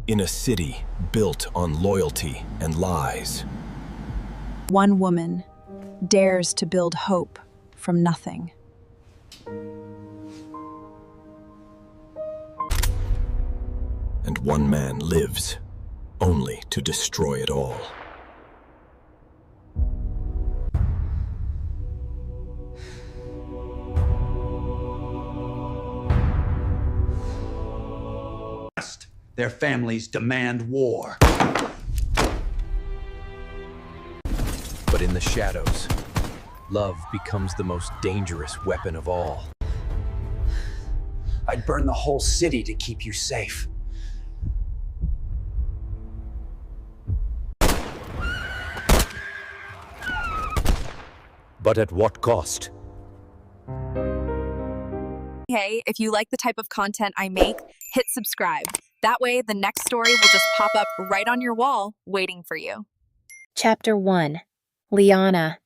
In a city built on loyalty and lies. One woman dares to build hope from nothing. And one man lives only to destroy it all. Their families demand war. But in the shadows, love becomes the most dangerous weapon of all. I'd burn the whole city to keep you safe. But at what cost? Hey, if you like the type of content I make, hit subscribe. That way, the next story will just pop up right on your wall, waiting for you. Chapter 1. Liana.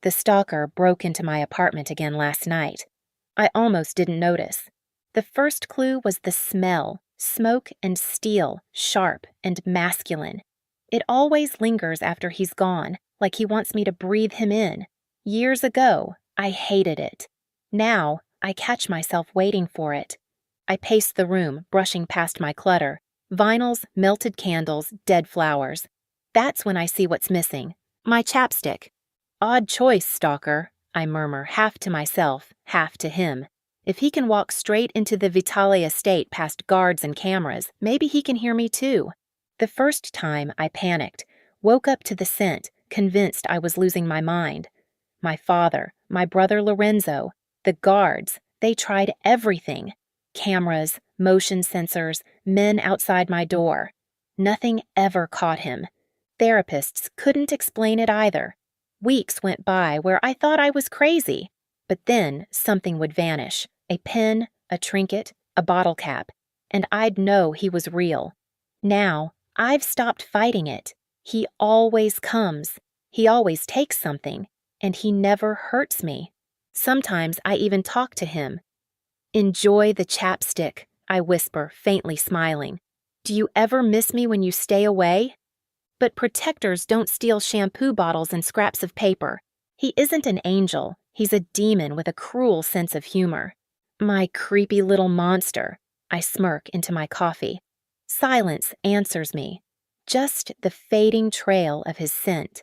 The stalker broke into my apartment again last night. I almost didn't notice. The first clue was the smell, smoke and steel, sharp and masculine. It always lingers after he's gone, like he wants me to breathe him in. Years ago, I hated it. Now, I catch myself waiting for it. I pace the room, brushing past my clutter. Vinyls, melted candles, dead flowers. That's when I see what's missing. My chapstick. Odd choice, stalker, I murmur, half to myself, half to him. If he can walk straight into the Vitale estate past guards and cameras, maybe he can hear me too. The first time, I panicked, woke up to the scent, convinced I was losing my mind. My father, my brother Lorenzo, the guards, they tried everything. Cameras, motion sensors, men outside my door. Nothing ever caught him. Therapists couldn't explain it either. Weeks went by where I thought I was crazy, but then something would vanish. A pen, a trinket, a bottle cap, and I'd know he was real. Now, I've stopped fighting it. He always comes. He always takes something, and he never hurts me. Sometimes I even talk to him. Enjoy the chapstick, I whisper, faintly smiling. Do you ever miss me when you stay away? But protectors don't steal shampoo bottles and scraps of paper. He isn't an angel. He's a demon with a cruel sense of humor. My creepy little monster, I smirk into my coffee. Silence answers me. Just the fading trail of his scent.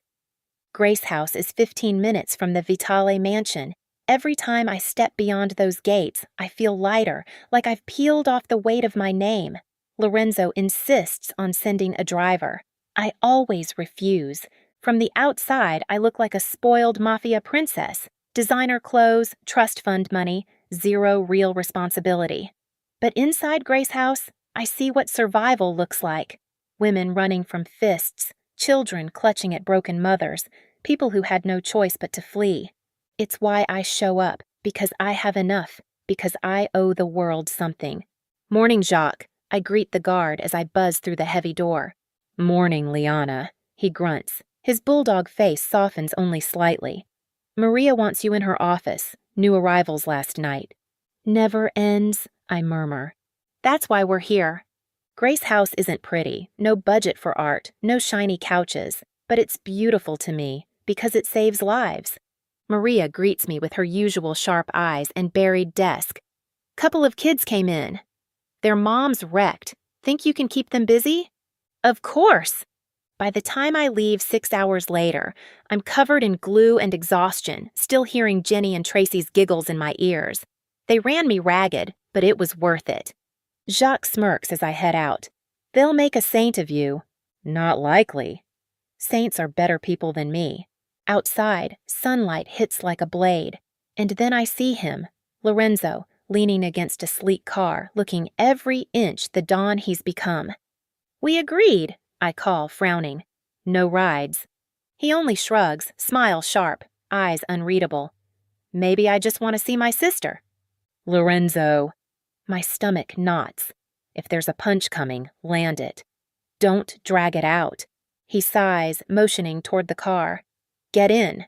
Grace House is 15 minutes from the Vitale mansion. Every time I step beyond those gates, I feel lighter, like I've peeled off the weight of my name. Lorenzo insists on sending a driver. I always refuse. From the outside, I look like a spoiled Mafia princess. Designer clothes, trust fund money, zero real responsibility. But inside Grace House, I see what survival looks like. Women running from fists, children clutching at broken mothers, people who had no choice but to flee. It's why I show up, because I have enough, because I owe the world something. Morning, Jacques. I greet the guard as I buzz through the heavy door. Morning, Liana, he grunts. His bulldog face softens only slightly. Maria wants you in her office. New arrivals last night. Never ends, I murmur. That's why we're here. Grace House isn't pretty, no budget for art, no shiny couches, but it's beautiful to me because it saves lives. Maria greets me with her usual sharp eyes and buried desk. Couple of kids came in. Their mom's wrecked. Think you can keep them busy? Of course. By the time I leave 6 hours later, I'm covered in glue and exhaustion, still hearing Jenny and Tracy's giggles in my ears. They ran me ragged, but it was worth it. Jacques smirks as I head out. They'll make a saint of you. Not likely. Saints are better people than me. Outside, sunlight hits like a blade. And then I see him, Lorenzo, leaning against a sleek car, looking every inch the Don he's become. We agreed, I call, frowning. No rides. He only shrugs, smile sharp, eyes unreadable. Maybe I just want to see my sister. Lorenzo. My stomach knots. If there's a punch coming, land it. Don't drag it out. He sighs, motioning toward the car. Get in.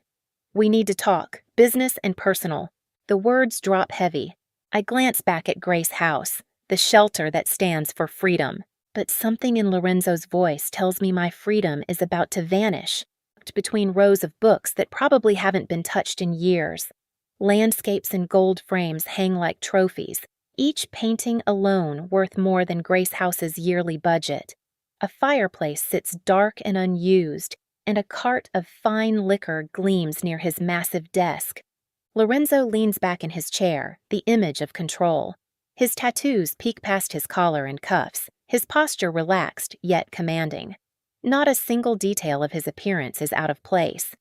We need to talk, business and personal. The words drop heavy. I glance back at Grace House, the shelter that stands for freedom. But something in Lorenzo's voice tells me my freedom is about to vanish, between rows of books that probably haven't been touched in years. Landscapes in gold frames hang like trophies, each painting alone worth more than Grace House's yearly budget. A fireplace sits dark and unused, and a cart of fine liquor gleams near his massive desk. Lorenzo leans back in his chair, the image of control. His tattoos peek past his collar and cuffs, his posture relaxed yet commanding. Not a single detail of his appearance is out of place.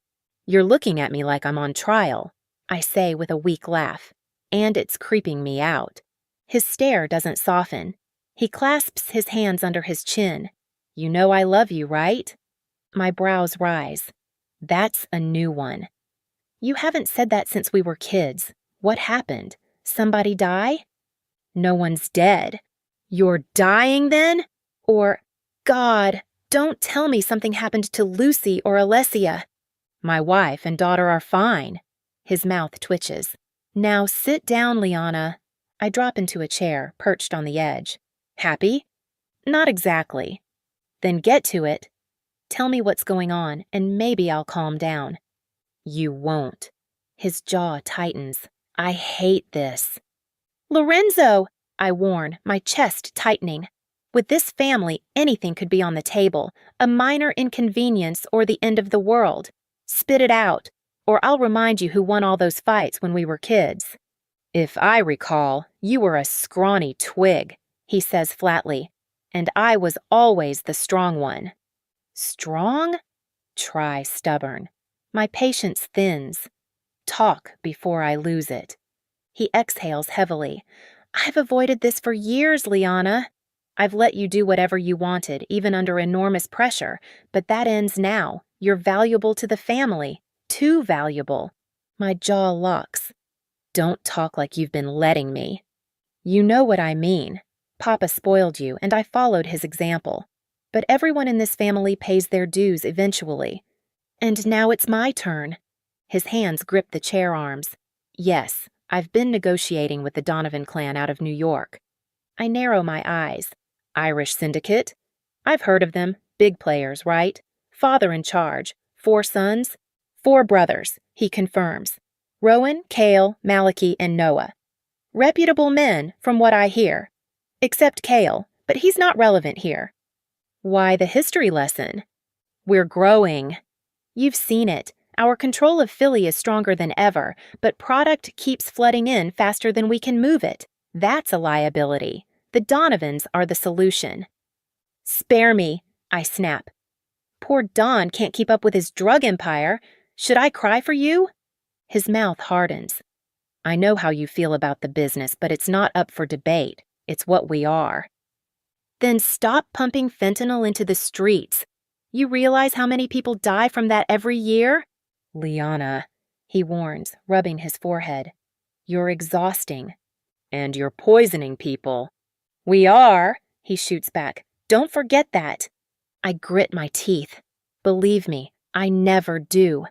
"You're looking at me like I'm on trial," I say with a weak laugh, and it's creeping me out. His stare doesn't soften. He clasps his hands under his chin. "You know I love you, right?" My brows rise. That's a new one. "You haven't said that since we were kids. What happened? Somebody die?" "No one's dead." "You're dying then? Or, God, don't tell me something happened to Lucy or Alessia." "My wife and daughter are fine." His mouth twitches. "Now sit down, Liana." I drop into a chair, perched on the edge. "Happy?" "Not exactly." "Then get to it. Tell me what's going on, and maybe I'll calm down." "You won't." His jaw tightens. "I hate this." "Lorenzo!" I warn, my chest tightening. With this family, anything could be on the table, a minor inconvenience or the end of the world. Spit it out, or I'll remind you who won all those fights when we were kids. "If I recall, you were a scrawny twig," he says flatly, "and I was always the strong one." Strong? Try stubborn. My patience thins. Talk before I lose it. He exhales heavily. "I've avoided this for years, Liana. I've let you do whatever you wanted, even under enormous pressure, but that ends now. You're valuable to the family. Too valuable." My jaw locks. "Don't talk like you've been letting me." "You know what I mean. Papa spoiled you, and I followed his example. But everyone in this family pays their dues eventually. And now it's my turn." His hands grip the chair arms. "Yes, I've been negotiating with the Donovan clan out of New York." I narrow my eyes. "Irish Syndicate?" "I've heard of them. Big players, right? Father in charge. 4 sons?" "4 brothers," he confirms. "Rowan, Cale, Malachi, and Noah. Reputable men, from what I hear. Except Cale, but he's not relevant here." "Why the history lesson?" "We're growing." "You've seen it. Our control of Philly is stronger than ever, but product keeps flooding in faster than we can move it. That's a liability. The Donovans are the solution." "Spare me," I snap. "Poor Don can't keep up with his drug empire. Should I cry for you?" His mouth hardens. "I know how you feel about the business, but it's not up for debate. It's what we are." "Then stop pumping fentanyl into the streets. You realize how many people die from that every year?" "Liana," he warns, rubbing his forehead. "You're exhausting. And you're poisoning people." "We are," he shoots back. "Don't forget that." I grit my teeth. Believe me, I never do.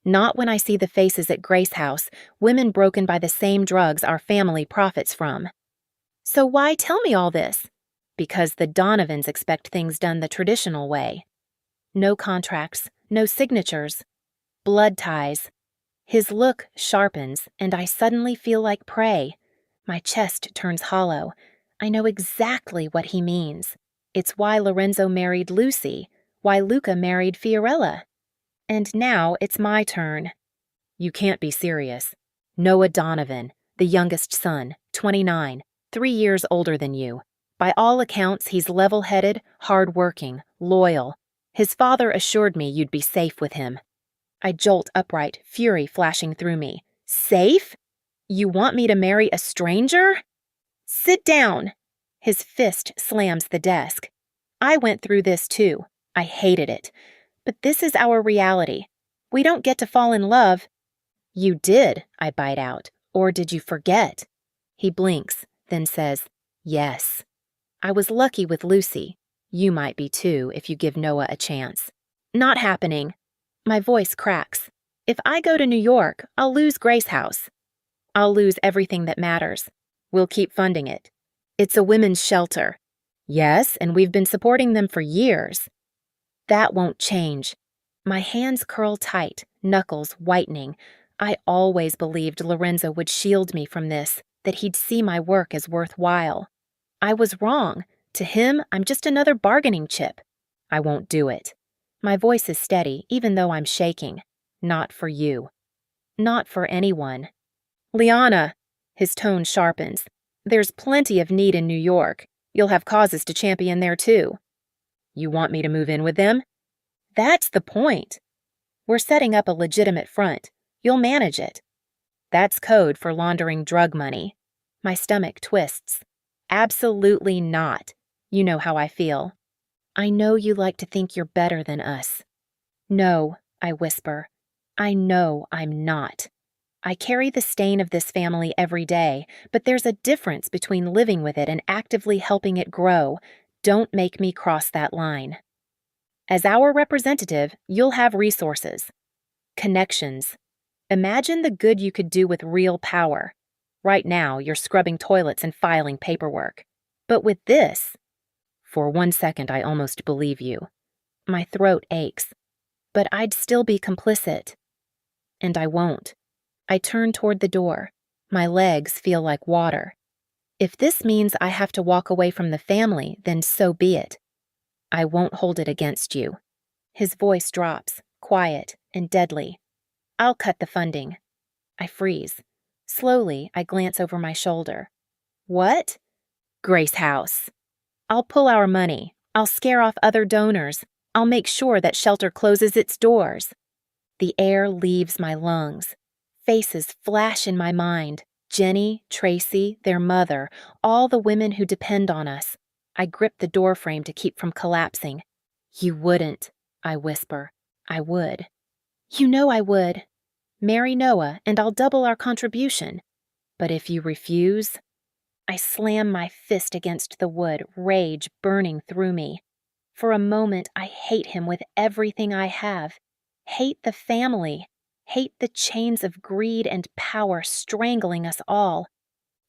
Not when I see the faces at Grace House, women broken by the same drugs our family profits from. "So why tell me all this?" "Because the Donovans expect things done the traditional way. No contracts, no signatures. Blood ties." His look sharpens, and I suddenly feel like prey. My chest turns hollow. I know exactly what he means. It's why Lorenzo married Lucy, why Luca married Fiorella. And now it's my turn. "You can't be serious. Noah Donovan, the youngest son, 29, 3 years older than you. By all accounts, he's level-headed, hard-working, loyal. His father assured me you'd be safe with him." I jolt upright, fury flashing through me. "Safe? You want me to marry a stranger?" "Sit down." His fist slams the desk. "I went through this too. I hated it. But this is our reality. We don't get to fall in love." "You did," I bite out. "Or did you forget?" He blinks, then says, "Yes. I was lucky with Lucy. You might be too if you give Noah a chance." "Not happening." My voice cracks. "If I go to New York, I'll lose Grace House. I'll lose everything that matters. We'll keep funding it. It's a women's shelter." Yes, and we've been supporting them for years. That won't change. My hands curl tight, knuckles whitening. I always believed Lorenzo would shield me from this, that he'd see my work as worthwhile. I was wrong. To him, I'm just another bargaining chip. I won't do it. My voice is steady, even though I'm shaking. Not for you. Not for anyone. Liana! His tone sharpens. There's plenty of need in New York. You'll have causes to champion there, too. You want me to move in with them? That's the point. We're setting up a legitimate front. You'll manage it. That's code for laundering drug money. My stomach twists. Absolutely not. You know how I feel. I know you like to think you're better than us. No, I whisper. I know I'm not. I carry the stain of this family every day, but there's a difference between living with it and actively helping it grow. Don't make me cross that line. As our representative, you'll have resources. Connections. Imagine the good you could do with real power. Right now, you're scrubbing toilets and filing paperwork. But with this... For 1 second, I almost believe you. My throat aches. But I'd still be complicit. And I won't. I turn toward the door. My legs feel like water. If this means I have to walk away from the family, then so be it. I won't hold it against you. His voice drops, quiet and deadly. I'll cut the funding. I freeze. Slowly, I glance over my shoulder. What? Grace House. I'll pull our money. I'll scare off other donors. I'll make sure that shelter closes its doors. The air leaves my lungs. Faces flash in my mind. Jenny, Tracy, their mother, all the women who depend on us. I grip the doorframe to keep from collapsing. You wouldn't, I whisper. I would. You know I would. Marry Noah and I'll double our contribution. But if you refuse... I slam my fist against the wood, rage burning through me. For a moment, I hate him with everything I have. Hate the family. Hate the chains of greed and power strangling us all.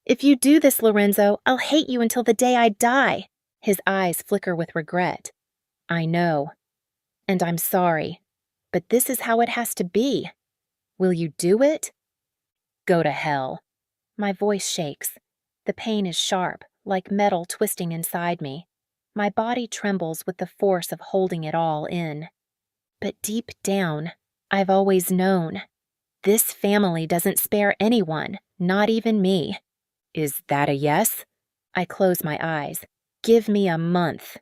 If you do this, Lorenzo, I'll hate you until the day I die. His eyes flicker with regret. I know. And I'm sorry. But this is how it has to be. Will you do it? Go to hell. My voice shakes. The pain is sharp, like metal twisting inside me. My body trembles with the force of holding it all in. But deep down, I've always known. This family doesn't spare anyone, not even me. Is that a yes? I close my eyes. Give me a month.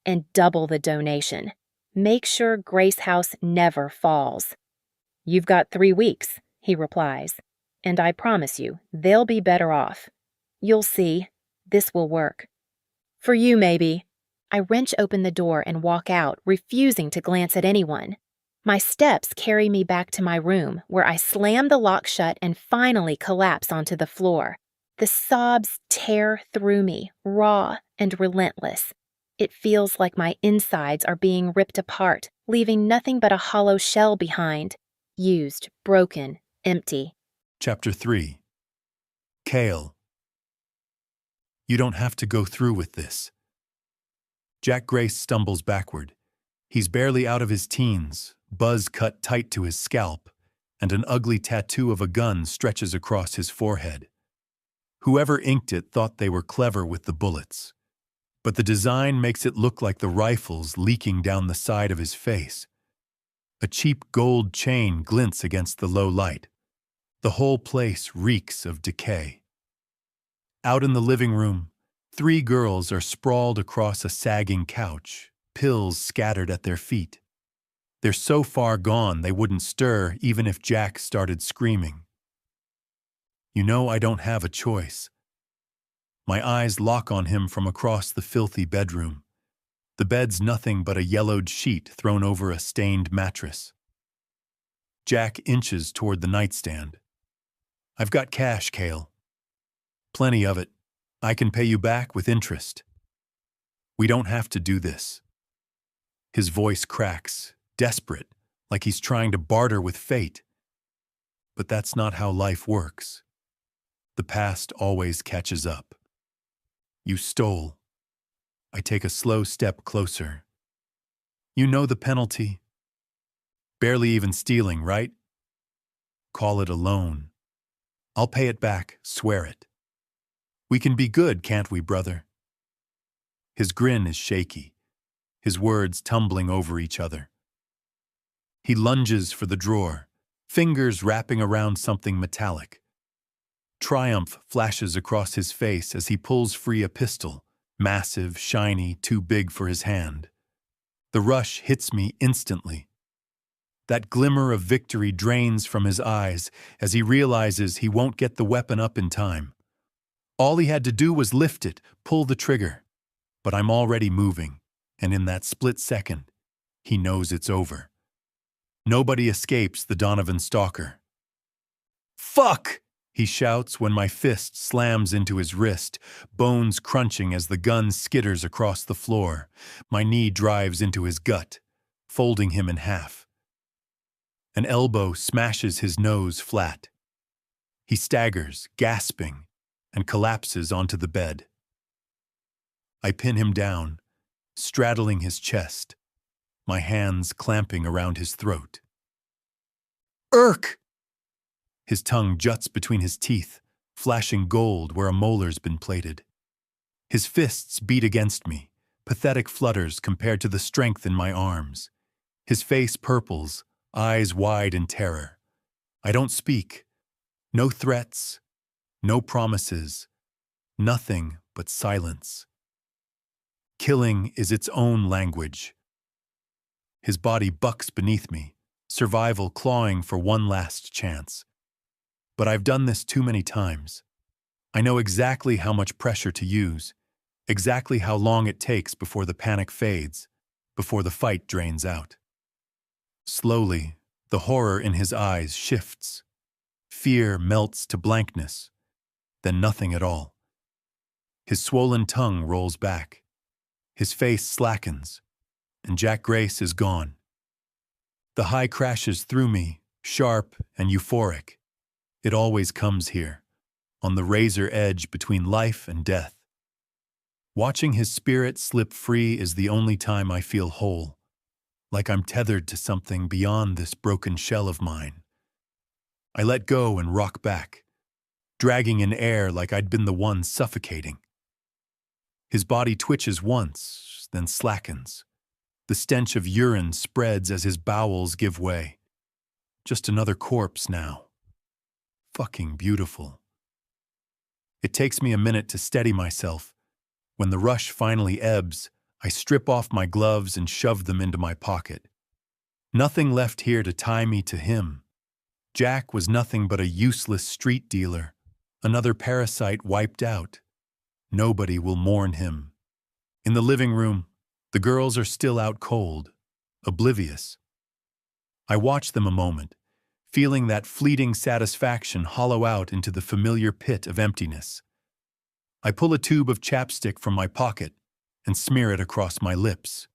And double the donation. Make sure Grace House never falls. You've got 3 weeks, he replies. And I promise you, they'll be better off. You'll see. This will work. For you, maybe. I wrench open the door and walk out, refusing to glance at anyone. My steps carry me back to my room, where I slam the lock shut and finally collapse onto the floor. The sobs tear through me, raw and relentless. It feels like my insides are being ripped apart, leaving nothing but a hollow shell behind. Used, broken, empty. Chapter 3. Kale. You don't have to go through with this. Jack Grace stumbles backward. He's barely out of his teens, buzz cut tight to his scalp, and an ugly tattoo of a gun stretches across his forehead. Whoever inked it thought they were clever with the bullets, but the design makes it look like the rifles leaking down the side of his face. A cheap gold chain glints against the low light. The whole place reeks of decay. Out in the living room, 3 girls are sprawled across a sagging couch, pills scattered at their feet. They're so far gone they wouldn't stir even if Jack started screaming. You know I don't have a choice. My eyes lock on him from across the filthy bedroom. The bed's nothing but a yellowed sheet thrown over a stained mattress. Jack inches toward the nightstand. I've got cash, Kale. Plenty of it. I can pay you back with interest. We don't have to do this. His voice cracks, desperate, like he's trying to barter with fate. But that's not how life works. The past always catches up. You stole. I take a slow step closer. You know the penalty. Barely even stealing, right? Call it a loan. I'll pay it back, swear it. We can be good, can't we, brother? His grin is shaky, his words tumbling over each other. He lunges for the drawer, fingers wrapping around something metallic. Triumph flashes across his face as he pulls free a pistol, massive, shiny, too big for his hand. The rush hits me instantly. That glimmer of victory drains from his eyes as he realizes he won't get the weapon up in time. All he had to do was lift it, pull the trigger. But I'm already moving, and in that split second, he knows it's over. Nobody escapes the Donovan stalker. "Fuck!" he shouts when my fist slams into his wrist, bones crunching as the gun skitters across the floor. My knee drives into his gut, folding him in half. An elbow smashes his nose flat. He staggers, gasping, and collapses onto the bed. I pin him down, straddling his chest, my hands clamping around his throat. "Irk!" His tongue juts between his teeth, flashing gold where a molar's been plated. His fists beat against me, pathetic flutters compared to the strength in my arms. His face purples, eyes wide in terror. I don't speak. No threats, no promises, nothing but silence. Killing is its own language. His body bucks beneath me, survival clawing for one last chance. But I've done this too many times. I know exactly how much pressure to use, exactly how long it takes before the panic fades, before the fight drains out. Slowly, the horror in his eyes shifts. Fear melts to blankness, then nothing at all. His swollen tongue rolls back. His face slackens, and Jack Grace is gone. The high crashes through me, sharp and euphoric. It always comes here, on the razor edge between life and death. Watching his spirit slip free is the only time I feel whole, like I'm tethered to something beyond this broken shell of mine. I let go and rock back, dragging in air like I'd been the one suffocating. His body twitches once, then slackens. The stench of urine spreads as his bowels give way. Just another corpse now. Fucking beautiful. It takes me a minute to steady myself. When the rush finally ebbs, I strip off my gloves and shove them into my pocket. Nothing left here to tie me to him. Jack was nothing but a useless street dealer, another parasite wiped out. Nobody will mourn him. In the living room, the girls are still out cold, oblivious. I watch them a moment, feeling that fleeting satisfaction hollow out into the familiar pit of emptiness. I pull a tube of chapstick from my pocket and smear it across my lips.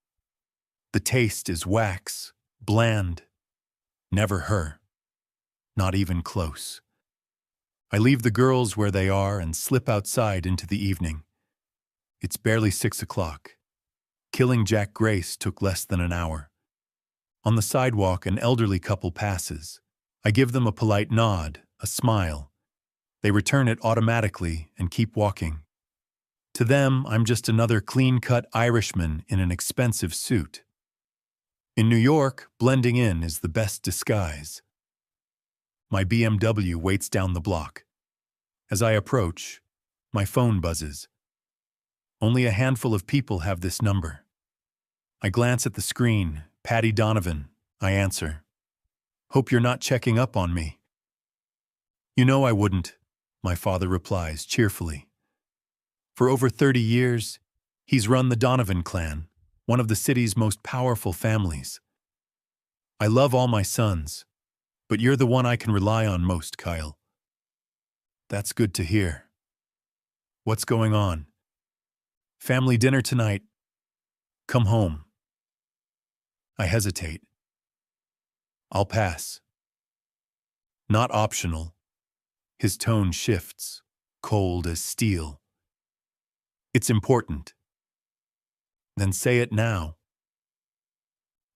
The taste is wax, bland. Never her. Not even close. I leave the girls where they are and slip outside into the evening. It's barely 6 o'clock. Killing Jack Grace took less than an hour. On the sidewalk, an elderly couple passes. I give them a polite nod, a smile. They return it automatically and keep walking. To them, I'm just another clean-cut Irishman in an expensive suit. In New York, blending in is the best disguise. My BMW waits down the block. As I approach, my phone buzzes. Only a handful of people have this number. I glance at the screen. Patty Donovan, I answer. Hope you're not checking up on me. You know I wouldn't, my father replies cheerfully. For over 30 years, he's run the Donovan clan, one of the city's most powerful families. I love all my sons, but you're the one I can rely on most, Kyle. That's good to hear. What's going on? Family dinner tonight. Come home. I hesitate. I'll pass. Not optional. His tone shifts, cold as steel. It's important. Then say it now.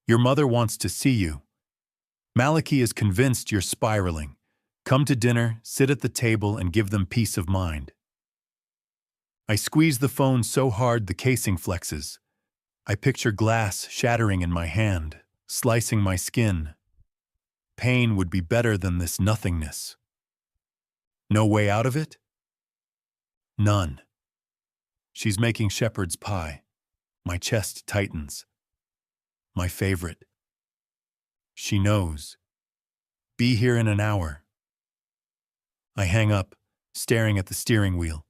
Your mother wants to see you. Malachi is convinced you're spiraling. Come to dinner, sit at the table, and give them peace of mind. I squeeze the phone so hard the casing flexes. I picture glass shattering in my hand, slicing my skin. Pain would be better than this nothingness. No way out of it? None. She's making shepherd's pie. My chest tightens. My favorite. She knows. Be here in an hour. I hang up, staring at the steering wheel.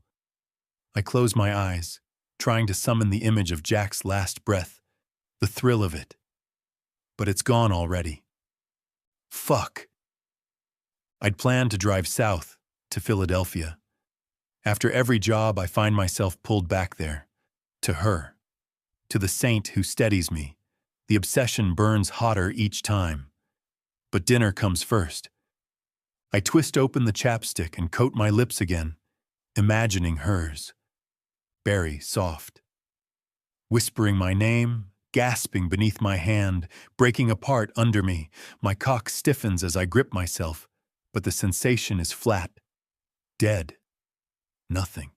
I close my eyes, trying to summon the image of Jack's last breath, the thrill of it. But it's gone already. Fuck. I'd planned to drive south, to Philadelphia. After every job, I find myself pulled back there. To her. To the saint who steadies me. The obsession burns hotter each time. But dinner comes first. I twist open the chapstick and coat my lips again, imagining hers. Berry soft. Whispering my name, gasping beneath my hand, breaking apart under me. My cock stiffens as I grip myself, but the sensation is flat. Dead. Nothing.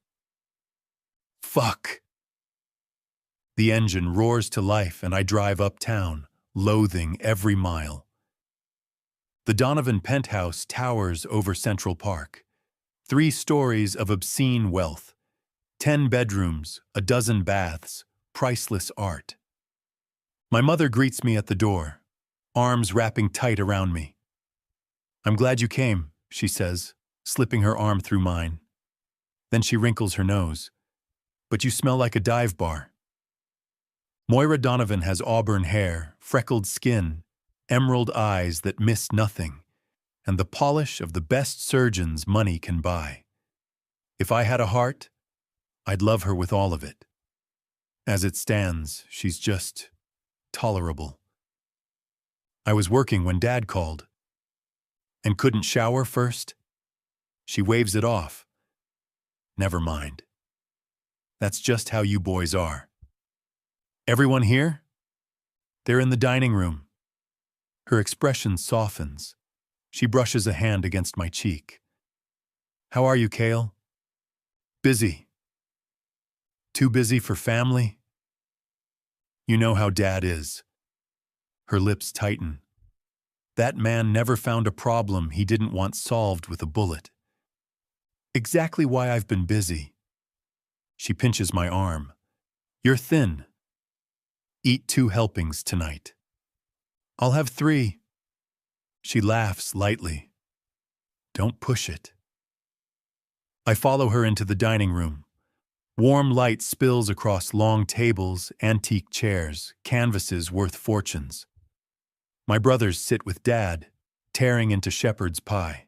Fuck. The engine roars to life and I drive uptown, loathing every mile. The Donovan penthouse towers over Central Park. 3 stories of obscene wealth. 10 bedrooms, a dozen baths, priceless art. My mother greets me at the door, arms wrapping tight around me. I'm glad you came, she says, slipping her arm through mine. Then she wrinkles her nose. But you smell like a dive bar. Moira Donovan has auburn hair, freckled skin, emerald eyes that miss nothing, and the polish of the best surgeons money can buy. If I had a heart, I'd love her with all of it. As it stands, she's just tolerable. I was working when Dad called. And couldn't shower first? She waves it off. Never mind. That's just how you boys are. Everyone here? They're in the dining room. Her expression softens. She brushes a hand against my cheek. How are you, Cale? Busy. Too busy for family? You know how Dad is. Her lips tighten. That man never found a problem he didn't want solved with a bullet. Exactly why I've been busy. She pinches my arm. You're thin. Eat 2 helpings tonight. I'll have 3. She laughs lightly. Don't push it. I follow her into the dining room. Warm light spills across long tables, antique chairs, canvases worth fortunes. My brothers sit with Dad, tearing into shepherd's pie.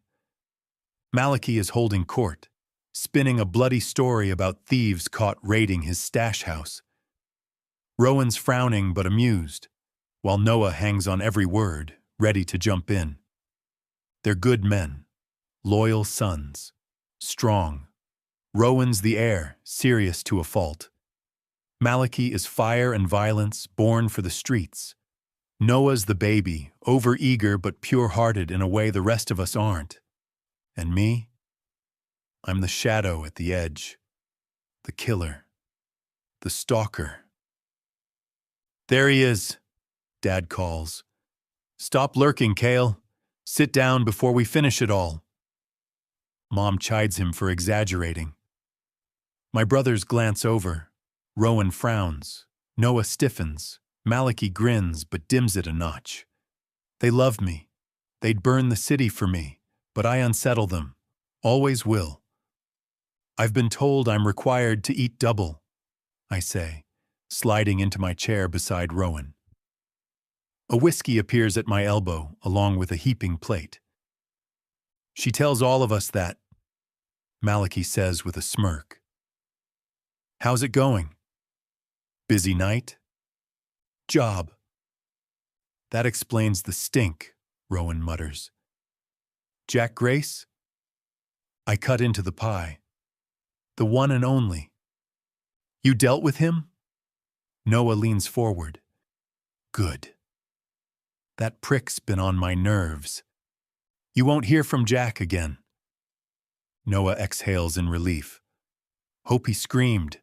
Malachi is holding court, spinning a bloody story about thieves caught raiding his stash house. Rowan's frowning but amused, while Noah hangs on every word, ready to jump in. They're good men, loyal sons, strong. Rowan's the heir, serious to a fault. Malachi is fire and violence, born for the streets. Noah's the baby, overeager but pure-hearted in a way the rest of us aren't. And me? I'm the shadow at the edge, the killer, the stalker. There he is, Dad calls. Stop lurking, Cale. Sit down before we finish it all. Mom chides him for exaggerating. My brothers glance over. Rowan frowns. Noah stiffens. Malachi grins but dims it a notch. They love me. They'd burn the city for me, but I unsettle them. Always will. I've been told I'm required to eat double, I say, sliding into my chair beside Rowan. A whiskey appears at my elbow, along with a heaping plate. She tells all of us that, Malachi says with a smirk. How's it going? Busy night? Job. That explains the stink, Rowan mutters. Jack Grace? I cut into the pie. The one and only. You dealt with him? Noah leans forward. Good. That prick's been on my nerves. You won't hear from Jack again. Noah exhales in relief. Hope he screamed.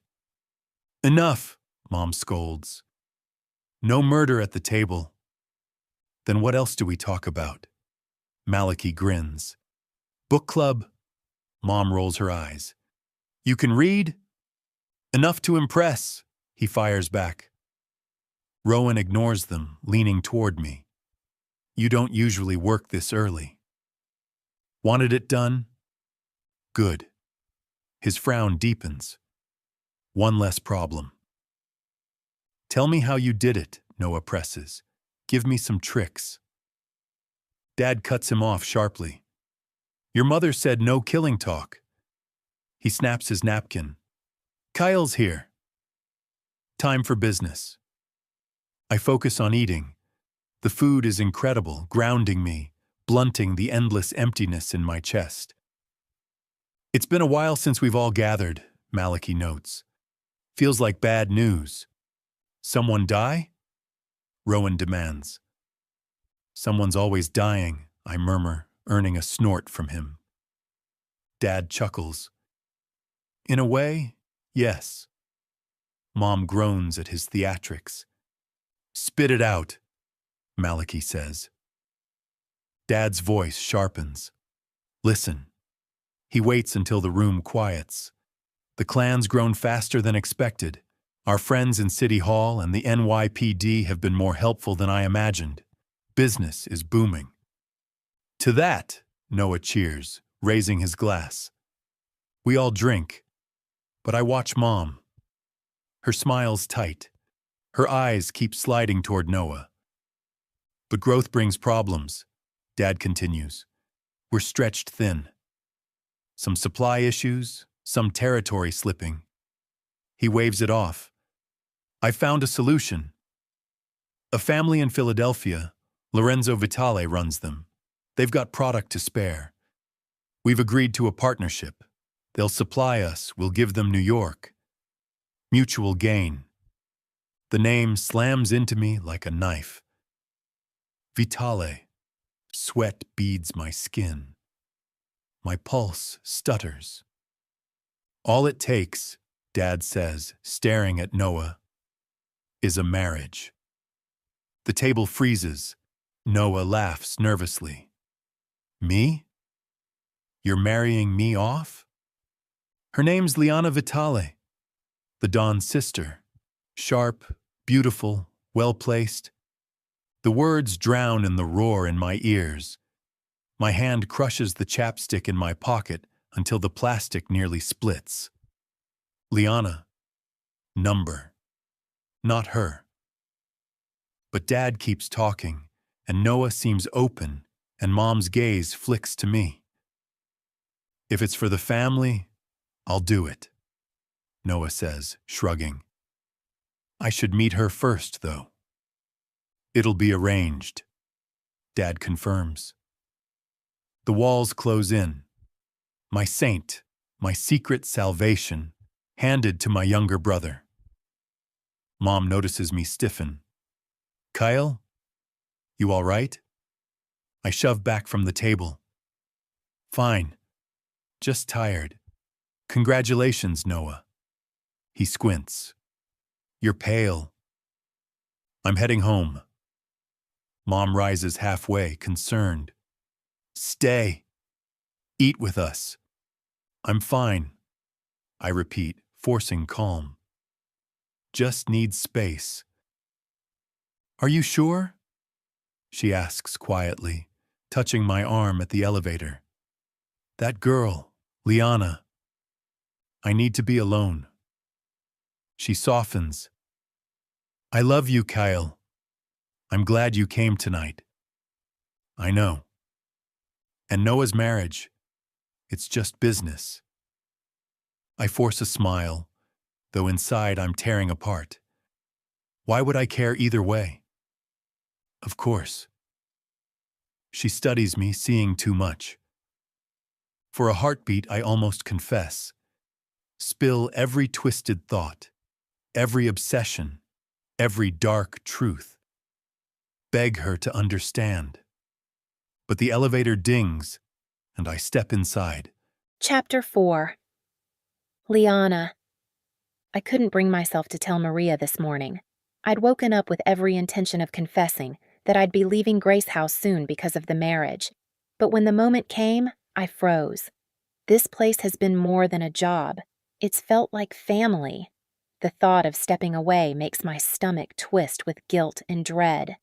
Enough, Mom scolds. No murder at the table. Then what else do we talk about? Malachi grins. Book club? Mom rolls her eyes. You can read? Enough to impress, he fires back. Rowan ignores them, leaning toward me. You don't usually work this early. Wanted it done? Good. His frown deepens. One less problem. Tell me how you did it, Noah presses. Give me some tricks. Dad cuts him off sharply. Your mother said no killing talk. He snaps his napkin. Kyle's here. Time for business. I focus on eating. The food is incredible, grounding me, blunting the endless emptiness in my chest. It's been a while since we've all gathered, Malachi notes. Feels like bad news. Someone die? Rowan demands. Someone's always dying, I murmur, earning a snort from him. Dad chuckles. In a way, yes. Mom groans at his theatrics. Spit it out, Malachi says. Dad's voice sharpens. Listen. He waits until the room quiets. The clan's grown faster than expected. Our friends in City Hall and the NYPD have been more helpful than I imagined. Business is booming. To that, Noah cheers, raising his glass. We all drink, but I watch Mom. Her smile's tight. Her eyes keep sliding toward Noah. But growth brings problems, Dad continues. We're stretched thin. Some supply issues, some territory slipping. He waves it off. I found a solution. A family in Philadelphia, Lorenzo Vitale runs them. They've got product to spare. We've agreed to a partnership. They'll supply us, we'll give them New York. Mutual gain. The name slams into me like a knife. Vitale. Sweat beads my skin. My pulse stutters. All it takes, Dad says, staring at Noah, is a marriage. The table freezes. Noah laughs nervously. Me? You're marrying me off? Her name's Liana Vitale, the Don's sister. Sharp, beautiful, well-placed. The words drown in the roar in my ears. My hand crushes the chapstick in my pocket until the plastic nearly splits. Liana. Number. Not her. But Dad keeps talking, and Noah seems open, and Mom's gaze flicks to me. If it's for the family, I'll do it, Noah says, shrugging. I should meet her first, though. It'll be arranged, Dad confirms. The walls close in. My saint, my secret salvation, handed to my younger brother. Mom notices me stiffen. Kyle? You all right? I shove back from the table. Fine. Just tired. Congratulations, Noah. He squints. You're pale. I'm heading home. Mom rises halfway, concerned. Stay. Eat with us. I'm fine. I repeat, forcing calm. Just need space. Are you sure? She asks quietly, touching my arm at the elevator. That girl, Liana. I need to be alone. She softens. I love you, Kyle. I'm glad you came tonight. I know. And Noah's marriage, it's just business. I force a smile, though inside I'm tearing apart. Why would I care either way? Of course. She studies me, seeing too much. For a heartbeat, I almost confess. Spill every twisted thought, every obsession, every dark truth. Beg her to understand. But the elevator dings, and I step inside. Chapter 4. Liana. I couldn't bring myself to tell Maria this morning. I'd woken up with every intention of confessing that I'd be leaving Grace House soon because of the marriage. But when the moment came, I froze. This place has been more than a job. It's felt like family. The thought of stepping away makes my stomach twist with guilt and dread.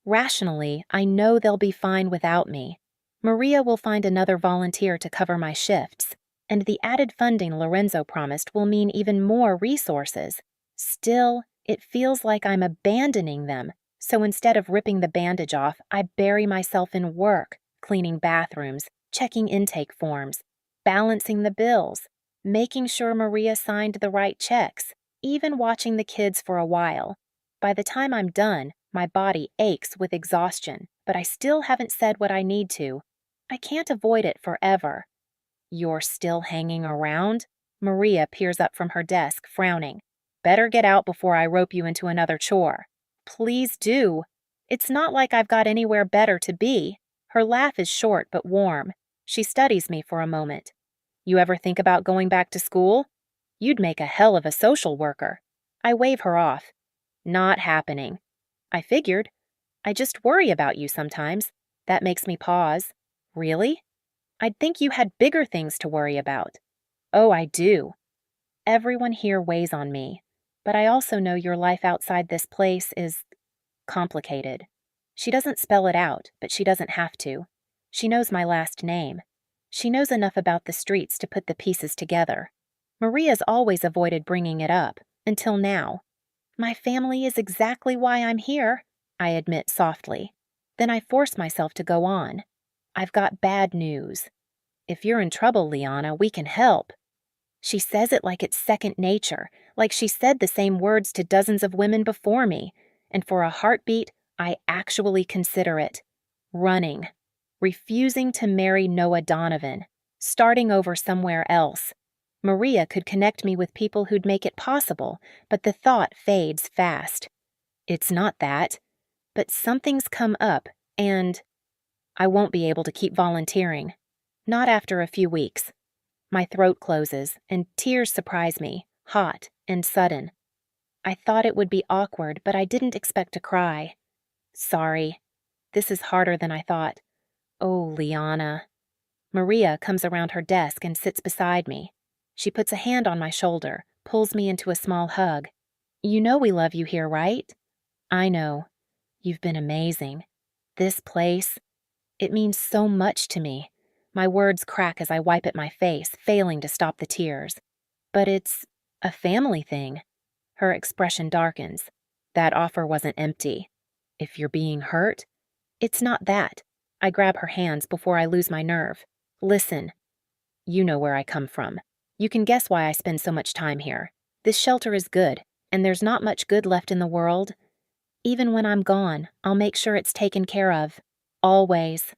Rationally, I know they'll be fine without me. Maria will find another volunteer to cover my shifts, and the added funding Lorenzo promised will mean even more resources. Still, it feels like I'm abandoning them, so instead of ripping the bandage off, I bury myself in work, cleaning bathrooms, checking intake forms, balancing the bills, making sure Maria signed the right checks, even watching the kids for a while. By the time I'm done, my body aches with exhaustion, but I still haven't said what I need to. I can't avoid it forever. You're still hanging around? Maria peers up from her desk, frowning. Better get out before I rope you into another chore. Please do. It's not like I've got anywhere better to be. Her laugh is short but warm. She studies me for a moment. You ever think about going back to school? You'd make a hell of a social worker. I wave her off. Not happening. I figured. I just worry about you sometimes. That makes me pause. Really? I'd think you had bigger things to worry about. Oh, I do. Everyone here weighs on me, but I also know your life outside this place is complicated. She doesn't spell it out, but she doesn't have to. She knows my last name. She knows enough about the streets to put the pieces together. Maria's always avoided bringing it up, until now. My family is exactly why I'm here, I admit softly. Then I force myself to go on. I've got bad news. If you're in trouble, Liana, we can help. She says it like it's second nature, like she said the same words to dozens of women before me, and for a heartbeat, I actually consider it. Running. Refusing to marry Noah Donovan. Starting over somewhere else. Maria could connect me with people who'd make it possible, but the thought fades fast. It's not that, but something's come up, and I won't be able to keep volunteering. Not after a few weeks. My throat closes, and tears surprise me, hot and sudden. I thought it would be awkward, but I didn't expect to cry. Sorry. This is harder than I thought. Oh, Liana. Maria comes around her desk and sits beside me. She puts a hand on my shoulder, pulls me into a small hug. You know we love you here, right? I know. You've been amazing. This place, it means so much to me. My words crack as I wipe at my face, failing to stop the tears. But it's a family thing. Her expression darkens. That offer wasn't empty. If you're being hurt, it's not that. I grab her hands before I lose my nerve. Listen. You know where I come from. You can guess why I spend so much time here. This shelter is good, and there's not much good left in the world. Even when I'm gone, I'll make sure it's taken care of. Always.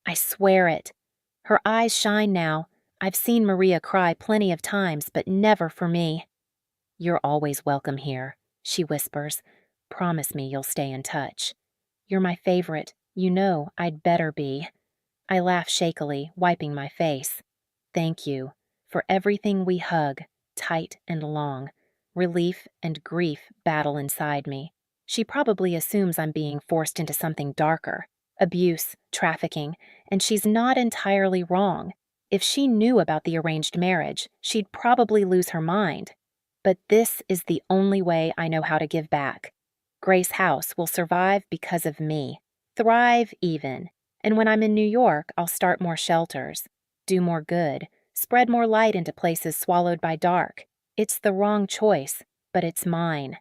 I swear it. Her eyes shine now. I've seen Maria cry plenty of times, but never for me. You're always welcome here, she whispers. Promise me you'll stay in touch. You're my favorite. You know I'd better be. I laugh shakily, wiping my face. Thank you for everything we hug, tight and long. Relief and grief battle inside me. She probably assumes I'm being forced into something darker. Abuse, trafficking, and she's not entirely wrong. If she knew about the arranged marriage, she'd probably lose her mind. But this is the only way I know how to give back. Grace House will survive because of me. Thrive even. And when I'm in New York, I'll start more shelters. Do more good. Spread more light into places swallowed by dark. It's the wrong choice, but it's mine.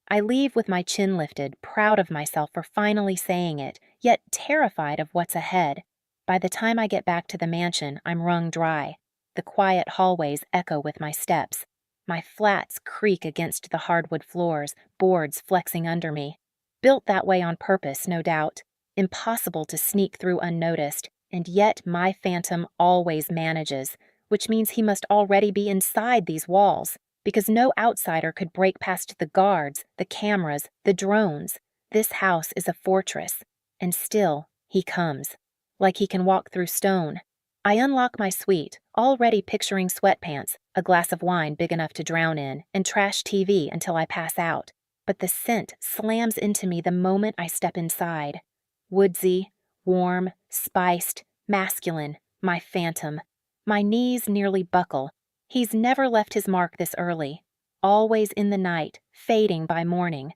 I leave with my chin lifted, proud of myself for finally saying it, yet terrified of what's ahead. By the time I get back to the mansion, I'm wrung dry. The quiet hallways echo with my steps. My flats creak against the hardwood floors, boards flexing under me. Built that way on purpose, no doubt. Impossible to sneak through unnoticed, and yet my phantom always manages, which means he must already be inside these walls. because no outsider could break past the guards, the cameras, the drones. This house is a fortress, and still he comes, like he can walk through stone. I unlock my suite, already picturing sweatpants, a glass of wine big enough to drown in, and trash TV until I pass out. But the scent slams into me the moment I step inside. Woodsy, warm, spiced, masculine, my phantom. My knees nearly buckle. He's never left his mark this early, always in the night, fading by morning.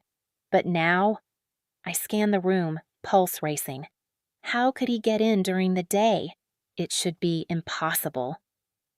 But now, I scan the room, pulse racing. How could he get in during the day? It should be impossible.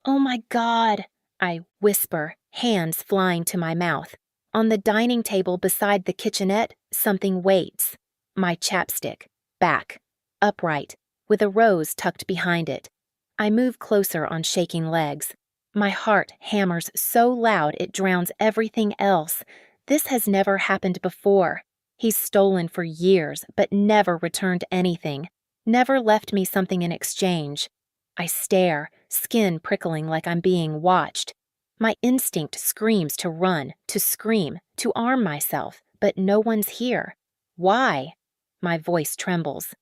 "Oh my God," I whisper, hands flying to my mouth. On the dining table beside the kitchenette, something waits. My chapstick, back, upright, with a rose tucked behind it. I move closer on shaking legs. My heart hammers so loud it drowns everything else. This has never happened before. He's stolen for years, but never returned anything. Never left me something in exchange. I stare, skin prickling like I'm being watched. My instinct screams to run, to scream, to arm myself, but no one's here. Why? My voice trembles.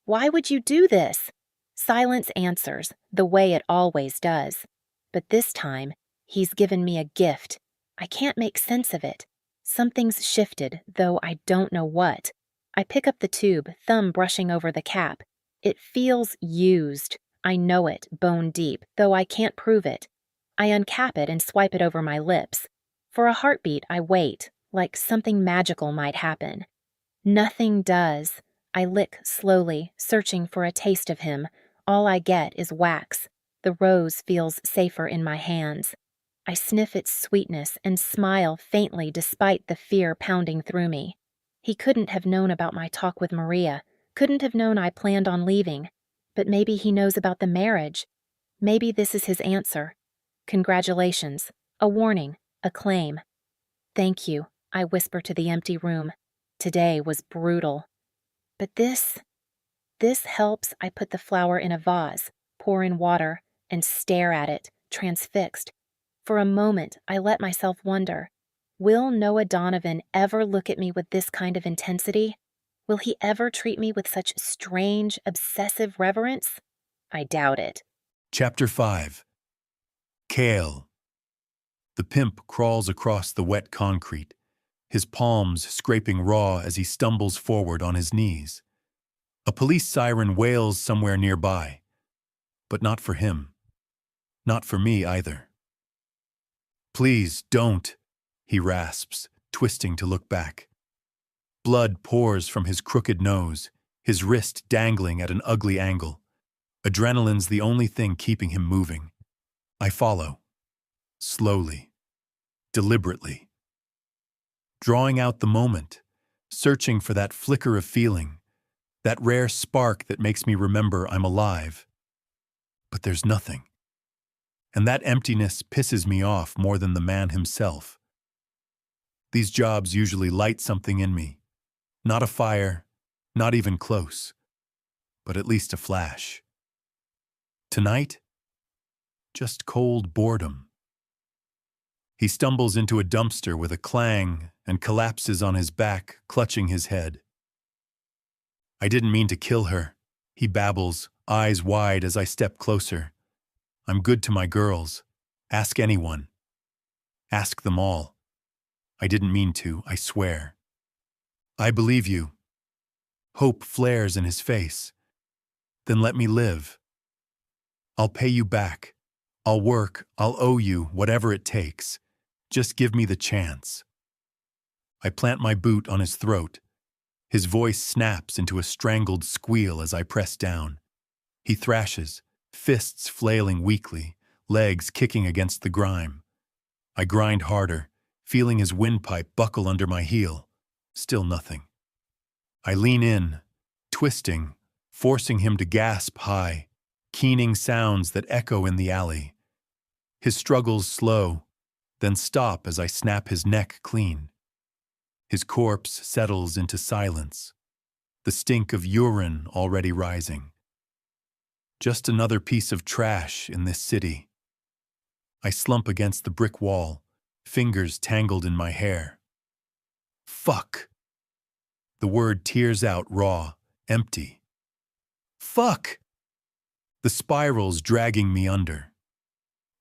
Why would you do this? Silence answers, the way it always does. But this time, he's given me a gift. I can't make sense of it. Something's shifted, though I don't know what. I pick up the tube, thumb brushing over the cap. It feels used. I know it, bone deep, though I can't prove it. I uncap it and swipe it over my lips. For a heartbeat, I wait, like something magical might happen. Nothing does. I lick slowly, searching for a taste of him. All I get is wax. The rose feels safer in my hands. I sniff its sweetness and smile faintly despite the fear pounding through me. He couldn't have known about my talk with Maria, couldn't have known I planned on leaving. But maybe he knows about the marriage. Maybe this is his answer. Congratulations. A warning. A claim. Thank you, I whisper to the empty room. Today was brutal. But this helps. I put the flower in a vase, pour in water, and stare at it, transfixed. For a moment, I let myself wonder, will Noah Donovan ever look at me with this kind of intensity? Will he ever treat me with such strange, obsessive reverence? I doubt it. Chapter 5. Kale. The pimp crawls across the wet concrete, his palms scraping raw as he stumbles forward on his knees. A police siren wails somewhere nearby, but not for him. Not for me either. "Please, don't," he rasps, twisting to look back. Blood pours from his crooked nose, his wrist dangling at an ugly angle. Adrenaline's the only thing keeping him moving. I follow. Slowly. Deliberately. Drawing out the moment, searching for that flicker of feeling, that rare spark that makes me remember I'm alive. But there's nothing. And that emptiness pisses me off more than the man himself. These jobs usually light something in me. Not a fire, not even close, but at least a flash. Tonight, just cold boredom. He stumbles into a dumpster with a clang and collapses on his back, clutching his head. "I didn't mean to kill her," he babbles, eyes wide as I step closer. "I'm good to my girls. Ask anyone. Ask them all. I didn't mean to, I swear." "I believe you." Hope flares in his face. "Then let me live. I'll pay you back. I'll work, I'll owe you, whatever it takes. Just give me the chance." I plant my boot on his throat. His voice snaps into a strangled squeal as I press down. He thrashes, fists flailing weakly, legs kicking against the grime. I grind harder, feeling his windpipe buckle under my heel. Still nothing. I lean in, twisting, forcing him to gasp high, keening sounds that echo in the alley. His struggles slow, then stop as I snap his neck clean. His corpse settles into silence, the stink of urine already rising. Just another piece of trash in this city. I slump against the brick wall, fingers tangled in my hair. Fuck. The word tears out raw, empty. Fuck! The spiral's dragging me under.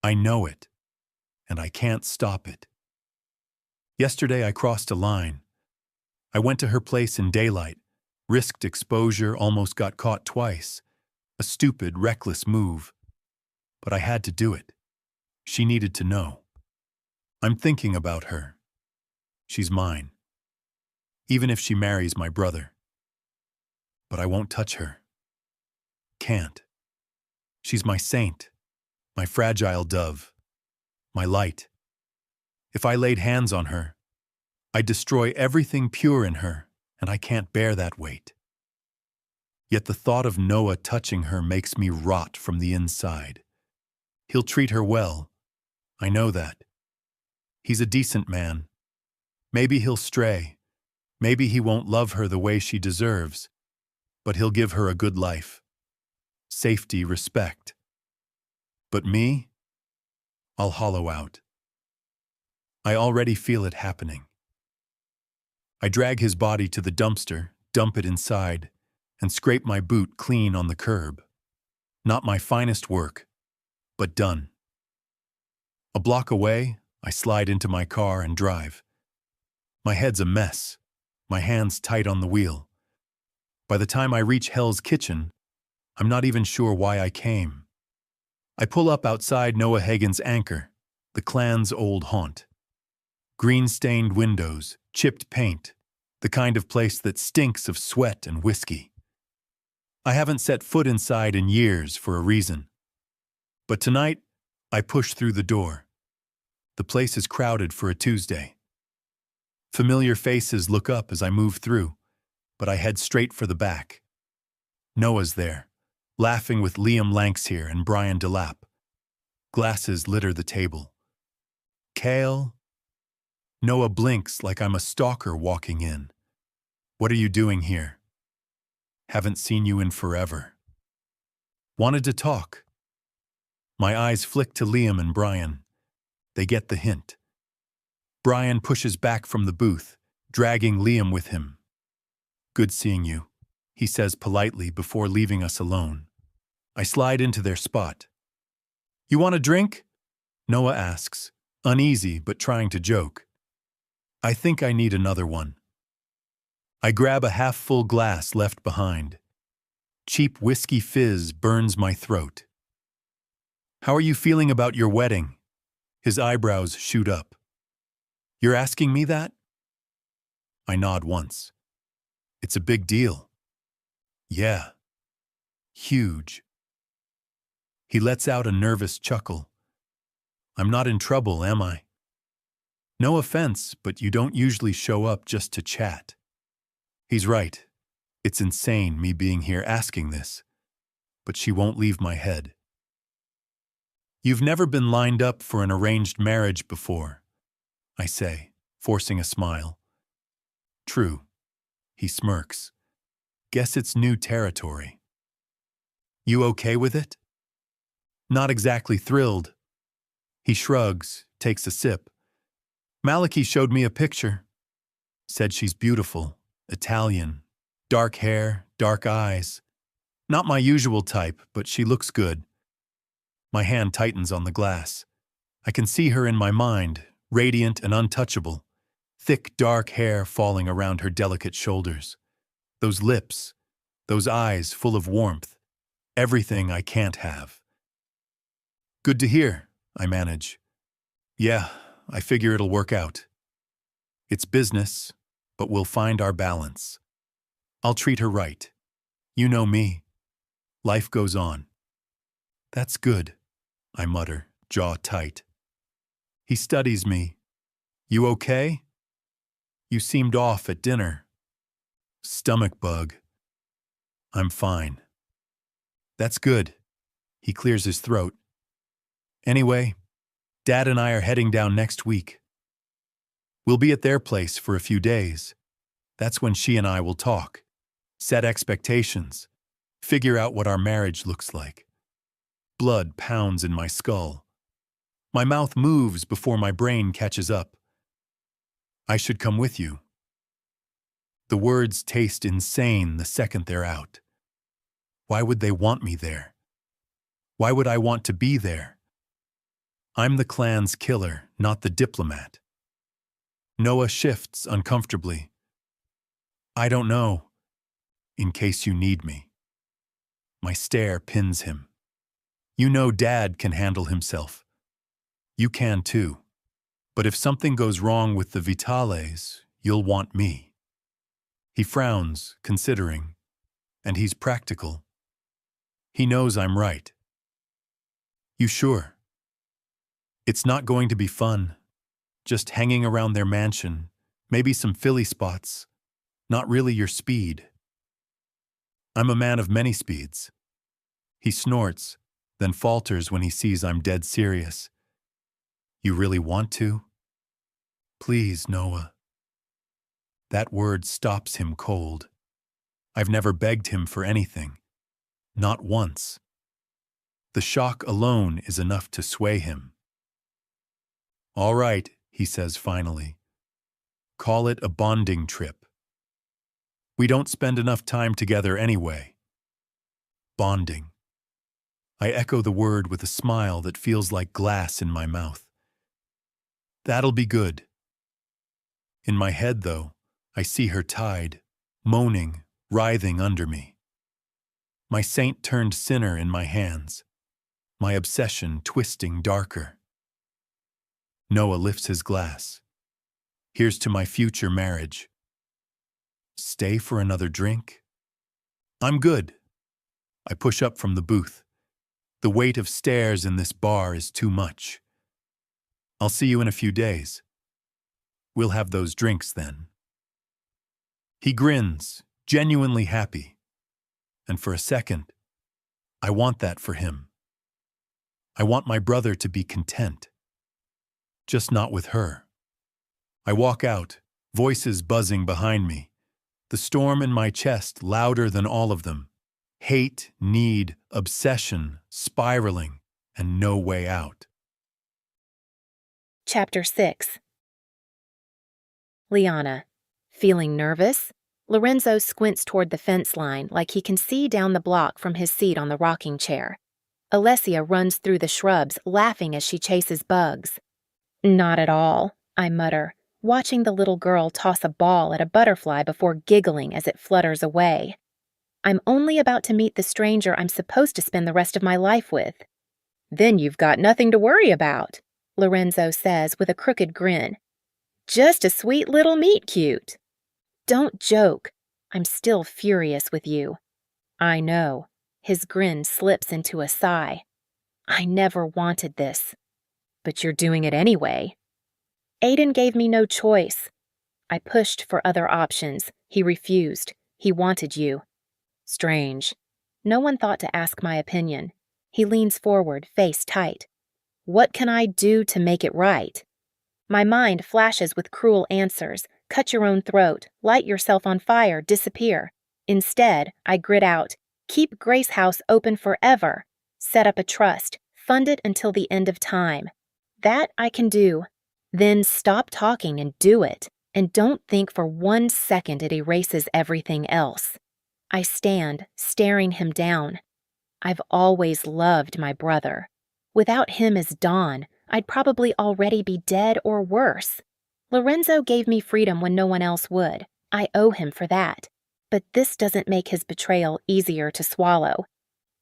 I know it, and I can't stop it. Yesterday I crossed a line. I went to her place in daylight, risked exposure, almost got caught twice. A stupid, reckless move. But I had to do it. She needed to know. I'm thinking about her. She's mine. Even if she marries my brother. But I won't touch her. Can't. She's my saint, my fragile dove, my light. If I laid hands on her, I'd destroy everything pure in her, and I can't bear that weight. Yet the thought of Noah touching her makes me rot from the inside. He'll treat her well. I know that. He's a decent man. Maybe he'll stray. Maybe he won't love her the way she deserves, but he'll give her a good life. Safety, respect. But me? I'll hollow out. I already feel it happening. I drag his body to the dumpster, dump it inside, and scrape my boot clean on the curb. Not my finest work, but done. A block away, I slide into my car and drive. My head's a mess, my hands tight on the wheel. By the time I reach Hell's Kitchen, I'm not even sure why I came. I pull up outside Noah Hagen's Anchor, the clan's old haunt. Green-stained windows, chipped paint, the kind of place that stinks of sweat and whiskey. I haven't set foot inside in years for a reason. But tonight, I push through the door. The place is crowded for a Tuesday. Familiar faces look up as I move through, but I head straight for the back. Noah's there, laughing with Liam Lankshear and Brian DeLapp. Glasses litter the table. Kale? Noah blinks like I'm a stalker walking in. What are you doing here? Haven't seen you in forever. Wanted to talk. My eyes flick to Liam and Brian. They get the hint. Brian pushes back from the booth, dragging Liam with him. Good seeing you, he says politely before leaving us alone. I slide into their spot. You want a drink? Noah asks, uneasy but trying to joke. I think I need another one. I grab a half-full glass left behind. Cheap whiskey fizz burns my throat. How are you feeling about your wedding? His eyebrows shoot up. You're asking me that? I nod once. It's a big deal. Yeah. Huge. He lets out a nervous chuckle. I'm not in trouble, am I? No offense, but you don't usually show up just to chat. He's right. It's insane me being here asking this. But she won't leave my head. You've never been lined up for an arranged marriage before, I say, forcing a smile. True. He smirks. Guess it's new territory. You okay with it? Not exactly thrilled. He shrugs, takes a sip. Maliki showed me a picture. Said she's beautiful, Italian, dark hair, dark eyes. Not my usual type, but she looks good. My hand tightens on the glass. I can see her in my mind, radiant and untouchable. Thick, dark hair falling around her delicate shoulders. Those lips, those eyes full of warmth. Everything I can't have. Good to hear, I manage. Yeah, I figure it'll work out. It's business, but we'll find our balance. I'll treat her right. You know me. Life goes on. That's good, I mutter, jaw tight. He studies me. You okay? You seemed off at dinner. Stomach bug. I'm fine. That's good. He clears his throat. Anyway, Dad and I are heading down next week. We'll be at their place for a few days. That's when she and I will talk, set expectations, figure out what our marriage looks like. Blood pounds in my skull. My mouth moves before my brain catches up. I should come with you. The words taste insane the second they're out. Why would they want me there? Why would I want to be there? I'm the clan's killer, not the diplomat. Noah shifts uncomfortably. I don't know. In case you need me. My stare pins him. You know Dad can handle himself. You can too. But if something goes wrong with the Vitales, you'll want me. He frowns, considering, and he's practical. He knows I'm right. You sure? It's not going to be fun. Just hanging around their mansion, maybe some Philly spots. Not really your speed. I'm a man of many speeds. He snorts, then falters when he sees I'm dead serious. You really want to? Please, Noah. That word stops him cold. I've never begged him for anything. Not once. The shock alone is enough to sway him. All right, he says finally. Call it a bonding trip. We don't spend enough time together anyway. Bonding. I echo the word with a smile that feels like glass in my mouth. That'll be good. In my head, though, I see her tied, moaning, writhing under me. My saint-turned sinner in my hands, my obsession twisting darker. Noah lifts his glass. Here's to my future marriage. Stay for another drink? I'm good. I push up from the booth. The weight of stairs in this bar is too much. I'll see you in a few days. We'll have those drinks then. He grins, genuinely happy. And for a second, I want that for him. I want my brother to be content. Just not with her. I walk out, voices buzzing behind me. The storm in my chest louder than all of them. Hate, need, obsession, spiraling, and no way out. Chapter 6. Liana. Feeling nervous? Lorenzo squints toward the fence line like he can see down the block from his seat on the rocking chair. Alessia runs through the shrubs, laughing as she chases bugs. Not at all, I mutter, watching the little girl toss a ball at a butterfly before giggling as it flutters away. I'm only about to meet the stranger I'm supposed to spend the rest of my life with. Then you've got nothing to worry about, Lorenzo says with a crooked grin. Just a sweet little meet-cute. Don't joke. I'm still furious with you. I know. His grin slips into a sigh. I never wanted this. But you're doing it anyway. Aiden gave me no choice. I pushed for other options. He refused. He wanted you. Strange. No one thought to ask my opinion. He leans forward, face tight. What can I do to make it right? My mind flashes with cruel answers. Cut your own throat, light yourself on fire, disappear. Instead, I grit out, keep Grace House open forever. Set up a trust, fund it until the end of time. That I can do. Then stop talking and do it. And don't think for 1 second it erases everything else. I stand, staring him down. I've always loved my brother. Without him as Don, I'd probably already be dead or worse. Lorenzo gave me freedom when no one else would. I owe him for that. But this doesn't make his betrayal easier to swallow.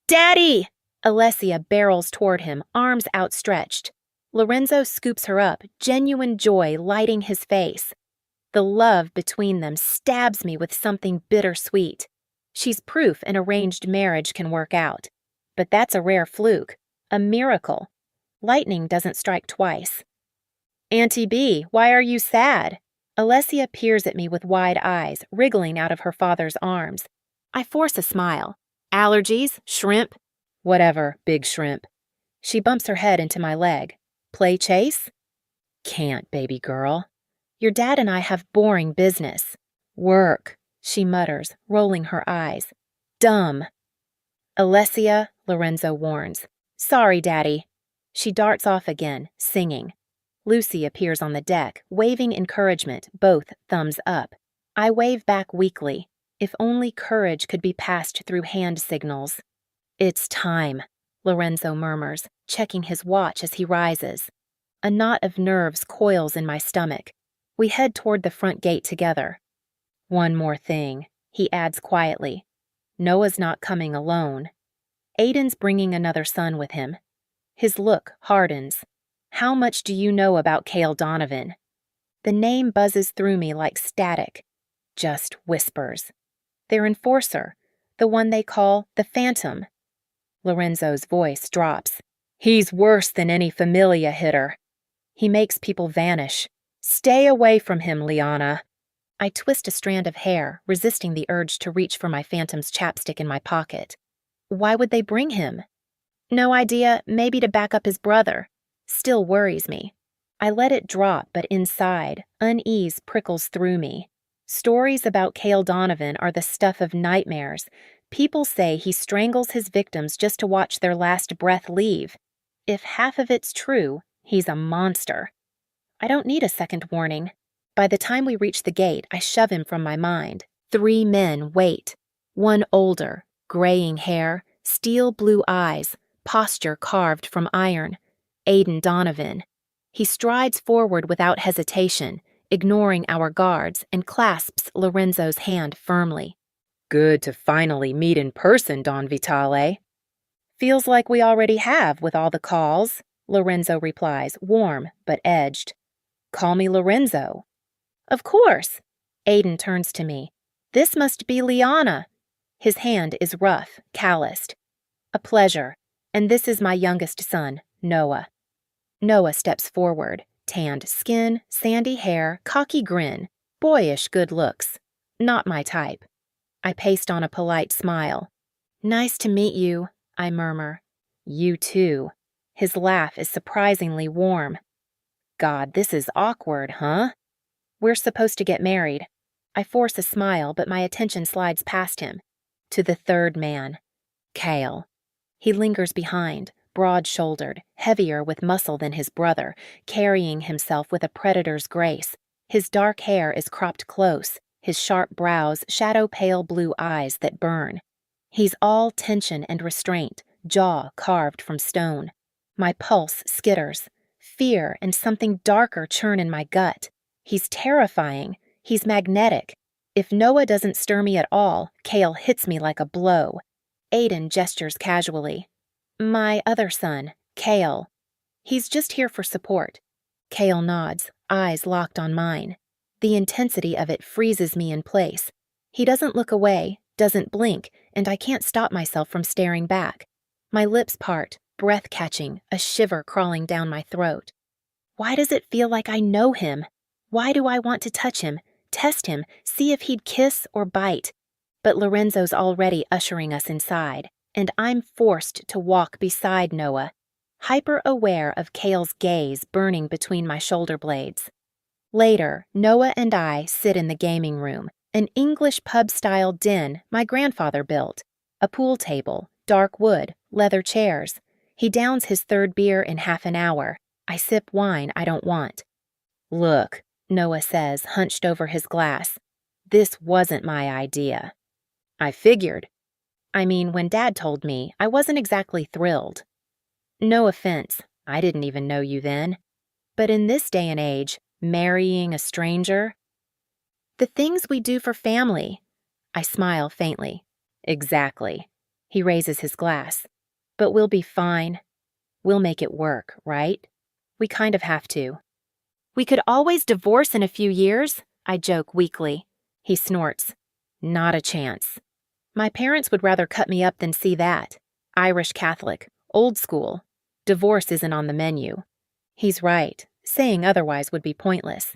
Daddy! Alessia barrels toward him, arms outstretched. Lorenzo scoops her up, genuine joy lighting his face. The love between them stabs me with something bittersweet. She's proof an arranged marriage can work out. But that's a rare fluke, a miracle. Lightning doesn't strike twice. Auntie B, why are you sad? Alessia peers at me with wide eyes, wriggling out of her father's arms. I force a smile. Allergies? Shrimp? Whatever, big shrimp. She bumps her head into my leg. Play chase? Can't, baby girl. Your dad and I have boring business. Work, she mutters, rolling her eyes. Dumb. Alessia, Lorenzo warns. Sorry, Daddy. She darts off again, singing. Lucy appears on the deck, waving encouragement, both thumbs up. I wave back weakly. If only courage could be passed through hand signals. It's time, Lorenzo murmurs, checking his watch as he rises. A knot of nerves coils in my stomach. We head toward the front gate together. One more thing, he adds quietly. Noah's not coming alone. Aiden's bringing another son with him. His look hardens. How much do you know about Cale Donovan? The name buzzes through me like static. Just whispers. Their enforcer, the one they call the Phantom. Lorenzo's voice drops. He's worse than any Familia hitter. He makes people vanish. Stay away from him, Liana. I twist a strand of hair, resisting the urge to reach for my Phantom's chapstick in my pocket. Why would they bring him? No idea, maybe to back up his brother. Still worries me. I let it drop, but inside, unease prickles through me. Stories about Cale Donovan are the stuff of nightmares. People say he strangles his victims just to watch their last breath leave. If half of it's true, he's a monster. I don't need a second warning. By the time we reach the gate, I shove him from my mind. 3 men wait. One older, graying hair, steel blue eyes, posture carved from iron. Aiden Donovan. He strides forward without hesitation, ignoring our guards, and clasps Lorenzo's hand firmly. Good to finally meet in person, Don Vitale. Feels like we already have with all the calls, Lorenzo replies, warm but edged. Call me Lorenzo. Of course. Aiden turns to me. This must be Liana. His hand is rough, calloused. A pleasure. And this is my youngest son, Noah. Noah steps forward, tanned skin, sandy hair, cocky grin, boyish good looks. Not my type. I paste on a polite smile. Nice to meet you, I murmur. You too. His laugh is surprisingly warm. God, this is awkward, huh? We're supposed to get married. I force a smile, but my attention slides past him. To the third man. Cale. He lingers behind, broad-shouldered, heavier with muscle than his brother, carrying himself with a predator's grace. His dark hair is cropped close, his sharp brows shadow pale blue eyes that burn. He's all tension and restraint, jaw carved from stone. My pulse skitters. Fear and something darker churn in my gut. He's terrifying. He's magnetic. If Noah doesn't stir me at all, Cale hits me like a blow. Aiden gestures casually. My other son, Cale. He's just here for support. Cale nods, eyes locked on mine. The intensity of it freezes me in place. He doesn't look away, doesn't blink, and I can't stop myself from staring back. My lips part, breath catching, a shiver crawling down my throat. Why does it feel like I know him? Why do I want to touch him, test him, see if he'd kiss or bite? But Lorenzo's already ushering us inside, and I'm forced to walk beside Noah, hyper-aware of Cale's gaze burning between my shoulder blades. Later, Noah and I sit in the gaming room, an English pub-style den my grandfather built. A pool table, dark wood, leather chairs. He downs his third beer in half an hour. I sip wine I don't want. Look, Noah says, hunched over his glass. This wasn't my idea. I figured. I mean, when Dad told me, I wasn't exactly thrilled. No offense, I didn't even know you then. But in this day and age, marrying a stranger? The things we do for family. I smile faintly. Exactly. He raises his glass. But we'll be fine. We'll make it work, right? We kind of have to. We could always divorce in a few years, I joke weakly. He snorts. Not a chance. My parents would rather cut me up than see that. Irish Catholic, old school. Divorce isn't on the menu. He's right. Saying otherwise would be pointless.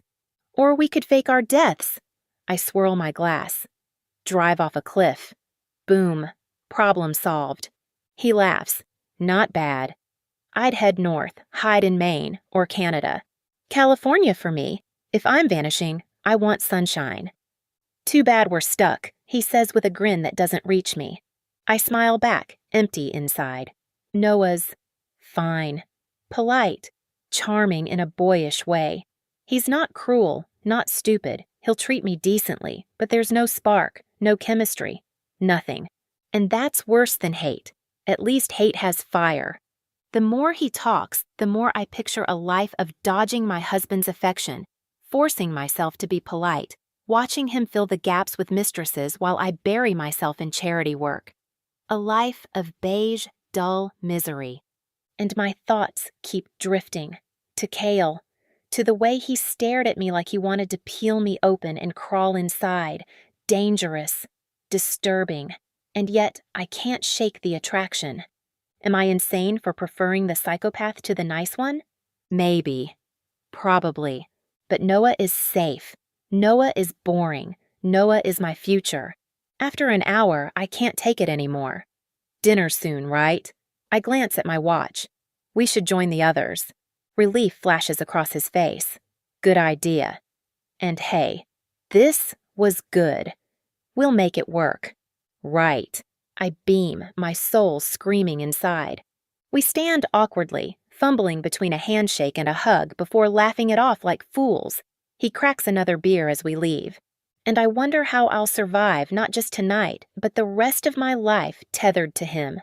Or we could fake our deaths. I swirl my glass. Drive off a cliff. Boom. Problem solved. He laughs. Not bad. I'd head north, hide in Maine or Canada. California for me. If I'm vanishing, I want sunshine. Too bad we're stuck, he says with a grin that doesn't reach me. I smile back, empty inside. Noah's fine. polite, charming in a boyish way. He's not cruel, not stupid. He'll treat me decently, but there's no spark, no chemistry, nothing. And that's worse than hate. At least hate has fire. The more he talks, the more I picture a life of dodging my husband's affection, forcing myself to be polite, watching him fill the gaps with mistresses while I bury myself in charity work. A life of beige, dull misery. And my thoughts keep drifting. To Cale. To the way he stared at me like he wanted to peel me open and crawl inside. Dangerous. Disturbing. And yet I can't shake the attraction. Am I insane for preferring the psychopath to the nice one? Maybe. Probably. But Noah is safe. Noah is boring. Noah is my future. After an hour, I can't take it anymore. Dinner soon, right? I glance at my watch. We should join the others. Relief flashes across his face. Good idea. And hey, this was good. We'll make it work. Right. I beam, my soul screaming inside. We stand awkwardly, fumbling between a handshake and a hug before laughing it off like fools. He cracks another beer as we leave. And I wonder how I'll survive not just tonight, but the rest of my life tethered to him.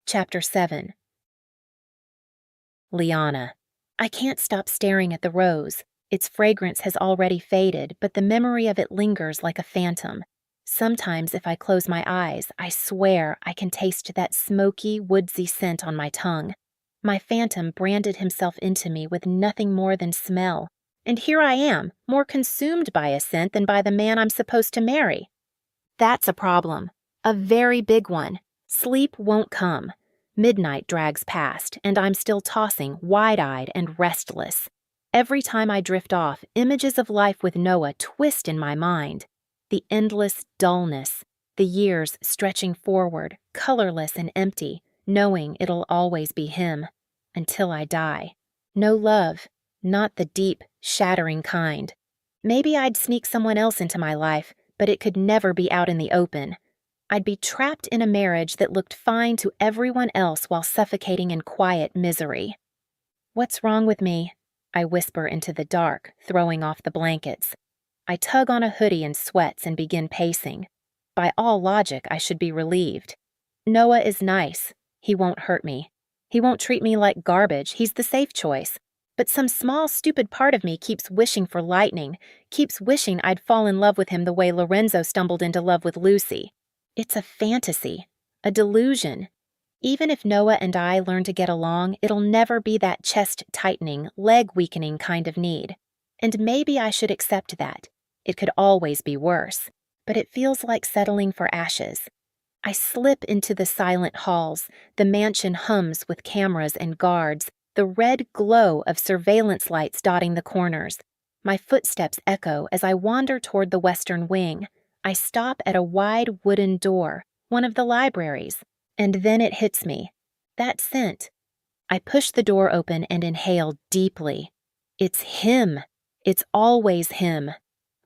Chapter 7. Liana. I can't stop staring at the rose. Its fragrance has already faded, but the memory of it lingers like a phantom. Sometimes if I close my eyes, I swear I can taste that smoky, woodsy scent on my tongue. My phantom branded himself into me with nothing more than smell. And here I am, more consumed by a scent than by the man I'm supposed to marry. That's a problem. A very big one. Sleep won't come. Midnight drags past, and I'm still tossing, wide-eyed and restless. Every time I drift off, images of life with Noah twist in my mind. The endless dullness, the years stretching forward, colorless and empty, knowing it'll always be him. Until I die. No love, not the deep, shattering kind. Maybe I'd sneak someone else into my life, but it could never be out in the open. I'd be trapped in a marriage that looked fine to everyone else while suffocating in quiet misery. What's wrong with me? I whisper into the dark, throwing off the blankets. I tug on a hoodie and sweats and begin pacing. By all logic, I should be relieved. Noah is nice. He won't hurt me. He won't treat me like garbage. He's the safe choice. But some small, stupid part of me keeps wishing for lightning, keeps wishing I'd fall in love with him the way Lorenzo stumbled into love with Lucy. It's a fantasy, a delusion. Even if Noah and I learn to get along, it'll never be that chest-tightening, leg-weakening kind of need. And maybe I should accept that. It could always be worse, but it feels like settling for ashes. I slip into the silent halls. The mansion hums with cameras and guards, the red glow of surveillance lights dotting the corners. My footsteps echo as I wander toward the western wing. I stop at a wide wooden door, one of the libraries, and then it hits me. That scent. I push the door open and inhale deeply. It's him. It's always him.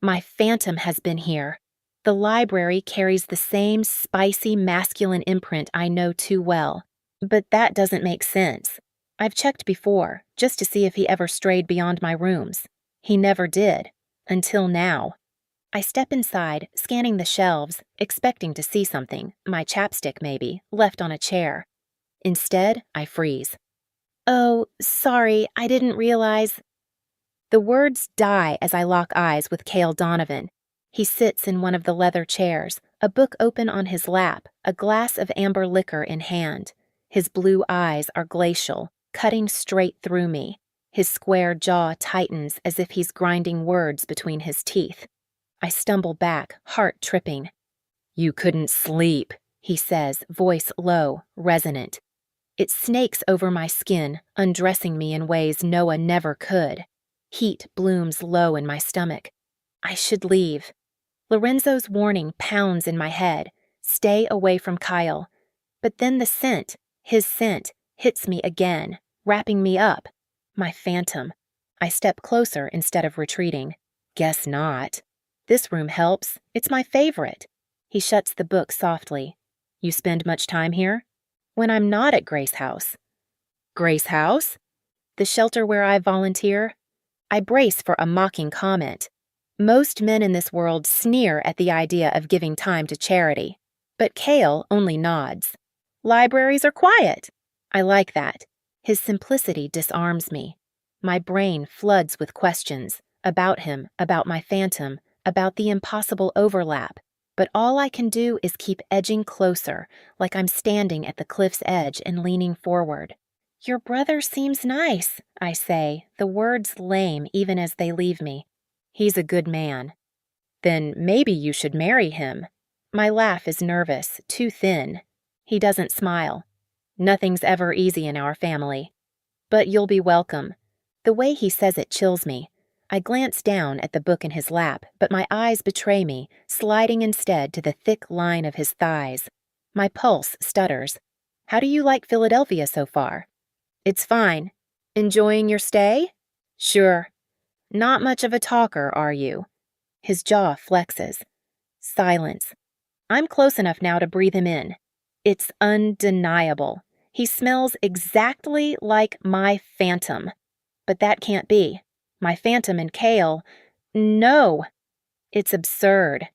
My phantom has been here. The library carries the same spicy masculine imprint I know too well. But that doesn't make sense. I've checked before, just to see if he ever strayed beyond my rooms. He never did. Until now. I step inside, scanning the shelves, expecting to see something, my chapstick maybe, left on a chair. Instead, I freeze. Oh, sorry, I didn't realize. The words die as I lock eyes with Cale Donovan. He sits in one of the leather chairs, a book open on his lap, a glass of amber liquor in hand. His blue eyes are glacial, cutting straight through me. His square jaw tightens as if he's grinding words between his teeth. I stumble back, heart tripping. You couldn't sleep, he says, voice low, resonant. It snakes over my skin, undressing me in ways Noah never could. Heat blooms low in my stomach. I should leave. Lorenzo's warning pounds in my head. Stay away from Kyle. But then the scent, his scent, hits me again, wrapping me up. My phantom. I step closer instead of retreating. Guess not. This room helps. It's my favorite. He shuts the book softly. You spend much time here? When I'm not at Grace House. Grace House? The shelter where I volunteer? I brace for a mocking comment. Most men in this world sneer at the idea of giving time to charity, but Cale only nods. Libraries are quiet. I like that. His simplicity disarms me. My brain floods with questions about him, about my phantom, about the impossible overlap, but all I can do is keep edging closer, like I'm standing at the cliff's edge and leaning forward. Your brother seems nice, I say, the words lame even as they leave me. He's a good man. Then maybe you should marry him. My laugh is nervous, too thin. He doesn't smile. Nothing's ever easy in our family. But you'll be welcome. The way he says it chills me. I glance down at the book in his lap, but my eyes betray me, sliding instead to the thick line of his thighs. My pulse stutters. How do you like Philadelphia so far? It's fine. Enjoying your stay? Sure. Not much of a talker, are you? His jaw flexes. Silence. I'm close enough now to breathe him in. It's undeniable. He smells exactly like my phantom. But that can't be. My phantom and Cale. No. It's absurd.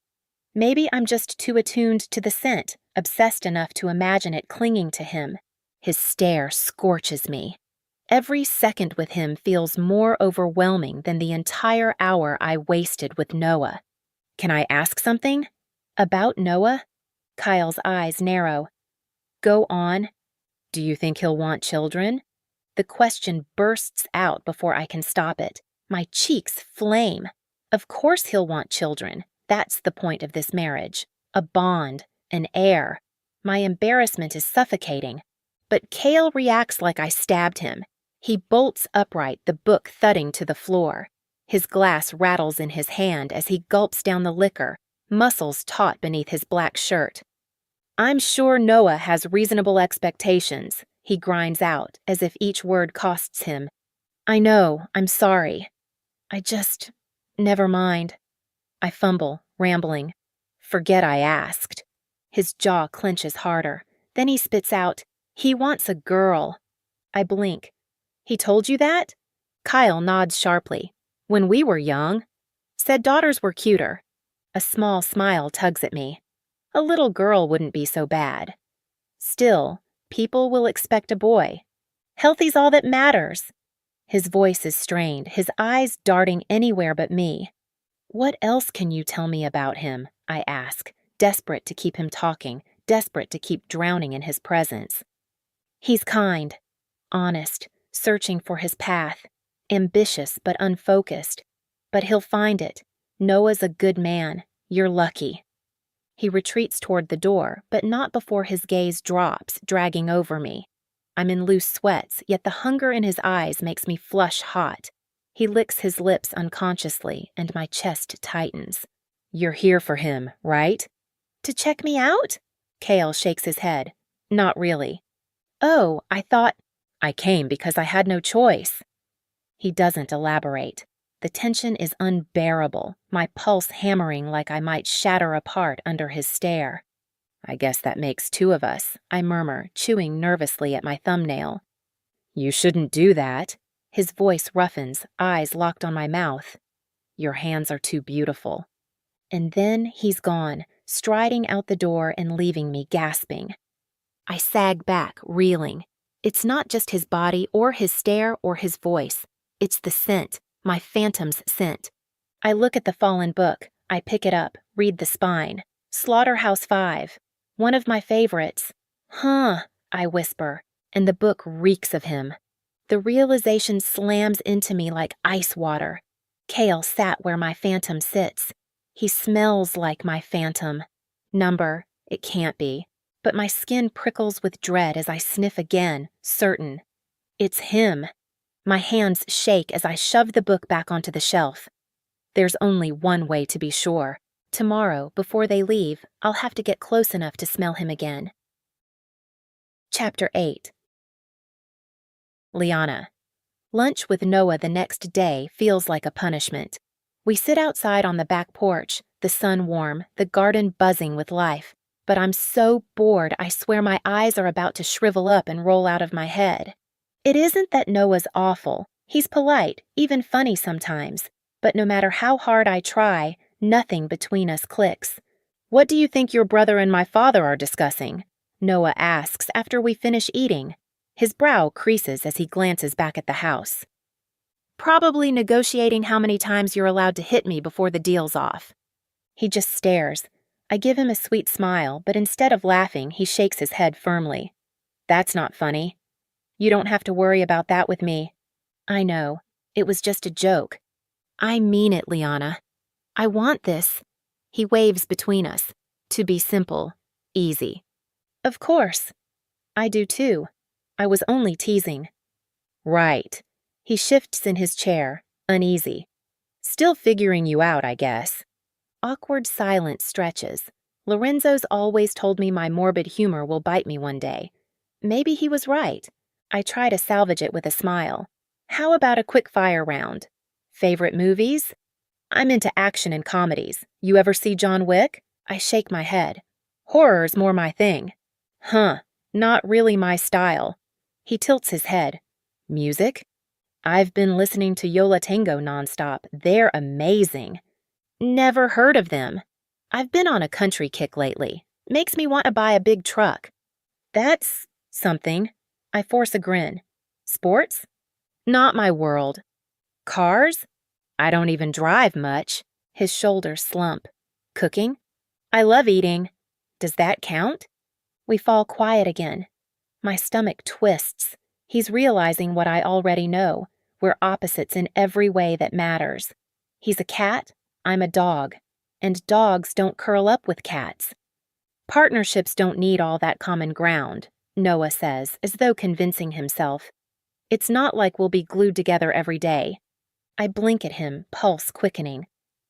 Maybe I'm just too attuned to the scent, obsessed enough to imagine it clinging to him. His stare scorches me. Every second with him feels more overwhelming than the entire hour I wasted with Noah. Can I ask something? About Noah? Kyle's eyes narrow. Go on. Do you think he'll want children? The question bursts out before I can stop it. My cheeks flame. Of course he'll want children. That's the point of this marriage. A bond, an heir. My embarrassment is suffocating. But Cale reacts like I stabbed him. He bolts upright, the book thudding to the floor. His glass rattles in his hand as he gulps down the liquor, muscles taut beneath his black shirt. I'm sure Noah has reasonable expectations, he grinds out, as if each word costs him. I know, I'm sorry. Never mind. I fumble, rambling. Forget I asked. His jaw clenches harder. Then he spits out, he wants a girl. I blink. He told you that? Kyle nods sharply. When we were young. Said daughters were cuter. A small smile tugs at me. A little girl wouldn't be so bad. Still, people will expect a boy. Healthy's all that matters. His voice is strained, his eyes darting anywhere but me. What else can you tell me about him? I ask, desperate to keep him talking, desperate to keep drowning in his presence. He's kind, honest, searching for his path, ambitious but unfocused. But he'll find it. Noah's a good man. You're lucky. He retreats toward the door, but not before his gaze drops, dragging over me. I'm in loose sweats, yet the hunger in his eyes makes me flush hot. He licks his lips unconsciously, and my chest tightens. You're here for him, right? To check me out? Cale shakes his head. Not really. Oh, I thought... I came because I had no choice. He doesn't elaborate. The tension is unbearable, my pulse hammering like I might shatter apart under his stare. I guess that makes two of us, I murmur, chewing nervously at my thumbnail. You shouldn't do that. His voice roughens, eyes locked on my mouth. Your hands are too beautiful. And then he's gone, striding out the door and leaving me gasping. I sag back, reeling. It's not just his body or his stare or his voice. It's the scent, my phantom's scent. I look at the fallen book. I pick it up, read the spine. Slaughterhouse-Five. One of my favorites. Huh, I whisper, and the book reeks of him. The realization slams into me like ice water. Cale sat where my phantom sits. He smells like my phantom. Number, it can't be. But my skin prickles with dread as I sniff again, certain. It's him. My hands shake as I shove the book back onto the shelf. There's only one way to be sure. Tomorrow, before they leave, I'll have to get close enough to smell him again. Chapter 8. Liana. Lunch with Noah the next day feels like a punishment. We sit outside on the back porch, the sun warm, the garden buzzing with life. But I'm so bored I swear my eyes are about to shrivel up and roll out of my head. It isn't that Noah's awful. He's polite, even funny sometimes. But no matter how hard I try, nothing between us clicks. What do you think your brother and my father are discussing? Noah asks after we finish eating. His brow creases as he glances back at the house. Probably negotiating how many times you're allowed to hit me before the deal's off. He just stares. I give him a sweet smile, but instead of laughing, he shakes his head firmly. That's not funny. You don't have to worry about that with me. I know. It was just a joke. I mean it, Liana. I want this. He waves between us. To be simple, easy. Of course. I do too. I was only teasing. Right. He shifts in his chair, uneasy. Still figuring you out, I guess. Awkward silence stretches. Lorenzo's always told me my morbid humor will bite me one day. Maybe he was right. I try to salvage it with a smile. How about a quick fire round? Favorite movies? I'm into action and comedies. You ever see John Wick? I shake my head. Horror's more my thing. Huh, not really my style. He tilts his head. Music? I've been listening to Yola Tango nonstop. They're amazing. Never heard of them. I've been on a country kick lately. Makes me want to buy a big truck. That's something. I force a grin. Sports? Not my world. Cars? I don't even drive much. His shoulders slump. Cooking? I love eating. Does that count? We fall quiet again. My stomach twists. He's realizing what I already know. We're opposites in every way that matters. He's a cat, I'm a dog. And dogs don't curl up with cats. Partnerships don't need all that common ground, Noah says, as though convincing himself. It's not like we'll be glued together every day. I blink at him, pulse quickening.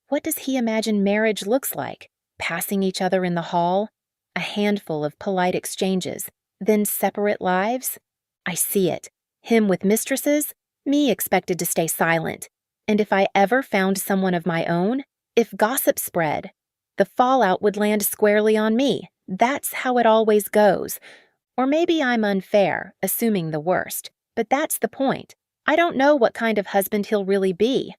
What does he imagine marriage looks like? Passing each other in the hall? A handful of polite exchanges, then separate lives? I see it. Him with mistresses, me expected to stay silent. And if I ever found someone of my own, if gossip spread, the fallout would land squarely on me. That's how it always goes. Or maybe I'm unfair, assuming the worst. But that's the point. I don't know what kind of husband he'll really be.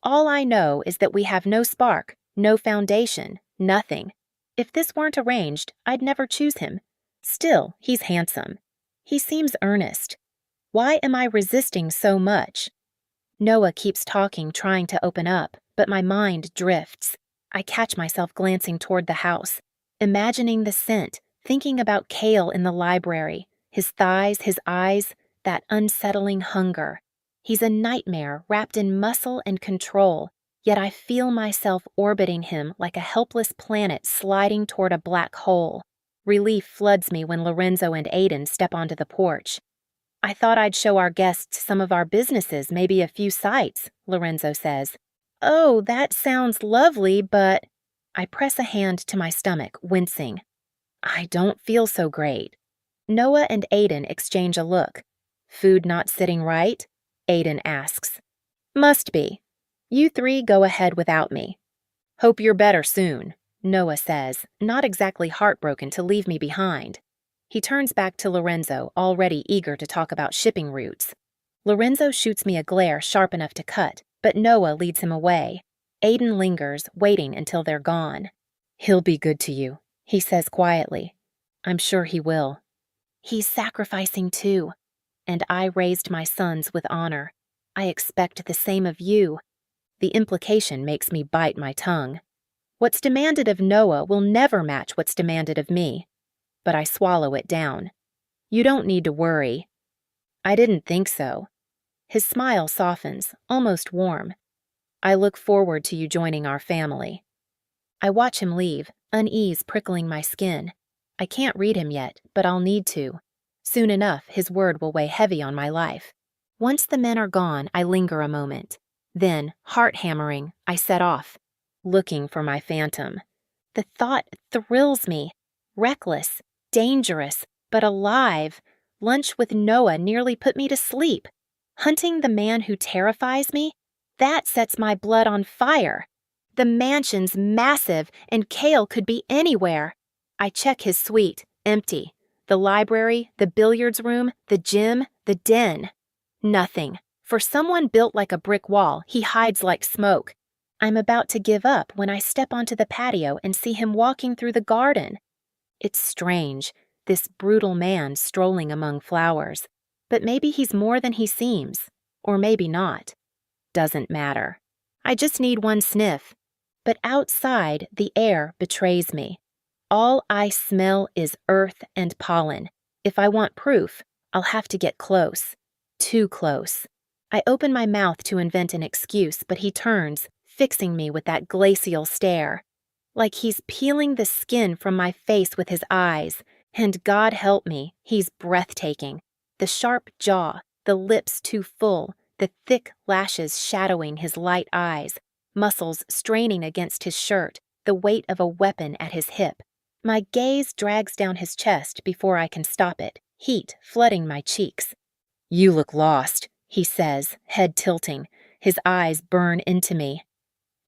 All I know is that we have no spark, no foundation, nothing. If this weren't arranged, I'd never choose him. Still, he's handsome. He seems earnest. Why am I resisting so much? Noah keeps talking, trying to open up, but my mind drifts. I catch myself glancing toward the house, imagining the scent, thinking about Cale in the library, his thighs, his eyes, that unsettling hunger. He's a nightmare wrapped in muscle and control, yet I feel myself orbiting him like a helpless planet sliding toward a black hole. Relief floods me when Lorenzo and Aiden step onto the porch. I thought I'd show our guests some of our businesses, maybe a few sites, Lorenzo says. Oh, that sounds lovely, but... I press a hand to my stomach, wincing. I don't feel so great. Noah and Aiden exchange a look. Food not sitting right? Aiden asks. Must be. You three go ahead without me. Hope you're better soon, Noah says, not exactly heartbroken to leave me behind. He turns back to Lorenzo, already eager to talk about shipping routes. Lorenzo shoots me a glare sharp enough to cut, but Noah leads him away. Aiden lingers, waiting until they're gone. He'll be good to you, he says quietly. I'm sure he will. He's sacrificing too. And I raised my sons with honor. I expect the same of you. The implication makes me bite my tongue. What's demanded of Noah will never match what's demanded of me. But I swallow it down. You don't need to worry. I didn't think so. His smile softens, almost warm. I look forward to you joining our family. I watch him leave, unease prickling my skin. I can't read him yet, but I'll need to. Soon enough, his word will weigh heavy on my life. Once the men are gone, I linger a moment. Then, heart-hammering, I set off, looking for my phantom. The thought thrills me. Reckless, dangerous, but alive. Lunch with Noah nearly put me to sleep. Hunting the man who terrifies me? That sets my blood on fire. The mansion's massive, and Cale could be anywhere. I check his suite, empty. The library, the billiards room, the gym, the den. Nothing. For someone built like a brick wall, he hides like smoke. I'm about to give up when I step onto the patio and see him walking through the garden. It's strange, this brutal man strolling among flowers. But maybe he's more than he seems. Or maybe not. Doesn't matter. I just need one sniff. But outside, the air betrays me. All I smell is earth and pollen. If I want proof, I'll have to get close. Too close. I open my mouth to invent an excuse, but he turns, fixing me with that glacial stare. Like he's peeling the skin from my face with his eyes. And God help me, he's breathtaking. The sharp jaw, the lips too full, the thick lashes shadowing his light eyes, muscles straining against his shirt, the weight of a weapon at his hip. My gaze drags down his chest before I can stop it, heat flooding my cheeks. "You look lost," he says, head tilting. His eyes burn into me.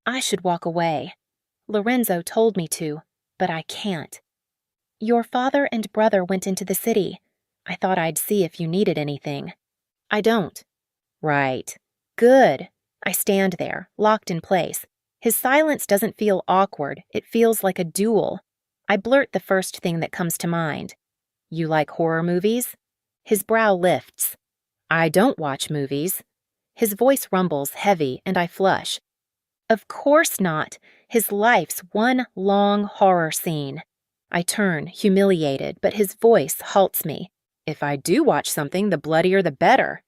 I should walk away. Lorenzo told me to, but I can't. "Your father and brother went into the city. I thought I'd see if you needed anything." "I don't." "Right. Good." I stand there, locked in place. His silence doesn't feel awkward. It feels like a duel. I blurt the first thing that comes to mind. "You like horror movies?" His brow lifts. "I don't watch movies." His voice rumbles heavy, and I flush. Of course not. His life's one long horror scene. I turn, humiliated, but his voice halts me. "If I do watch something, the bloodier the better."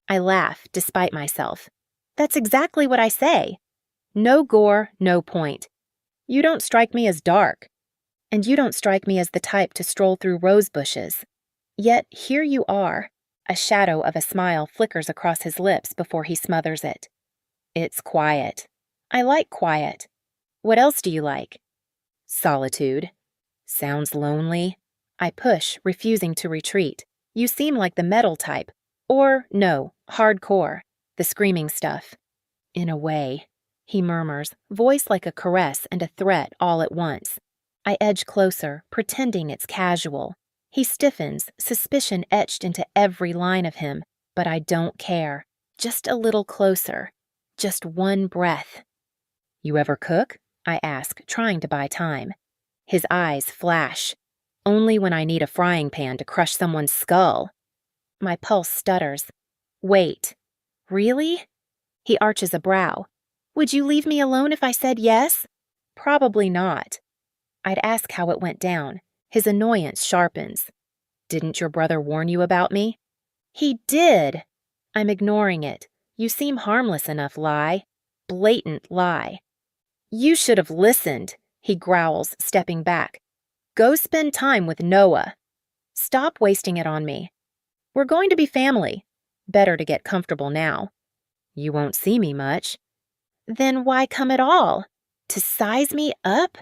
I laugh, despite myself. "That's exactly what I say. No gore, no point. You don't strike me as dark. And you don't strike me as the type to stroll through rose bushes. Yet here you are." A shadow of a smile flickers across his lips before he smothers it. "It's quiet." "I like quiet. What else do you like?" "Solitude." "Sounds lonely." I push, refusing to retreat. "You seem like the metal type. Or, no, hardcore. The screaming stuff." "In a way," he murmurs, voice like a caress and a threat all at once. I edge closer, pretending it's casual. He stiffens, suspicion etched into every line of him, but I don't care. Just a little closer. Just one breath. "You ever cook?" I ask, trying to buy time. His eyes flash. "Only when I need a frying pan to crush someone's skull." My pulse stutters. "Wait. Really?" He arches a brow. "Would you leave me alone if I said yes?" "Probably not." I'd ask how it went down. His annoyance sharpens. "Didn't your brother warn you about me?" "He did." I'm ignoring it. "You seem harmless enough, lie." Blatant lie. "You should have listened," he growls, stepping back. "Go spend time with Noah." "Stop wasting it on me." "We're going to be family." Better to get comfortable now. "You won't see me much." "Then why come at all? To size me up?"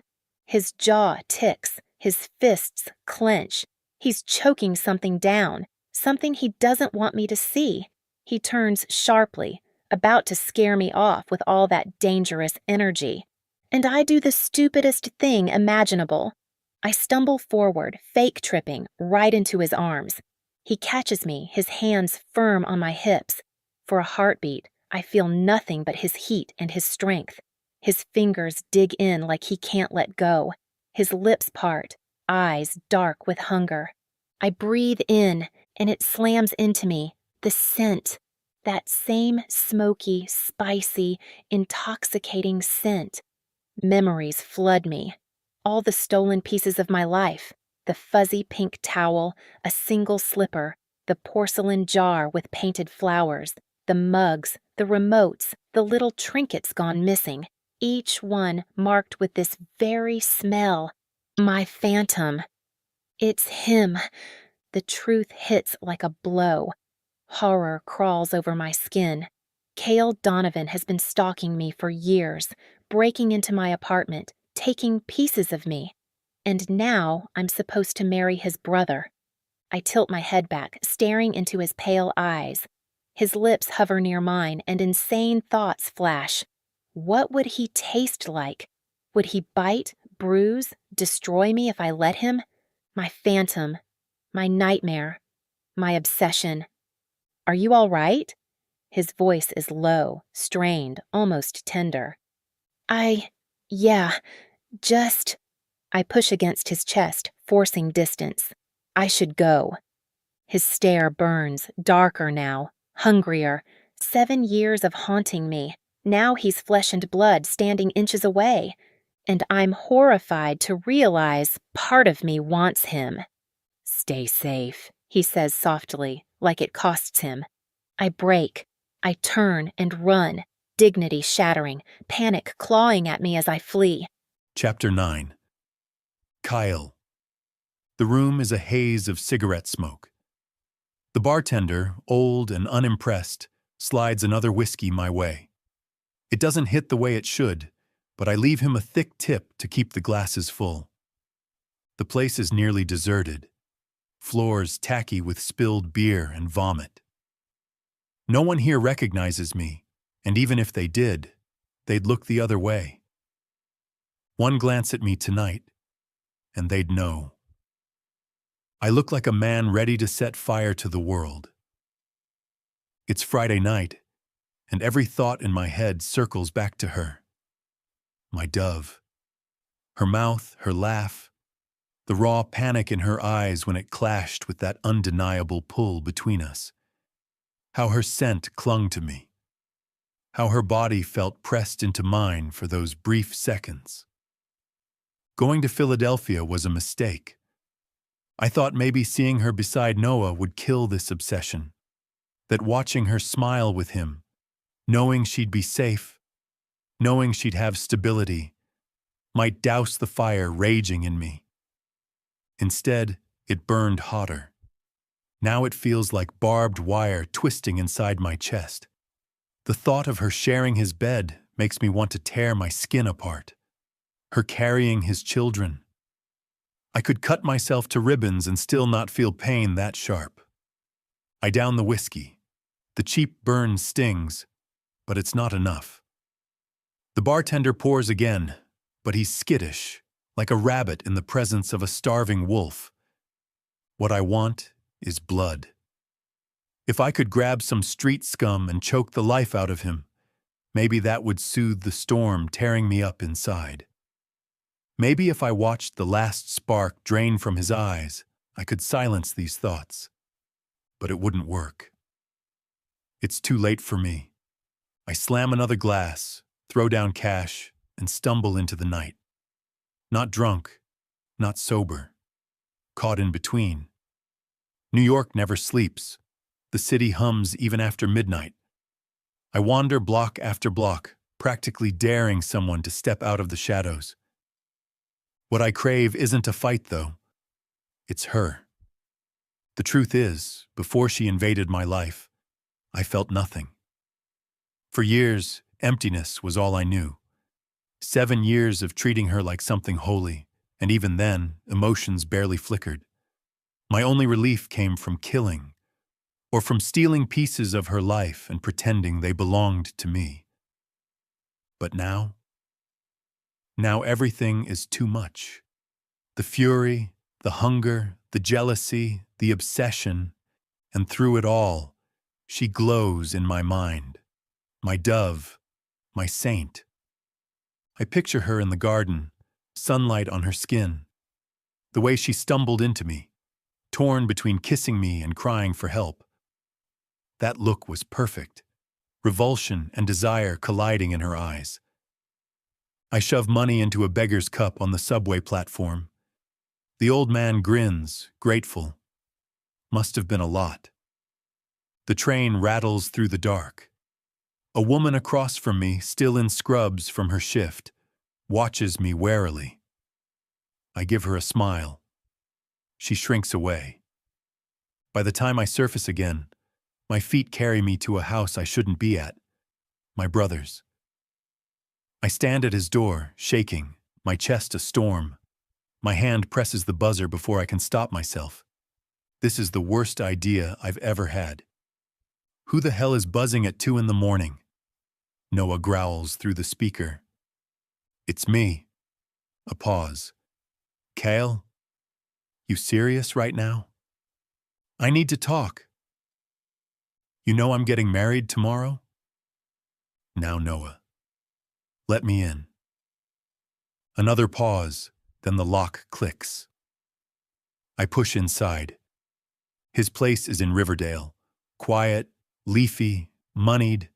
His jaw ticks, his fists clench. He's choking something down, something he doesn't want me to see. He turns sharply, about to scare me off with all that dangerous energy. And I do the stupidest thing imaginable. I stumble forward, fake tripping, right into his arms. He catches me, his hands firm on my hips. For a heartbeat, I feel nothing but his heat and his strength. His fingers dig in like he can't let go. His lips part, eyes dark with hunger. I breathe in, and it slams into me, the scent. That same smoky, spicy, intoxicating scent. Memories flood me. All the stolen pieces of my life. The fuzzy pink towel, a single slipper, the porcelain jar with painted flowers, the mugs, the remotes, the little trinkets gone missing, each one marked with this very smell. My phantom. It's him. The truth hits like a blow. Horror crawls over my skin. Cale Donovan has been stalking me for years, breaking into my apartment, taking pieces of me. And now I'm supposed to marry his brother. I tilt my head back, staring into his pale eyes. His lips hover near mine, and insane thoughts flash. What would he taste like? Would he bite, bruise, destroy me if I let him? My phantom. My nightmare. My obsession. Are you all right? His voice is low, strained, almost tender. Yeah, just. I push against his chest, forcing distance. I should go. His stare burns, darker now, hungrier. 7 years of haunting me. Now he's flesh and blood, standing inches away. And I'm horrified to realize part of me wants him. Stay safe, he says softly, like it costs him. I break. I turn and run, dignity shattering, panic clawing at me as I flee. Chapter 9. Kyle. The room is a haze of cigarette smoke. The bartender, old and unimpressed, slides another whiskey my way. It doesn't hit the way it should, but I leave him a thick tip to keep the glasses full. The place is nearly deserted, floors tacky with spilled beer and vomit. No one here recognizes me, and even if they did, they'd look the other way. One glance at me tonight, and they'd know. I look like a man ready to set fire to the world. It's Friday night, and every thought in my head circles back to her. My dove. Her mouth, her laugh, the raw panic in her eyes when it clashed with that undeniable pull between us. How her scent clung to me. How her body felt pressed into mine for those brief seconds. Going to Philadelphia was a mistake. I thought maybe seeing her beside Noah would kill this obsession. That watching her smile with him, knowing she'd be safe, knowing she'd have stability, might douse the fire raging in me. Instead, it burned hotter. Now it feels like barbed wire twisting inside my chest. The thought of her sharing his bed makes me want to tear my skin apart. Her carrying his children. I could cut myself to ribbons and still not feel pain that sharp. I down the whiskey. The cheap burn stings, but it's not enough. The bartender pours again, but he's skittish, like a rabbit in the presence of a starving wolf. What I want is blood. If I could grab some street scum and choke the life out of him, maybe that would soothe the storm tearing me up inside. Maybe if I watched the last spark drain from his eyes, I could silence these thoughts. But it wouldn't work. It's too late for me. I slam another glass, throw down cash, and stumble into the night. Not drunk, not sober. Caught in between. New York never sleeps. The city hums even after midnight. I wander block after block, practically daring someone to step out of the shadows. What I crave isn't a fight, though. It's her. The truth is, before she invaded my life, I felt nothing. For years, emptiness was all I knew. 7 years of treating her like something holy, and even then, emotions barely flickered. My only relief came from killing, or from stealing pieces of her life and pretending they belonged to me. But now everything is too much. The fury, the hunger, the jealousy, the obsession, and through it all, she glows in my mind. My dove, my saint. I picture her in the garden, sunlight on her skin. The way she stumbled into me, torn between kissing me and crying for help. That look was perfect, revulsion and desire colliding in her eyes. I shove money into a beggar's cup on the subway platform. The old man grins, grateful. Must have been a lot. The train rattles through the dark. A woman across from me, still in scrubs from her shift, watches me warily. I give her a smile. She shrinks away. By the time I surface again, my feet carry me to a house I shouldn't be at. My brother's. I stand at his door, shaking, my chest a storm. My hand presses the buzzer before I can stop myself. This is the worst idea I've ever had. Who the hell is buzzing at 2 a.m? Noah growls through the speaker. It's me. A pause. Kale? You serious right now? I need to talk. You know I'm getting married tomorrow? Now, Noah, let me in. Another pause, then the lock clicks. I push inside. His place is in Riverdale. Quiet, leafy, moneyed.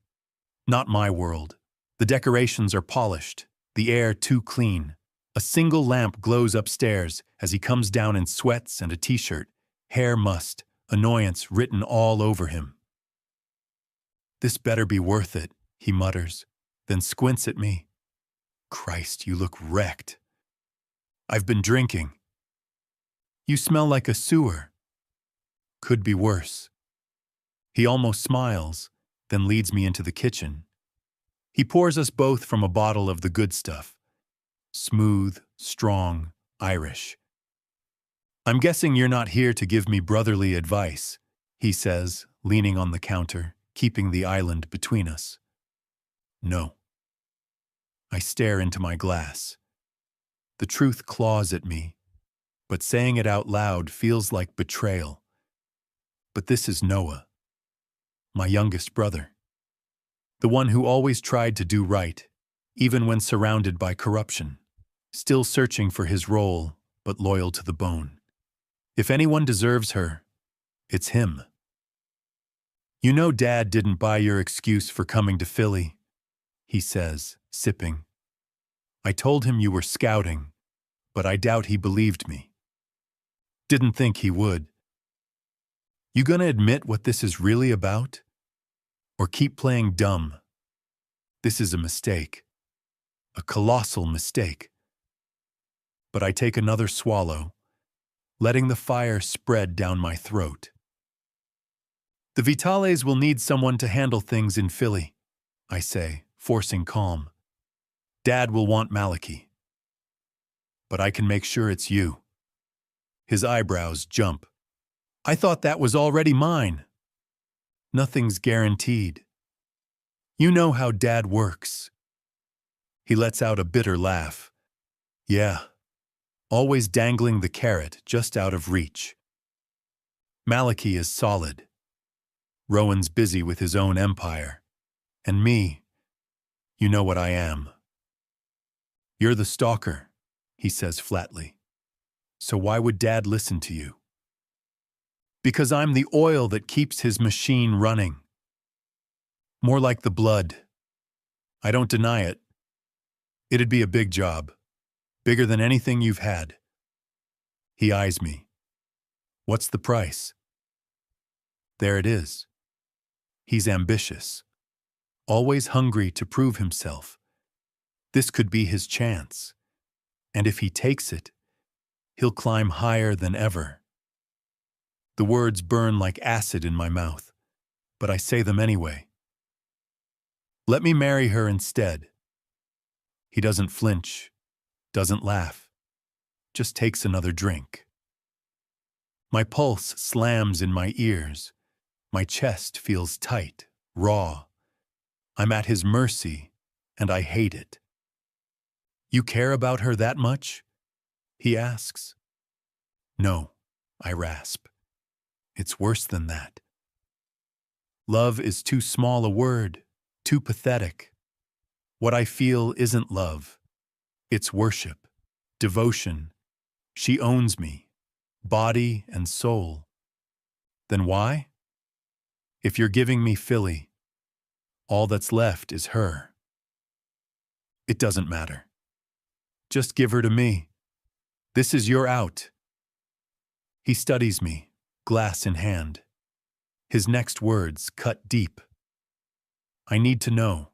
Not my world. The decorations are polished, the air too clean. A single lamp glows upstairs as he comes down in sweats and a t-shirt, hair mussed, annoyance written all over him. This better be worth it, he mutters, then squints at me. Christ, you look wrecked. I've been drinking. You smell like a sewer. Could be worse. He almost smiles, then leads me into the kitchen. He pours us both from a bottle of the good stuff. Smooth, strong, Irish. I'm guessing you're not here to give me brotherly advice, he says, leaning on the counter, keeping the island between us. No. I stare into my glass. The truth claws at me, but saying it out loud feels like betrayal. But this is Noah, my youngest brother. The one who always tried to do right, even when surrounded by corruption. Still searching for his role, but loyal to the bone. If anyone deserves her, it's him. You know Dad didn't buy your excuse for coming to Philly, he says, sipping. I told him you were scouting, but I doubt he believed me. Didn't think he would. You gonna admit what this is really about? Or keep playing dumb? This is a mistake. A colossal mistake. But I take another swallow, letting the fire spread down my throat. The Vitales will need someone to handle things in Philly, I say, forcing calm. Dad will want Malachi. But I can make sure it's you. His eyebrows jump. I thought that was already mine. Nothing's guaranteed. You know how Dad works. He lets out a bitter laugh. Yeah. Always dangling the carrot just out of reach. Malachi is solid. Rowan's busy with his own empire. And me, you know what I am. You're the stalker, he says flatly. So why would Dad listen to you? Because I'm the oil that keeps his machine running. More like the blood. I don't deny it. It'd be a big job. Bigger than anything you've had. He eyes me. What's the price? There it is. He's ambitious. Always hungry to prove himself. This could be his chance. And if he takes it, he'll climb higher than ever. The words burn like acid in my mouth, but I say them anyway. Let me marry her instead. He doesn't flinch. Doesn't laugh, just takes another drink. My pulse slams in my ears. My chest feels tight, raw. I'm at his mercy, and I hate it. You care about her that much? He asks. No, I rasp. It's worse than that. Love is too small a word, too pathetic. What I feel isn't love. It's worship, devotion. She owns me, body and soul. Then why? If you're giving me Philly, all that's left is her. It doesn't matter. Just give her to me. This is your out. He studies me, glass in hand. His next words cut deep. I need to know.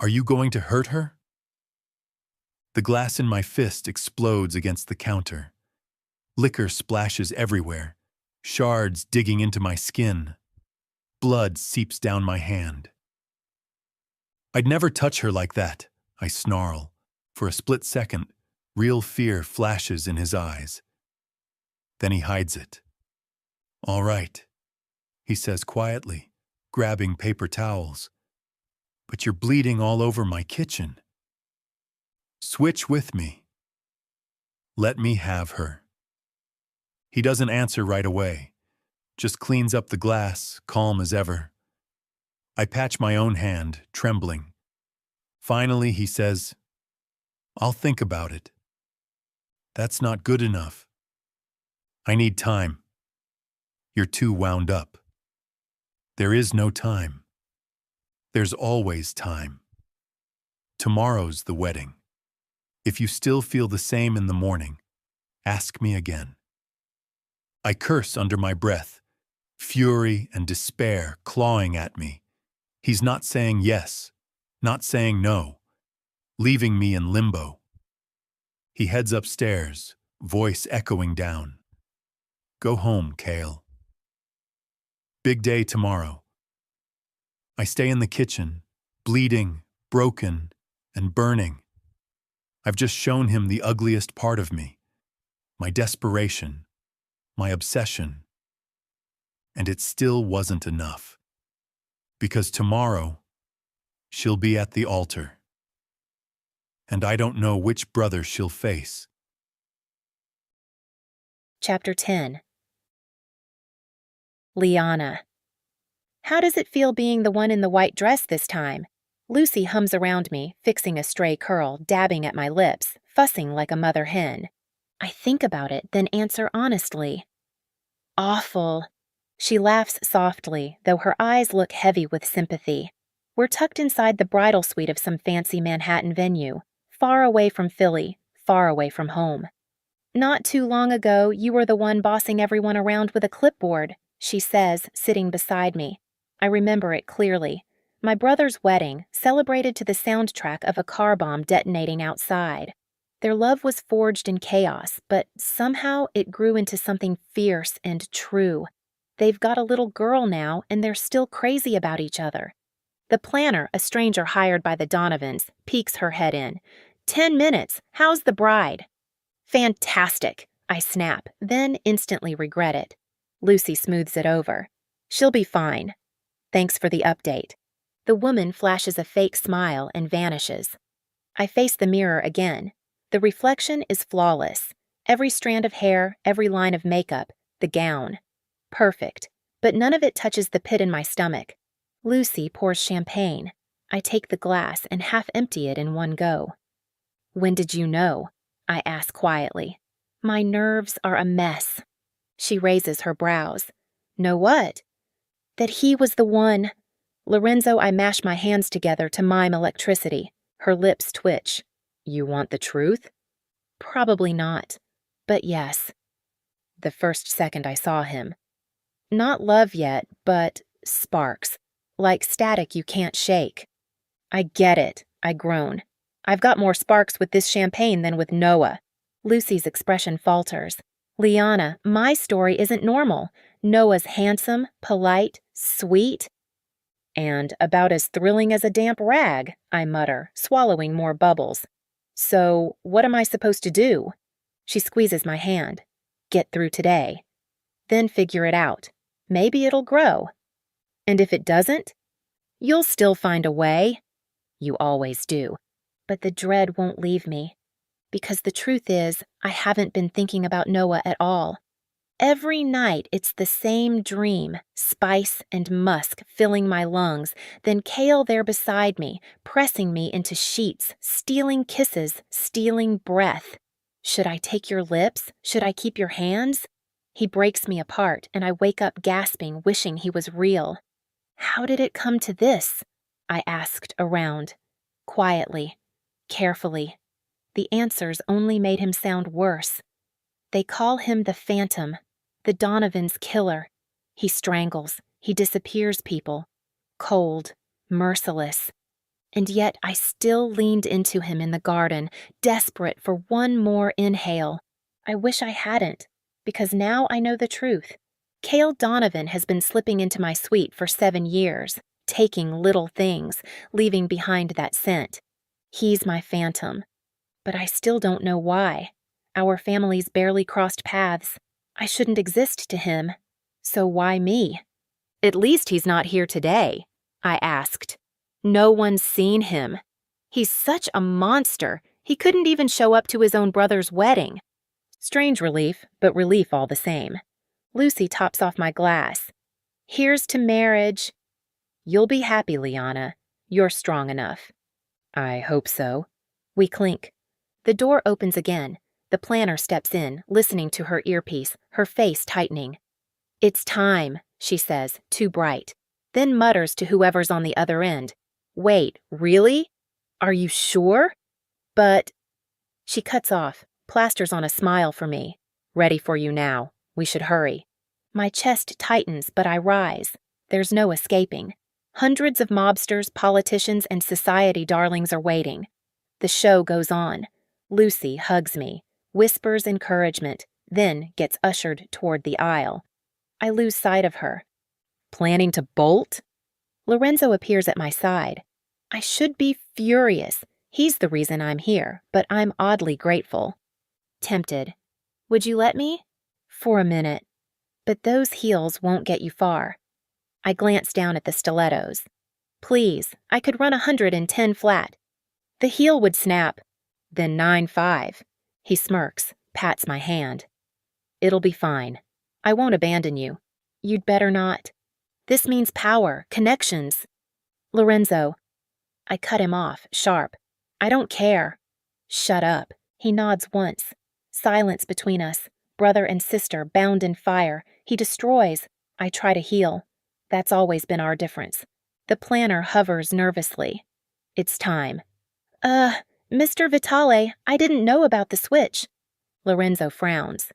Are you going to hurt her? The glass in my fist explodes against the counter. Liquor splashes everywhere, shards digging into my skin. Blood seeps down my hand. I'd never touch her like that, I snarl. For a split second, real fear flashes in his eyes. Then he hides it. All right, he says quietly, grabbing paper towels. But you're bleeding all over my kitchen. Switch with me. Let me have her. He doesn't answer right away, just cleans up the glass, calm as ever. I patch my own hand, trembling. Finally, he says, "I'll think about it." That's not good enough. I need time. You're too wound up. There is no time. There's always time. Tomorrow's the wedding. If you still feel the same in the morning, ask me again. I curse under my breath, fury and despair clawing at me. He's not saying yes, not saying no, leaving me in limbo. He heads upstairs, voice echoing down. Go home, Cale. Big day tomorrow. I stay in the kitchen, bleeding, broken, and burning. I've just shown him the ugliest part of me, my desperation, my obsession. And it still wasn't enough. Because tomorrow, she'll be at the altar. And I don't know which brother she'll face. Chapter 10. Liana. How does it feel being the one in the white dress this time? Lucy hums around me, fixing a stray curl, dabbing at my lips, fussing like a mother hen. I think about it, then answer honestly. Awful. She laughs softly, though her eyes look heavy with sympathy. We're tucked inside the bridal suite of some fancy Manhattan venue, far away from Philly, far away from home. Not too long ago, you were the one bossing everyone around with a clipboard, she says, sitting beside me. I remember it clearly. My brother's wedding, celebrated to the soundtrack of a car bomb detonating outside. Their love was forged in chaos, but somehow it grew into something fierce and true. They've got a little girl now, and they're still crazy about each other. The planner, a stranger hired by the Donovans, peeks her head in. 10 minutes. How's the bride? Fantastic, I snap, then instantly regret it. Lucy smooths it over. She'll be fine. Thanks for the update. The woman flashes a fake smile and vanishes. I face the mirror again. The reflection is flawless. Every strand of hair, every line of makeup, the gown. Perfect. But none of it touches the pit in my stomach. Lucy pours champagne. I take the glass and half empty it in one go. When did you know? I ask quietly. My nerves are a mess. She raises her brows. Know what? That he was the one. Lorenzo, I mash my hands together to mime electricity. Her lips twitch. You want the truth? Probably not. But yes. The first second I saw him. Not love yet, but sparks. Like static you can't shake. I get it, I groan. I've got more sparks with this champagne than with Noah. Lucy's expression falters. Liana, my story isn't normal. Noah's handsome, polite, sweet. And about as thrilling as a damp rag, I mutter, swallowing more bubbles. So, what am I supposed to do? She squeezes my hand. Get through today. Then figure it out. Maybe it'll grow. And if it doesn't? You'll still find a way. You always do. But the dread won't leave me. Because the truth is, I haven't been thinking about Noah at all. Every night it's the same dream, spice and musk filling my lungs, then Cale there beside me, pressing me into sheets, stealing kisses, stealing breath. Should I take your lips? Should I keep your hands? He breaks me apart, and I wake up gasping, wishing he was real. How did it come to this? I asked around, quietly, carefully. The answers only made him sound worse. They call him the Phantom, the Donovan's killer. He strangles, he disappears people. Cold, merciless. And yet I still leaned into him in the garden, desperate for one more inhale. I wish I hadn't, because now I know the truth. Cale Donovan has been slipping into my suite for 7 years, taking little things, leaving behind that scent. He's my phantom. But I still don't know why. Our families barely crossed paths. I shouldn't exist to him. So why me? At least he's not here today, I asked. No one's seen him. He's such a monster, he couldn't even show up to his own brother's wedding. Strange relief, but relief all the same. Lucy tops off my glass. Here's to marriage. You'll be happy, Liana. You're strong enough. I hope so. We clink. The door opens again. The planner steps in, listening to her earpiece, her face tightening. It's time, she says, too bright. Then mutters to whoever's on the other end. Wait, really? Are you sure? But... She cuts off, plasters on a smile for me. Ready for you now. We should hurry. My chest tightens, but I rise. There's no escaping. Hundreds of mobsters, politicians, and society darlings are waiting. The show goes on. Lucy hugs me, whispers encouragement, then gets ushered toward the aisle. I lose sight of her. Planning to bolt? Lorenzo appears at my side. I should be furious. He's the reason I'm here, but I'm oddly grateful. Tempted. Would you let me? For a minute. But those heels won't get you far. I glance down at the stilettos. Please, I could run 110 flat. The heel would snap. Then 9.5. He smirks, pats my hand. It'll be fine. I won't abandon you. You'd better not. This means power, connections. Lorenzo. I cut him off, sharp. I don't care. Shut up. He nods once. Silence between us. Brother and sister bound in fire. He destroys. I try to heal. That's always been our difference. The planner hovers nervously. It's time. Mr. Vitale, I didn't know about the switch. Lorenzo frowns.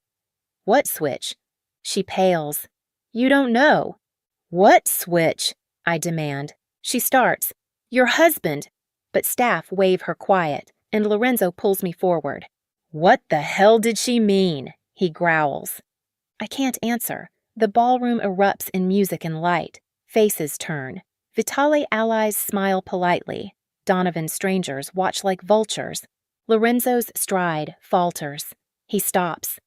What switch? She pales. You don't know. What switch? I demand. She starts. Your husband. But staff wave her quiet, and Lorenzo pulls me forward. What the hell did she mean? He growls. I can't answer. The ballroom erupts in music and light. Faces turn. Vitale allies smile politely. Donovan strangers watch like vultures. Lorenzo's stride falters. He stops.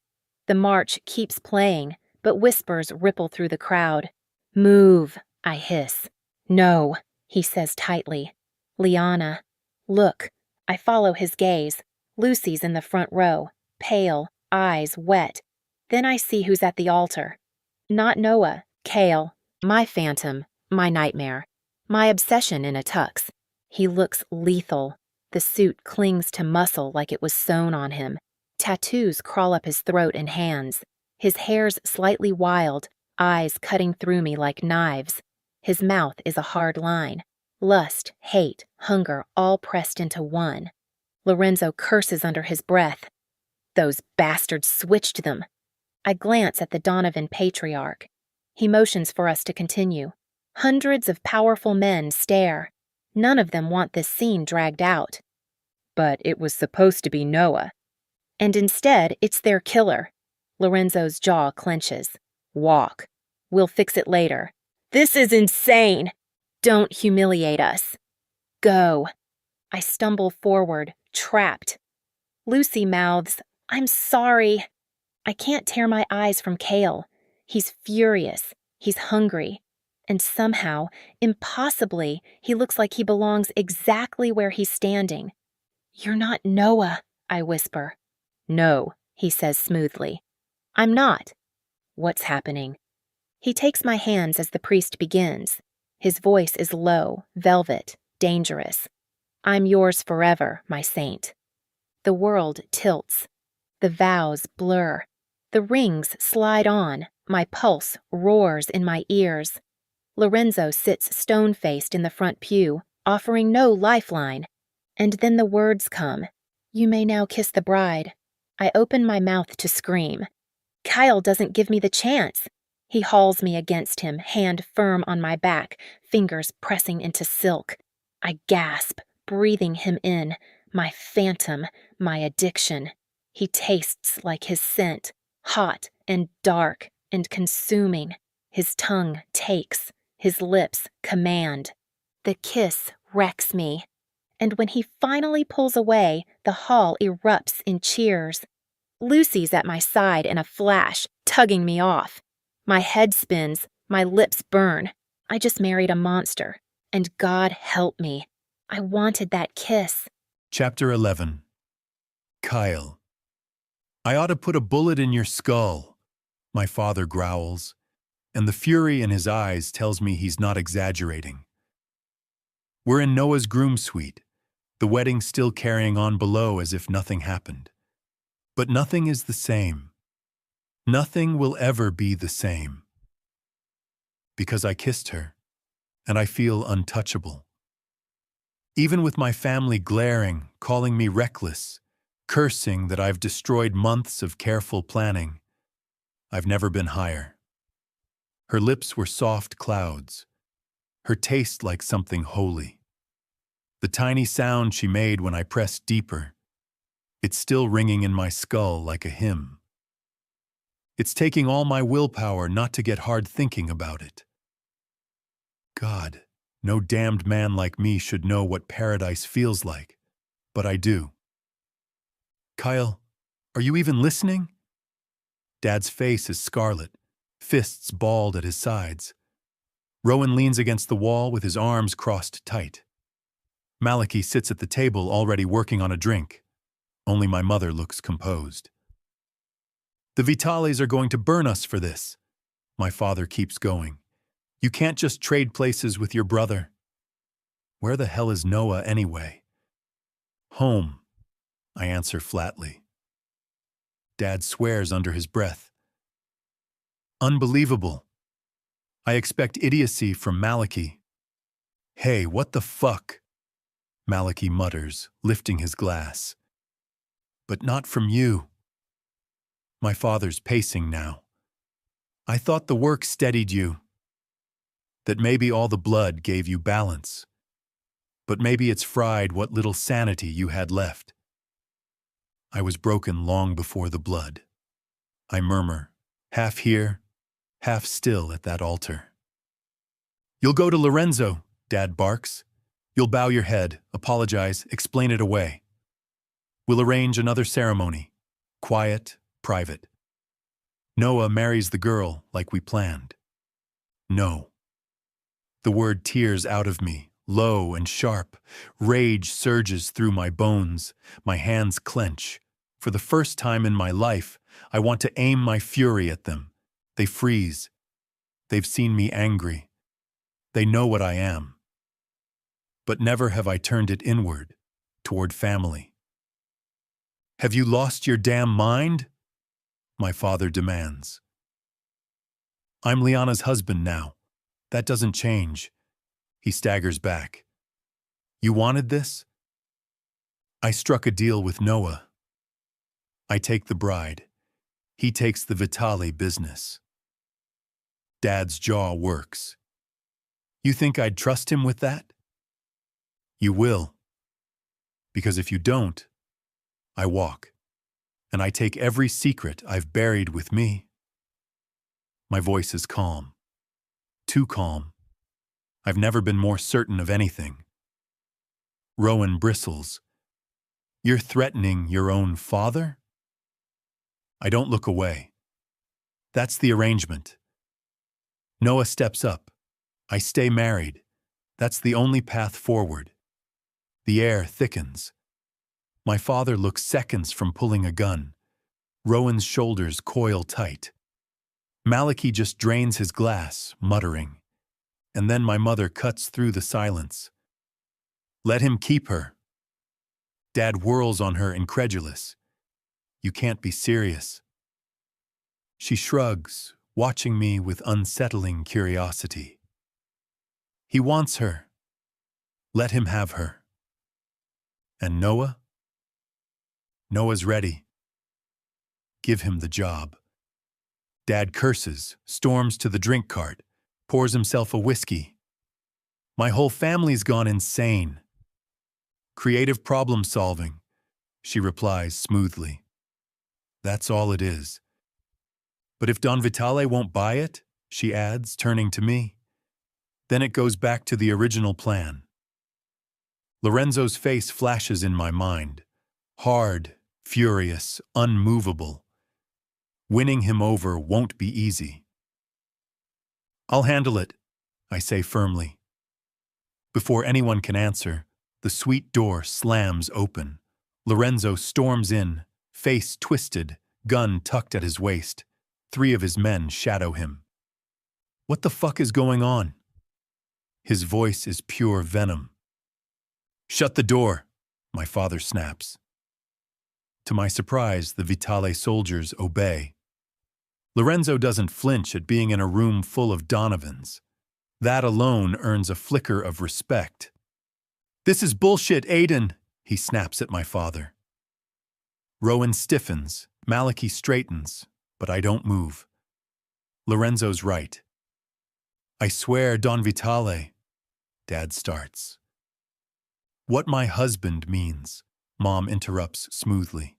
The march keeps playing, but whispers ripple through the crowd. Move, I hiss. No, he says tightly. Liana. Look. I follow his gaze. Lucy's in the front row, pale, eyes wet. Then I see who's at the altar. Not Noah, Kale, my phantom, my nightmare, my obsession in a tux. He looks lethal. The suit clings to muscle like it was sewn on him. Tattoos crawl up his throat and hands. His hair's slightly wild, eyes cutting through me like knives. His mouth is a hard line. Lust, hate, hunger all pressed into one. Lorenzo curses under his breath. Those bastards switched them. I glance at the Donovan patriarch. He motions for us to continue. Hundreds of powerful men stare. None of them want this scene dragged out. But it was supposed to be Noah. And instead, it's their killer. Lorenzo's jaw clenches. Walk. We'll fix it later. This is insane! Don't humiliate us. Go. I stumble forward, trapped. Lucy mouths, I'm sorry. I can't tear my eyes from Kale. He's furious. He's hungry. And somehow, impossibly, he looks like he belongs exactly where he's standing. You're not Noah, I whisper. No, he says smoothly. I'm not. What's happening? He takes my hands as the priest begins. His voice is low, velvet, dangerous. I'm yours forever, my saint. The world tilts. The vows blur. The rings slide on. My pulse roars in my ears. Lorenzo sits stone-faced in the front pew, offering no lifeline. And then the words come. You may now kiss the bride. I open my mouth to scream. Kyle doesn't give me the chance. He hauls me against him, hand firm on my back, fingers pressing into silk. I gasp, breathing him in, my phantom, my addiction. He tastes like his scent, hot and dark and consuming. His tongue takes, his lips command. The kiss wrecks me. And when he finally pulls away, the hall erupts in cheers. Lucy's at my side in a flash, tugging me off. My head spins, my lips burn. I just married a monster, and God help me. I wanted that kiss. Chapter 11. Kyle. I ought to put a bullet in your skull. my father growls, and the fury in his eyes tells me he's not exaggerating. We're in Noah's groom suite, the wedding still carrying on below as if nothing happened. But nothing is the same. Nothing will ever be the same. Because I kissed her, and I feel untouchable. Even with my family glaring, calling me reckless, cursing that I've destroyed months of careful planning, I've never been higher. Her lips were soft clouds, her taste like something holy. The tiny sound she made when I pressed deeper, it's still ringing in my skull like a hymn. It's taking all my willpower not to get hard thinking about it. God, no damned man like me should know what paradise feels like, but I do. Kyle, are you even listening? Dad's face is scarlet, fists balled at his sides. Rowan leans against the wall with his arms crossed tight. Malachi sits at the table already working on a drink. Only my mother looks composed. The Vitales are going to burn us for this. My father keeps going. You can't just trade places with your brother. Where the hell is Noah anyway? Home, I answer flatly. Dad swears under his breath. Unbelievable. I expect idiocy from Malachi. Hey, what the fuck? Malachi mutters, lifting his glass. But not from you. My father's pacing now. I thought the work steadied you. That maybe all the blood gave you balance. But maybe it's fried what little sanity you had left. I was broken long before the blood. I murmur, half here, half still at that altar. You'll go to Lorenzo, Dad barks. You'll bow your head, apologize, explain it away. We'll arrange another ceremony. Quiet, private. Noah marries the girl like we planned. No. The word tears out of me, low and sharp. Rage surges through my bones. My hands clench. For the first time in my life, I want to aim my fury at them. They freeze. They've seen me angry. They know what I am. But never have I turned it inward, toward family. Have you lost your damn mind? My father demands. I'm Liana's husband now. That doesn't change. He staggers back. You wanted this? I struck a deal with Noah. I take the bride. He takes the Vitale business. Dad's jaw works. You think I'd trust him with that? You will. Because if you don't, I walk. And I take every secret I've buried with me. My voice is calm. Too calm. I've never been more certain of anything. Rowan bristles. You're threatening your own father? I don't look away. That's the arrangement. Noah steps up. I stay married. That's the only path forward. The air thickens. My father looks seconds from pulling a gun. Rowan's shoulders coil tight. Malachi just drains his glass, muttering. And then my mother cuts through the silence. Let him keep her. Dad whirls on her, incredulous. You can't be serious. She shrugs, watching me with unsettling curiosity. He wants her. Let him have her. And Noah? Noah's ready. Give him the job. Dad curses, storms to the drink cart, pours himself a whiskey. My whole family's gone insane. Creative problem solving, she replies smoothly. That's all it is. But if Don Vitale won't buy it, she adds, turning to me, then it goes back to the original plan. Lorenzo's face flashes in my mind. Hard, furious, unmovable. Winning him over won't be easy. I'll handle it, I say firmly. Before anyone can answer, the suite door slams open. Lorenzo storms in, face twisted, gun tucked at his waist. 3 of his men shadow him. What the fuck is going on? His voice is pure venom. Shut the door, my father snaps. To my surprise, the Vitale soldiers obey. Lorenzo doesn't flinch at being in a room full of Donovans. That alone earns a flicker of respect. This is bullshit, Aiden, he snaps at my father. Rowan stiffens, Malachi straightens, but I don't move. Lorenzo's right. I swear, Don Vitale, Dad starts. What my husband means, Mom interrupts smoothly,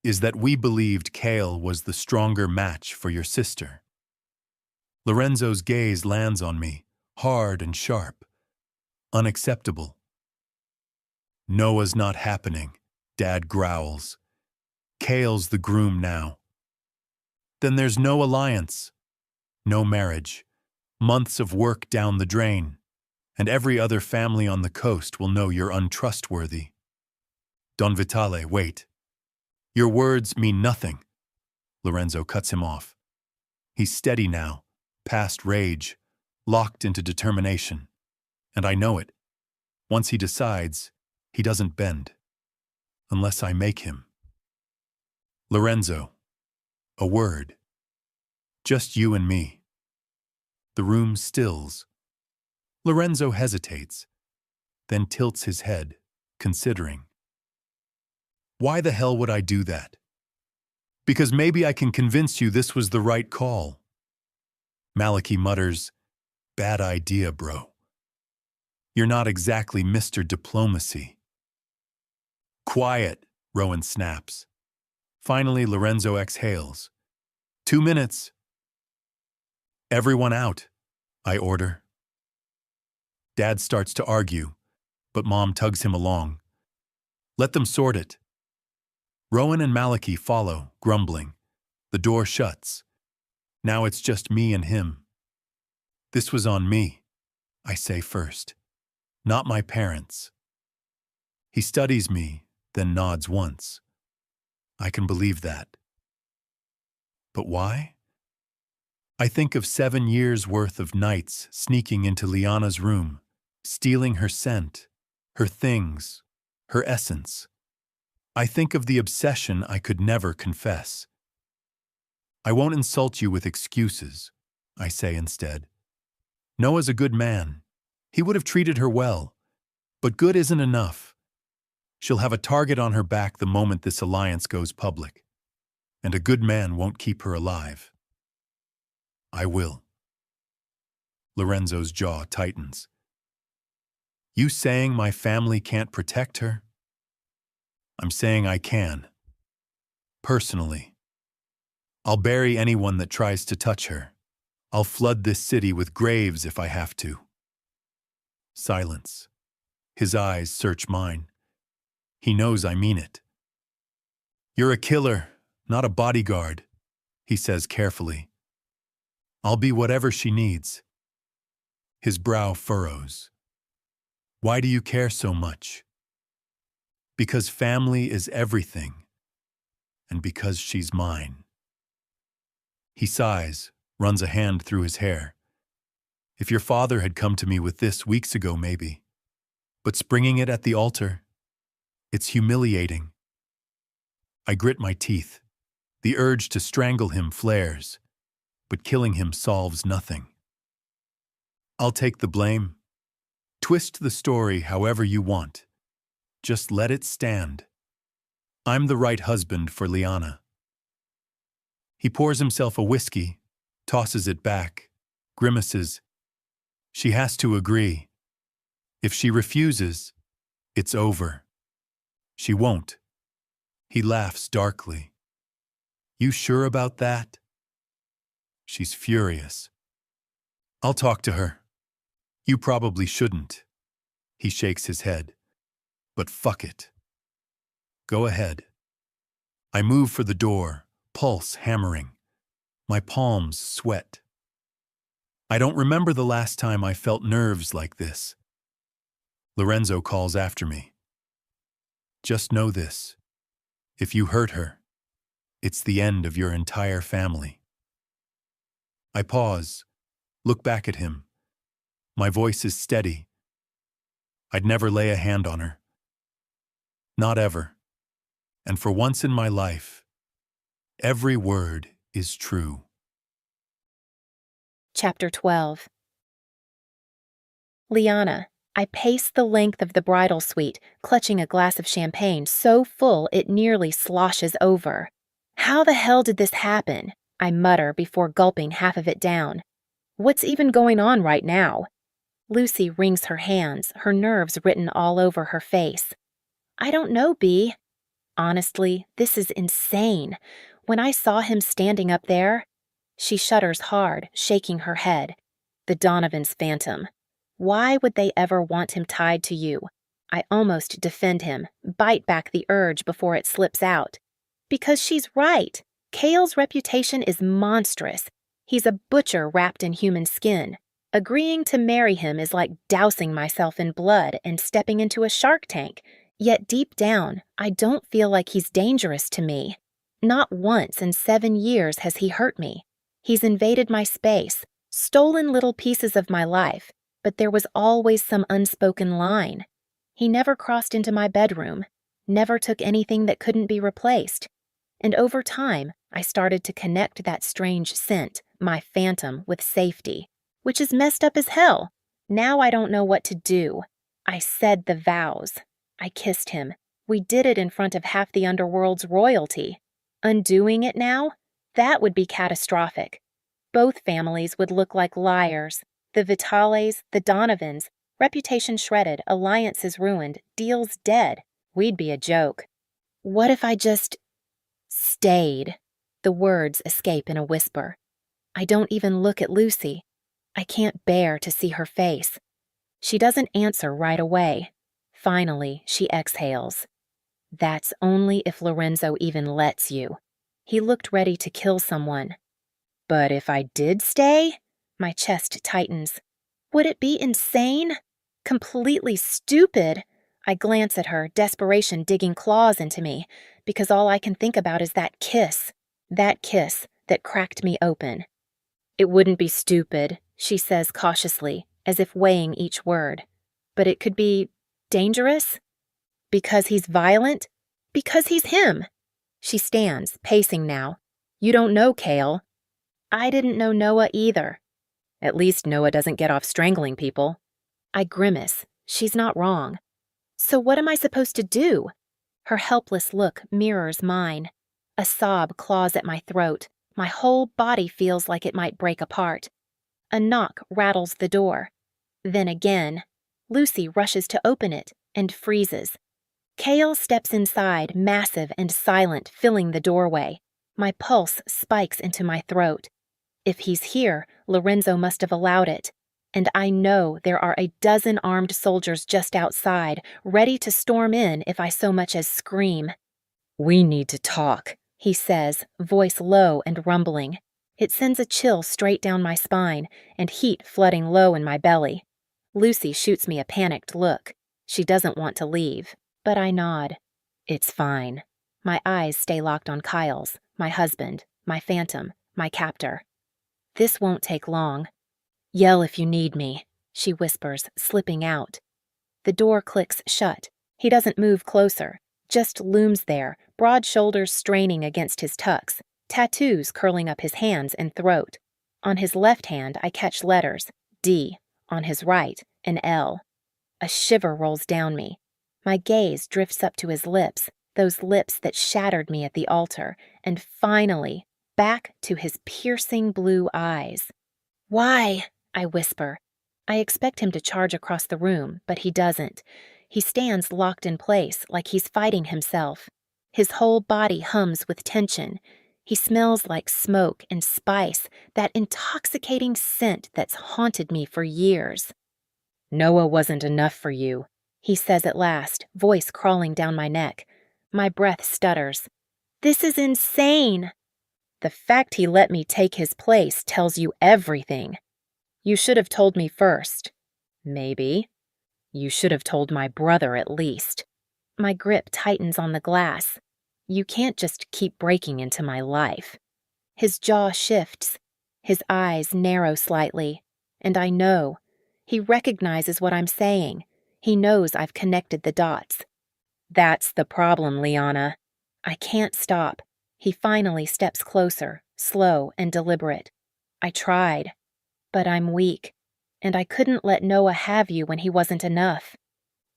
is that we believed Cale was the stronger match for your sister. Lorenzo's gaze lands on me, hard and sharp. Unacceptable. Noah's not happening, Dad growls. Cale's the groom now. Then there's no alliance, no marriage, months of work down the drain, and every other family on the coast will know you're untrustworthy. Don Vitale, wait. Your words mean nothing. Lorenzo cuts him off. He's steady now, past rage, locked into determination. And I know it. Once he decides, he doesn't bend. Unless I make him. Lorenzo, a word. Just you and me. The room stills. Lorenzo hesitates, then tilts his head, considering. Why the hell would I do that? Because maybe I can convince you this was the right call. Malachi mutters, bad idea, bro. You're not exactly Mr. Diplomacy. Quiet, Rowan snaps. Finally, Lorenzo exhales. 2 minutes. Everyone out, I order. Dad starts to argue, but Mom tugs him along. Let them sort it. Rowan and Malachi follow, grumbling. The door shuts. Now it's just me and him. This was on me, I say first. Not my parents. He studies me, then nods once. I can believe that. But why? I think of 7 years' worth of nights sneaking into Liana's room, stealing her scent, her things, her essence. I think of the obsession I could never confess. I won't insult you with excuses, I say instead. Noah's a good man. He would have treated her well. But good isn't enough. She'll have a target on her back the moment this alliance goes public. And a good man won't keep her alive. I will. Lorenzo's jaw tightens. You saying my family can't protect her? I'm saying I can. Personally. I'll bury anyone that tries to touch her. I'll flood this city with graves if I have to. Silence. His eyes search mine. He knows I mean it. You're a killer, not a bodyguard, he says carefully. I'll be whatever she needs. His brow furrows. Why do you care so much? Because family is everything, and because she's mine. He sighs, runs a hand through his hair. If your father had come to me with this weeks ago, maybe. But springing it at the altar, it's humiliating. I grit my teeth. The urge to strangle him flares, but killing him solves nothing. I'll take the blame. Twist the story however you want. Just let it stand. I'm the right husband for Liana. He pours himself a whiskey, tosses it back, grimaces. She has to agree. If she refuses, it's over. She won't. He laughs darkly. You sure about that? She's furious. I'll talk to her. You probably shouldn't. He shakes his head. But fuck it. Go ahead. I move for the door, pulse hammering. My palms sweat. I don't remember the last time I felt nerves like this. Lorenzo calls after me. Just know this. If you hurt her, it's the end of your entire family. I pause, look back at him. My voice is steady. I'd never lay a hand on her. Not ever. And for once in my life, every word is true. Chapter 12. Liana, I pace the length of the bridal suite, clutching a glass of champagne so full it nearly sloshes over. How the hell did this happen? I mutter before gulping half of it down. What's even going on right now? Lucy wrings her hands, her nerves written all over her face. I don't know, Bea. Honestly, this is insane. When I saw him standing up there, she shudders hard, shaking her head. The Donovan's phantom. Why would they ever want him tied to you? I almost defend him, bite back the urge before it slips out. Because she's right. Cale's reputation is monstrous. He's a butcher wrapped in human skin. Agreeing to marry him is like dousing myself in blood and stepping into a shark tank. Yet deep down, I don't feel like he's dangerous to me. Not once in 7 years has he hurt me. He's invaded my space, stolen little pieces of my life, but there was always some unspoken line. He never crossed into my bedroom, never took anything that couldn't be replaced. And over time, I started to connect that strange scent, my phantom, with safety, which is messed up as hell. Now I don't know what to do. I said the vows. I kissed him. We did it in front of half the underworld's royalty. Undoing it now? That would be catastrophic. Both families would look like liars. The Vitales, the Donovans, reputation shredded, alliances ruined, deals dead. We'd be a joke. What if I just stayed? The words escape in a whisper. I don't even look at Lucy. I can't bear to see her face. She doesn't answer right away. Finally, she exhales. That's only if Lorenzo even lets you. He looked ready to kill someone. But if I did stay? My chest tightens. Would it be insane? Completely stupid? I glance at her, desperation digging claws into me, because all I can think about is that kiss that cracked me open. It wouldn't be stupid, she says cautiously, as if weighing each word. But it could be dangerous? Because he's violent? Because he's him. She stands, pacing now. You don't know Cale. I didn't know Noah either. At least Noah doesn't get off strangling people. I grimace. She's not wrong. So what am I supposed to do? Her helpless look mirrors mine. A sob claws at my throat. My whole body feels like it might break apart. A knock rattles the door. Then again. Lucy rushes to open it and freezes. Cale steps inside, massive and silent, filling the doorway. My pulse spikes into my throat. If he's here, Lorenzo must have allowed it. And I know there are a dozen armed soldiers just outside, ready to storm in if I so much as scream. We need to talk, he says, voice low and rumbling. It sends a chill straight down my spine and heat flooding low in my belly. Lucy shoots me a panicked look. She doesn't want to leave, but I nod. It's fine. My eyes stay locked on Kyle's, my husband, my phantom, my captor. This won't take long. Yell if you need me, she whispers, slipping out. The door clicks shut. He doesn't move closer, just looms there, broad shoulders straining against his tux, tattoos curling up his hands and throat. On his left hand, I catch letters, D. On his right, an L. A shiver rolls down me. My gaze drifts up to his lips, those lips that shattered me at the altar, and finally, back to his piercing blue eyes. Why? I whisper. I expect him to charge across the room, but he doesn't. He stands locked in place, like he's fighting himself. His whole body hums with tension. He smells like smoke and spice, that intoxicating scent that's haunted me for years. Noah wasn't enough for you, he says at last, voice crawling down my neck. My breath stutters. This is insane. The fact he let me take his place tells you everything. You should have told me first. Maybe. You should have told my brother at least. My grip tightens on the glass. You can't just keep breaking into my life. His jaw shifts. His eyes narrow slightly, and I know. He recognizes what I'm saying. He knows I've connected the dots. That's the problem, Liana. I can't stop. He finally steps closer, slow and deliberate. I tried, but I'm weak, and I couldn't let Noah have you when he wasn't enough.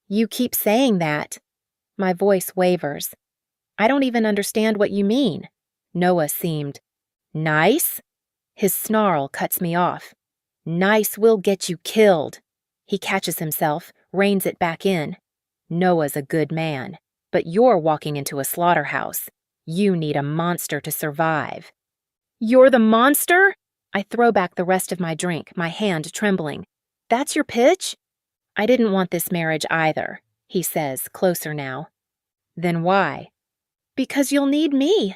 You keep saying that. My voice wavers. I don't even understand what you mean. Noah seemed nice. His snarl cuts me off. Nice will get you killed. He catches himself, reins it back in. Noah's a good man, but you're walking into a slaughterhouse. You need a monster to survive. You're the monster? I throw back the rest of my drink, my hand trembling. That's your pitch? I didn't want this marriage either, he says, closer now. Then why? Because you'll need me.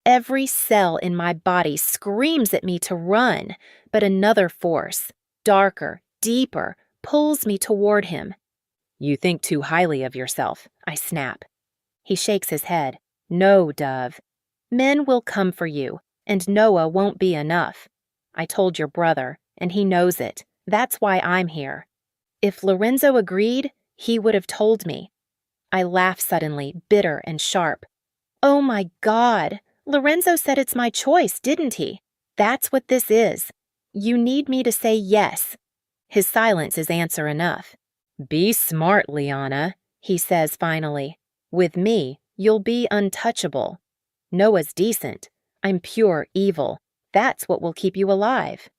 Every cell in my body screams at me to run, but another force, darker, deeper, pulls me toward him. You think too highly of yourself, I snap. He shakes his head. No, Dove. Men will come for you, and Noah won't be enough. I told your brother, and he knows it. That's why I'm here. If Lorenzo agreed, he would have told me. I laugh suddenly, bitter and sharp. Oh my God! Lorenzo said it's my choice, didn't he? That's what this is. You need me to say yes. His silence is answer enough. Be smart, Liana, he says finally. With me, you'll be untouchable. Noah's decent. I'm pure evil. That's what will keep you alive.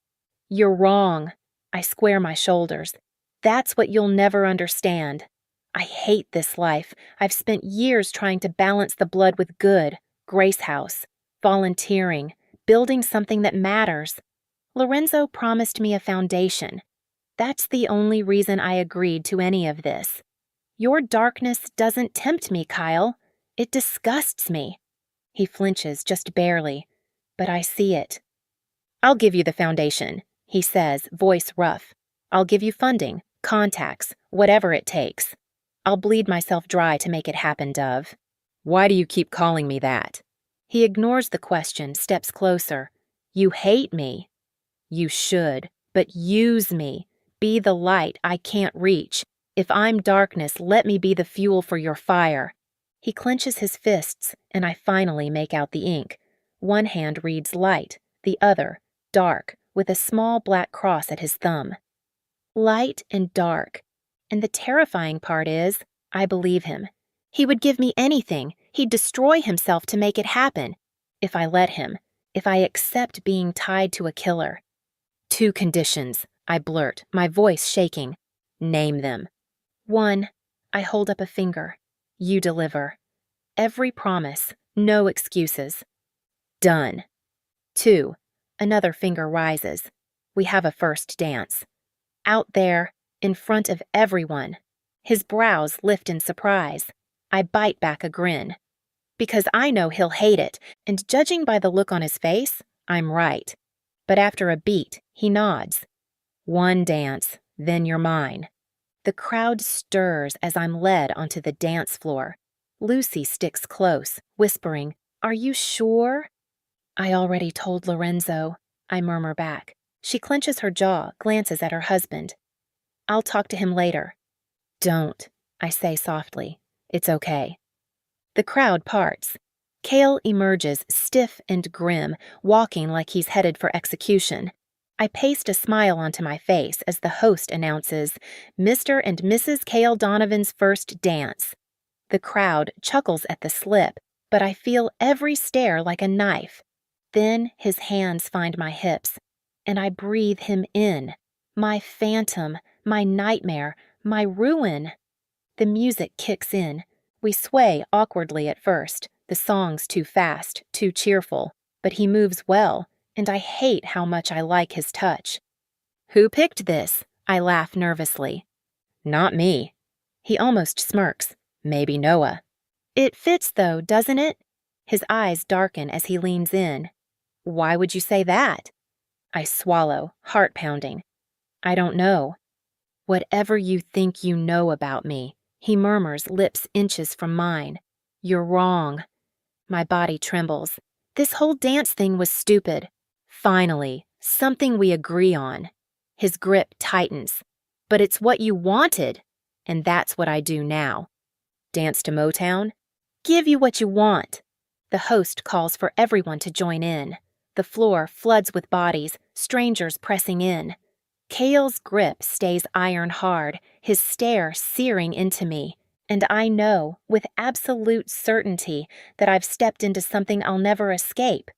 You're wrong. I square my shoulders. That's what you'll never understand. I hate this life. I've spent years trying to balance the blood with good. Grace House, volunteering, building something that matters. Lorenzo promised me a foundation. That's the only reason I agreed to any of this. Your darkness doesn't tempt me, Kyle. It disgusts me. He flinches just barely, but I see it. I'll give you the foundation, he says, voice rough. I'll give you funding, contacts, whatever it takes. I'll bleed myself dry to make it happen, Dove. Why do you keep calling me that? He ignores the question, steps closer. You hate me. You should, but use me. Be the light I can't reach. If I'm darkness, let me be the fuel for your fire. He clenches his fists, and I finally make out the ink. One hand reads light, the other, dark, with a small black cross at his thumb. Light and dark. And the terrifying part is, I believe him. He would give me anything. He'd destroy himself to make it happen. If I let him. If I accept being tied to a killer. 2 conditions, I blurt, my voice shaking. Name them. 1, I hold up a finger. You deliver. Every promise, no excuses. Done. 2, another finger rises. We have a first dance. Out there, in front of everyone. His brows lift in surprise. I bite back a grin. Because I know he'll hate it, and judging by the look on his face, I'm right. But after a beat, he nods. 1 dance, then you're mine. The crowd stirs as I'm led onto the dance floor. Lucy sticks close, whispering, Are you sure? I already told Lorenzo, I murmur back. She clenches her jaw, glances at her husband. I'll talk to him later. Don't, I say softly. It's okay. The crowd parts. Cale emerges, stiff and grim, walking like he's headed for execution. I paste a smile onto my face as the host announces, Mr. and Mrs. Cale Donovan's first dance. The crowd chuckles at the slip, but I feel every stare like a knife. Then his hands find my hips, and I breathe him in. My phantom, my nightmare, my ruin. The music kicks in. We sway awkwardly at first, the song's too fast, too cheerful, but he moves well, and I hate how much I like his touch. Who picked this? I laugh nervously. Not me. He almost smirks. Maybe Noah. It fits though, doesn't it? His eyes darken as he leans in. Why would you say that? I swallow, heart pounding. I don't know. Whatever you think you know about me, he murmurs, lips inches from mine. You're wrong. My body trembles. This whole dance thing was stupid. Finally, Something we agree on. His grip tightens. But it's what you wanted, and that's what I do now. Dance to Motown? Give you what you want. The host calls for everyone to join in. The floor floods with bodies, strangers pressing in. Cale's grip stays iron hard, his stare searing into me, and I know, with absolute certainty, that I've stepped into something I'll never escape.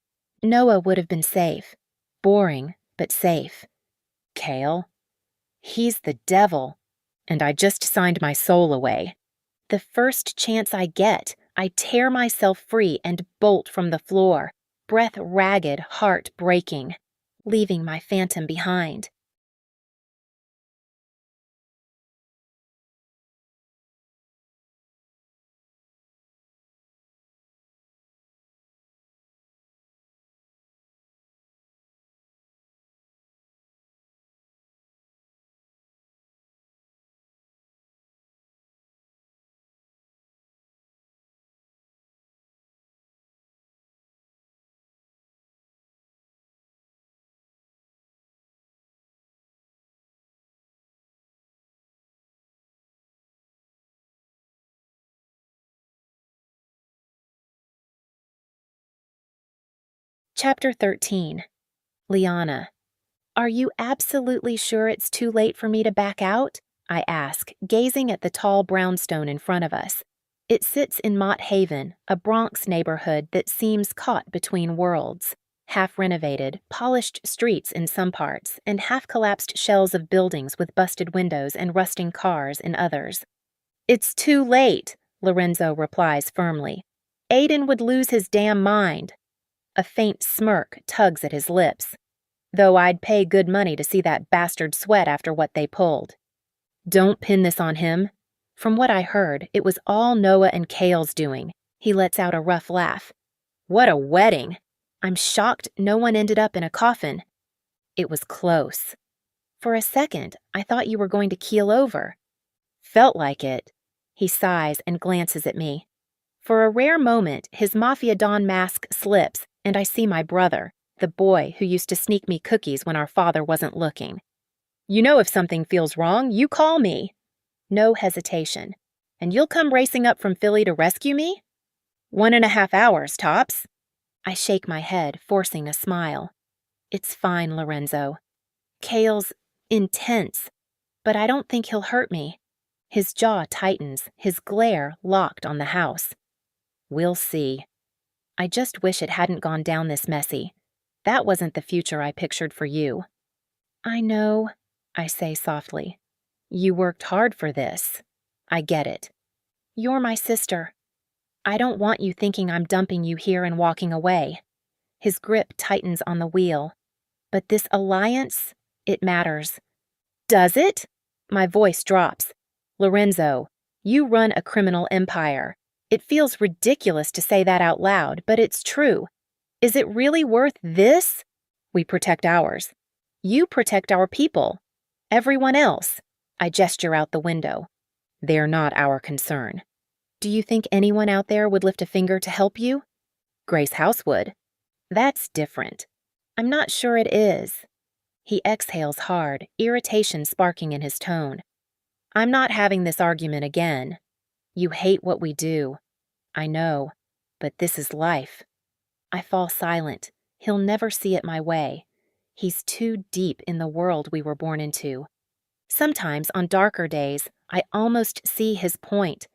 Noah would have been safe. Boring, but safe. Cale? He's the devil, and I just signed my soul away. The first chance I get, I tear myself free and bolt from the floor, breath ragged, heart breaking, leaving my phantom behind. Chapter 13. Liana. Are you absolutely sure it's too late for me to back out? I ask, gazing at the tall brownstone in front of us. It sits in Mott Haven, a Bronx neighborhood that seems caught between worlds. Half-renovated, polished streets in some parts, and half-collapsed shells of buildings with busted windows and rusting cars in others. It's too late, Lorenzo replies firmly. Aiden would lose his damn mind. A faint smirk tugs at his lips. Though I'd pay good money to see that bastard sweat after what they pulled. Don't pin this on him. From what I heard, it was all Noah and Cale's doing. He lets out a rough laugh. What a wedding! I'm shocked no one ended up in a coffin. It was close. For a second, I thought you were going to keel over. Felt like it. He sighs and glances at me. For a rare moment, his Mafia Don mask slips, and I see my brother, the boy who used to sneak me cookies when our father wasn't looking. You know if something feels wrong, you call me. No hesitation. And you'll come racing up from Philly to rescue me? 1.5 hours, tops. I shake my head, forcing a smile. It's fine, Lorenzo. Cale's intense, but I don't think he'll hurt me. His jaw tightens, his glare locked on the house. We'll see. I just wish it hadn't gone down this messy. That wasn't the future I pictured for you. I know, I say softly. You worked hard for this. I get it. You're my sister. I don't want you thinking I'm dumping you here and walking away. His grip tightens on the wheel. But this alliance, it matters. Does it? My voice drops. Lorenzo, you run a criminal empire. It feels ridiculous to say that out loud, but it's true. Is it really worth this? We protect ours. You protect our people. Everyone else. I gesture out the window. They're not our concern. Do you think anyone out there would lift a finger to help you? Grace House would. That's different. I'm not sure it is. He exhales hard, irritation sparking in his tone. I'm not having this argument again. You hate what we do. I know, but this is life. I fall silent. He'll never see it my way. He's too deep in the world we were born into. Sometimes, on darker days, I almost see his point.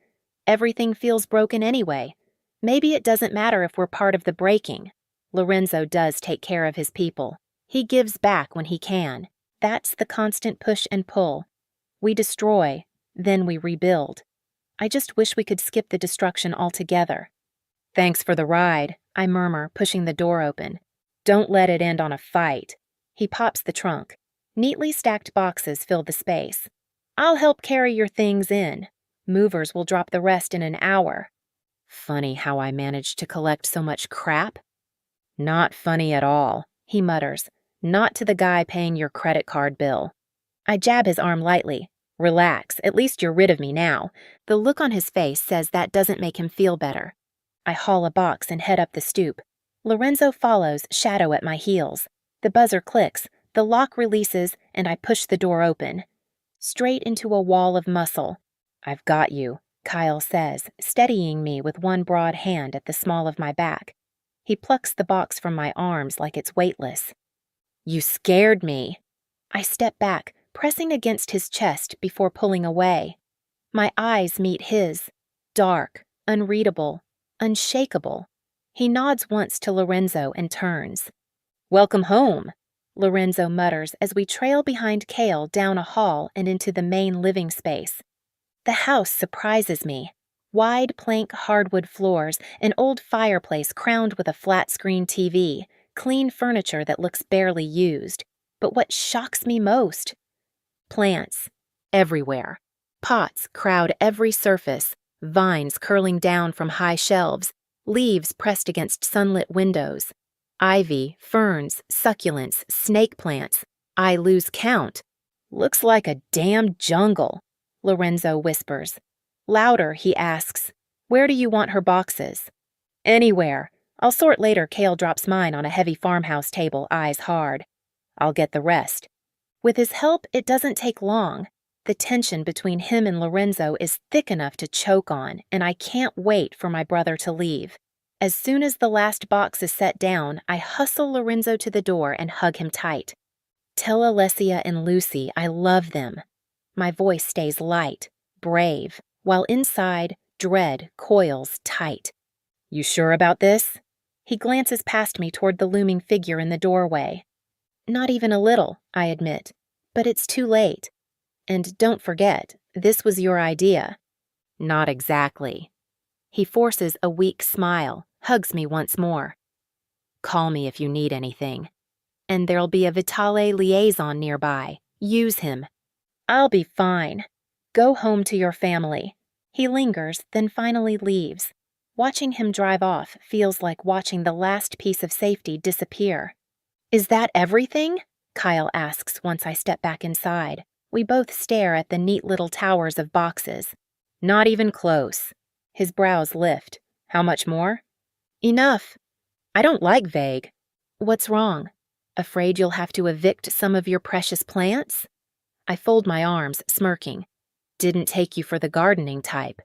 Everything feels broken anyway. Maybe it doesn't matter if we're part of the breaking. Lorenzo does take care of his people. He gives back when he can. That's the constant push and pull. We destroy, then we rebuild. I just wish we could skip the destruction altogether. Thanks for the ride, I murmur, pushing the door open. Don't let it end on a fight. He pops the trunk. Neatly stacked boxes fill the space. I'll help carry your things in. Movers will drop the rest in an hour. Funny how I managed to collect so much crap. Not funny at all, he mutters. Not to the guy paying your credit card bill. I jab his arm lightly. Relax, at least you're rid of me now. The look on his face says that doesn't make him feel better. I haul a box and head up the stoop. Lorenzo follows, shadow at my heels. The buzzer clicks, the lock releases, and I push the door open. Straight into a wall of muscle. "I've got you," Kyle says, steadying me with one broad hand at the small of my back. He plucks the box from my arms like it's weightless. "You scared me." I step back, pressing against his chest before pulling away. My eyes meet his, dark, unreadable, unshakable. He nods once to Lorenzo and turns. "Welcome home," Lorenzo mutters as we trail behind Kale down a hall and into the main living space. The house surprises me. Wide plank hardwood floors, an old fireplace crowned with a flat-screen TV, clean furniture that looks barely used. But what shocks me most? Plants. Everywhere. Pots crowd every surface, vines curling down from high shelves, leaves pressed against sunlit windows. Ivy, ferns, succulents, snake plants. I lose count. "Looks like a damn jungle," Lorenzo whispers. Louder, he asks, "Where do you want her boxes?" "Anywhere. I'll sort later." Kale drops mine on a heavy farmhouse table, eyes hard. "I'll get the rest." With his help, it doesn't take long. The tension between him and Lorenzo is thick enough to choke on, and I can't wait for my brother to leave. As soon as the last box is set down, I hustle Lorenzo to the door and hug him tight. "Tell Alessia and Lucy I love them." My voice stays light, brave, while inside, dread coils tight. "You sure about this?" He glances past me toward the looming figure in the doorway. "Not even a little," I admit, "but it's too late. And don't forget, this was your idea." "Not exactly." He forces a weak smile, hugs me once more. "Call me if you need anything. And there'll be a Vitale liaison nearby. Use him." "I'll be fine. Go home to your family." He lingers, then finally leaves. Watching him drive off feels like watching the last piece of safety disappear. "Is that everything?" Kyle asks once I step back inside. We both stare at the neat little towers of boxes. "Not even close." His brows lift. "How much more?" "Enough." "I don't like vague." "What's wrong? Afraid you'll have to evict some of your precious plants?" I fold my arms, smirking. "Didn't take you for the gardening type."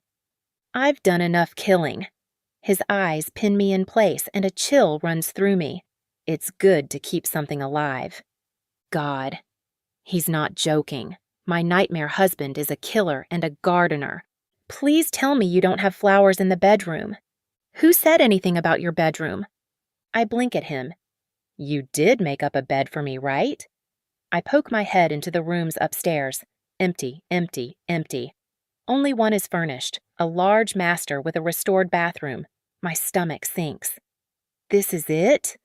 "I've done enough killing." His eyes pin me in place and a chill runs through me. It's good to keep something alive. God. He's not joking. My nightmare husband is a killer and a gardener. Please tell me you don't have flowers in the bedroom. Who said anything about your bedroom? I blink at him. You did make up a bed for me, right? I poke my head into the rooms upstairs. Empty, empty, empty. Only one is furnished, a large master with a restored bathroom. My stomach sinks. This is it?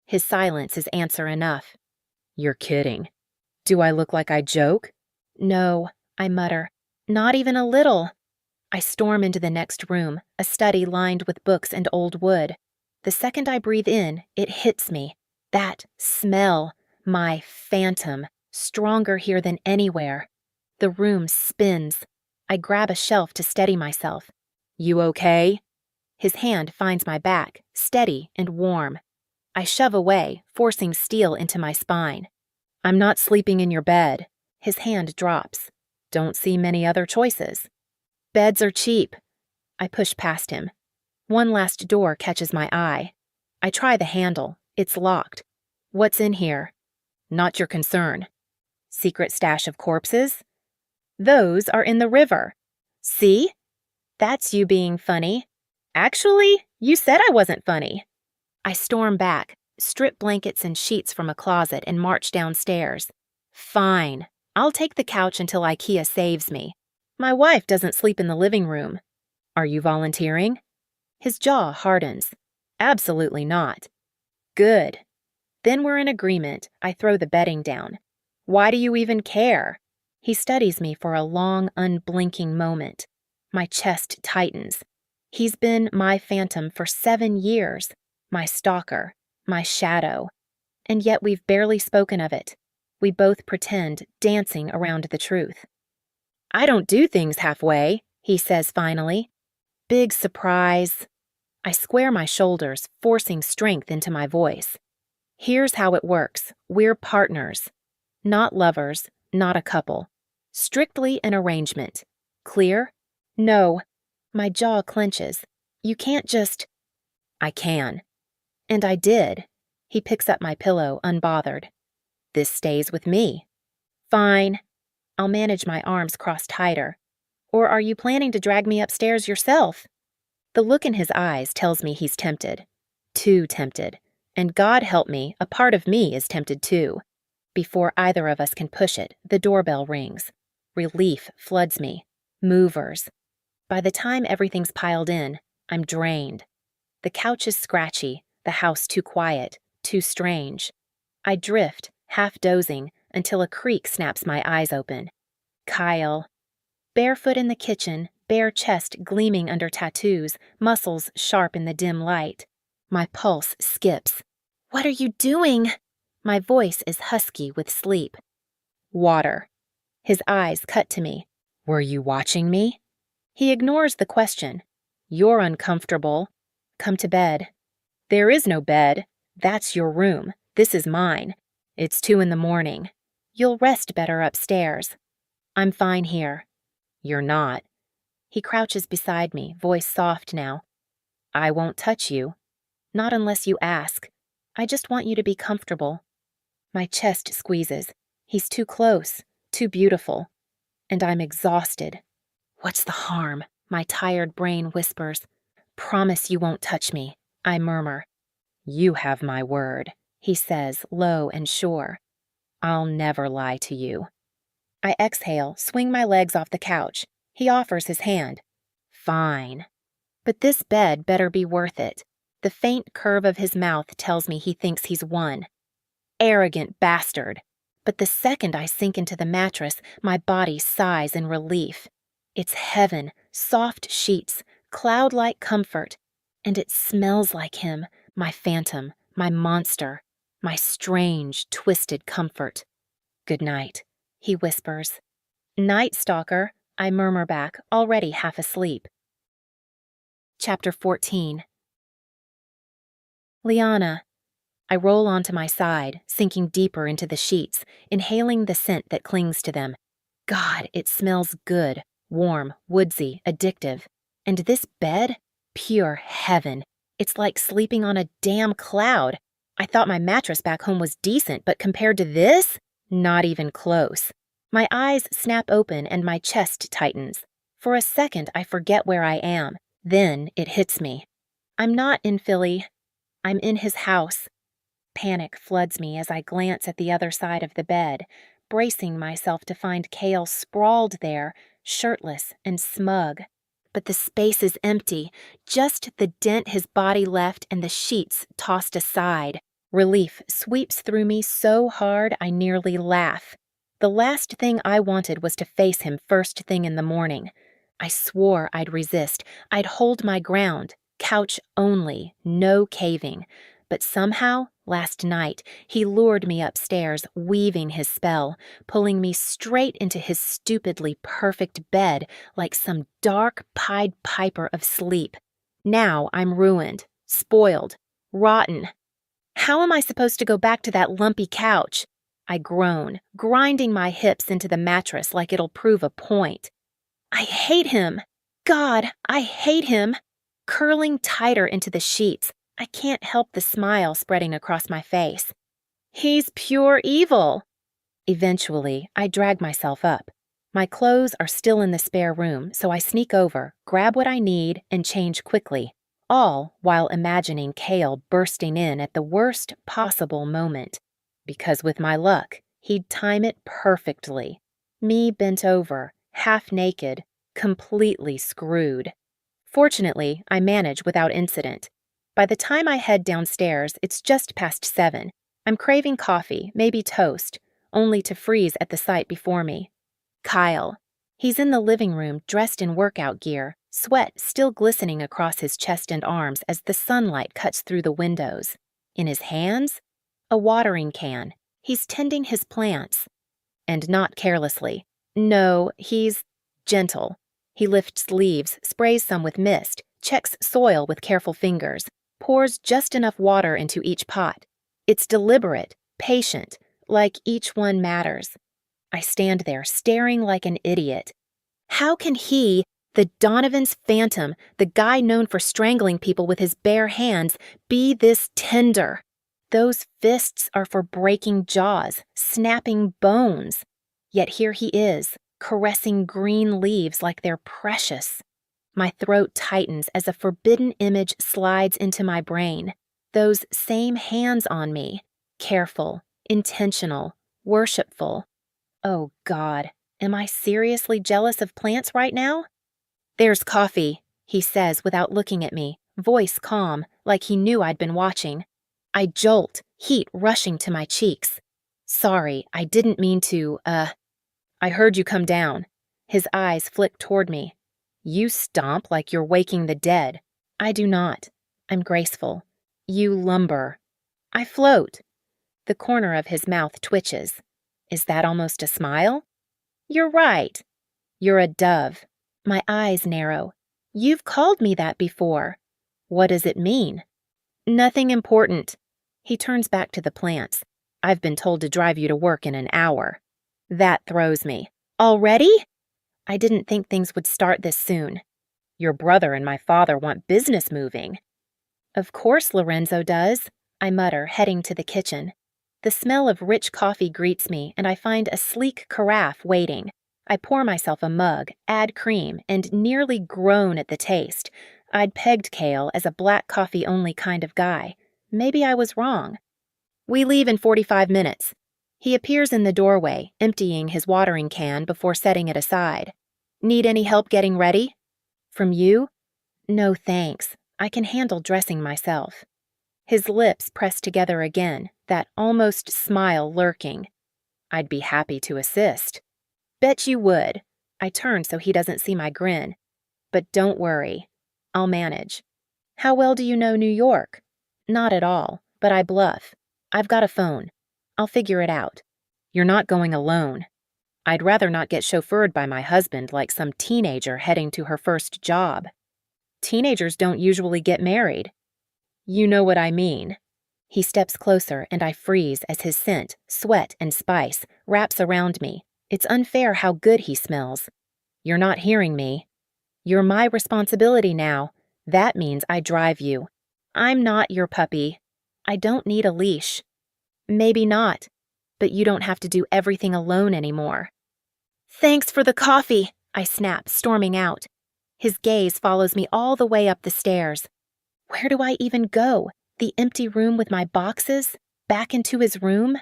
His silence is answer enough. You're kidding. Do I look like I joke? No, I mutter. Not even a little. I storm into the next room, a study lined with books and old wood. The second I breathe in, it hits me. That smell, my phantom, stronger here than anywhere. The room spins. I grab a shelf to steady myself. You okay? His hand finds my back, steady and warm. I shove away, forcing steel into my spine. I'm not sleeping in your bed. His hand drops. Don't see many other choices. Beds are cheap. I push past him. One last door catches my eye. I try the handle. It's locked. What's in here? Not your concern. Secret stash of corpses? Those are in the river. See? That's you being funny. Actually, you said I wasn't funny. I storm back, strip blankets and sheets from a closet, and march downstairs. Fine. I'll take the couch until IKEA saves me. My wife doesn't sleep in the living room. Are you volunteering? His jaw hardens. Absolutely not. Good. Then we're in agreement. I throw the bedding down. Why do you even care? He studies me for a long, unblinking moment. My chest tightens. He's been my phantom for 7 years, my stalker, my shadow. And yet we've barely spoken of it. We both pretend, dancing around the truth. I don't do things halfway, he says finally. Big surprise. I square my shoulders, forcing strength into my voice. Here's how it works. We're partners. Not lovers, not a couple. Strictly an arrangement. Clear? No. My jaw clenches. You can't just... I can. And I did. He picks up my pillow, unbothered. This stays with me. Fine. I'll manage my arms crossed tighter. Or are you planning to drag me upstairs yourself? The look in his eyes tells me he's tempted. Too tempted. And God help me, a part of me is tempted too. Before either of us can push it, the doorbell rings. Relief floods me. Movers. By the time everything's piled in, I'm drained. The couch is scratchy, the house too quiet, too strange. I drift, half dozing, until a creak snaps my eyes open. Kyle. Barefoot in the kitchen, bare chest gleaming under tattoos, muscles sharp in the dim light. My pulse skips. What are you doing? My voice is husky with sleep. Water. His eyes cut to me. Were you watching me? He ignores the question. You're uncomfortable. Come to bed. There is no bed. That's your room. This is mine. It's 2 a.m. You'll rest better upstairs. I'm fine here. You're not. He crouches beside me, voice soft now. I won't touch you. Not unless you ask. I just want you to be comfortable. My chest squeezes. He's too close, too beautiful. And I'm exhausted. What's the harm? My tired brain whispers. Promise you won't touch me, I murmur. You have my word, he says, low and sure. I'll never lie to you. I exhale, swing my legs off the couch. He offers his hand. Fine. But this bed better be worth it. The faint curve of his mouth tells me he thinks he's won. Arrogant bastard. But the second I sink into the mattress, my body sighs in relief. It's heaven, soft sheets, cloud-like comfort. And it smells like him, my phantom, my monster, my strange, twisted comfort. Good night, he whispers. Night, stalker, I murmur back, already half asleep. Chapter 14. Liana. I roll onto my side, sinking deeper into the sheets, inhaling the scent that clings to them. God, it smells good, warm, woodsy, addictive. And this bed? Pure heaven. It's like sleeping on a damn cloud. I thought my mattress back home was decent, but compared to this? Not even close. My eyes snap open and my chest tightens. For a second, I forget where I am. Then it hits me. I'm not in Philly. I'm in his house. Panic floods me as I glance at the other side of the bed, bracing myself to find Cale sprawled there, shirtless and smug. But the space is empty, just the dent his body left and the sheets tossed aside. Relief sweeps through me so hard I nearly laugh. The last thing I wanted was to face him first thing in the morning. I swore I'd resist. I'd hold my ground, couch only, no caving. But somehow, last night, he lured me upstairs, weaving his spell, pulling me straight into his stupidly perfect bed like some dark Pied Piper of sleep. Now I'm ruined, spoiled, rotten. How am I supposed to go back to that lumpy couch? I groan, grinding my hips into the mattress like it'll prove a point. I hate him. God, I hate him. Curling tighter into the sheets, I can't help the smile spreading across my face. He's pure evil. Eventually, I drag myself up. My clothes are still in the spare room, so I sneak over, grab what I need, and change quickly, all while imagining Cale bursting in at the worst possible moment. Because with my luck, he'd time it perfectly. Me bent over, half naked, completely screwed. Fortunately, I manage without incident. By the time I head downstairs, it's just past 7. I'm craving coffee, maybe toast, only to freeze at the sight before me. Kyle. He's in the living room, dressed in workout gear, sweat still glistening across his chest and arms as the sunlight cuts through the windows. In his hands? A watering can. He's tending his plants. And not carelessly. No, he's gentle. He lifts leaves, sprays some with mist, checks soil with careful fingers, pours just enough water into each pot. It's deliberate, patient, like each one matters. I stand there, staring like an idiot. How can he, the Donovan's phantom, the guy known for strangling people with his bare hands, be this tender? Those fists are for breaking jaws, snapping bones. Yet here he is, caressing green leaves like they're precious. My throat tightens as a forbidden image slides into my brain. Those same hands on me, careful, intentional, worshipful. Oh God, am I seriously jealous of plants right now? There's coffee, he says without looking at me, voice calm, like he knew I'd been watching. I jolt, heat rushing to my cheeks. Sorry, I didn't mean to, I heard you come down. His eyes flick toward me. You stomp like you're waking the dead. I do not. I'm graceful. You lumber. I float. The corner of his mouth twitches. Is that almost a smile? You're right. You're a dove. My eyes narrow. You've called me that before. What does it mean? Nothing important. He turns back to the plants. I've been told to drive you to work in an hour. That throws me. Already? I didn't think things would start this soon. Your brother and my father want business moving. Of course Lorenzo does, I mutter, heading to the kitchen. The smell of rich coffee greets me, and I find a sleek carafe waiting. I pour myself a mug, add cream, and nearly groan at the taste. I'd pegged Cale as a black coffee-only kind of guy. Maybe I was wrong. We leave in 45 minutes. He appears in the doorway, emptying his watering can before setting it aside. Need any help getting ready? From you? No, thanks. I can handle dressing myself. His lips press together again, that almost smile lurking. I'd be happy to assist. Bet you would. I turn so he doesn't see my grin. But don't worry. I'll manage. How well do you know New York? Not at all, but I bluff. I've got a phone. I'll figure it out. You're not going alone. I'd rather not get chauffeured by my husband like some teenager heading to her first job. Teenagers don't usually get married. You know what I mean. He steps closer and I freeze as his scent, sweat and spice, wraps around me. It's unfair how good he smells. You're not hearing me. You're my responsibility now. That means I drive you. I'm not your puppy. I don't need a leash. Maybe not, but you don't have to do everything alone anymore. Thanks for the coffee, I snap, storming out. His gaze follows me all the way up the stairs. Where do I even go? The empty room with my boxes? Back into his room?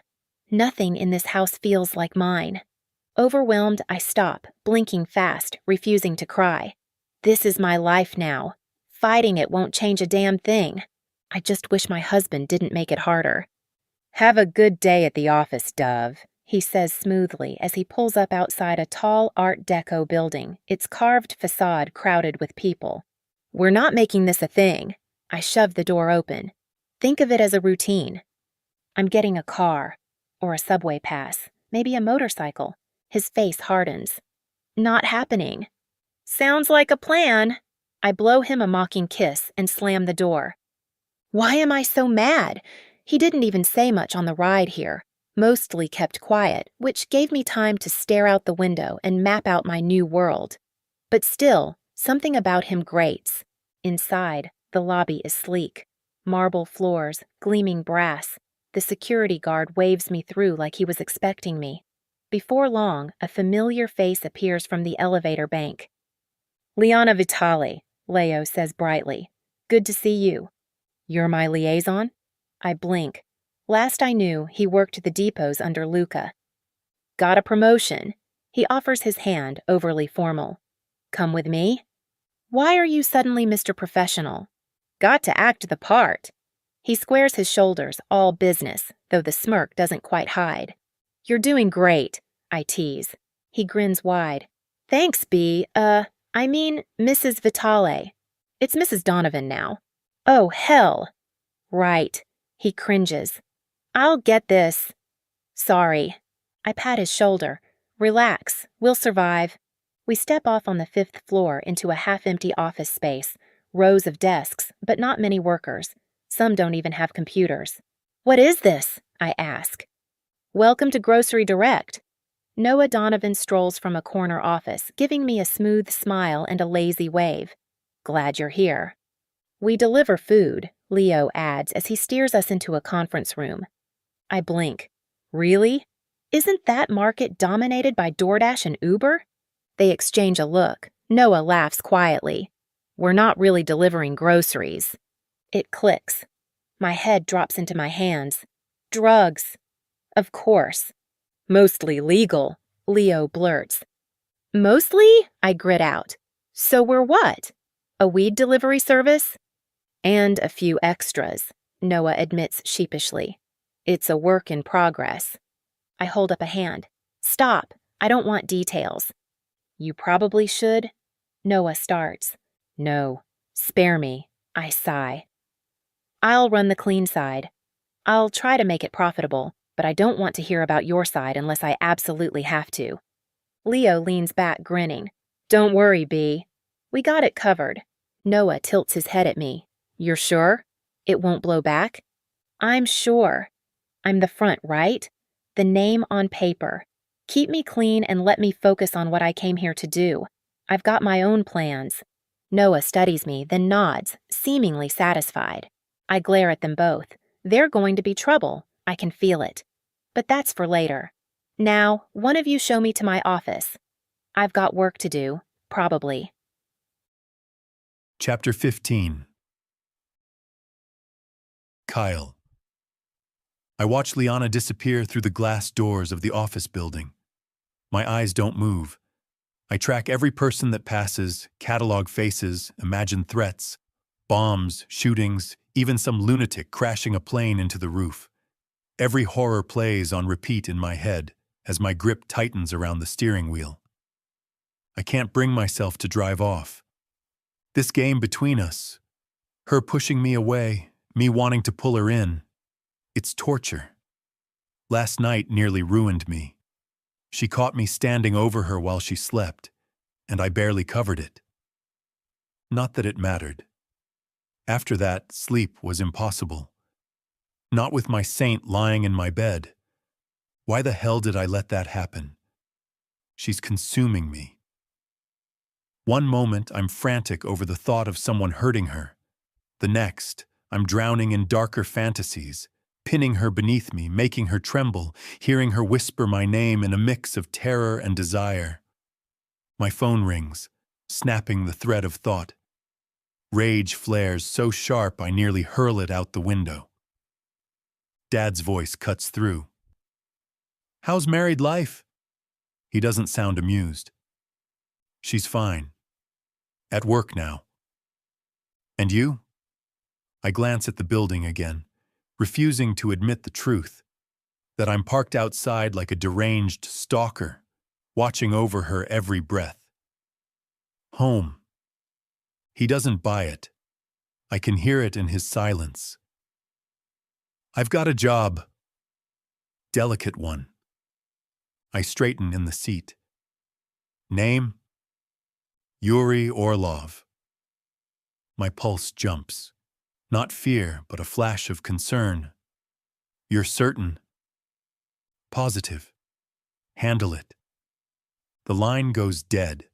Nothing in this house feels like mine. Overwhelmed, I stop, blinking fast, refusing to cry. This is my life now. Fighting it won't change a damn thing. I just wish my husband didn't make it harder. Have a good day at the office, Dove, he says smoothly as he pulls up outside a tall Art Deco building, its carved facade crowded with people. We're not making this a thing. I shove the door open. Think of it as a routine. I'm getting a car, or a subway pass, maybe a motorcycle. His face hardens. Not happening. Sounds like a plan. I blow him a mocking kiss and slam the door. Why am I so mad? He didn't even say much on the ride here, mostly kept quiet, which gave me time to stare out the window and map out my new world. But still, something about him grates. Inside, the lobby is sleek. Marble floors, gleaming brass. The security guard waves me through like he was expecting me. Before long, a familiar face appears from the elevator bank. Liana Vitale, Leo says brightly. Good to see you. You're my liaison? I blink. Last I knew, he worked the depots under Luca. Got a promotion. He offers his hand, overly formal. Come with me? Why are you suddenly Mr. Professional? Got to act the part. He squares his shoulders, all business, though the smirk doesn't quite hide. You're doing great, I tease. He grins wide. Thanks, B. I mean, Mrs. Vitale. It's Mrs. Donovan now. Oh, hell. Right. He cringes. I'll get this. Sorry. I pat his shoulder. Relax. We'll survive. We step off on the 5th floor into a half-empty office space. Rows of desks, but not many workers. Some don't even have computers. What is this? I ask. Welcome to Grocery Direct. Noah Donovan strolls from a corner office, giving me a smooth smile and a lazy wave. Glad you're here. We deliver food, Leo adds as he steers us into a conference room. I blink. Really? Isn't that market dominated by DoorDash and Uber? They exchange a look. Noah laughs quietly. We're not really delivering groceries. It clicks. My head drops into my hands. Drugs. Of course. Mostly legal, Leo blurts. Mostly? I grit out. So we're what? A weed delivery service? And a few extras, Noah admits sheepishly. It's a work in progress. I hold up a hand. Stop. I don't want details. You probably should. Noah starts. No. Spare me. I sigh. I'll run the clean side. I'll try to make it profitable, but I don't want to hear about your side unless I absolutely have to. Leo leans back, grinning. Don't worry, B. We got it covered. Noah tilts his head at me. You're sure? It won't blow back? I'm sure. I'm the front, right? The name on paper. Keep me clean and let me focus on what I came here to do. I've got my own plans. Noah studies me, then nods, seemingly satisfied. I glare at them both. They're going to be trouble. I can feel it. But that's for later. Now, one of you show me to my office. I've got work to do, probably. Chapter 15. Kyle. I watch Liana disappear through the glass doors of the office building. My eyes don't move. I track every person that passes, catalog faces, imagine threats, bombs, shootings, even some lunatic crashing a plane into the roof. Every horror plays on repeat in my head as my grip tightens around the steering wheel. I can't bring myself to drive off. This game between us, her pushing me away, me wanting to pull her in, it's torture. Last night nearly ruined me. She caught me standing over her while she slept, and I barely covered it. Not that it mattered. After that, sleep was impossible. Not with my saint lying in my bed. Why the hell did I let that happen? She's consuming me. One moment, I'm frantic over the thought of someone hurting her. The next, I'm drowning in darker fantasies, pinning her beneath me, making her tremble, hearing her whisper my name in a mix of terror and desire. My phone rings, snapping the thread of thought. Rage flares so sharp I nearly hurl it out the window. Dad's voice cuts through. How's married life? He doesn't sound amused. She's fine. At work now. And you? I glance at the building again, refusing to admit the truth, that I'm parked outside like a deranged stalker, watching over her every breath. Home. He doesn't buy it. I can hear it in his silence. I've got a job. Delicate one. I straighten in the seat. Name? Yuri Orlov. My pulse jumps. Not fear, but a flash of concern. You're certain? Positive. Handle it. The line goes dead.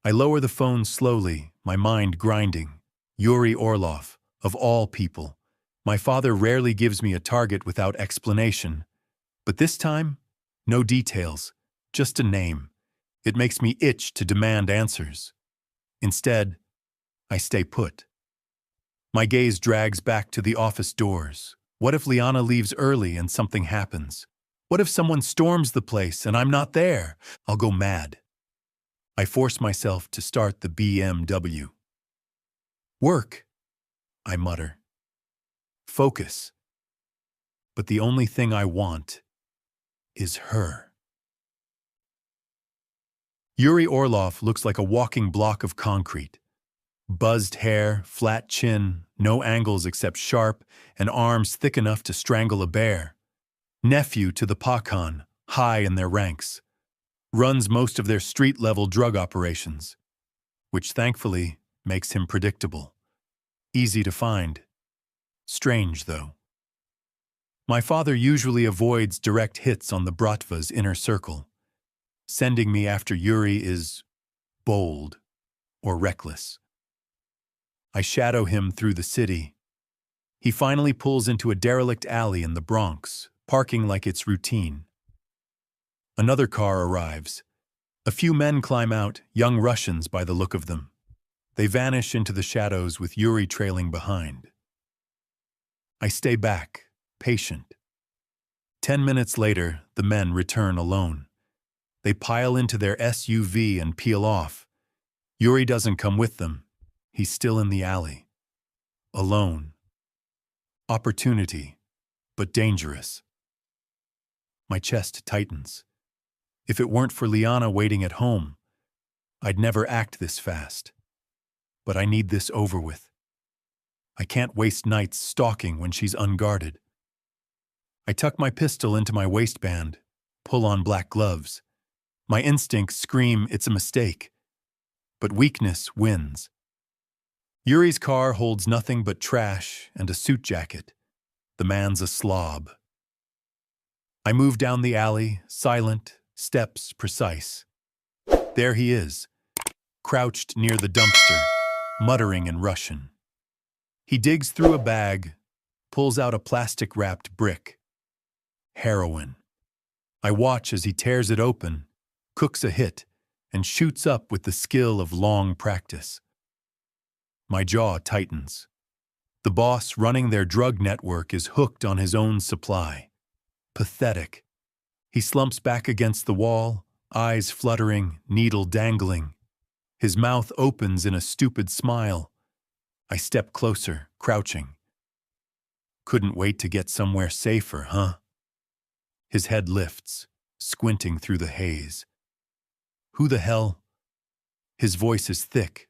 I lower the phone slowly, my mind grinding. Yuri Orlov, of all people. My father rarely gives me a target without explanation. But this time, no details, just a name. It makes me itch to demand answers. Instead, I stay put. My gaze drags back to the office doors. What if Liana leaves early and something happens? What if someone storms the place and I'm not there? I'll go mad. I force myself to start the BMW. Work, I mutter. Focus. But the only thing I want is her. Yuri Orlov looks like a walking block of concrete. Buzzed hair, flat chin, no angles except sharp, and arms thick enough to strangle a bear. Nephew to the Pakan, high in their ranks. Runs most of their street-level drug operations, which thankfully makes him predictable. Easy to find. Strange, though. My father usually avoids direct hits on the Bratva's inner circle. Sending me after Yuri is bold or reckless. I shadow him through the city. He finally pulls into a derelict alley in the Bronx, parking like it's routine. Another car arrives. A few men climb out, young Russians by the look of them. They vanish into the shadows with Yuri trailing behind. I stay back, patient. 10 minutes later, the men return alone. They pile into their SUV and peel off. Yuri doesn't come with them. He's still in the alley. Alone. Opportunity, but dangerous. My chest tightens. If it weren't for Liana waiting at home, I'd never act this fast. But I need this over with. I can't waste nights stalking when she's unguarded. I tuck my pistol into my waistband, pull on black gloves. My instincts scream it's a mistake. But weakness wins. Yuri's car holds nothing but trash and a suit jacket. The man's a slob. I move down the alley, silent, steps precise. There he is, crouched near the dumpster, muttering in Russian. He digs through a bag, pulls out a plastic-wrapped brick. Heroin. I watch as he tears it open, cooks a hit, and shoots up with the skill of long practice. My jaw tightens. The boss running their drug network is hooked on his own supply. Pathetic. He slumps back against the wall, eyes fluttering, needle dangling. His mouth opens in a stupid smile. I step closer, crouching. Couldn't wait to get somewhere safer, huh? His head lifts, squinting through the haze. Who the hell? His voice is thick,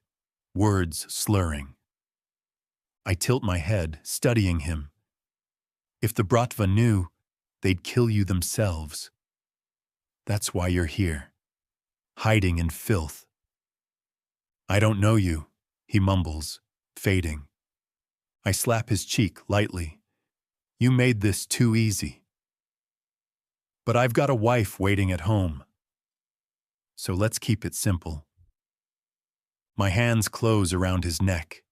words slurring. I tilt my head, studying him. If the Bratva knew, they'd kill you themselves. That's why you're here, hiding in filth. I don't know you, he mumbles, fading. I slap his cheek lightly. You made this too easy. But I've got a wife waiting at home. So let's keep it simple. My hands close around his neck.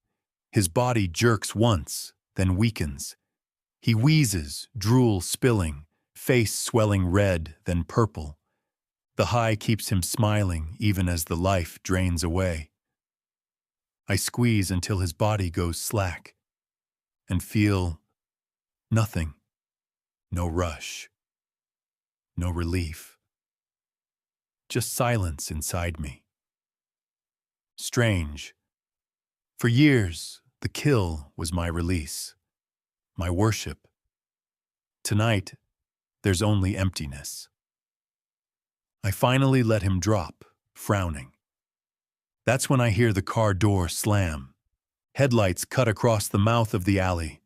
His body jerks once, then weakens. He wheezes, drool spilling, face swelling red, then purple. The high keeps him smiling even as the life drains away. I squeeze until his body goes slack and feel nothing. No rush. No relief. Just silence inside me. Strange. For years, the kill was my release, my worship. Tonight, there's only emptiness. I finally let him drop, frowning. That's when I hear the car door slam. Headlights cut across the mouth of the alley.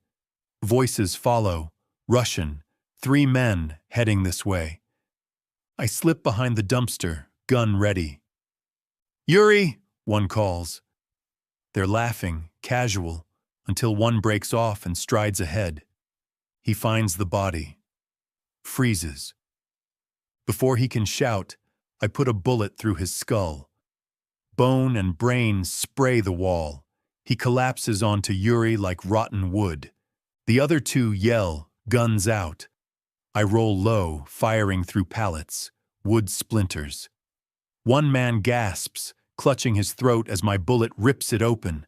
Voices follow, Russian, 3 men heading this way. I slip behind the dumpster, gun ready. Yuri, one calls. They're laughing, casual, until one breaks off and strides ahead. He finds the body. Freezes. Before he can shout, I put a bullet through his skull. Bone and brain spray the wall. He collapses onto Yuri like rotten wood. The other 2 yell, guns out. I roll low, firing through pallets, wood splinters. One man gasps, clutching his throat as my bullet rips it open.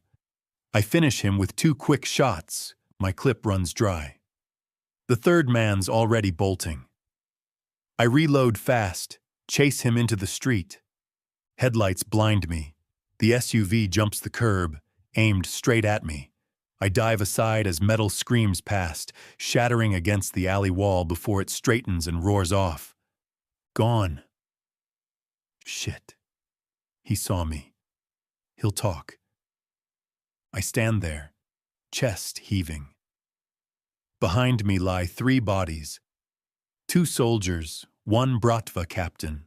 I finish him with 2 quick shots. My clip runs dry. The third man's already bolting. I reload fast, chase him into the street. Headlights blind me. The SUV jumps the curb, aimed straight at me. I dive aside as metal screams past, shattering against the alley wall before it straightens and roars off. Gone. Shit. He saw me. He'll talk. I stand there, chest heaving. Behind me lie 3 bodies. 2 soldiers, 1 Bratva captain.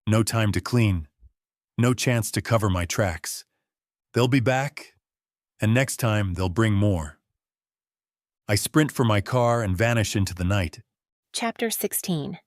No time to clean. No chance to cover my tracks. They'll be back, and next time they'll bring more. I sprint for my car and vanish into the night. Chapter 16.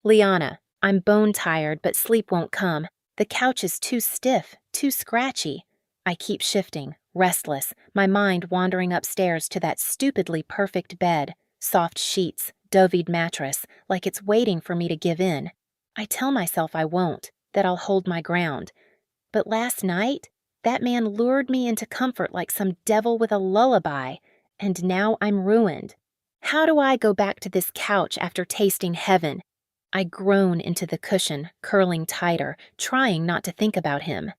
Liana, I'm bone-tired, but sleep won't come. The couch is too stiff, too scratchy. I keep shifting, restless, my mind wandering upstairs to that stupidly perfect bed, soft sheets, dovied mattress, like it's waiting for me to give in. I tell myself I won't, that I'll hold my ground. But last night, that man lured me into comfort like some devil with a lullaby, and now I'm ruined. How do I go back to this couch after tasting heaven? I groan into the cushion, curling tighter, trying not to think about him.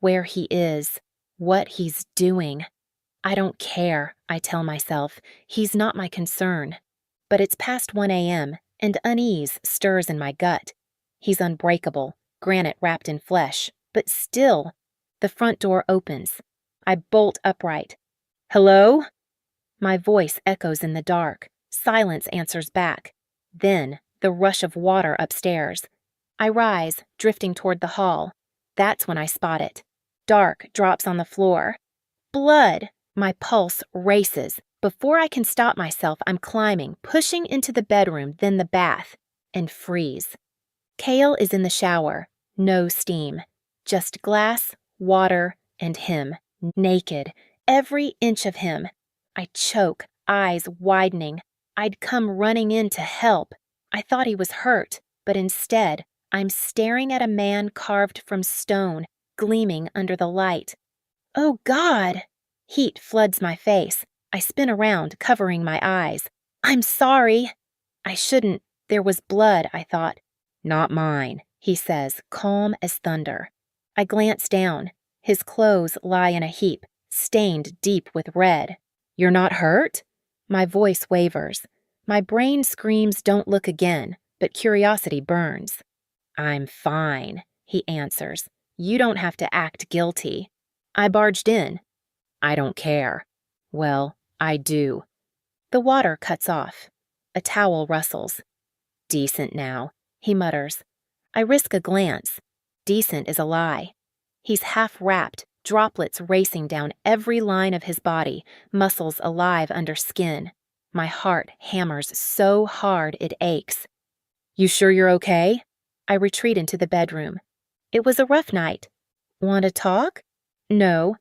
Where he is, what he's doing. I don't care, I tell myself. He's not my concern. But it's past 1 a.m., and unease stirs in my gut. He's unbreakable, granite wrapped in flesh, but still. The front door opens. I bolt upright. Hello? My voice echoes in the dark. Silence answers back. Then, the rush of water upstairs. I rise, drifting toward the hall. That's when I spot it. Dark drops on the floor. Blood! My pulse races. Before I can stop myself, I'm climbing, pushing into the bedroom, then the bath, and freeze. Cale is in the shower. No steam. Just glass, water, and him. Naked. Every inch of him. I choke, eyes widening. I'd come running in to help. I thought he was hurt, but instead, I'm staring at a man carved from stone, gleaming under the light. Oh, God! Heat floods my face. I spin around, covering my eyes. I'm sorry. I shouldn't. There was blood, I thought. Not mine, he says, calm as thunder. I glance down. His clothes lie in a heap, stained deep with red. You're not hurt? My voice wavers. My brain screams, don't look again, but curiosity burns. I'm fine, he answers. You don't have to act guilty. I barged in. I don't care. Well, I do. The water cuts off. A towel rustles. Decent now, he mutters. I risk a glance. Decent is a lie. He's half-wrapped, droplets racing down every line of his body, muscles alive under skin. My heart hammers so hard it aches. You sure you're okay? I retreat into the bedroom. It was a rough night. Want to talk? No.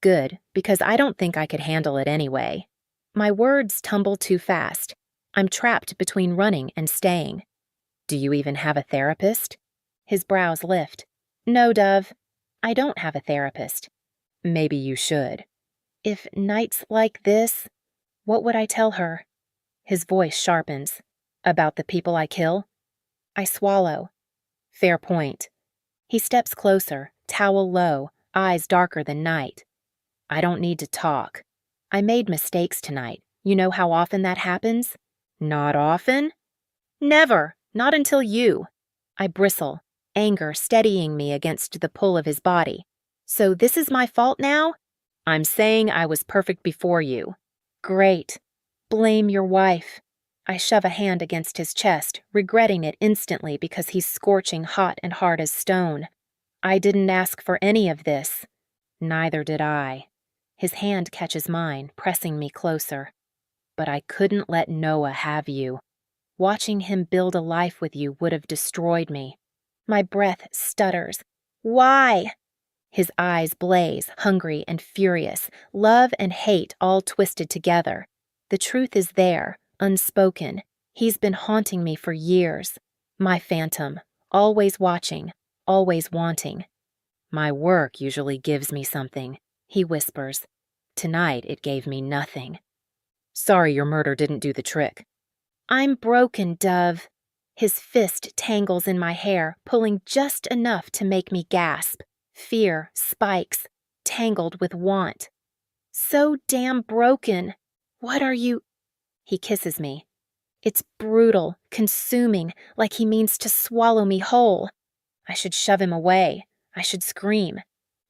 Good, because I don't think I could handle it anyway. My words tumble too fast. I'm trapped between running and staying. Do you even have a therapist? His brows lift. No, Dove. I don't have a therapist. Maybe you should. If nights like this, what would I tell her? His voice sharpens. About the people I kill? I swallow. Fair point. He steps closer, towel low, eyes darker than night. I don't need to talk. I made mistakes tonight. You know how often that happens? Not often? Never. Not until you. I bristle, anger steadying me against the pull of his body. So this is my fault now? I'm saying I was perfect before you. Great. Blame your wife. I shove a hand against his chest, regretting it instantly because he's scorching hot and hard as stone. I didn't ask for any of this. Neither did I. His hand catches mine, pressing me closer. But I couldn't let Noah have you. Watching him build a life with you would have destroyed me. My breath stutters. Why? His eyes blaze, hungry and furious, love and hate all twisted together. The truth is there, unspoken. He's been haunting me for years. My phantom, always watching, always wanting. My work usually gives me something, he whispers. Tonight it gave me nothing. Sorry your murder didn't do the trick. I'm broken, Dove. His fist tangles in my hair, pulling just enough to make me gasp. Fear spikes, tangled with want. So damn broken. What are you? He kisses me. It's brutal, consuming, like he means to swallow me whole. I should shove him away. I should scream.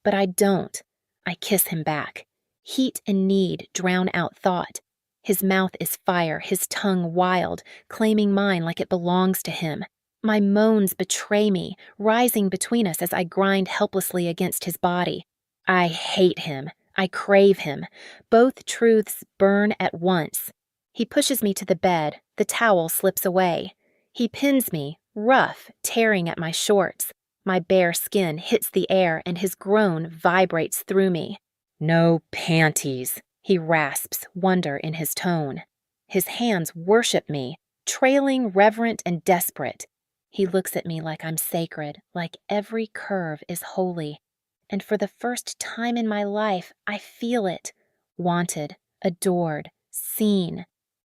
But I don't. I kiss him back. Heat and need drown out thought. His mouth is fire, his tongue wild, claiming mine like it belongs to him. My moans betray me, rising between us as I grind helplessly against his body. I hate him. I crave him. Both truths burn at once. He pushes me to the bed. The towel slips away. He pins me, rough, tearing at my shorts. My bare skin hits the air and his groan vibrates through me. "No panties," he rasps, wonder in his tone. His hands worship me, trailing, reverent, and desperate. He looks at me like I'm sacred, like every curve is holy. And for the first time in my life, I feel it. Wanted, adored, seen.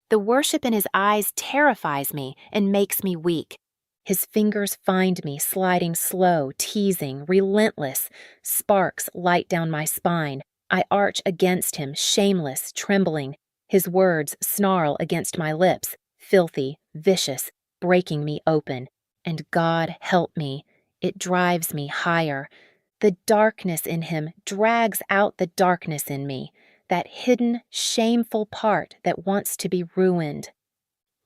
The worship in his eyes terrifies me and makes me weak. His fingers find me, sliding slow, teasing, relentless. Sparks light down my spine. I arch against him, shameless, trembling. His words snarl against my lips, filthy, vicious, breaking me open. And God help me, it drives me higher. The darkness in him drags out the darkness in me, that hidden, shameful part that wants to be ruined.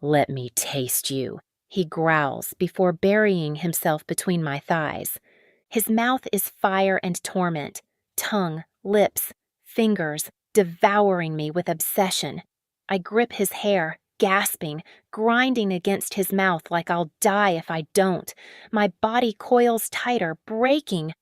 "Let me taste you," he growls before burying himself between my thighs. His mouth is fire and torment, tongue, lips, fingers, devouring me with obsession. I grip his hair, gasping, grinding against his mouth like I'll die if I don't. My body coils tighter, breaking.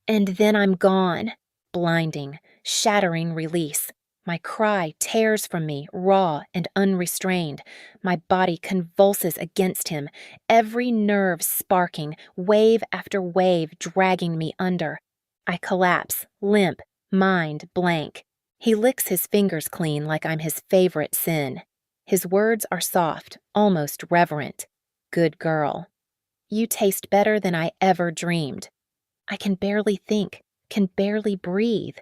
And then I'm gone. Blinding, shattering release. My cry tears from me, raw and unrestrained. My body convulses against him, every nerve sparking, wave after wave dragging me under. I collapse, limp, mind blank. He licks his fingers clean like I'm his favorite sin. His words are soft, almost reverent. "Good girl. You taste better than I ever dreamed." I can barely think, can barely breathe.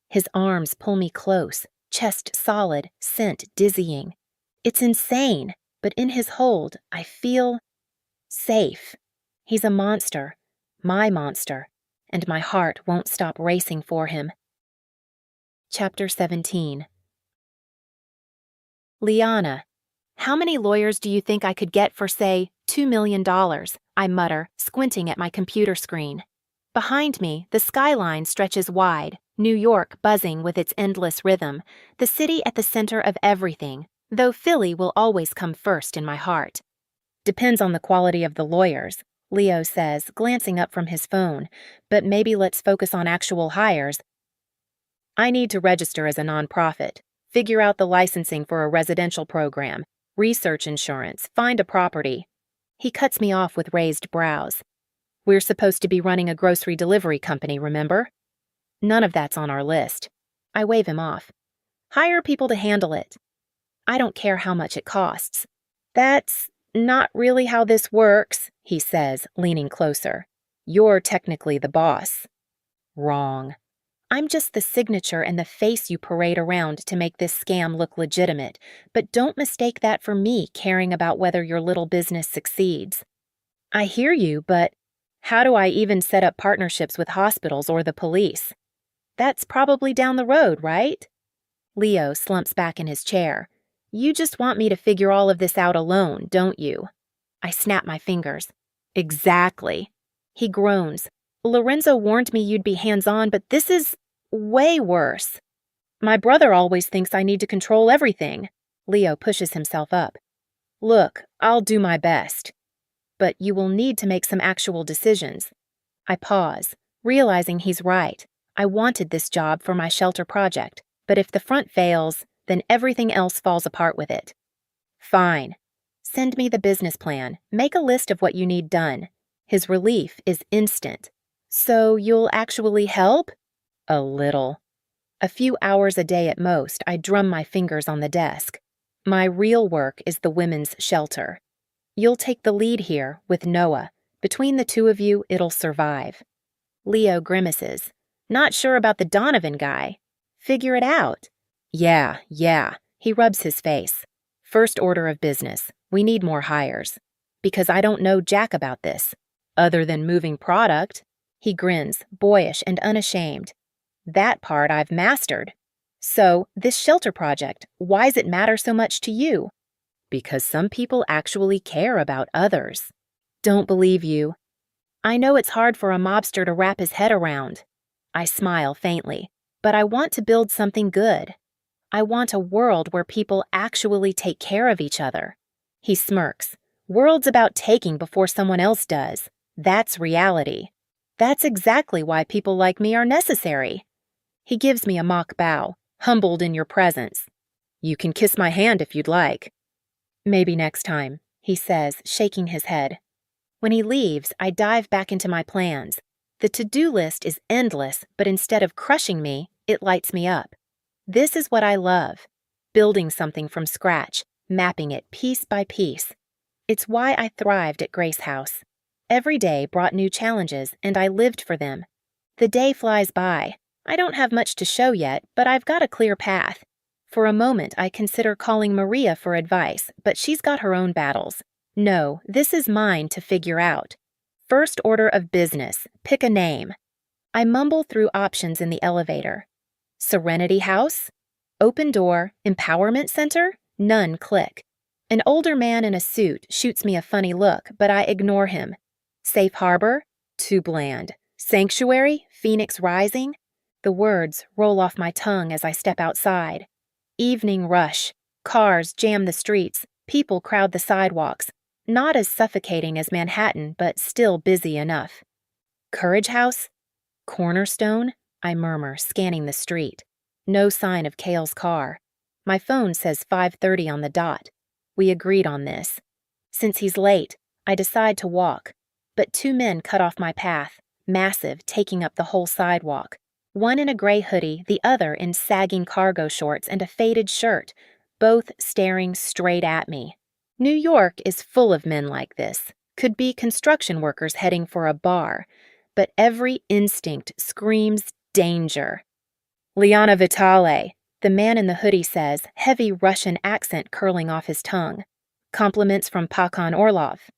His arms pull me close, chest solid, scent dizzying. It's insane, but in his hold, I feel safe. He's a monster, my monster, and my heart won't stop racing for him. Chapter 17. Liana, how many lawyers do you think I could get for, say, $2 million? I mutter, squinting at my computer screen. Behind me, the skyline stretches wide, New York buzzing with its endless rhythm, the city at the center of everything, though Philly will always come first in my heart. Depends on the quality of the lawyers, Leo says, glancing up from his phone, but maybe let's focus on actual hires. I need to register as a nonprofit, figure out the licensing for a residential program, research insurance, find a property. He cuts me off with raised brows. We're supposed to be running a grocery delivery company, remember? None of that's on our list. I wave him off. Hire people to handle it. I don't care how much it costs. That's not really how this works, he says, leaning closer. You're technically the boss. Wrong. I'm just the signature and the face you parade around to make this scam look legitimate, but don't mistake that for me caring about whether your little business succeeds. I hear you, but how do I even set up partnerships with hospitals or the police? That's probably down the road, right? Leo slumps back in his chair. You just want me to figure all of this out alone, don't you? I snap my fingers. Exactly. He groans. Lorenzo warned me you'd be hands-on, but this is way worse. My brother always thinks I need to control everything. Leo pushes himself up. Look, I'll do my best. But you will need to make some actual decisions. I pause, realizing he's right. I wanted this job for my shelter project, but if the front fails, then everything else falls apart with it. Fine. Send me the business plan. Make a list of what you need done. His relief is instant. So you'll actually help? A little. A few hours a day at most, I drum my fingers on the desk. My real work is the women's shelter. You'll take the lead here with Noah. Between the two of you, it'll survive. Leo grimaces. Not sure about the Donovan guy. Figure it out. Yeah. He rubs his face. First order of business. We need more hires. Because I don't know jack about this. Other than moving product. He grins, boyish and unashamed. That part I've mastered. So, this shelter project, why's it matter so much to you? Because some people actually care about others. Don't believe you. I know it's hard for a mobster to wrap his head around. I smile faintly. But I want to build something good. I want a world where people actually take care of each other. He smirks. World's about taking before someone else does. That's reality. That's exactly why people like me are necessary. He gives me a mock bow, humbled in your presence. You can kiss my hand if you'd like. Maybe next time, he says, shaking his head. When he leaves, I dive back into my plans. The to-do list is endless, but instead of crushing me, it lights me up. This is what I love, building something from scratch, mapping it piece by piece. It's why I thrived at Grace House. Every day brought new challenges, and I lived for them. The day flies by. I don't have much to show yet, but I've got a clear path. For a moment, I consider calling Maria for advice, but she's got her own battles. No, this is mine to figure out. First order of business, pick a name. I mumble through options in the elevator. Serenity House? Open Door? Empowerment Center? None click. An older man in a suit shoots me a funny look, but I ignore him. Safe Harbor? Too bland. Sanctuary? Phoenix Rising? The words roll off my tongue as I step outside. Evening rush. Cars jam the streets. People crowd the sidewalks. Not as suffocating as Manhattan, but still busy enough. Courage House? Cornerstone? I murmur, scanning the street. No sign of Cale's car. My phone says 5:30 on the dot. We agreed on this. Since he's late, I decide to walk. But two men cut off my path, massive, taking up the whole sidewalk. One in a gray hoodie, the other in sagging cargo shorts and a faded shirt, both staring straight at me. New York is full of men like this. Could be construction workers heading for a bar. But every instinct screams danger. Liana Vitale, the man in the hoodie says, heavy Russian accent curling off his tongue. Compliments from Pakan Orlov.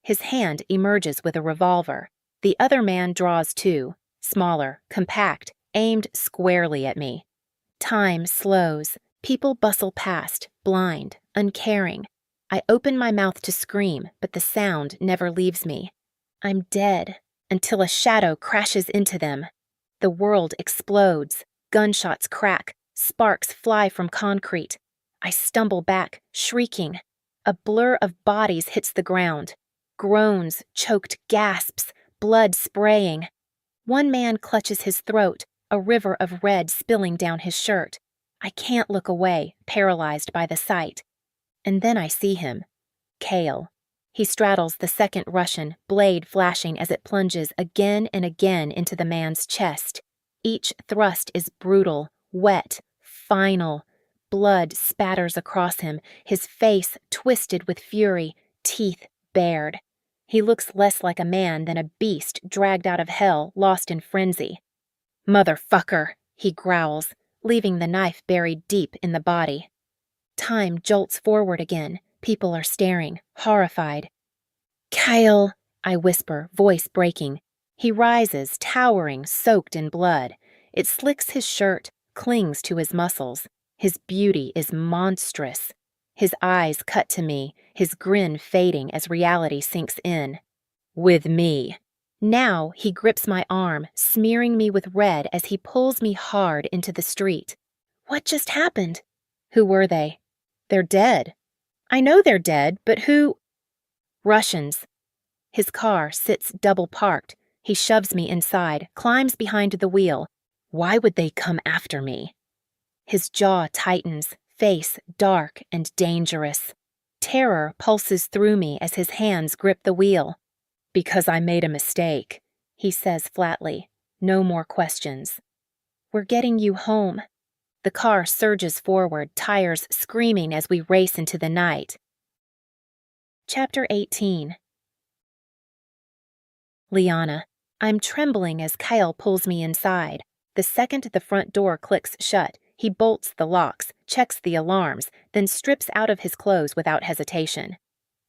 His hand emerges with a revolver. The other man draws too, smaller, compact, aimed squarely at me. Time slows. People bustle past, blind, uncaring. I open my mouth to scream, but the sound never leaves me. I'm dead, until a shadow crashes into them. The world explodes. Gunshots crack. Sparks fly from concrete. I stumble back, shrieking. A blur of bodies hits the ground. Groans, choked gasps, blood spraying. One man clutches his throat, a river of red spilling down his shirt. I can't look away, paralyzed by the sight. And then I see him. Cale. He straddles the second Russian, blade flashing as it plunges again and again into the man's chest. Each thrust is brutal, wet, final. Blood spatters across him, his face twisted with fury, teeth bared. He looks less like a man than a beast dragged out of hell, lost in frenzy. "Motherfucker," he growls, leaving the knife buried deep in the body. Time jolts forward again. People are staring, horrified. "Kyle," I whisper, voice breaking. He rises, towering, soaked in blood. It slicks his shirt, clings to his muscles. His beauty is monstrous. His eyes cut to me, his grin fading as reality sinks in. With me. Now he grips my arm, smearing me with red as he pulls me hard into the street. What just happened? Who were they? They're dead. I know they're dead, but who? Russians. His car sits double parked. He shoves me inside, climbs behind the wheel. Why would they come after me? His jaw tightens, face dark and dangerous. Terror pulses through me as his hands grip the wheel. Because I made a mistake, he says flatly. No more questions. We're getting you home. The car surges forward, tires screaming as we race into the night. Chapter 18. Liana. I'm trembling as Kyle pulls me inside. The second the front door clicks shut, he bolts the locks, checks the alarms, then strips out of his clothes without hesitation.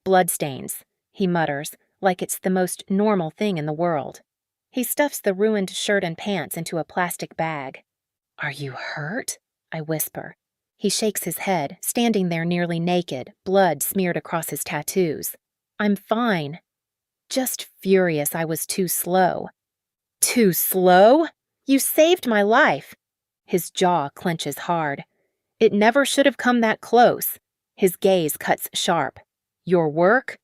Bloodstains, he mutters, like it's the most normal thing in the world. He stuffs the ruined shirt and pants into a plastic bag. Are you hurt? I whisper. He shakes his head, standing there nearly naked, blood smeared across his tattoos. I'm fine. Just furious I was too slow. Too slow? You saved my life. His jaw clenches hard. It never should have come that close. His gaze cuts sharp. Your work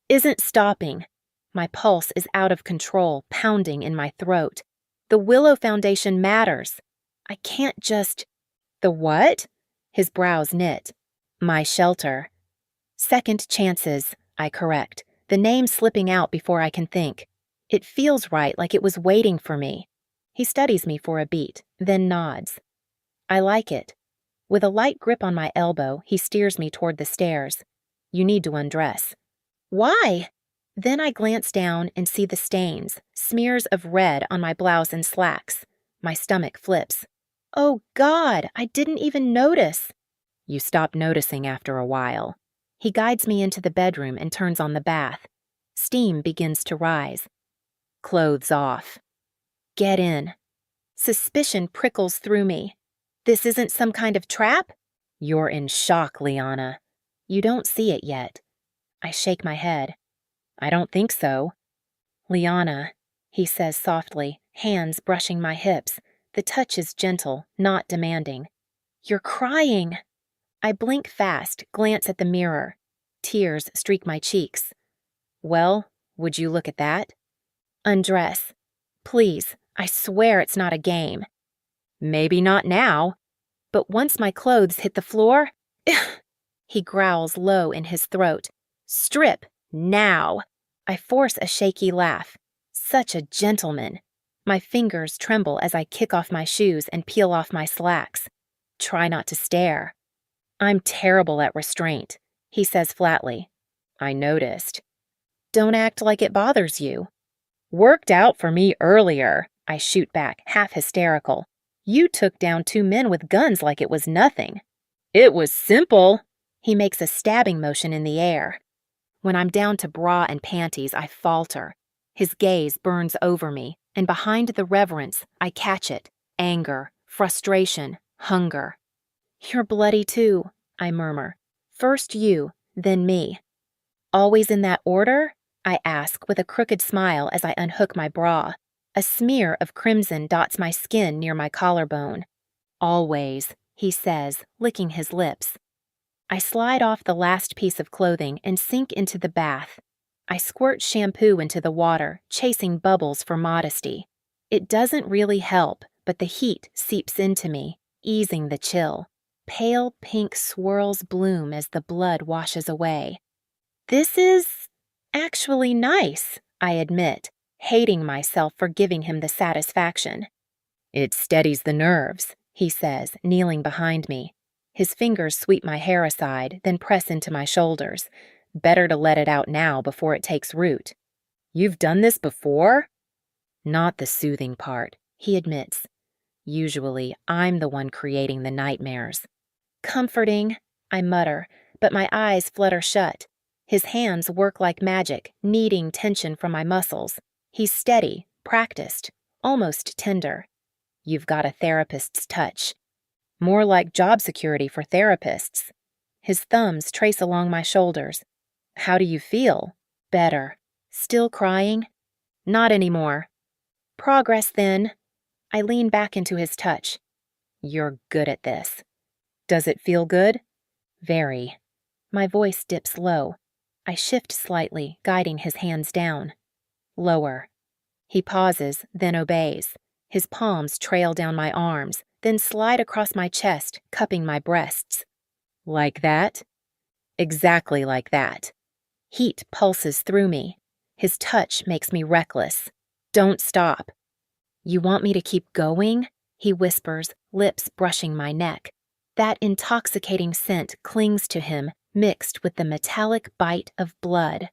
isn't stopping. My pulse is out of control, pounding in my throat. The Willow Foundation matters. I can't just... The what? His brows knit. My shelter. Second chances, I correct, the name slipping out before I can think. It feels right, like it was waiting for me. He studies me for a beat, then nods. I like it. With a light grip on my elbow, he steers me toward the stairs. You need to undress. Why? Then I glance down and see the stains, smears of red on my blouse and slacks. My stomach flips. Oh God, I didn't even notice. You stop noticing after a while. He guides me into the bedroom and turns on the bath. Steam begins to rise. Clothes off. Get in. Suspicion prickles through me. This isn't some kind of trap? You're in shock, Liana. You don't see it yet. I shake my head. I don't think so. Liana, he says softly, hands brushing my hips. The touch is gentle, not demanding. You're crying. I blink fast, glance at the mirror. Tears streak my cheeks. Well, would you look at that? Undress. Please, I swear it's not a game. Maybe not now, but once my clothes hit the floor, he growls low in his throat. Strip, now. I force a shaky laugh. Such a gentleman. My fingers tremble as I kick off my shoes and peel off my slacks. Try not to stare. I'm terrible at restraint, he says flatly. I noticed. Don't act like it bothers you. Worked out for me earlier, I shoot back, half hysterical. You took down 2 men with guns like it was nothing. It was simple. He makes a stabbing motion in the air. When I'm down to bra and panties, I falter. His gaze burns over me, and behind the reverence, I catch it. Anger, frustration, hunger. You're bloody too, I murmur. First you, then me. Always in that order? I ask with a crooked smile as I unhook my bra. A smear of crimson dots my skin near my collarbone. Always, he says, licking his lips. I slide off the last piece of clothing and sink into the bath. I squirt shampoo into the water, chasing bubbles for modesty. It doesn't really help, but the heat seeps into me, easing the chill. Pale pink swirls bloom as the blood washes away. This is actually nice, I admit, hating myself for giving him the satisfaction. It steadies the nerves, he says, kneeling behind me. His fingers sweep my hair aside, then press into my shoulders. Better to let it out now before it takes root. You've done this before? Not the soothing part, he admits. Usually, I'm the one creating the nightmares. Comforting, I mutter, but my eyes flutter shut. His hands work like magic, kneading tension from my muscles. He's steady, practiced, almost tender. You've got a therapist's touch. More like job security for therapists. His thumbs trace along my shoulders. How do you feel? Better. Still crying? Not anymore. Progress, then. I lean back into his touch. You're good at this. Does it feel good? Very. My voice dips low. I shift slightly, guiding his hands down. Lower. He pauses, then obeys. His palms trail down my arms, then slide across my chest, cupping my breasts. Like that? Exactly like that. Heat pulses through me. His touch makes me reckless. Don't stop. You want me to keep going? He whispers, lips brushing my neck. That intoxicating scent clings to him, mixed with the metallic bite of blood.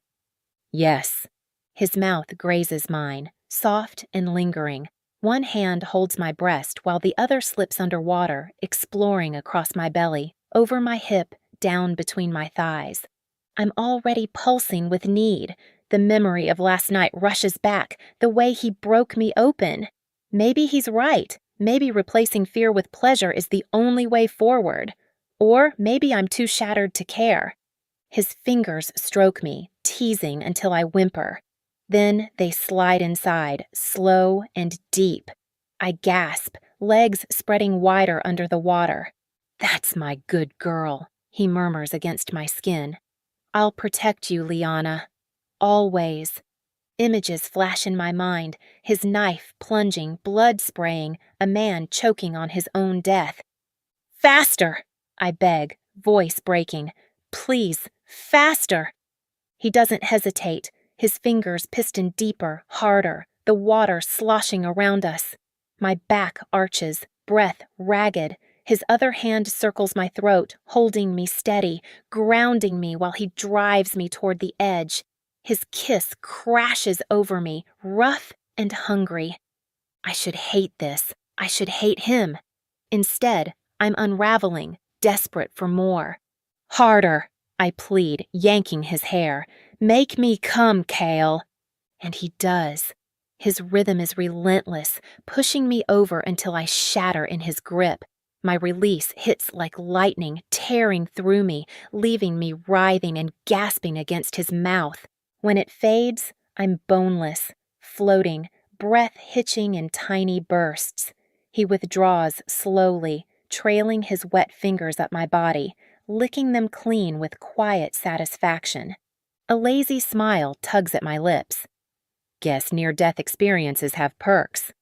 Yes. His mouth grazes mine, soft and lingering. One hand holds my breast while the other slips underwater, exploring across my belly, over my hip, down between my thighs. I'm already pulsing with need. The memory of last night rushes back, the way he broke me open. Maybe he's right. Maybe replacing fear with pleasure is the only way forward. Or maybe I'm too shattered to care. His fingers stroke me, teasing until I whimper. Then they slide inside, slow and deep. I gasp, legs spreading wider under the water. "That's my good girl," he murmurs against my skin. "I'll protect you, Liana. Always." Images flash in my mind, his knife plunging, blood spraying, a man choking on his own death. "Faster!" I beg, voice breaking. "Please, faster!" He doesn't hesitate, his fingers piston deeper, harder, the water sloshing around us. My back arches, breath ragged. His other hand circles my throat, holding me steady, grounding me while he drives me toward the edge. His kiss crashes over me, rough and hungry. I should hate this. I should hate him. Instead, I'm unraveling, desperate for more. "Harder," I plead, yanking his hair. "Make me come, Kale." And he does. His rhythm is relentless, pushing me over until I shatter in his grip. My release hits like lightning, tearing through me, leaving me writhing and gasping against his mouth. When it fades, I'm boneless, floating, breath hitching in tiny bursts. He withdraws slowly, trailing his wet fingers up my body, licking them clean with quiet satisfaction. A lazy smile tugs at my lips. "Guess near-death experiences have perks."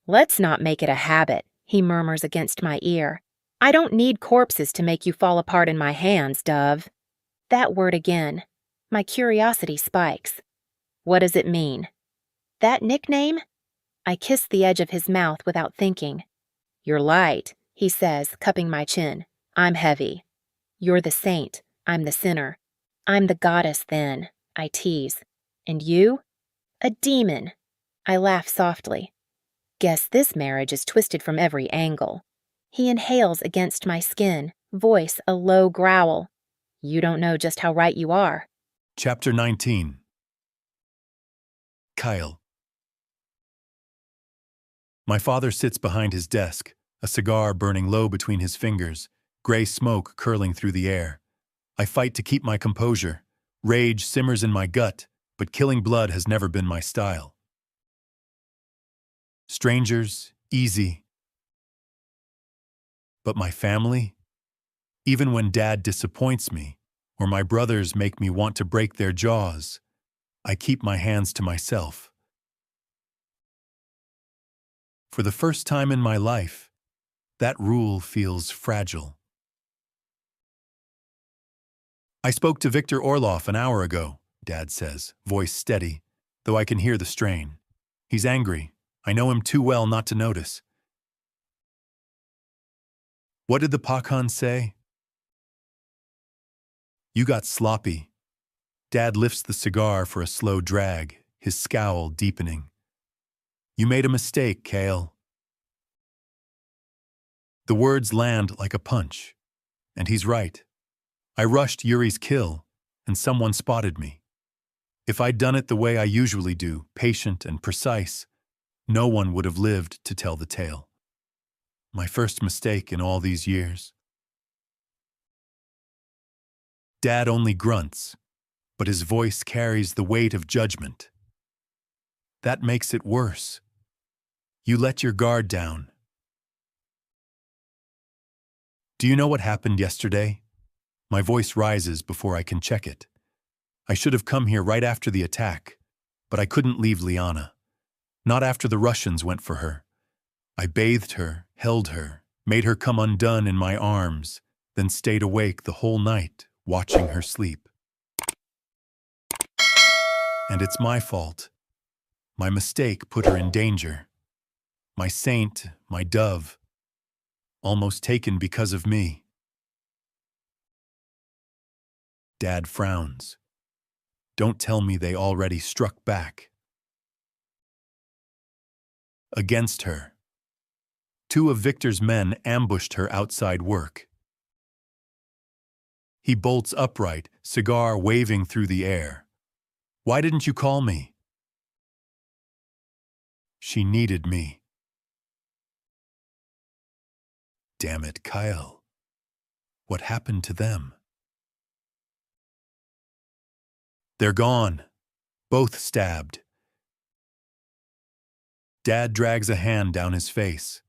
"Let's not make it a habit," he murmurs against my ear. "I don't need corpses to make you fall apart in my hands, Dove." That word again. My curiosity spikes. What does it mean? That nickname? I kiss the edge of his mouth without thinking. "You're light," he says, cupping my chin. "I'm heavy." "You're the saint. I'm the sinner." "I'm the goddess, then," I tease. "And you?" "A demon." I laugh softly. Guess this marriage is twisted from every angle. He inhales against my skin, voice a low growl. "You don't know just how right you are." Chapter 19. Kyle. My father sits behind his desk, a cigar burning low between his fingers, gray smoke curling through the air. I fight to keep my composure. Rage simmers in my gut, but killing blood has never been my style. Strangers, easy. But my family? Even when Dad disappoints me, or my brothers make me want to break their jaws, I keep my hands to myself. For the first time in my life, that rule feels fragile. "I spoke to Victor Orloff an hour ago," Dad says, voice steady, though I can hear the strain. "He's angry. I know him too well not to notice." "What did the Pakan say?" "You got sloppy." Dad lifts the cigar for a slow drag, his scowl deepening. "You made a mistake, Kale." The words land like a punch, and he's right. I rushed Yuri's kill, and someone spotted me. If I'd done it the way I usually do, patient and precise, no one would have lived to tell the tale. My first mistake in all these years. Dad only grunts, but his voice carries the weight of judgment. That makes it worse. You let your guard down. "Do you know what happened yesterday?" My voice rises before I can check it. I should have come here right after the attack, but I couldn't leave Liana. Not after the Russians went for her. I bathed her, held her, made her come undone in my arms, then stayed awake the whole night, watching her sleep. And it's my fault. My mistake put her in danger. My saint, my dove, almost taken because of me. Dad frowns. Don't tell me they already struck back. Against her. 2 of Victor's men ambushed her outside work. He bolts upright, cigar waving through the air. "Why didn't you call me?" She needed me. Damn it, Kyle. What happened to them? "They're gone. Both stabbed." Dad drags a hand down his face.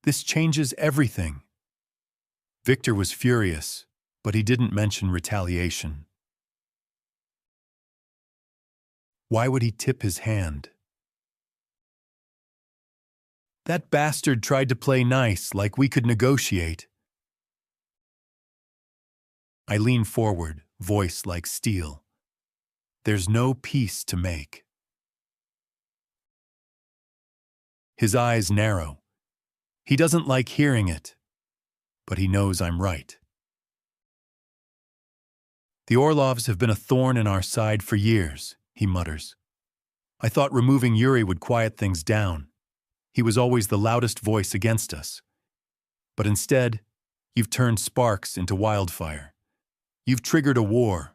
This changes everything. Victor was furious, but he didn't mention retaliation. Why would he tip his hand? That bastard tried to play nice, like we could negotiate. I lean forward, voice like steel. There's no peace to make. His eyes narrow. He doesn't like hearing it, but he knows I'm right. The Orlovs have been a thorn in our side for years, he mutters. I thought removing Yuri would quiet things down. He was always the loudest voice against us. But instead, you've turned sparks into wildfire. You've triggered a war.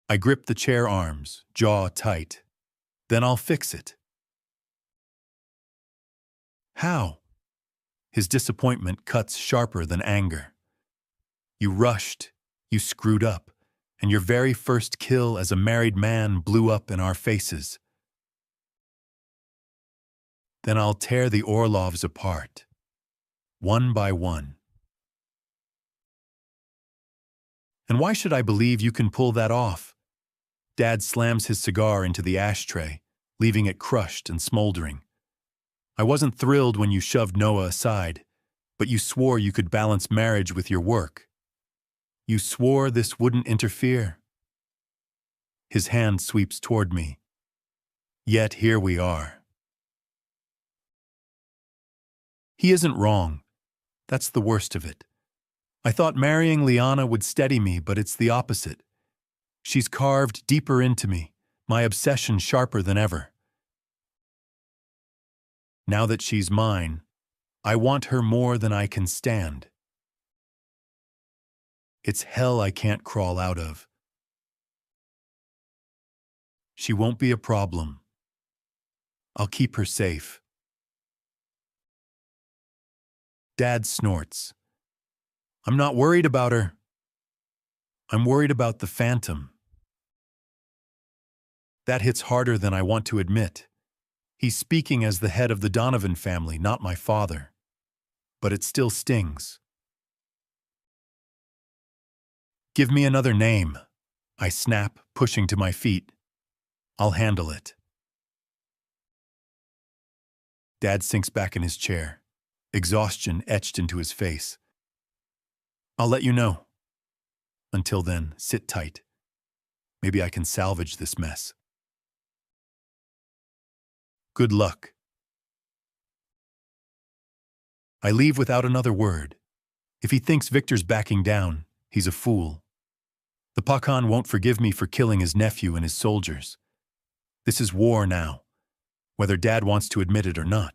I grip the chair arms, jaw tight. Then I'll fix it. How? His disappointment cuts sharper than anger. You rushed, you screwed up, and your very first kill as a married man blew up in our faces. Then I'll tear the Orlovs apart, one by one. And why should I believe you can pull that off? Dad slams his cigar into the ashtray, leaving it crushed and smoldering. I wasn't thrilled when you shoved Noah aside, but you swore you could balance marriage with your work. You swore this wouldn't interfere. His hand sweeps toward me. Yet here we are. He isn't wrong. That's the worst of it. I thought marrying Liana would steady me, but it's the opposite. She's carved deeper into me, my obsession sharper than ever. Now that she's mine, I want her more than I can stand. It's hell I can't crawl out of. She won't be a problem. I'll keep her safe. Dad snorts. I'm not worried about her. I'm worried about the phantom. That hits harder than I want to admit. He's speaking as the head of the Donovan family, not my father. But it still stings. Give me another name. I snap, pushing to my feet. I'll handle it. Dad sinks back in his chair, exhaustion etched into his face. I'll let you know. Until then, sit tight. Maybe I can salvage this mess. Good luck. I leave without another word. If he thinks Victor's backing down, he's a fool. The Pakan won't forgive me for killing his nephew and his soldiers. This is war now, whether Dad wants to admit it or not.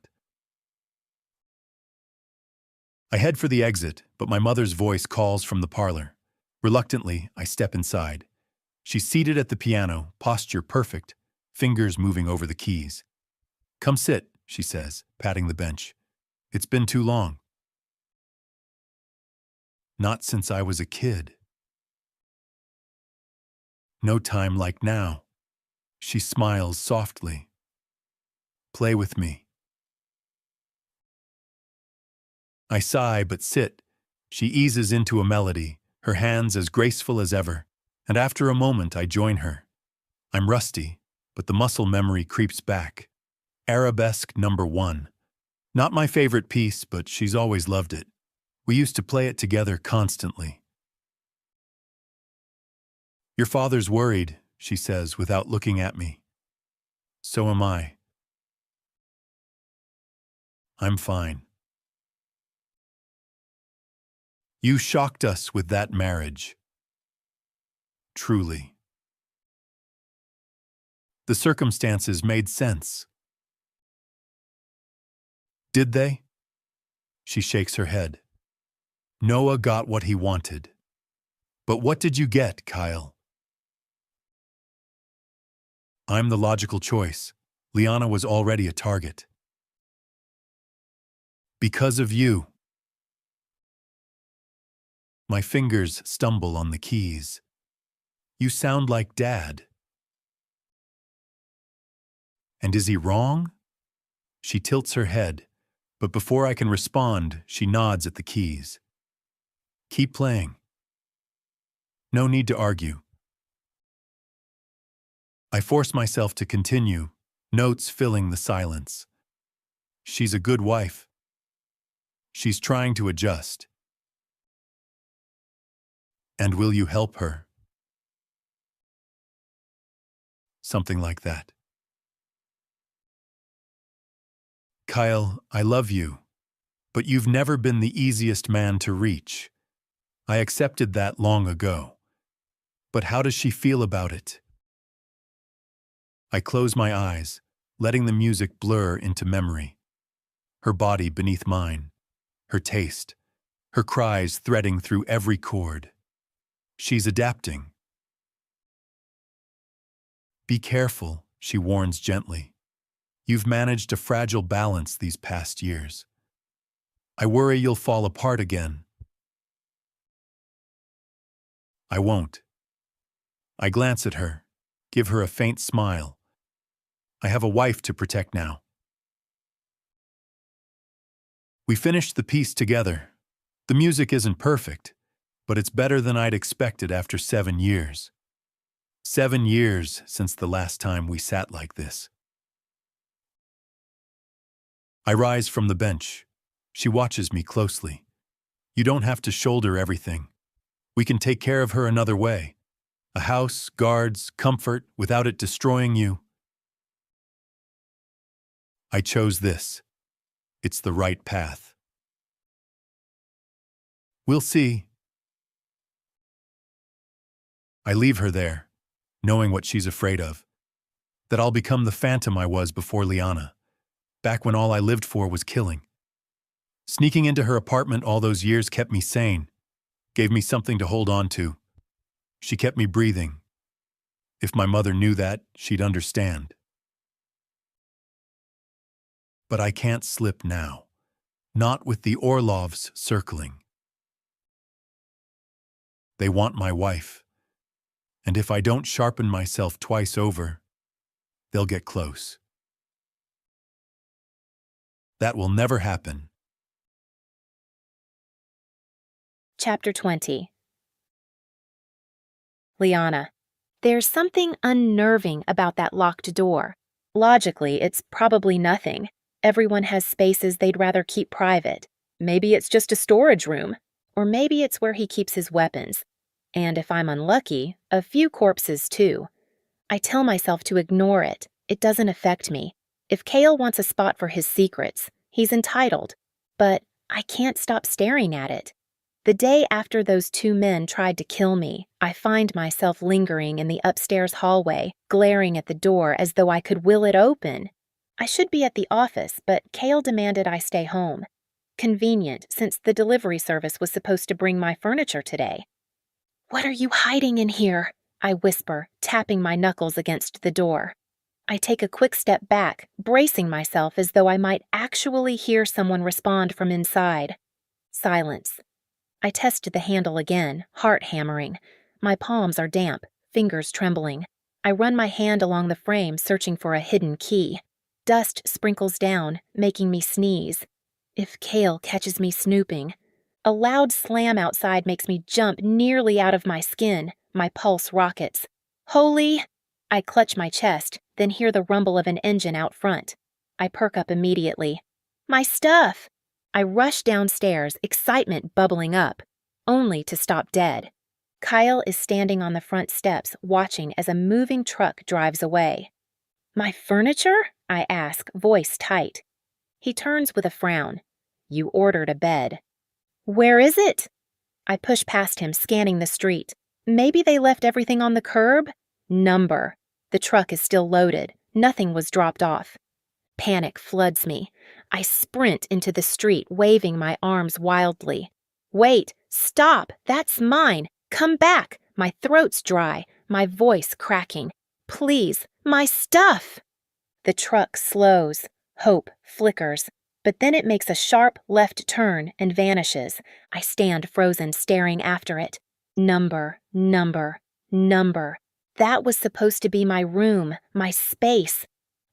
I head for the exit, but my mother's voice calls from the parlor. Reluctantly, I step inside. She's seated at the piano, posture perfect, fingers moving over the keys. Come sit, she says, patting the bench. It's been too long. Not since I was a kid. No time like now. She smiles softly. Play with me. I sigh but sit. She eases into a melody, her hands as graceful as ever, and after a moment I join her. I'm rusty, but the muscle memory creeps back. Arabesque number 1. Not my favorite piece, but she's always loved it. We used to play it together constantly. Your father's worried, she says without looking at me. So am I. I'm fine. You shocked us with that marriage. Truly. The circumstances made sense. Did they? She shakes her head. Noah got what he wanted. But what did you get, Kyle? I'm the logical choice. Liana was already a target. Because of you. My fingers stumble on the keys. You sound like Dad. And is he wrong? She tilts her head, but before I can respond, she nods at the keys. Keep playing. No need to argue. I force myself to continue, notes filling the silence. She's a good wife. She's trying to adjust. And will you help her? Something like that. Kyle, I love you, but you've never been the easiest man to reach. I accepted that long ago. But how does she feel about it? I close my eyes, letting the music blur into memory. Her body beneath mine, her taste, her cries threading through every chord. She's adapting. Be careful, she warns gently. You've managed a fragile balance these past years. I worry you'll fall apart again. I won't. I glance at her, give her a faint smile. I have a wife to protect now. We finished the piece together. The music isn't perfect, but it's better than I'd expected after 7 years. 7 years since the last time we sat like this. I rise from the bench. She watches me closely. You don't have to shoulder everything. We can take care of her another way. A house, guards, comfort, without it destroying you. I chose this. It's the right path. We'll see. I leave her there, knowing what she's afraid of. That I'll become the phantom I was before Liana, back when all I lived for was killing. Sneaking into her apartment all those years kept me sane, gave me something to hold on to. She kept me breathing. If my mother knew that, she'd understand. But I can't slip now, not with the Orlovs circling. They want my wife, and if I don't sharpen myself twice over, they'll get close. That will never happen. Chapter 20. Liana, there's something unnerving about that locked door. Logically, it's probably nothing. Everyone has spaces they'd rather keep private. Maybe it's just a storage room. Or maybe it's where he keeps his weapons. And if I'm unlucky, a few corpses too. I tell myself to ignore it. It doesn't affect me. If Cale wants a spot for his secrets, he's entitled. But I can't stop staring at it. The day after those 2 men tried to kill me, I find myself lingering in the upstairs hallway, glaring at the door as though I could will it open. I should be at the office, but Cale demanded I stay home. Convenient, since the delivery service was supposed to bring my furniture today. "What are you hiding in here?" I whisper, tapping my knuckles against the door. I take a quick step back, bracing myself as though I might actually hear someone respond from inside. Silence. I test the handle again, heart hammering. My palms are damp, fingers trembling. I run my hand along the frame, searching for a hidden key. Dust sprinkles down, making me sneeze. If Cale catches me snooping. A loud slam outside makes me jump nearly out of my skin. My pulse rockets. Holy! I clutch my chest, then hear the rumble of an engine out front. I perk up immediately. My stuff! I rush downstairs, excitement bubbling up, only to stop dead. Kyle is standing on the front steps, watching as a moving truck drives away. "My furniture?" I ask, voice tight. He turns with a frown. "You ordered a bed." "Where is it?" I push past him, scanning the street. Maybe they left everything on the curb? Number. The truck is still loaded. Nothing was dropped off. Panic floods me. I sprint into the street, waving my arms wildly. "Wait! Stop! That's mine! Come back!" My throat's dry, my voice cracking. "Please! My stuff!" The truck slows. Hope flickers. But then it makes a sharp left turn and vanishes. I stand frozen, staring after it. Number, number, number. That was supposed to be my room, my space.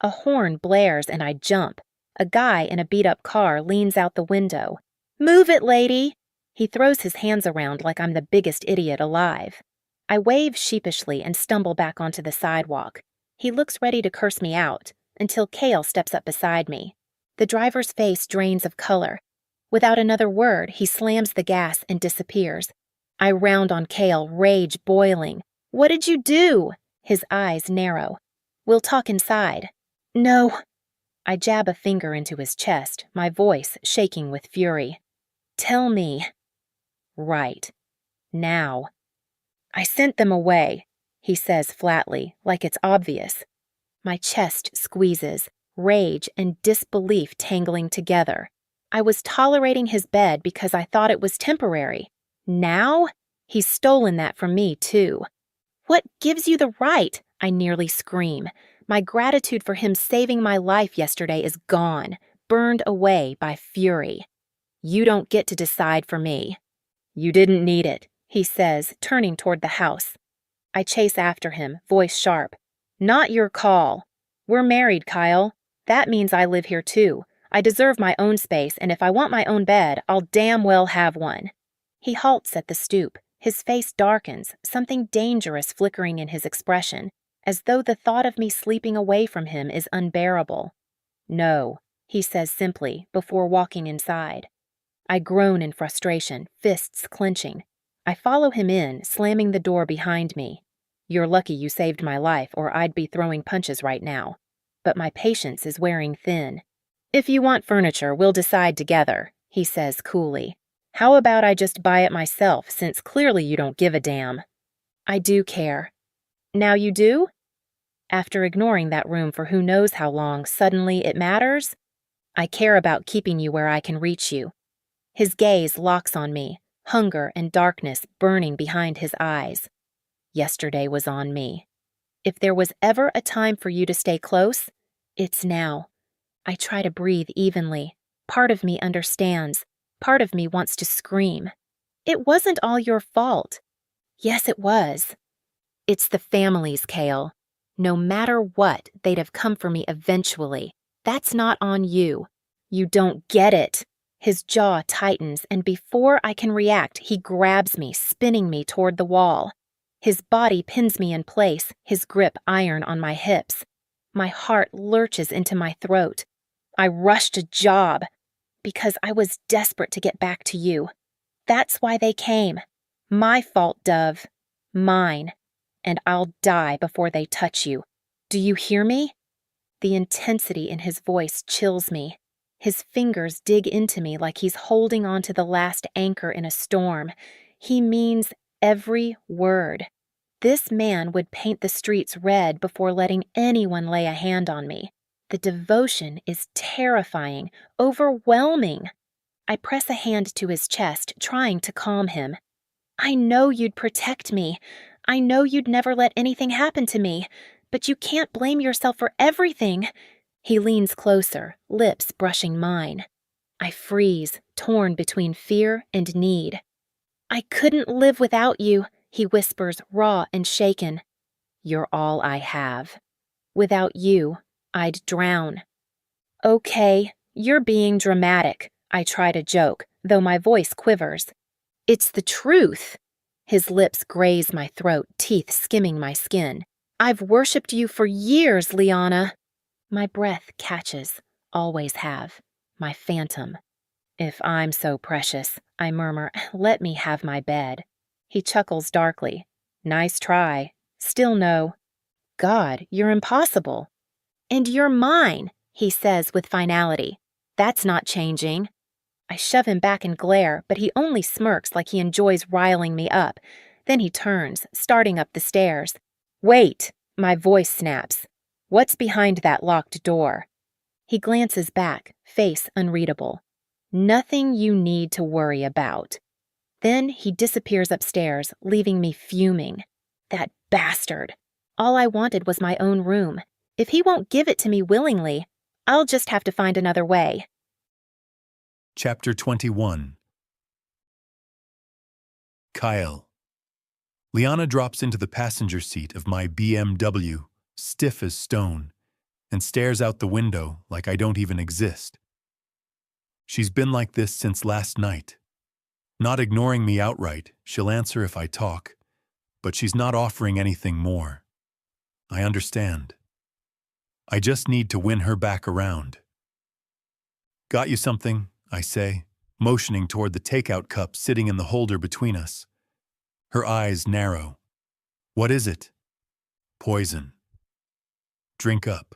A horn blares and I jump. A guy in a beat-up car leans out the window. "Move it, lady!" He throws his hands around like I'm the biggest idiot alive. I wave sheepishly and stumble back onto the sidewalk. He looks ready to curse me out, until Cale steps up beside me. The driver's face drains of color. Without another word, he slams the gas and disappears. I round on Cale, rage boiling. "What did you do?" His eyes narrow. "We'll talk inside." "No." I jab a finger into his chest, my voice shaking with fury. "Tell me." "Right. Now." "I sent them away," he says flatly, like it's obvious. My chest squeezes, rage and disbelief tangling together. I was tolerating his bed because I thought it was temporary. Now? He's stolen that from me, too. "What gives you the right?" I nearly scream. My gratitude for him saving my life yesterday is gone, burned away by fury. "You don't get to decide for me." "You didn't need it," he says, turning toward the house. I chase after him, voice sharp. "Not your call. We're married, Kyle. That means I live here too. I deserve my own space, and if I want my own bed, I'll damn well have one." He halts at the stoop. His face darkens, something dangerous flickering in his expression, as though the thought of me sleeping away from him is unbearable. "No," he says simply, before walking inside. I groan in frustration, fists clenching. I follow him in, slamming the door behind me. You're lucky you saved my life, or I'd be throwing punches right now. But my patience is wearing thin. "If you want furniture, we'll decide together," he says coolly. "How about I just buy it myself, since clearly you don't give a damn?" I do care. Now you do? After ignoring that room for who knows how long, suddenly it matters? I care about keeping you where I can reach you. His gaze locks on me, hunger and darkness burning behind his eyes. Yesterday was on me. If there was ever a time for you to stay close, it's now. I try to breathe evenly. Part of me understands. Part of me wants to scream. It wasn't all your fault. Yes, it was. It's the family's, Cale. No matter what, they'd have come for me eventually. That's not on you. You don't get it. His jaw tightens, and before I can react, he grabs me, spinning me toward the wall. His body pins me in place, his grip iron on my hips. My heart lurches into my throat. I rushed a job because I was desperate to get back to you. That's why they came. My fault, Dove. Mine. And I'll die before they touch you. Do you hear me? The intensity in his voice chills me. His fingers dig into me like he's holding on to the last anchor in a storm. He means every word. This man would paint the streets red before letting anyone lay a hand on me. The devotion is terrifying, overwhelming. I press a hand to his chest, trying to calm him. I know you'd protect me. I know you'd never let anything happen to me, but you can't blame yourself for everything. He leans closer, lips brushing mine. I freeze, torn between fear and need. I couldn't live without you, he whispers, raw and shaken. You're all I have. Without you, I'd drown. Okay, you're being dramatic, I try to joke, though my voice quivers. It's the truth. His lips graze my throat, teeth skimming my skin. I've worshipped you for years, Liana. My breath catches, always have, my phantom. If I'm so precious, I murmur, let me have my bed. He chuckles darkly. Nice try. Still no. God, you're impossible. And you're mine, he says with finality. That's not changing. I shove him back and glare, but he only smirks like he enjoys riling me up. Then he turns, starting up the stairs. Wait, my voice snaps. What's behind that locked door? He glances back, face unreadable. Nothing you need to worry about. Then he disappears upstairs, leaving me fuming. That bastard. All I wanted was my own room. If he won't give it to me willingly, I'll just have to find another way. Chapter 21. Kyle. Liana drops into the passenger seat of my BMW, stiff as stone, and stares out the window like I don't even exist. She's been like this since last night. Not ignoring me outright, she'll answer if I talk, but she's not offering anything more. I understand. I just need to win her back around. Got you something, I say, motioning toward the takeout cup sitting in the holder between us. Her eyes narrow. What is it? Poison. Drink up.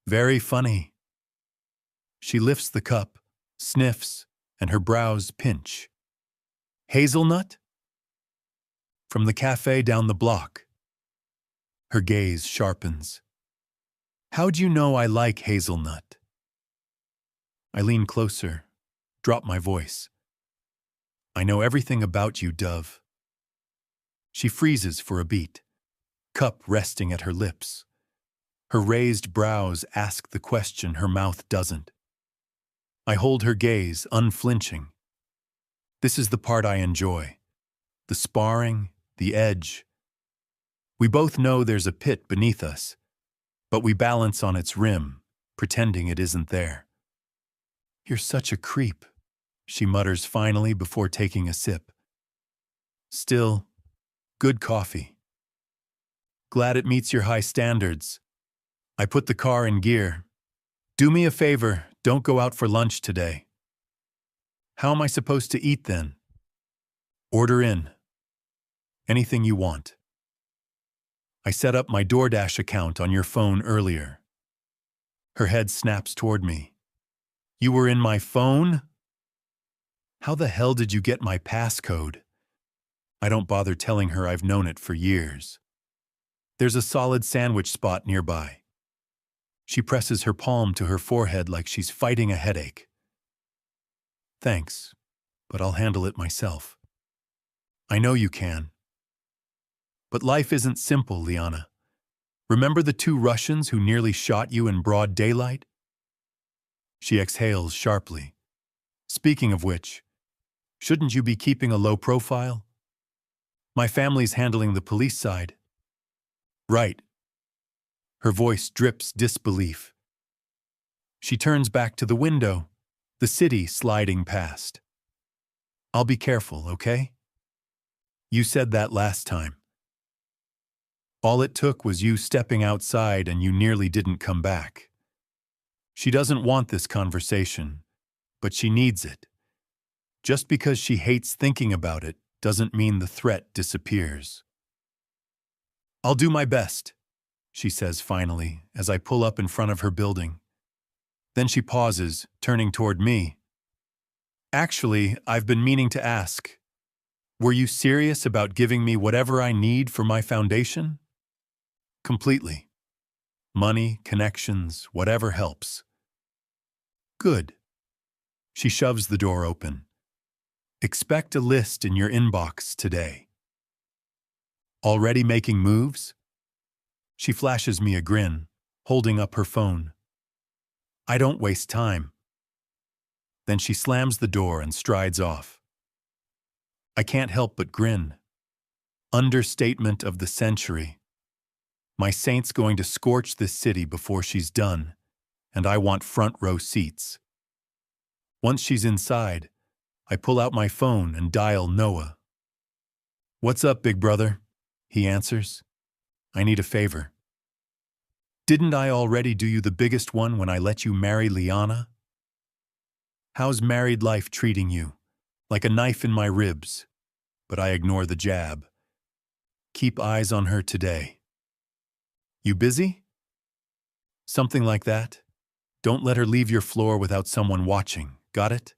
Very funny. She lifts the cup, sniffs, and her brows pinch. Hazelnut? From the cafe down the block. Her gaze sharpens. How'd you know I like hazelnut? I lean closer, drop my voice. I know everything about you, Dove. She freezes for a beat, cup resting at her lips. Her raised brows ask the question her mouth doesn't. I hold her gaze, unflinching. This is the part I enjoy. The sparring, the edge. We both know there's a pit beneath us, but we balance on its rim, pretending it isn't there. You're such a creep, she mutters finally before taking a sip. Still, good coffee. Glad it meets your high standards. I put the car in gear. Do me a favor, don't go out for lunch today. How am I supposed to eat then? Order in. Anything you want. I set up my DoorDash account on your phone earlier. Her head snaps toward me. You were in my phone? How the hell did you get my passcode? I don't bother telling her I've known it for years. There's a solid sandwich spot nearby. She presses her palm to her forehead like she's fighting a headache. Thanks, but I'll handle it myself. I know you can. But life isn't simple, Liana. Remember the 2 Russians who nearly shot you in broad daylight? She exhales sharply. Speaking of which, shouldn't you be keeping a low profile? My family's handling the police side. Right. Her voice drips disbelief. She turns back to the window, the city sliding past. I'll be careful, okay? You said that last time. All it took was you stepping outside and you nearly didn't come back. She doesn't want this conversation, but she needs it. Just because she hates thinking about it doesn't mean the threat disappears. I'll do my best, she says finally, as I pull up in front of her building. Then she pauses, turning toward me. Actually, I've been meaning to ask, were you serious about giving me whatever I need for my foundation? Completely. Money, connections, whatever helps. Good. She shoves the door open. Expect a list in your inbox today. Already making moves? She flashes me a grin, holding up her phone. I don't waste time. Then she slams the door and strides off. I can't help but grin. Understatement of the century. My saint's going to scorch this city before she's done, and I want front row seats. Once she's inside, I pull out my phone and dial Noah. What's up, big brother? He answers. I need a favor. Didn't I already do you the biggest one when I let you marry Liana? How's married life treating you? Like a knife in my ribs. But I ignore the jab. Keep eyes on her today. You busy? Something like that. Don't let her leave your floor without someone watching. Got it?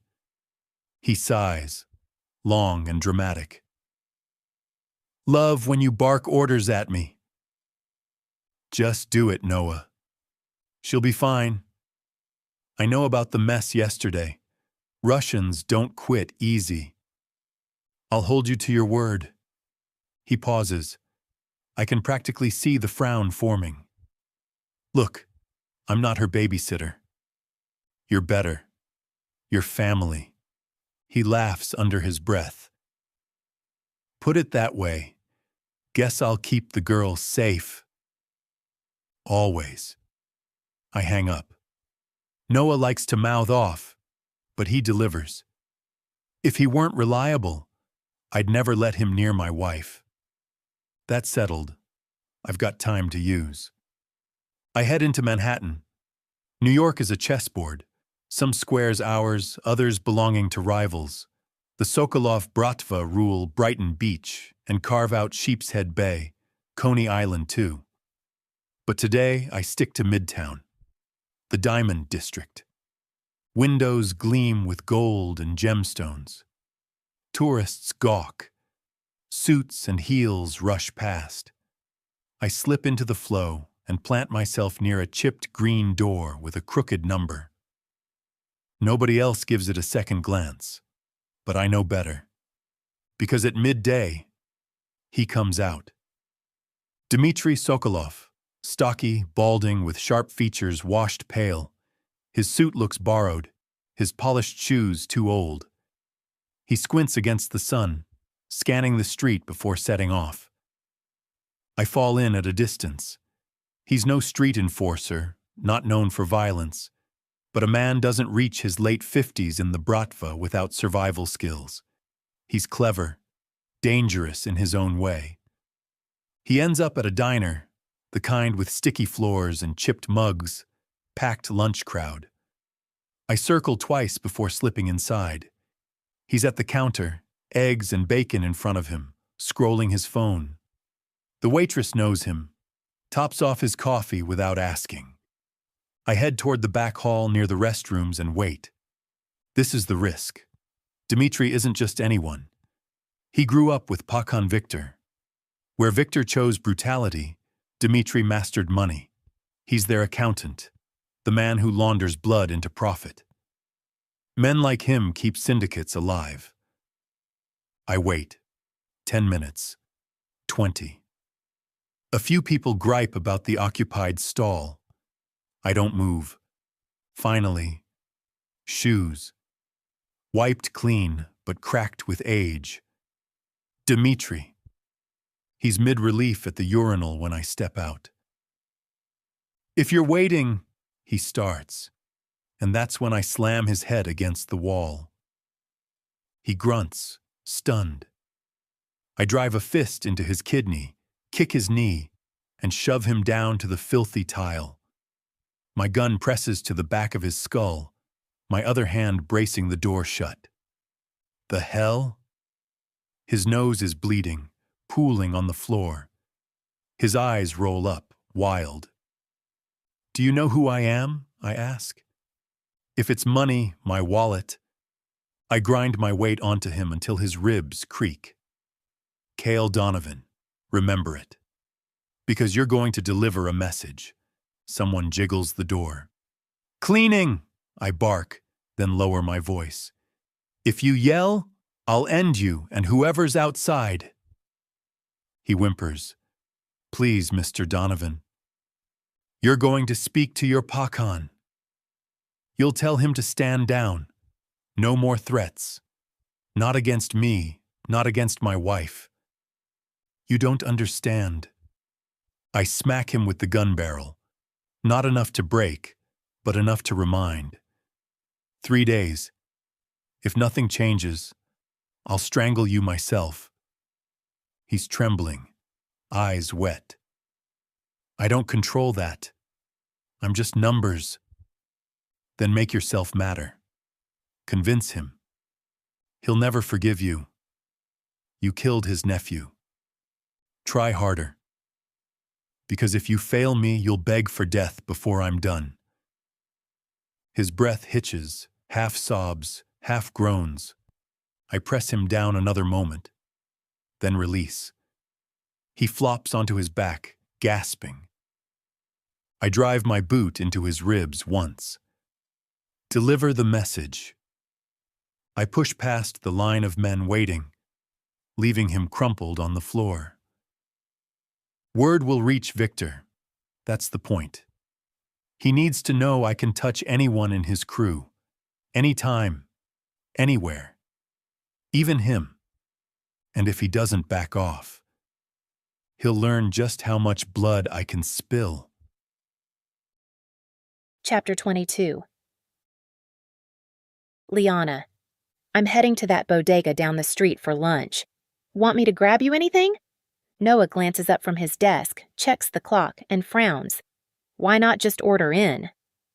He sighs, long and dramatic. Love when you bark orders at me. Just do it, Noah. She'll be fine. I know about the mess yesterday. Russians don't quit easy. I'll hold you to your word. He pauses. I can practically see the frown forming. Look, I'm not her babysitter. You're better. You're family. He laughs under his breath. Put it that way. Guess I'll keep the girl safe. Always. I hang up. Noah likes to mouth off, but he delivers. If he weren't reliable, I'd never let him near my wife. That's settled. I've got time to use. I head into Manhattan. New York is a chessboard. Some squares ours, others belonging to rivals. The Sokolov Bratva rule Brighton Beach and carve out Sheepshead Bay, Coney Island too. But today I stick to Midtown, the Diamond District. Windows gleam with gold and gemstones. Tourists gawk. Suits and heels rush past. I slip into the flow and plant myself near a chipped green door with a crooked number. Nobody else gives it a second glance, but I know better. Because at midday, he comes out. Dmitry Sokolov, stocky, balding, with sharp features washed pale. His suit looks borrowed, his polished shoes too old. He squints against the sun, scanning the street before setting off. I fall in at a distance. He's no street enforcer, not known for violence, but a man doesn't reach his late 50s in the Bratva without survival skills. He's clever, dangerous in his own way. He ends up at a diner, the kind with sticky floors and chipped mugs, packed lunch crowd. I circle twice before slipping inside. He's at the counter, eggs and bacon in front of him, scrolling his phone. The waitress knows him, tops off his coffee without asking. I head toward the back hall near the restrooms and wait. This is the risk. Dmitry isn't just anyone. He grew up with Pakan Victor. Where Victor chose brutality, Dmitry mastered money. He's their accountant, the man who launders blood into profit. Men like him keep syndicates alive. I wait. 10 minutes. 20. A few people gripe about the occupied stall. I don't move. Finally, shoes. Wiped clean, but cracked with age. Dmitry. He's mid-relief at the urinal when I step out. If you're waiting, he starts, and that's when I slam his head against the wall. He grunts, stunned. I drive a fist into his kidney, kick his knee, and shove him down to the filthy tile. My gun presses to the back of his skull, my other hand bracing the door shut. The hell? His nose is bleeding, pooling on the floor. His eyes roll up, wild. Do you know who I am? I ask. If it's money, my wallet. I grind my weight onto him until his ribs creak. Cale Donovan, remember it. Because you're going to deliver a message. Someone jiggles the door. Cleaning! I bark, then lower my voice. If you yell, I'll end you and whoever's outside. He whimpers. Please, Mr. Donovan. You're going to speak to your Pakan. You'll tell him to stand down. No more threats. Not against me, not against my wife. You don't understand. I smack him with the gun barrel. Not enough to break, but enough to remind. 3 days. If nothing changes, I'll strangle you myself. He's trembling, eyes wet. I don't control that. I'm just numbers. Then make yourself matter. Convince him. He'll never forgive you. You killed his nephew. Try harder. Because if you fail me, you'll beg for death before I'm done. His breath hitches, half sobs, half groans. I press him down another moment, then release. He flops onto his back, gasping. I drive my boot into his ribs once. Deliver the message. I push past the line of men waiting, leaving him crumpled on the floor. Word will reach Victor. That's the point. He needs to know I can touch anyone in his crew, anytime, anywhere, even him. And if he doesn't back off, he'll learn just how much blood I can spill. Chapter 22. Liana, I'm heading to that bodega down the street for lunch. Want me to grab you anything? Noah glances up from his desk, checks the clock, and frowns. Why not just order in?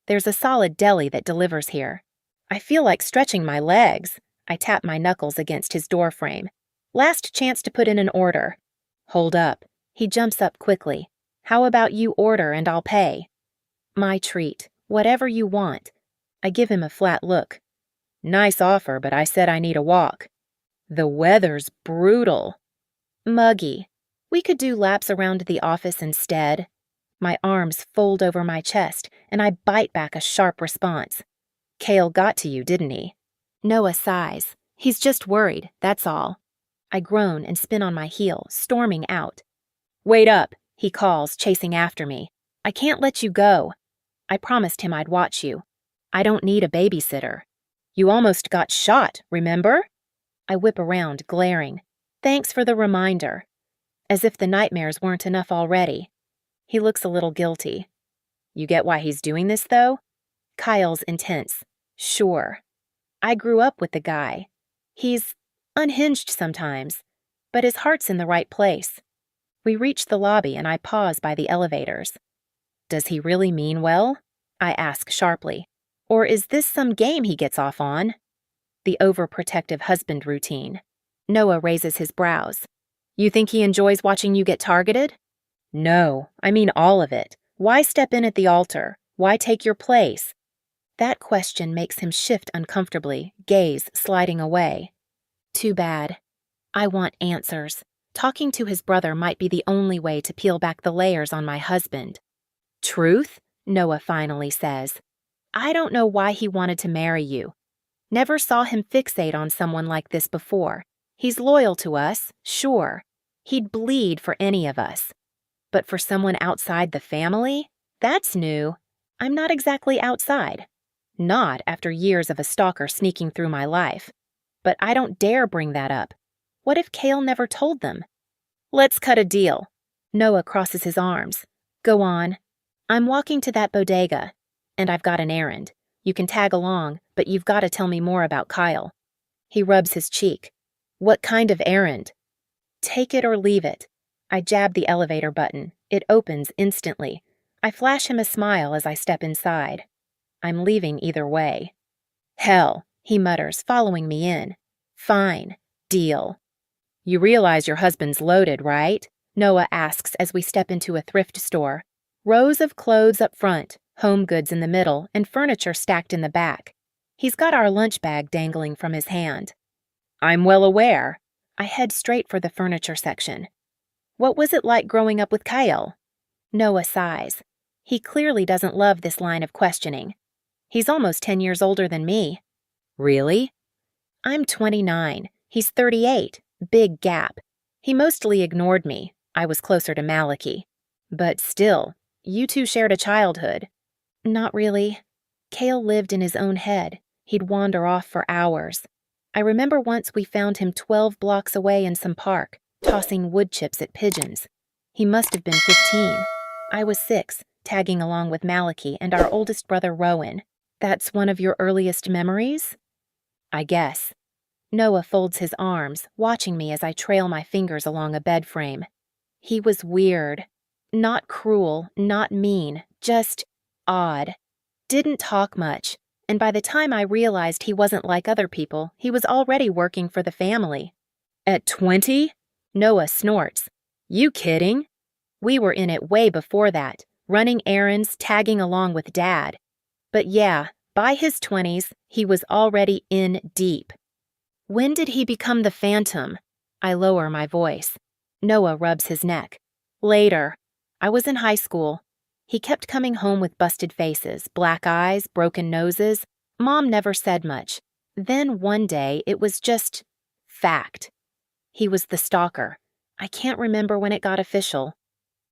There's a solid deli that delivers here. I feel like stretching my legs. I tap my knuckles against his doorframe. Last chance to put in an order. Hold up. He jumps up quickly. How about you order and I'll pay? My treat. Whatever you want. I give him a flat look. Nice offer, but I said I need a walk. The weather's brutal. Muggy. We could do laps around the office instead. My arms fold over my chest, and I bite back a sharp response. Cale got to you, didn't he? Noah sighs. He's just worried, that's all. I groan and spin on my heel, storming out. Wait up, he calls, chasing after me. I can't let you go. I promised him I'd watch you. I don't need a babysitter. You almost got shot, remember? I whip around, glaring. Thanks for the reminder. As if the nightmares weren't enough already. He looks a little guilty. You get why he's doing this, though? Kyle's intense. Sure. I grew up with the guy. He's unhinged sometimes, but his heart's in the right place. We reach the lobby and I pause by the elevators. Does he really mean well? I ask sharply. Or is this some game he gets off on? The overprotective husband routine. Noah raises his brows. You think he enjoys watching you get targeted? No, I mean all of it. Why step in at the altar? Why take your place? That question makes him shift uncomfortably, gaze sliding away. Too bad. I want answers. Talking to his brother might be the only way to peel back the layers on my husband. Truth? Noah finally says. I don't know why he wanted to marry you. Never saw him fixate on someone like this before. He's loyal to us, sure. He'd bleed for any of us. But for someone outside the family? That's new. I'm not exactly outside. Not after years of a stalker sneaking through my life. But I don't dare bring that up. What if Cale never told them? Let's cut a deal. Noah crosses his arms. Go on. I'm walking to that bodega, and I've got an errand. You can tag along, but you've got to tell me more about Kyle. He rubs his cheek. What kind of errand? Take it or leave it. I jab the elevator button. It opens instantly. I flash him a smile as I step inside. I'm leaving either way. Hell, he mutters, following me in. Fine. Deal. You realize your husband's loaded, right? Noah asks as we step into a thrift store. Rows of clothes up front, home goods in the middle, and furniture stacked in the back. He's got our lunch bag dangling from his hand. I'm well aware. I head straight for the furniture section. What was it like growing up with Kyle? Noah sighs. He clearly doesn't love this line of questioning. He's almost 10 years older than me. Really? I'm 29. He's 38. Big gap. He mostly ignored me. I was closer to Malachi. But still, you two shared a childhood. Not really. Cale lived in his own head. He'd wander off for hours. I remember once we found him 12 blocks away in some park, tossing wood chips at pigeons. He must have been 15. I was 6, tagging along with Malachi and our oldest brother Rowan. That's one of your earliest memories? I guess. Noah folds his arms, watching me as I trail my fingers along a bed frame. He was weird. Not cruel, not mean, just odd. Didn't talk much, and by the time I realized he wasn't like other people, he was already working for the family. At 20? Noah snorts. You kidding? We were in it way before that, running errands, tagging along with Dad. But yeah, by his 20s, he was already in deep. When did he become the Phantom? I lower my voice. Noah rubs his neck. Later. I was in high school. He kept coming home with busted faces, black eyes, broken noses. Mom never said much. Then one day, it was just fact. He was the stalker. I can't remember when it got official.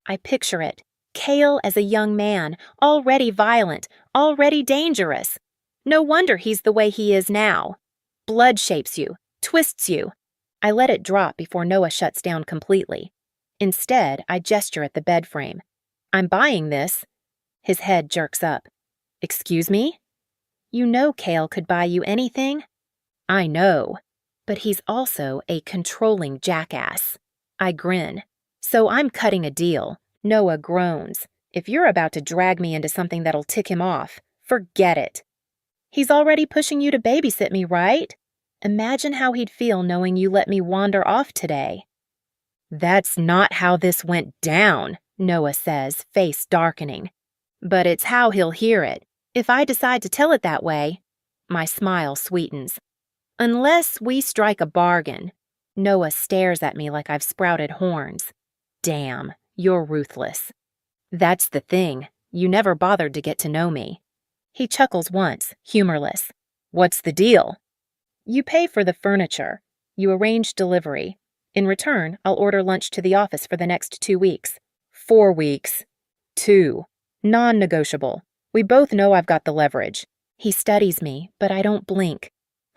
I picture it. Cale as a young man, already violent, already dangerous. No wonder he's the way he is now. Blood shapes you, twists you. I let it drop before Noah shuts down completely. Instead, I gesture at the bed frame. I'm buying this. His head jerks up. Excuse me? You know Kale could buy you anything? I know, but he's also a controlling jackass. I grin. So I'm cutting a deal. Noah groans. If you're about to drag me into something that'll tick him off, forget it. He's already pushing you to babysit me, right? Imagine how he'd feel knowing you let me wander off today. That's not how this went down, Noah says, face darkening. But it's how he'll hear it. If I decide to tell it that way, my smile sweetens. Unless we strike a bargain. Noah stares at me like I've sprouted horns. Damn, you're ruthless. That's the thing. You never bothered to get to know me. He chuckles once, humorless. What's the deal? You pay for the furniture. You arrange delivery. In return, I'll order lunch to the office for the next 2 weeks. 4 weeks. 2. Non-negotiable. We both know I've got the leverage. He studies me, but I don't blink.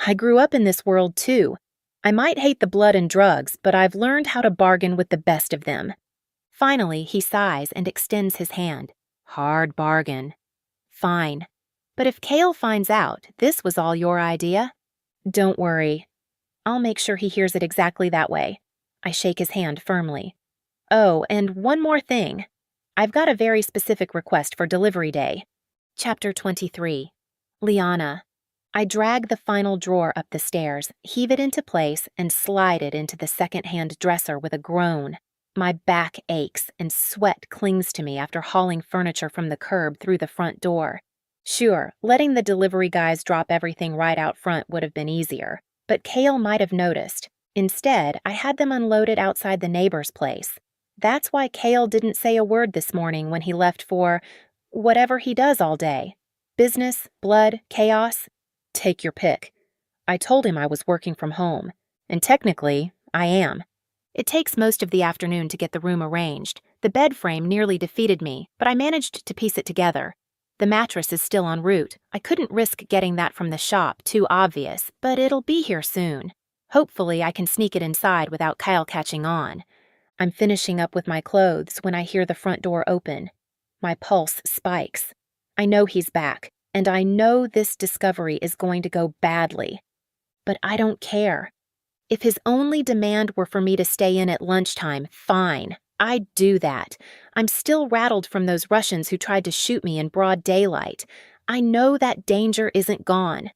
I grew up in this world too. I might hate the blood and drugs, but I've learned how to bargain with the best of them. Finally, he sighs and extends his hand. Hard bargain. Fine. But if Kale finds out this was all your idea, don't worry. I'll make sure he hears it exactly that way. I shake his hand firmly. Oh, and one more thing. I've got a very specific request for delivery day. Chapter 23. Liana. I drag the final drawer up the stairs, heave it into place, and slide it into the second-hand dresser with a groan. My back aches and sweat clings to me after hauling furniture from the curb through the front door. Sure, letting the delivery guys drop everything right out front would have been easier, but Kale might have noticed. Instead, I had them unloaded outside the neighbor's place. That's why Kale didn't say a word this morning when he left for whatever he does all day. Business, blood, chaos. Take your pick. I told him I was working from home, and technically, I am. It takes most of the afternoon to get the room arranged. The bed frame nearly defeated me, but I managed to piece it together. The mattress is still en route. I couldn't risk getting that from the shop, too obvious, but it'll be here soon. Hopefully, I can sneak it inside without Kyle catching on. I'm finishing up with my clothes when I hear the front door open. My pulse spikes. I know he's back, and I know this discovery is going to go badly. But I don't care. If his only demand were for me to stay in at lunchtime, fine. I'd do that. I'm still rattled from those Russians who tried to shoot me in broad daylight. I know that danger isn't gone.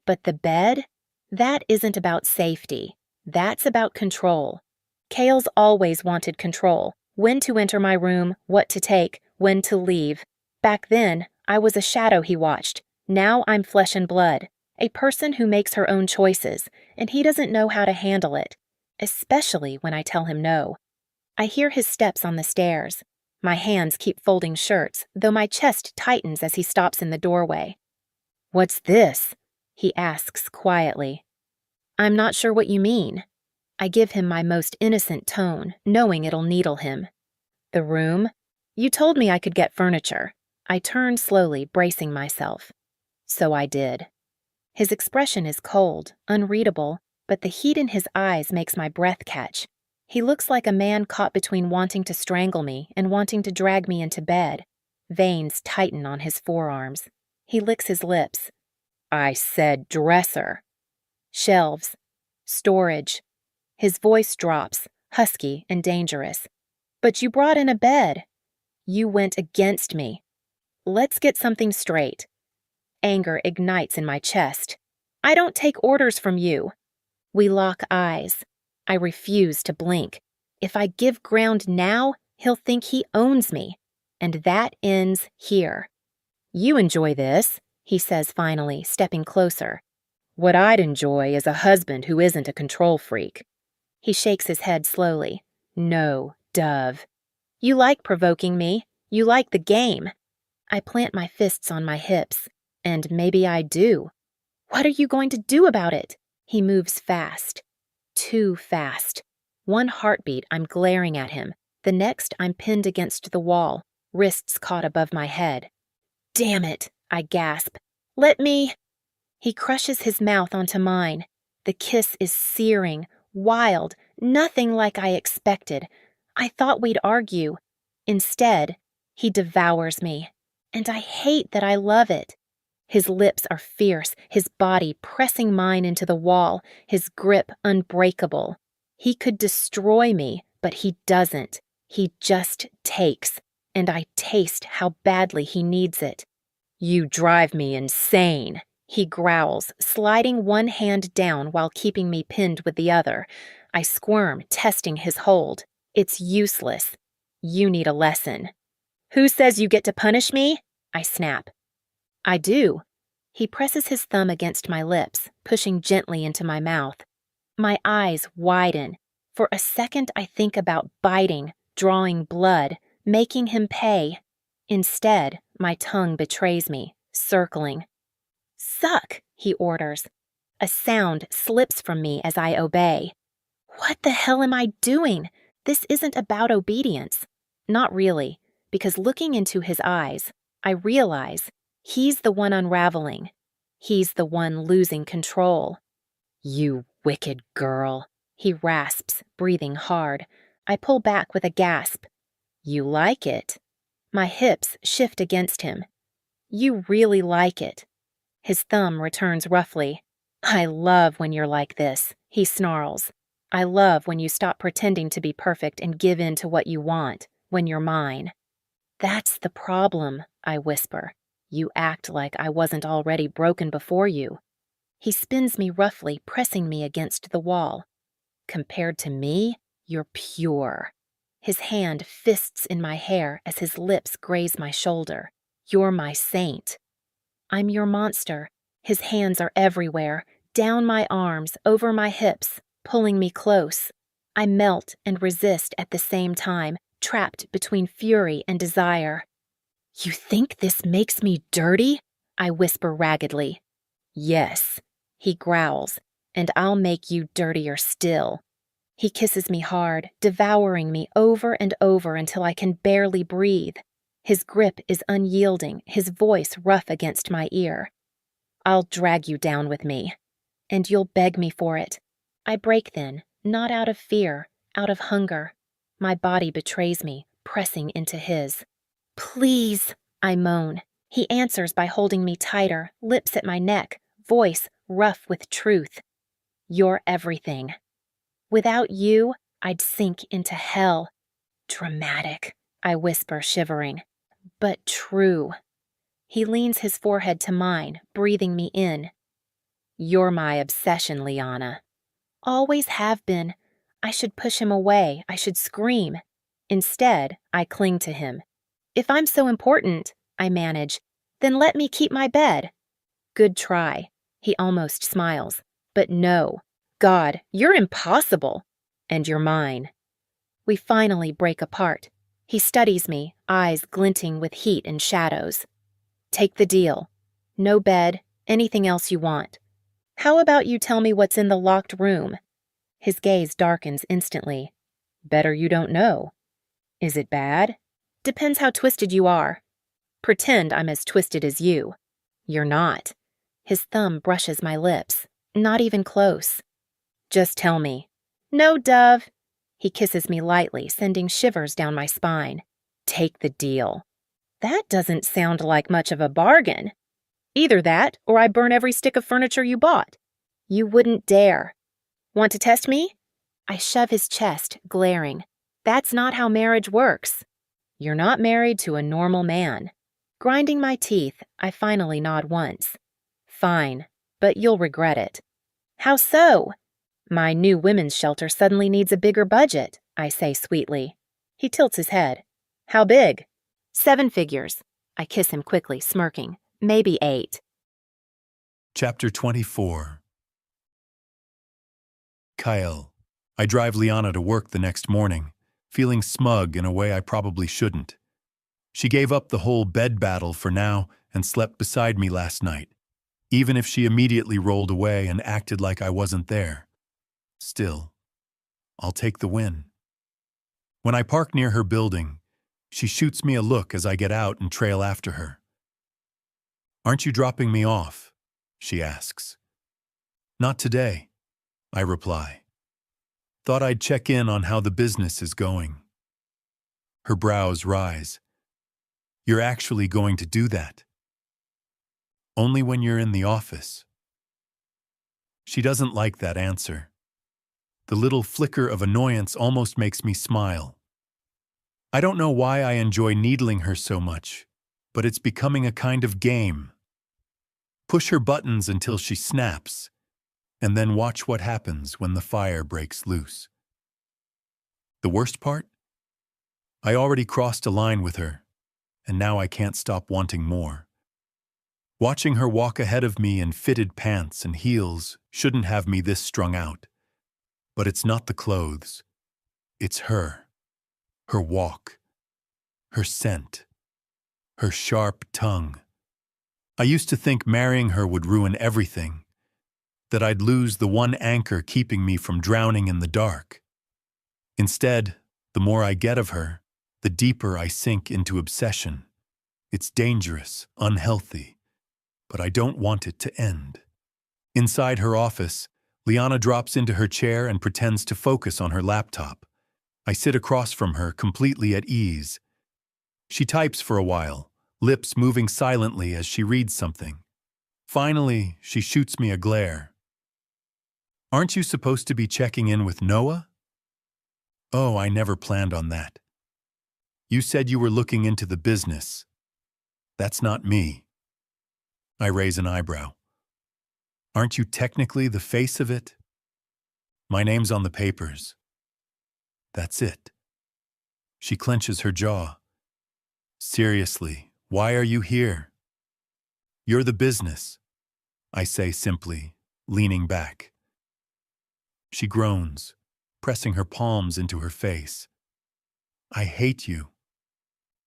But the bed? That isn't about safety. That's about control. Kale's always wanted control. When to enter my room, what to take, when to leave. Back then, I was a shadow he watched. Now I'm flesh and blood. A person who makes her own choices, and he doesn't know how to handle it. Especially when I tell him no. I hear his steps on the stairs. My hands keep folding shirts, though my chest tightens as he stops in the doorway. What's this? He asks quietly. I'm not sure what you mean. I give him my most innocent tone, knowing it'll needle him. The room? You told me I could get furniture. I turn slowly, bracing myself. So I did. His expression is cold, unreadable, but the heat in his eyes makes my breath catch. He looks like a man caught between wanting to strangle me and wanting to drag me into bed. Veins tighten on his forearms. He licks his lips. I said dresser. Shelves. Storage. His voice drops, husky and dangerous. But you brought in a bed. You went against me. Let's get something straight. Anger ignites in my chest. I don't take orders from you. We lock eyes. I refuse to blink. If I give ground now, he'll think he owns me. And that ends here. You enjoy this, he says finally, stepping closer. What I'd enjoy is a husband who isn't a control freak. He shakes his head slowly. No, Dove. You like provoking me. You like the game. I plant my fists on my hips. And maybe I do. What are you going to do about it? He moves fast. Too fast. One heartbeat, I'm glaring at him. The next, I'm pinned against the wall, wrists caught above my head. Damn it, I gasp. Let me... He crushes his mouth onto mine. The kiss is searing, wild, nothing like I expected. I thought we'd argue. Instead, he devours me. And I hate that I love it. His lips are fierce, his body pressing mine into the wall, his grip unbreakable. He could destroy me, but he doesn't. He just takes, and I taste how badly he needs it. You drive me insane, he growls, sliding one hand down while keeping me pinned with the other. I squirm, testing his hold. It's useless. You need a lesson. Who says you get to punish me? I snap. I do. He presses his thumb against my lips, pushing gently into my mouth. My eyes widen. For a second, I think about biting, drawing blood, making him pay. Instead, my tongue betrays me, circling. Suck, he orders. A sound slips from me as I obey. What the hell am I doing? This isn't about obedience. Not really, because looking into his eyes, I realize he's the one unraveling. He's the one losing control. You wicked girl, he rasps, breathing hard. I pull back with a gasp. You like it? My hips shift against him. You really like it. His thumb returns roughly. I love when you're like this, he snarls. I love when you stop pretending to be perfect and give in to what you want, when you're mine. That's the problem, I whisper. You act like I wasn't already broken before you. He spins me roughly, pressing me against the wall. Compared to me, you're pure. His hand fists in my hair as his lips graze my shoulder. You're my saint. I'm your monster. His hands are everywhere, down my arms, over my hips, pulling me close. I melt and resist at the same time, trapped between fury and desire. You think this makes me dirty? I whisper raggedly. Yes, he growls, and I'll make you dirtier still. He kisses me hard, devouring me over and over until I can barely breathe. His grip is unyielding, his voice rough against my ear. I'll drag you down with me, and you'll beg me for it. I break then, not out of fear, out of hunger. My body betrays me, pressing into his. Please, I moan. He answers by holding me tighter, lips at my neck, voice rough with truth. You're everything. Without you, I'd sink into hell. Dramatic, I whisper, shivering. But true. He leans his forehead to mine, breathing me in. You're my obsession, Liana. Always have been. I should push him away. I should scream. Instead, I cling to him. If I'm so important, I manage, then let me keep my bed. Good try. He almost smiles. But no. God, you're impossible. And you're mine. We finally break apart. He studies me, eyes glinting with heat and shadows. Take the deal. No bed, anything else you want. How about you tell me what's in the locked room? His gaze darkens instantly. Better you don't know. Is it bad? Depends how twisted you are. Pretend I'm as twisted as you. You're not. His thumb brushes my lips. Not even close. Just tell me. No, Dove. He kisses me lightly, sending shivers down my spine. Take the deal. That doesn't sound like much of a bargain. Either that, or I burn every stick of furniture you bought. You wouldn't dare. Want to test me? I shove his chest, glaring. That's not how marriage works. You're not married to a normal man. Grinding my teeth, I finally nod once. Fine, but you'll regret it. How so? My new women's shelter suddenly needs a bigger budget, I say sweetly. He tilts his head. How big? 7 figures. I kiss him quickly, smirking. Maybe 8. Chapter 24. Kyle. I drive Liana to work the next morning, feeling smug in a way I probably shouldn't. She gave up the whole bed battle for now and slept beside me last night, even if she immediately rolled away and acted like I wasn't there. Still, I'll take the win. When I park near her building, she shoots me a look as I get out and trail after her. Aren't you dropping me off? She asks. Not today, I reply. Thought I'd check in on how the business is going. Her brows rise. You're actually going to do that? Only when you're in the office. She doesn't like that answer. The little flicker of annoyance almost makes me smile. I don't know why I enjoy needling her so much, but it's becoming a kind of game. Push her buttons until she snaps, and then watch what happens when the fire breaks loose. The worst part? I already crossed a line with her, and now I can't stop wanting more. Watching her walk ahead of me in fitted pants and heels shouldn't have me this strung out. But it's not the clothes. It's her. Her walk. Her scent. Her sharp tongue. I used to think marrying her would ruin everything, that I'd lose the one anchor keeping me from drowning in the dark. Instead, the more I get of her, the deeper I sink into obsession. It's dangerous, unhealthy, but I don't want it to end. Inside her office, Liana drops into her chair and pretends to focus on her laptop. I sit across from her, completely at ease. She types for a while, lips moving silently as she reads something. Finally, she shoots me a glare. "Aren't you supposed to be checking in with Noah?" "Oh, I never planned on that. You said you were looking into the business. That's not me." I raise an eyebrow. "Aren't you technically the face of it?" "My name's on the papers." "That's it." She clenches her jaw. "Seriously, why are you here?" "You're the business," I say simply, leaning back. She groans, pressing her palms into her face. "I hate you."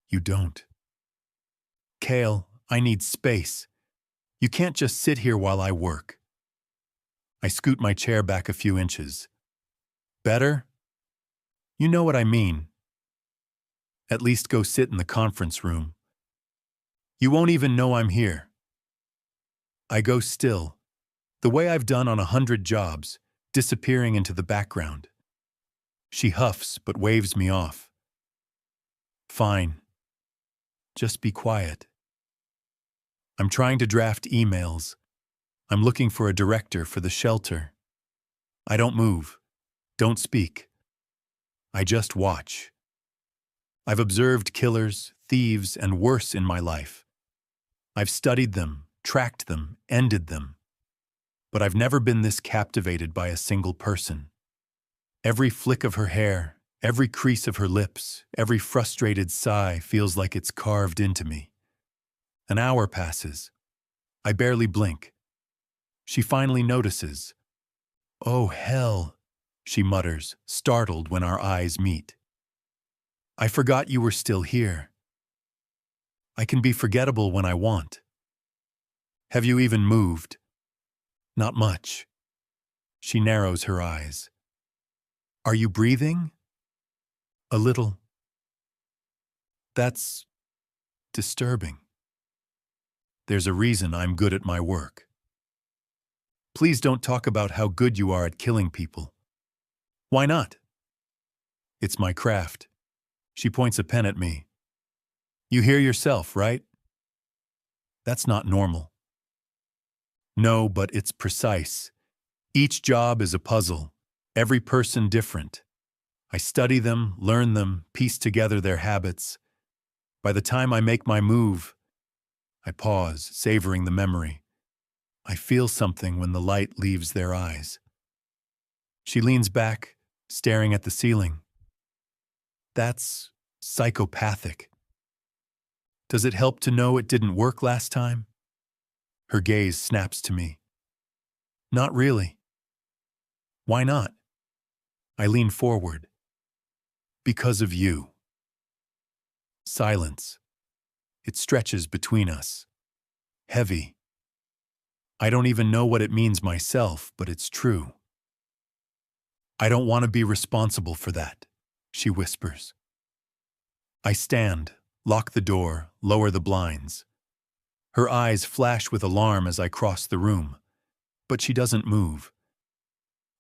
"You don't." "Kale, I need space. You can't just sit here while I work." I scoot my chair back a few inches. "Better?" "You know what I mean." "At least go sit in the conference room." "You won't even know I'm here." I go still, the way I've done on 100 jobs, disappearing into the background. She huffs but waves me off. "Fine. Just be quiet." I'm trying to draft emails. I'm looking for a director for the shelter. I don't move, don't speak. I just watch. I've observed killers, thieves, and worse in my life. I've studied them, tracked them, ended them. But I've never been this captivated by a single person. Every flick of her hair, every crease of her lips, every frustrated sigh feels like it's carved into me. An hour passes. I barely blink. She finally notices. "Oh, hell," she mutters, startled when our eyes meet. "I forgot you were still here." I can be forgettable when I want. "Have you even moved?" "Not much." She narrows her eyes. "Are you breathing?" "A little." "That's disturbing." There's a reason I'm good at my work. "Please don't talk about how good you are at killing people." "Why not?" "It's my craft." She points a pen at me. "You hear yourself, right?" "That's not normal." "No, but it's precise. Each job is a puzzle, every person different. I study them, learn them, piece together their habits. By the time I make my move, I pause, savoring the memory. I feel something when the light leaves their eyes. She leans back, staring at the ceiling. "That's psychopathic." "Does it help to know it didn't work last time?" Her gaze snaps to me. "Not really." "Why not?" I lean forward. "Because of you." Silence. It stretches between us. Heavy. I don't even know what it means myself, but it's true. "I don't want to be responsible for that," she whispers. I stand, lock the door, lower the blinds. Her eyes flash with alarm as I cross the room, but she doesn't move.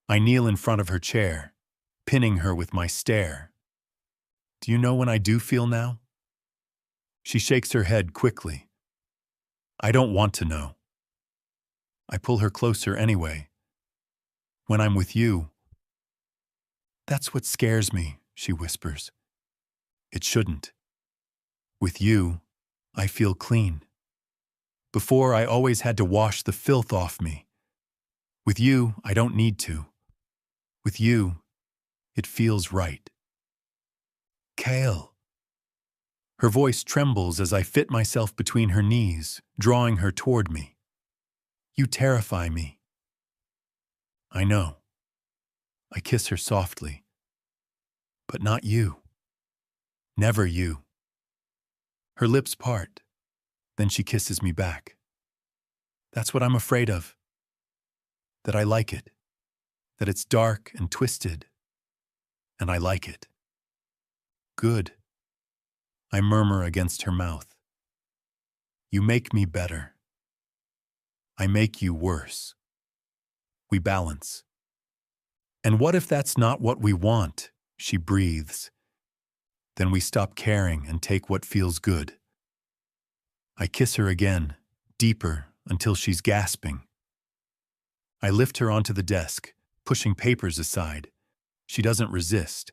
I kneel in front of her chair, pinning her with my stare. "Do you know when I do feel now?" She shakes her head quickly. "I don't want to know." I pull her closer anyway. When I'm with you, that's what scares me, she whispers. It shouldn't. With you, I feel clean. Before, I always had to wash the filth off me. With you, I don't need to. With you, it feels right. Kale. Her voice trembles as I fit myself between her knees, drawing her toward me. You terrify me. I know. I kiss her softly. But not you. Never you. Her lips part. Then she kisses me back. That's what I'm afraid of. That I like it. That it's dark and twisted. And I like it. Good. I murmur against her mouth. You make me better. I make you worse. We balance. And what if that's not what we want? She breathes. Then we stop caring and take what feels good. I kiss her again, deeper, until she's gasping. I lift her onto the desk, pushing papers aside. She doesn't resist.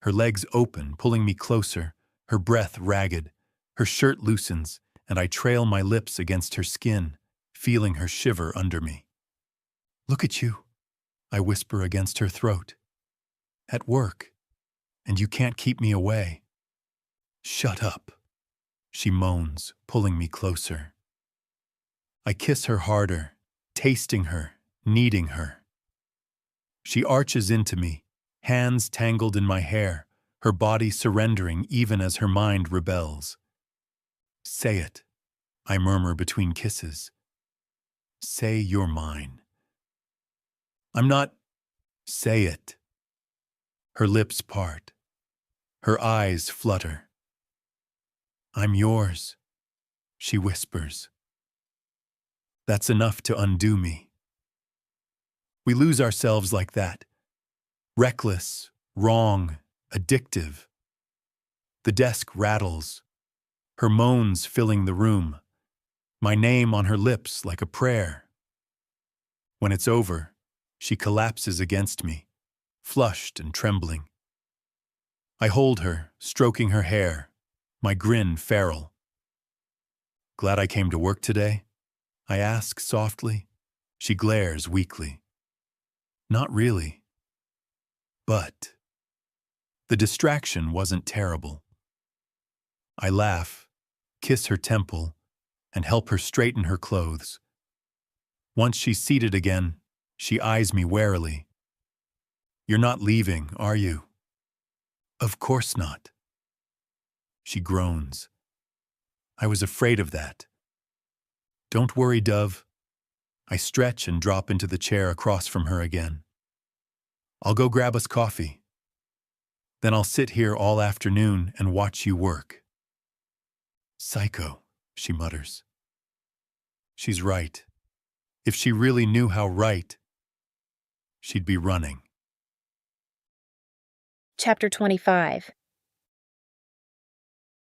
Her legs open, pulling me closer, her breath ragged. Her shirt loosens, and I trail my lips against her skin, feeling her shiver under me. Look at you, I whisper against her throat. At work, and you can't keep me away. Shut up, she moans, pulling me closer. I kiss her harder, tasting her, needing her. She arches into me, hands tangled in my hair, her body surrendering even as her mind rebels. Say it, I murmur between kisses. Say you're mine. I'm not. Say it. Her lips part. Her eyes flutter. I'm yours, she whispers. That's enough to undo me. We lose ourselves like that. Reckless, wrong, addictive. The desk rattles, her moans filling the room, my name on her lips like a prayer. When it's over, she collapses against me, flushed and trembling. I hold her, stroking her hair, my grin feral. Glad I came to work today? I ask softly. She glares weakly. Not really. But the distraction wasn't terrible. I laugh, kiss her temple, and help her straighten her clothes. Once she's seated again, she eyes me warily. You're not leaving, are you? Of course not. She groans. I was afraid of that. Don't worry, Dove. I stretch and drop into the chair across from her again. I'll go grab us coffee. Then I'll sit here all afternoon and watch you work. Psycho, she mutters. She's right. If she really knew how right, she'd be running. Chapter 25.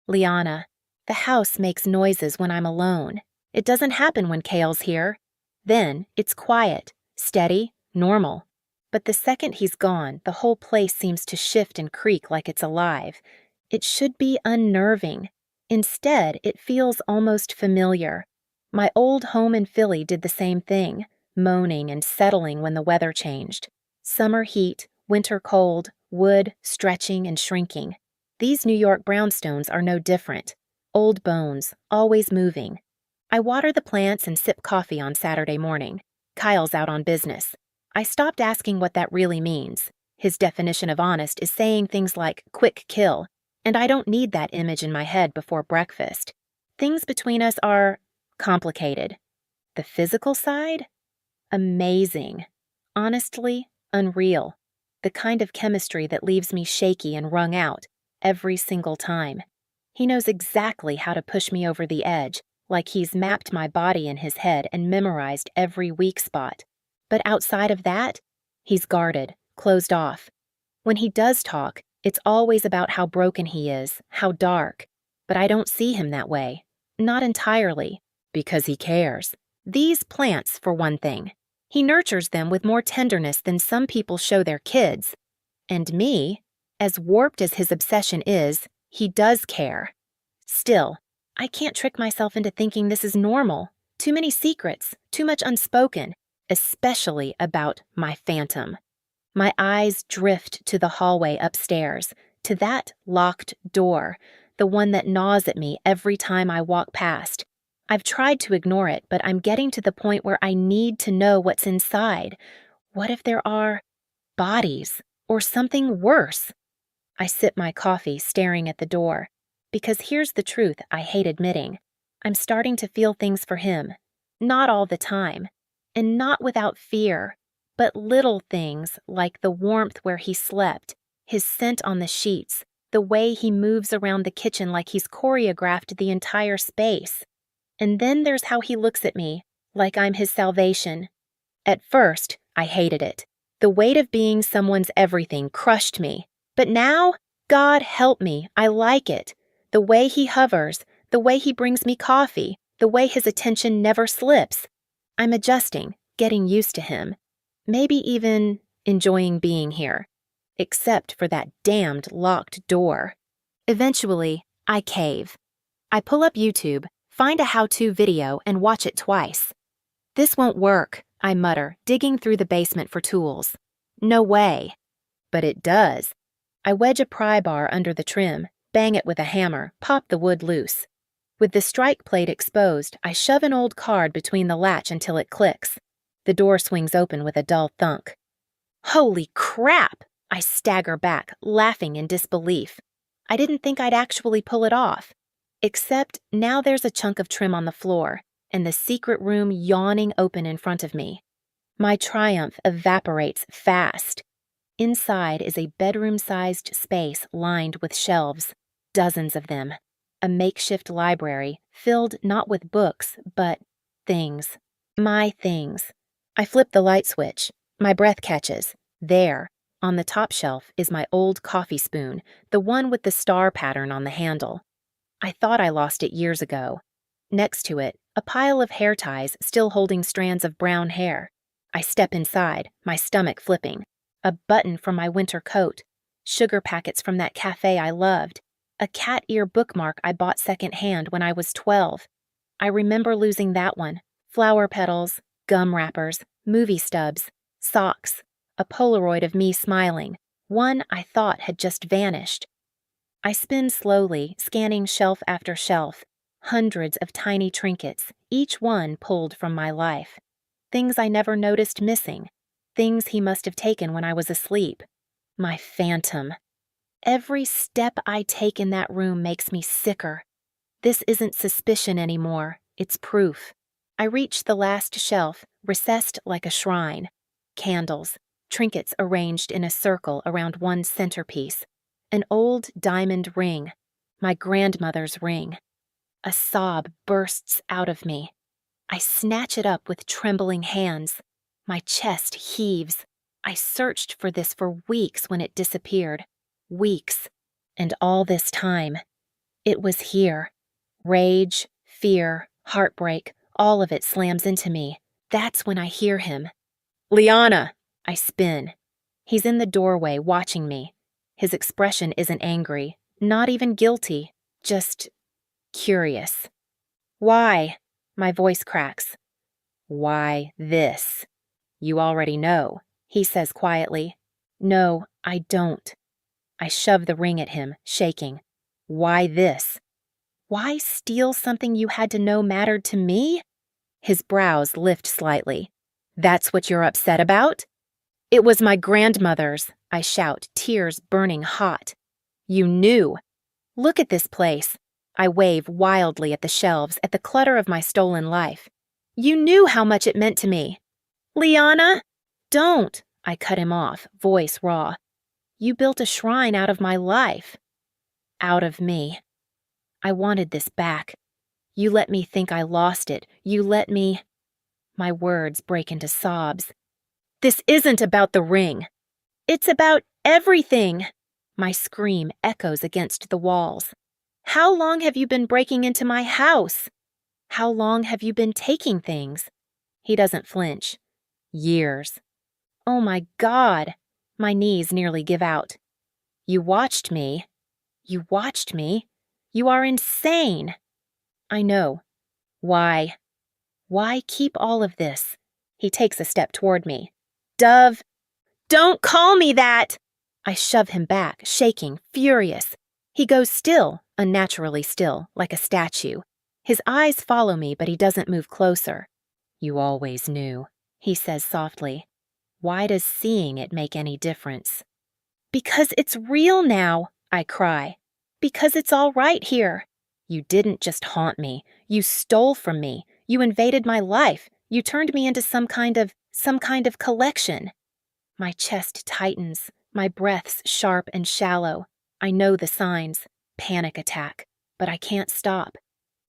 Liana, the house makes noises when I'm alone. It doesn't happen when Kale's here. Then it's quiet, steady, normal. But the second he's gone, the whole place seems to shift and creak like it's alive. It should be unnerving. Instead, it feels almost familiar. My old home in Philly did the same thing, moaning and settling when the weather changed. Summer heat, winter cold, wood stretching and shrinking. These New York brownstones are no different. Old bones, always moving. I water the plants and sip coffee on Saturday morning. Kyle's out on business. I stopped asking what that really means. His definition of honest is saying things like quick kill, and I don't need that image in my head before breakfast. Things between us are complicated. The physical side? Amazing. Honestly, unreal. The kind of chemistry that leaves me shaky and wrung out every single time. He knows exactly how to push me over the edge, like he's mapped my body in his head and memorized every weak spot. But outside of that, he's guarded, closed off. When he does talk, it's always about how broken he is, how dark. But I don't see him that way. Not entirely, because he cares. These plants, for one thing. He nurtures them with more tenderness than some people show their kids. And me, as warped as his obsession is, he does care. Still, I can't trick myself into thinking this is normal. Too many secrets, too much unspoken, especially about my phantom. My eyes drift to the hallway upstairs, to that locked door, the one that gnaws at me every time I walk past. I've tried to ignore it, but I'm getting to the point where I need to know what's inside. What if there are bodies or something worse? I sip my coffee, staring at the door, because here's the truth I hate admitting. I'm starting to feel things for him. Not all the time, and not without fear, but little things like the warmth where he slept, his scent on the sheets, the way he moves around the kitchen like he's choreographed the entire space. And then there's how he looks at me, like I'm his salvation. At first, I hated it. The weight of being someone's everything crushed me. But now, God help me, I like it. The way he hovers, the way he brings me coffee, the way his attention never slips. I'm adjusting, getting used to him. Maybe even enjoying being here. Except for that damned locked door. Eventually, I cave. I pull up YouTube, find a how-to video, and watch it twice. This won't work, I mutter, digging through the basement for tools. No way. But it does. I wedge a pry bar under the trim, bang it with a hammer, pop the wood loose. With the strike plate exposed, I shove an old card between the latch until it clicks. The door swings open with a dull thunk. Holy crap! I stagger back, laughing in disbelief. I didn't think I'd actually pull it off. Except now there's a chunk of trim on the floor, and the secret room yawning open in front of me. My triumph evaporates fast. Inside is a bedroom-sized space lined with shelves, dozens of them. A makeshift library, filled not with books, but things. My things. I flip the light switch. My breath catches. There, on the top shelf, is my old coffee spoon, the one with the star pattern on the handle. I thought I lost it years ago. Next to it, a pile of hair ties still holding strands of brown hair. I step inside, my stomach flipping. A button from my winter coat. Sugar packets from that cafe I loved. A cat ear bookmark I bought secondhand when I was 12. I remember losing that one. Flower petals, gum wrappers, movie stubs, socks, a Polaroid of me smiling, one I thought had just vanished. I spin slowly, scanning shelf after shelf, hundreds of tiny trinkets, each one pulled from my life. Things I never noticed missing, things he must have taken when I was asleep. My phantom. Every step I take in that room makes me sicker. This isn't suspicion anymore, it's proof. I reach the last shelf, recessed like a shrine. Candles, trinkets arranged in a circle around one centerpiece. An old diamond ring, my grandmother's ring. A sob bursts out of me. I snatch it up with trembling hands. My chest heaves. I searched for this for weeks when it disappeared. Weeks. And all this time, it was here. Rage, fear, heartbreak, all of it slams into me. That's when I hear him. Liana! I spin. He's in the doorway watching me. His expression isn't angry, not even guilty, just curious. Why? My voice cracks. Why this? You already know, he says quietly. No, I don't. I shove the ring at him, shaking. Why this? Why steal something you had to know mattered to me? His brows lift slightly. That's what you're upset about? It was my grandmother's, I shout, tears burning hot. You knew. Look at this place. I wave wildly at the shelves, at the clutter of my stolen life. You knew how much it meant to me. Liana? Don't, I cut him off, voice raw. You built a shrine out of my life. Out of me. I wanted this back. You let me think I lost it. You let me... My words break into sobs. This isn't about the ring. It's about everything. My scream echoes against the walls. How long have you been breaking into my house? How long have you been taking things? He doesn't flinch. Years. Oh my God! My knees nearly give out. You watched me. You watched me. You are insane. I know. Why? Why keep all of this? He takes a step toward me. Dove, don't call me that! I shove him back, shaking, furious. He goes still, unnaturally still, like a statue. His eyes follow me, but he doesn't move closer. You always knew, he says softly. Why does seeing it make any difference? Because it's real now, I cry. Because it's all right here. You didn't just haunt me. You stole from me. You invaded my life. You turned me into some kind of collection. My chest tightens, my breaths sharp and shallow. I know the signs. Panic attack. But I can't stop.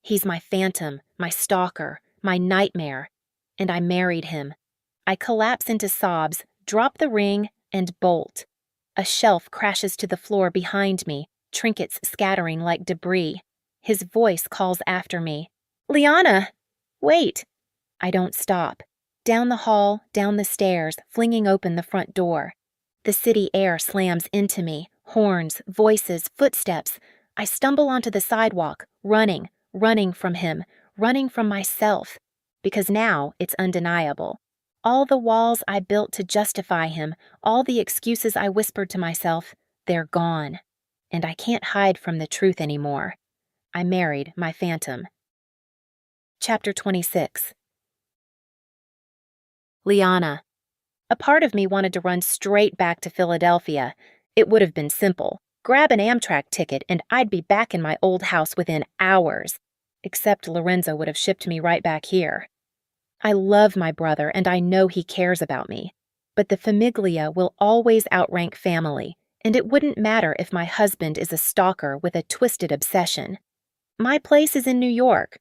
He's my phantom, my stalker, my nightmare. And I married him. I collapse into sobs, drop the ring, and bolt. A shelf crashes to the floor behind me, trinkets scattering like debris. His voice calls after me. Liana! Wait! I don't stop. Down the hall, down the stairs, flinging open the front door. The city air slams into me, horns, voices, footsteps. I stumble onto the sidewalk, running from him, running from myself. Because now it's undeniable. All the walls I built to justify him, all the excuses I whispered to myself, they're gone. And I can't hide from the truth anymore. I married my phantom. Chapter 26. Liana. A part of me wanted to run straight back to Philadelphia. It would have been simple. Grab an Amtrak ticket and I'd be back in my old house within hours. Except Lorenzo would have shipped me right back here. I love my brother and I know he cares about me. But the famiglia will always outrank family, and it wouldn't matter if my husband is a stalker with a twisted obsession. My place is in New York.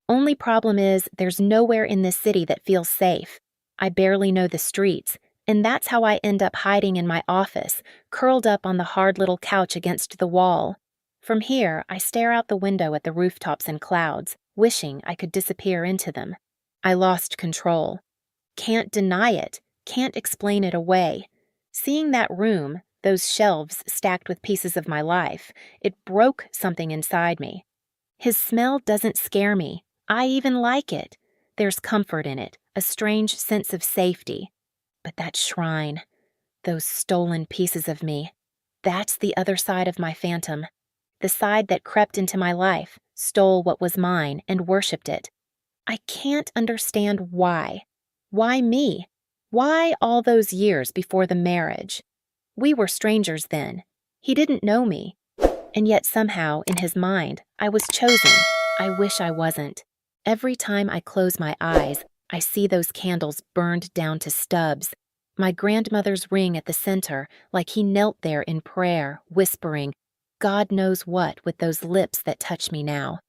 Only problem is there's nowhere in this city that feels safe. I barely know the streets, and that's how I end up hiding in my office, curled up on the hard little couch against the wall. From here, I stare out the window at the rooftops and clouds, wishing I could disappear into them. I lost control. Can't deny it, can't explain it away. Seeing that room, those shelves stacked with pieces of my life, it broke something inside me. His smell doesn't scare me. I even like it. There's comfort in it, a strange sense of safety. But that shrine, those stolen pieces of me, that's the other side of my phantom. The side that crept into my life, stole what was mine, and worshipped it. I can't understand why. Why me? Why all those years before the marriage? We were strangers then. He didn't know me. And yet somehow, in his mind, I was chosen. I wish I wasn't. Every time I close my eyes, I see those candles burned down to stubs. My grandmother's ring at the center, like he knelt there in prayer, whispering, God knows what with those lips that touch me now.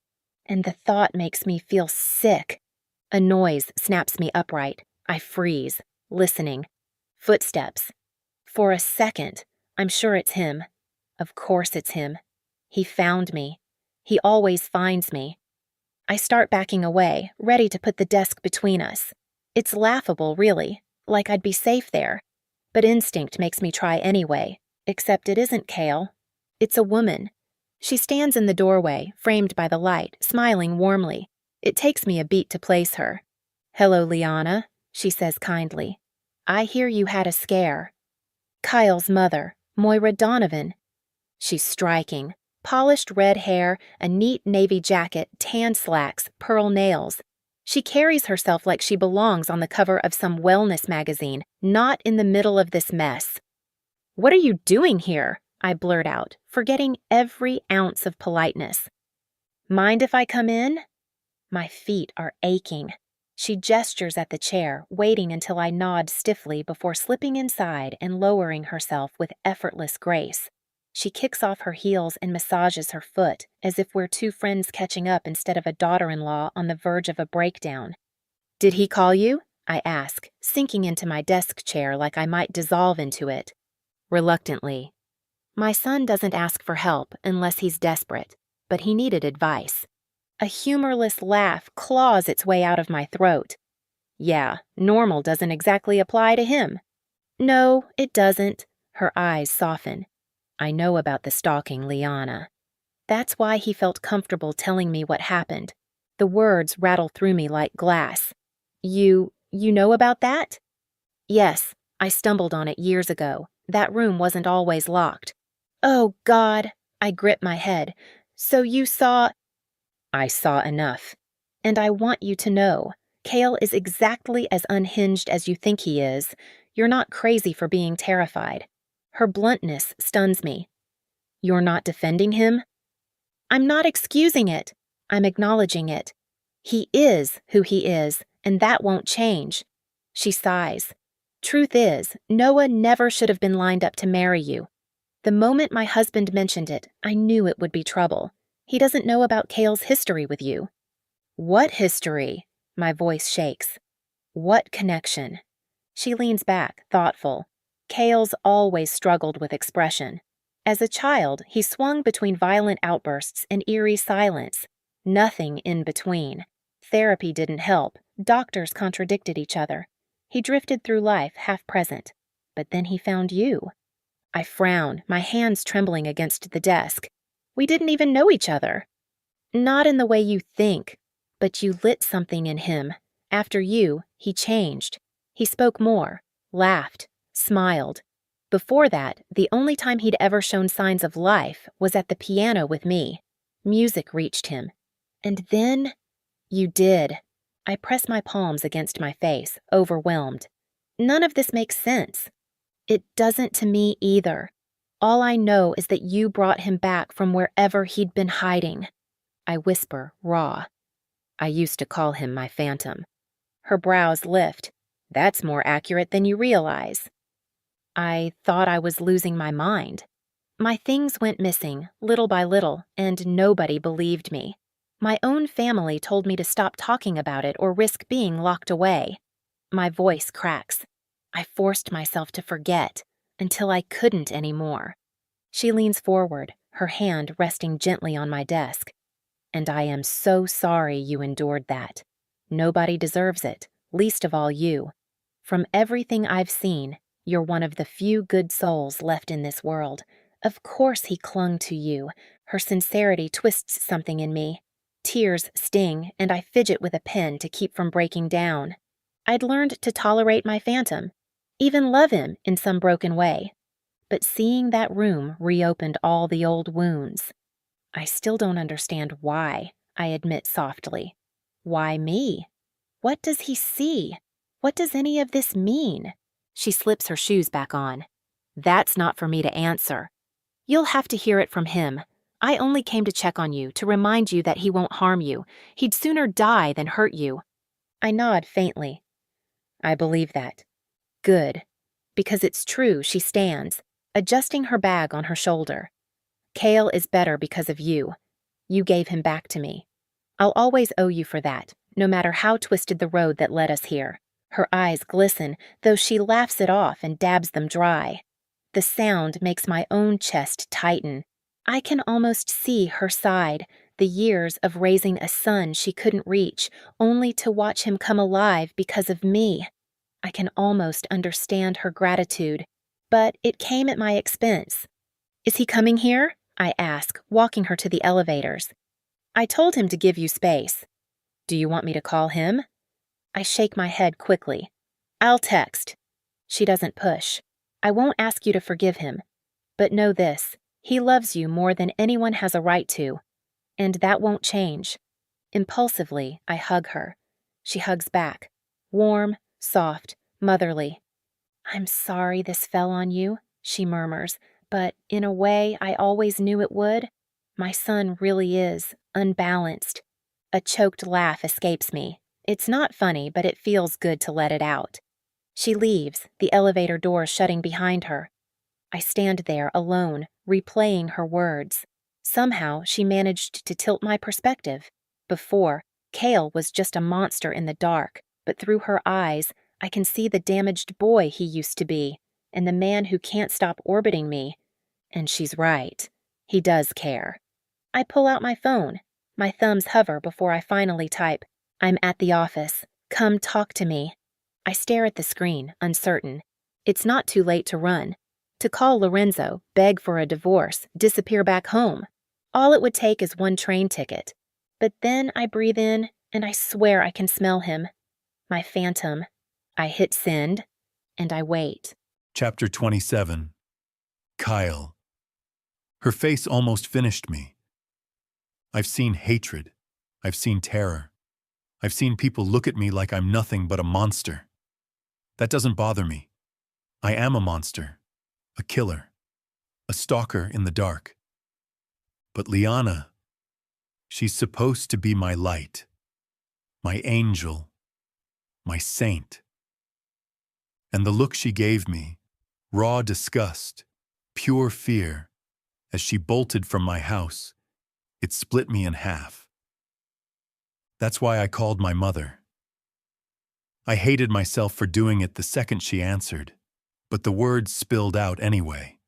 And the thought makes me feel sick. A noise snaps me upright. I freeze, listening. Footsteps. For a second, I'm sure it's him. Of course it's him. He found me. He always finds me. I start backing away, ready to put the desk between us. It's laughable, really, like I'd be safe there. But instinct makes me try anyway, except it isn't Kale. It's a woman. She stands in the doorway, framed by the light, smiling warmly. It takes me a beat to place her. Hello, Liana, she says kindly. I hear you had a scare. Kyle's mother, Moira Donovan. She's striking. Polished red hair, a neat navy jacket, tan slacks, pearl nails. She carries herself like she belongs on the cover of some wellness magazine, not in the middle of this mess. What are you doing here? I blurt out, forgetting every ounce of politeness. Mind if I come in? My feet are aching. She gestures at the chair, waiting until I nod stiffly before slipping inside and lowering herself with effortless grace. She kicks off her heels and massages her foot, as if we're two friends catching up instead of a daughter-in-law on the verge of a breakdown. Did he call you? I ask, sinking into my desk chair like I might dissolve into it. Reluctantly. My son doesn't ask for help unless he's desperate, but he needed advice. A humorless laugh claws its way out of my throat. Yeah, normal doesn't exactly apply to him. No, it doesn't. Her eyes soften. I know about the stalking, Liana. That's why he felt comfortable telling me what happened. The words rattle through me like glass. You know about that? Yes, I stumbled on it years ago. That room wasn't always locked. Oh, God, I grip my head. So you saw— I saw enough. And I want you to know, Kale is exactly as unhinged as you think he is. You're not crazy for being terrified. Her bluntness stuns me. You're not defending him? I'm not excusing it. I'm acknowledging it. He is who he is, and that won't change. She sighs. Truth is, Noah never should have been lined up to marry you. The moment my husband mentioned it, I knew it would be trouble. He doesn't know about Kale's history with you. What history? My voice shakes. What connection? She leans back, thoughtful. Kale's always struggled with expression. As a child, he swung between violent outbursts and eerie silence. Nothing in between. Therapy didn't help. Doctors contradicted each other. He drifted through life half present. But then he found you. I frown, my hands trembling against the desk. We didn't even know each other. Not in the way you think, but you lit something in him. After you, he changed. He spoke more, laughed, smiled. Before that, the only time he'd ever shown signs of life was at the piano with me. Music reached him. And then, you did. I press my palms against my face, overwhelmed. None of this makes sense. It doesn't to me either. All I know is that you brought him back from wherever he'd been hiding. I whisper, raw. I used to call him my phantom. Her brows lift. That's more accurate than you realize. I thought I was losing my mind. My things went missing, little by little, and nobody believed me. My own family told me to stop talking about it or risk being locked away. My voice cracks. I forced myself to forget, until I couldn't anymore. She leans forward, her hand resting gently on my desk. And I am so sorry you endured that. Nobody deserves it, least of all you. From everything I've seen, you're one of the few good souls left in this world. Of course he clung to you. Her sincerity twists something in me. Tears sting, and I fidget with a pen to keep from breaking down. I'd learned to tolerate my phantom, even love him in some broken way. But seeing that room reopened all the old wounds. I still don't understand why, I admit softly. Why me? What does he see? What does any of this mean? She slips her shoes back on. That's not for me to answer. You'll have to hear it from him. I only came to check on you, to remind you that he won't harm you. He'd sooner die than hurt you. I nod faintly. I believe that. Good. Because it's true, she stands, adjusting her bag on her shoulder. Kale is better because of you. You gave him back to me. I'll always owe you for that, no matter how twisted the road that led us here. Her eyes glisten, though she laughs it off and dabs them dry. The sound makes my own chest tighten. I can almost see her side, the years of raising a son she couldn't reach, only to watch him come alive because of me. I can almost understand her gratitude, but it came at my expense. Is he coming here? I ask, walking her to the elevators. I told him to give you space. Do you want me to call him? I shake my head quickly. I'll text. She doesn't push. I won't ask you to forgive him. But know this, he loves you more than anyone has a right to. And that won't change. Impulsively, I hug her. She hugs back. Warm, soft, motherly. I'm sorry this fell on you, she murmurs, but in a way I always knew it would. My son really is unbalanced. A choked laugh escapes me. It's not funny, but it feels good to let it out. She leaves, the elevator doors shutting behind her. I stand there alone, replaying her words. Somehow she managed to tilt my perspective. Before, Kale was just a monster in the dark, but through her eyes, I can see the damaged boy he used to be, and the man who can't stop orbiting me. And she's right. He does care. I pull out my phone. My thumbs hover before I finally type, I'm at the office. Come talk to me. I stare at the screen, uncertain. It's not too late to run. To call Lorenzo, beg for a divorce, disappear back home. All it would take is one train ticket. But then I breathe in, and I swear I can smell him. My phantom. I hit send, and I wait. Chapter 27. Kyle. Her face almost finished me. I've seen hatred. I've seen terror. I've seen people look at me like I'm nothing but a monster. That doesn't bother me. I am a monster, a killer, a stalker in the dark. But Liana, she's supposed to be my light, my angel, my saint. And the look she gave me, raw disgust, pure fear, as she bolted from my house, it split me in half. That's why I called my mother. I hated myself for doing it the second she answered, but the words spilled out anyway.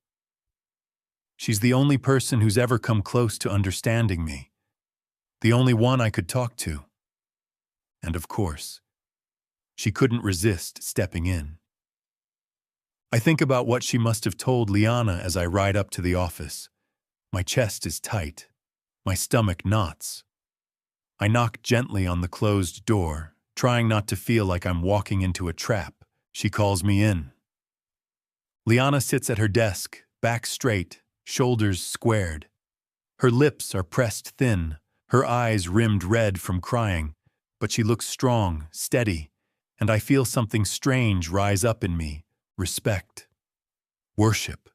She's the only person who's ever come close to understanding me, the only one I could talk to. And of course, she couldn't resist stepping in. I think about what she must have told Liana as I ride up to the office. My chest is tight. My stomach knots. I knock gently on the closed door, trying not to feel like I'm walking into a trap. She calls me in. Liana sits at her desk, back straight, shoulders squared. Her lips are pressed thin, her eyes rimmed red from crying, but she looks strong, steady, and I feel something strange rise up in me, respect, worship.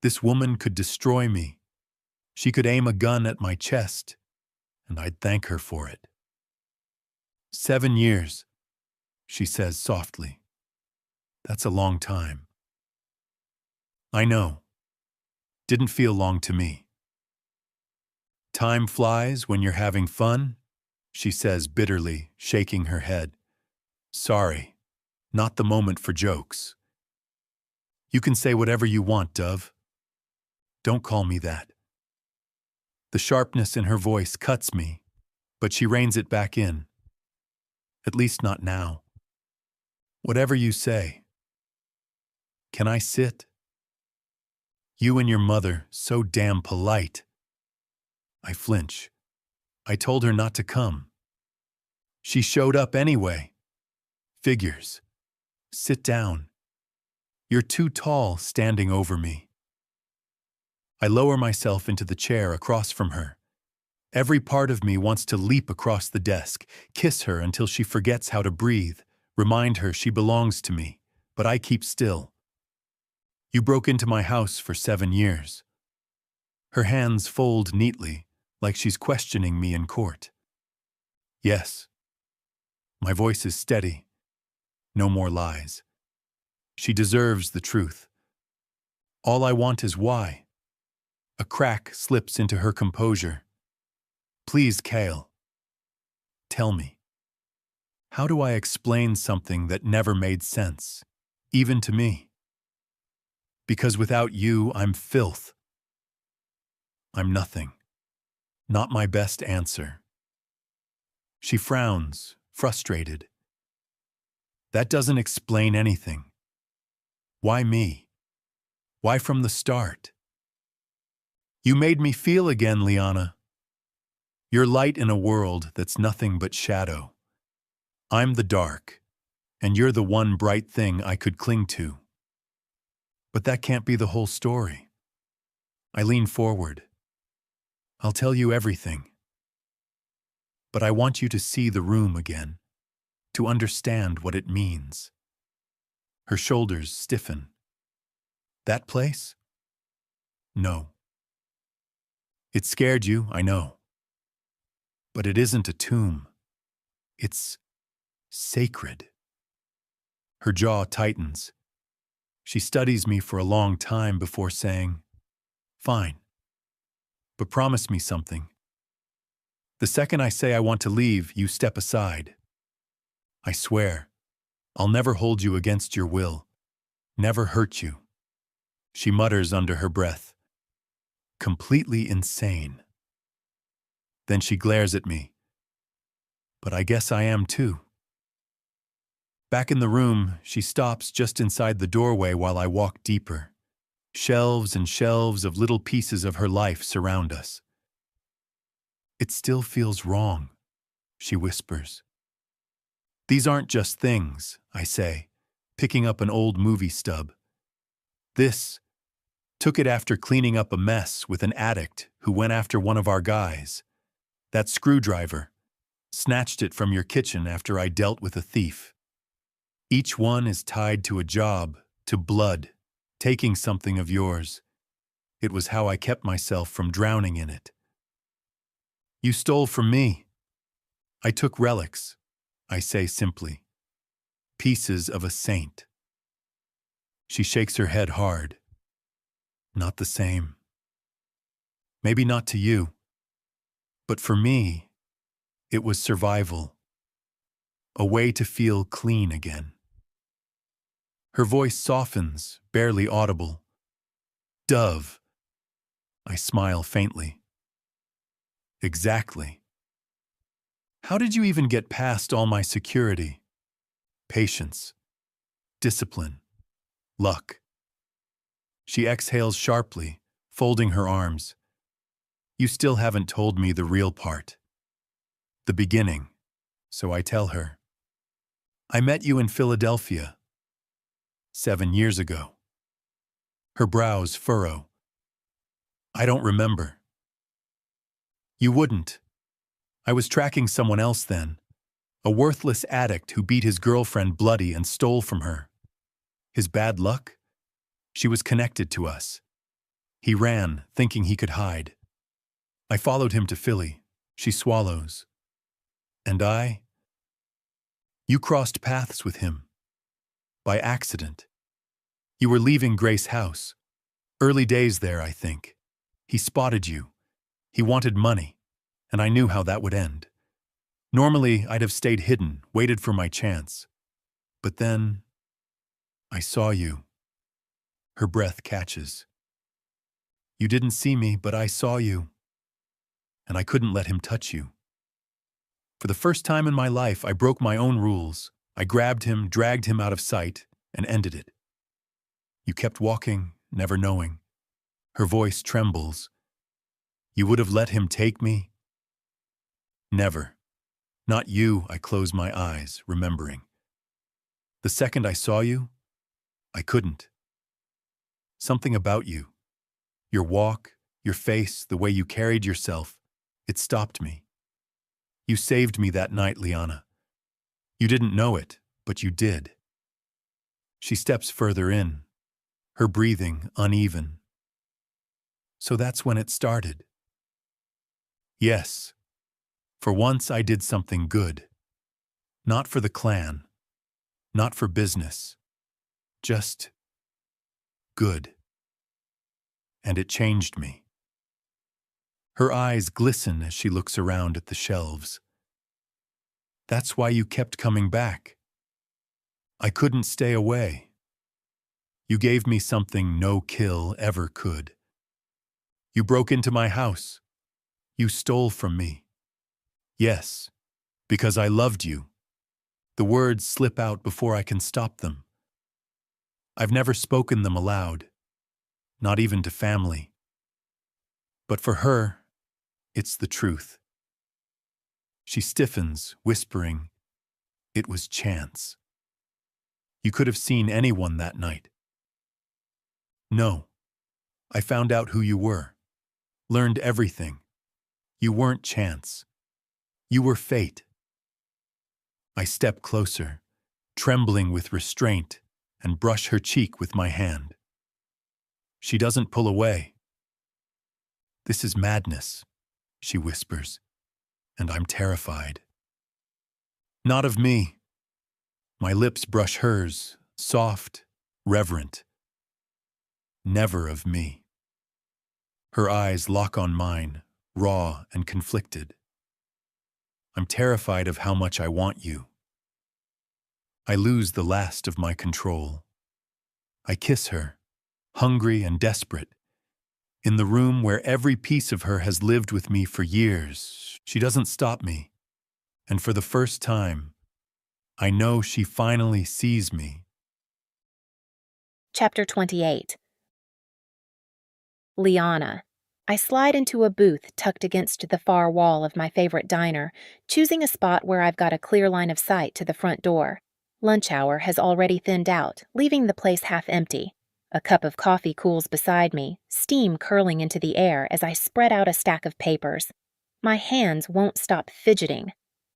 This woman could destroy me. She could aim a gun at my chest, and I'd thank her for it. 7 years, she says softly. That's a long time. I know. Didn't feel long to me. Time flies when you're having fun, she says bitterly, shaking her head. Sorry, not the moment for jokes. You can say whatever you want, Dove. Don't call me that. The sharpness in her voice cuts me, but she reins it back in. At least not now. Whatever you say. Can I sit? You and your mother, so damn polite. I flinch. I told her not to come. She showed up anyway. Figures. Sit down. You're too tall standing over me. I lower myself into the chair across from her. Every part of me wants to leap across the desk, kiss her until she forgets how to breathe, remind her she belongs to me, but I keep still. You broke into my house for 7 years. Her hands fold neatly, like she's questioning me in court. Yes. My voice is steady. No more lies. She deserves the truth. All I want is why. A crack slips into her composure. Please, Kale. Tell me. How do I explain something that never made sense, even to me? Because without you, I'm filth. I'm nothing. Not my best answer. She frowns, frustrated. That doesn't explain anything. Why me? Why from the start? You made me feel again, Liana. You're light in a world that's nothing but shadow. I'm the dark, and you're the one bright thing I could cling to. But that can't be the whole story. I lean forward. I'll tell you everything. But I want you to see the room again, to understand what it means. Her shoulders stiffen. That place? No. It scared you, I know. But it isn't a tomb. It's sacred. Her jaw tightens. She studies me for a long time before saying, Fine. But promise me something. The second I say I want to leave, you step aside. I swear, I'll never hold you against your will, never hurt you. She mutters under her breath. Completely insane. Then she glares at me. But I guess I am too. Back in the room, she stops just inside the doorway while I walk deeper. Shelves and shelves of little pieces of her life surround us. "It still feels wrong," she whispers. "These aren't just things," I say, picking up an old movie stub. "This took it after cleaning up a mess with an addict who went after one of our guys. That screwdriver snatched it from your kitchen after I dealt with a thief. Each one is tied to a job, to blood, taking something of yours. It was how I kept myself from drowning in it. You stole from me. I took relics," I say simply. "Pieces of a saint." She shakes her head hard. "Not the same. Maybe not to you. But for me, it was survival. A way to feel clean again." Her voice softens, barely audible. "Dove." I smile faintly. "Exactly. How did you even get past all my security? Patience, discipline, luck." She exhales sharply, folding her arms. "You still haven't told me the real part. The beginning," so I tell her. "I met you in Philadelphia 7 years ago." Her brows furrow. "I don't remember." "You wouldn't. I was tracking someone else then. A worthless addict who beat his girlfriend bloody and stole from her. His bad luck? She was connected to us. He ran, thinking he could hide. I followed him to Philly." She swallows. "And I? You crossed paths with him. By accident. You were leaving Grace House. Early days there, I think. He spotted you. He wanted money, and I knew how that would end. Normally, I'd have stayed hidden, waited for my chance. But then, I saw you." Her breath catches. "You didn't see me, but I saw you. And I couldn't let him touch you. For the first time in my life, I broke my own rules. I grabbed him, dragged him out of sight, and ended it. You kept walking, never knowing." Her voice trembles. "You would have let him take me?" "Never. Not you." I close my eyes, remembering. "The second I saw you, I couldn't. Something about you. Your walk, your face, the way you carried yourself, it stopped me. You saved me that night, Liana. You didn't know it, but you did." She steps further in, her breathing uneven. "So that's when it started." "Yes. For once I did something good. Not for the clan. Not for business. Just good. And it changed me." Her eyes glisten as she looks around at the shelves. "That's why you kept coming back. I couldn't stay away. You gave me something no kill ever could. You broke into my house. You stole from me. Yes, because I loved you." The words slip out before I can stop them. I've never spoken them aloud, not even to family. But for her, it's the truth. She stiffens, whispering, "It was chance. You could have seen anyone that night." "No. I found out who you were. Learned everything. You weren't chance. You were fate." I step closer, trembling with restraint, and brush her cheek with my hand. She doesn't pull away. "This is madness," she whispers, and I'm terrified. "Not of me." My lips brush hers, soft, reverent. "Never of me." Her eyes lock on mine, raw and conflicted. I'm terrified of how much I want you. I lose the last of my control. I kiss her, hungry and desperate. In the room where every piece of her has lived with me for years, she doesn't stop me. And for the first time, I know she finally sees me. Chapter 28. Liana. I slide into a booth tucked against the far wall of my favorite diner, choosing a spot where I've got a clear line of sight to the front door. Lunch hour has already thinned out, leaving the place half empty. A cup of coffee cools beside me, steam curling into the air as I spread out a stack of papers. My hands won't stop fidgeting.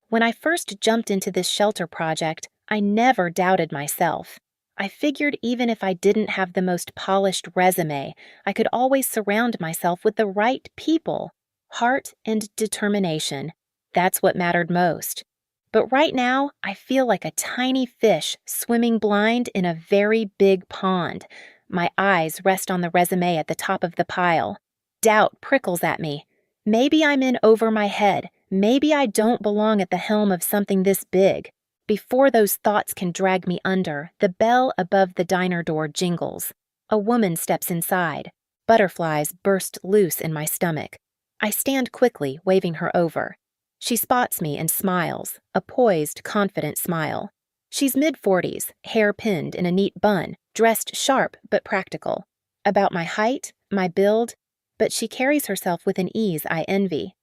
When I first jumped into this shelter project, I never doubted myself. I figured even if I didn't have the most polished resume, I could always surround myself with the right people. Heart and determination. That's what mattered most. But right now, I feel like a tiny fish swimming blind in a very big pond. My eyes rest on the resume at the top of the pile. Doubt prickles at me. Maybe I'm in over my head. Maybe I don't belong at the helm of something this big. Before those thoughts can drag me under, the bell above the diner door jingles. A woman steps inside. Butterflies burst loose in my stomach. I stand quickly, waving her over. She spots me and smiles, a poised, confident smile. She's mid-40s, hair pinned in a neat bun, dressed sharp but practical. About my height, my build, but she carries herself with an ease I envy.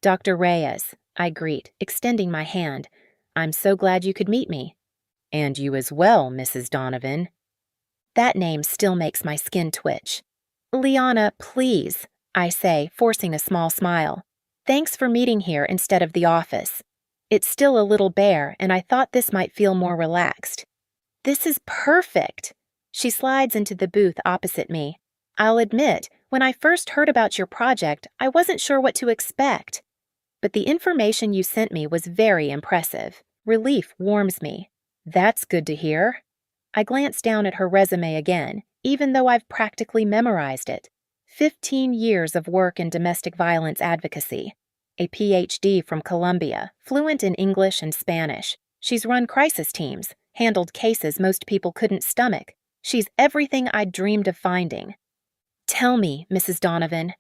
Dr. Reyes, I greet, extending my hand. I'm so glad you could meet me. And you as well, Mrs. Donovan. That name still makes my skin twitch. Liana, please, I say, forcing a small smile. Thanks for meeting here instead of the office. It's still a little bare, and I thought this might feel more relaxed. This is perfect. She slides into the booth opposite me. I'll admit, when I first heard about your project, I wasn't sure what to expect. But the information you sent me was very impressive. Relief warms me. That's good to hear. I glance down at her resume again, even though I've practically memorized it. 15 years of work in domestic violence advocacy. A PhD from Columbia, fluent in English and Spanish. She's run crisis teams, handled cases most people couldn't stomach. She's everything I'd dreamed of finding. Tell me, Mrs. Donovan.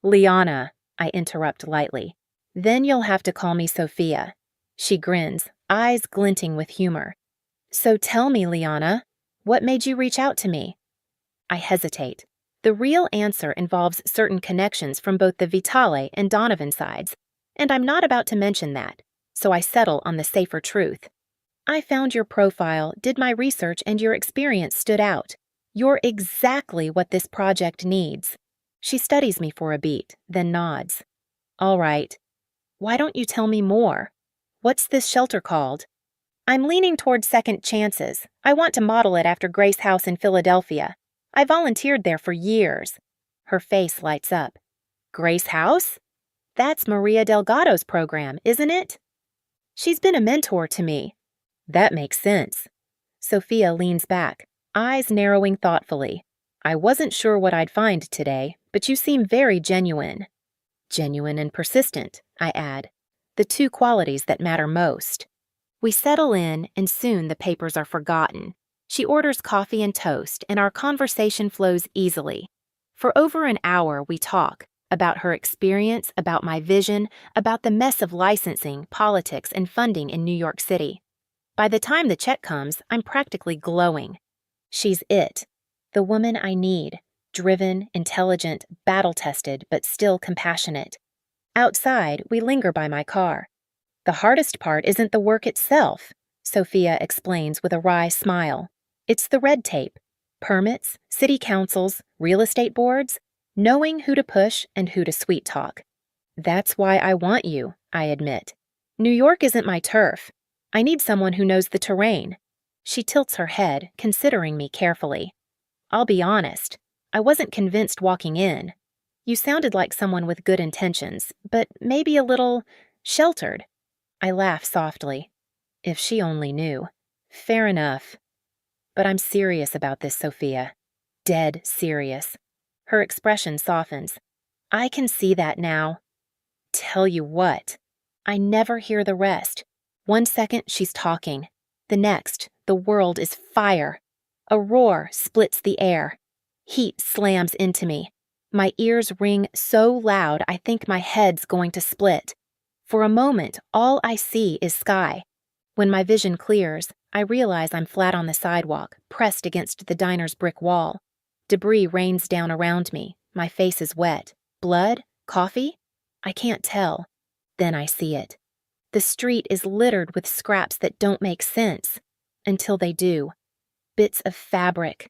Liana, I interrupt lightly. Then you'll have to call me Sophia. She grins, eyes glinting with humor. So tell me, Liana, what made you reach out to me? I hesitate. The real answer involves certain connections from both the Vitale and Donovan sides, and I'm not about to mention that, so I settle on the safer truth. I found your profile, did my research, and your experience stood out. You're exactly what this project needs. She studies me for a beat, then nods. All right. Why don't you tell me more? What's this shelter called? I'm leaning toward Second Chances. I want to model it after Grace House in Philadelphia. I volunteered there for years. Her face lights up. Grace House? That's Maria Delgado's program, isn't it? She's been a mentor to me. That makes sense. Sophia leans back, eyes narrowing thoughtfully. I wasn't sure what I'd find today, but you seem very genuine. Genuine and persistent, I add. The two qualities that matter most. We settle in, and soon the papers are forgotten. She orders coffee and toast, and our conversation flows easily. For over an hour, we talk about her experience, about my vision, about the mess of licensing, politics, and funding in New York City. By the time the check comes, I'm practically glowing. She's it, the woman I need, driven, intelligent, battle-tested, but still compassionate. Outside, we linger by my car. The hardest part isn't the work itself, Sophia explains with a wry smile. It's the red tape. Permits, city councils, real estate boards, knowing who to push and who to sweet-talk. That's why I want you, I admit. New York isn't my turf. I need someone who knows the terrain. She tilts her head, considering me carefully. I'll be honest, I wasn't convinced walking in. You sounded like someone with good intentions, but maybe a little sheltered. I laugh softly. If she only knew. Fair enough. But I'm serious about this, Sophia. Dead serious. Her expression softens. I can see that now. Tell you what. I never hear the rest. 1 second, she's talking. The next, the world is fire. A roar splits the air. Heat slams into me. My ears ring so loud I think my head's going to split. For a moment, all I see is sky. When my vision clears, I realize I'm flat on the sidewalk, pressed against the diner's brick wall. Debris rains down around me. My face is wet. Blood? Coffee? I can't tell. Then I see it. The street is littered with scraps that don't make sense. Until they do. Bits of fabric.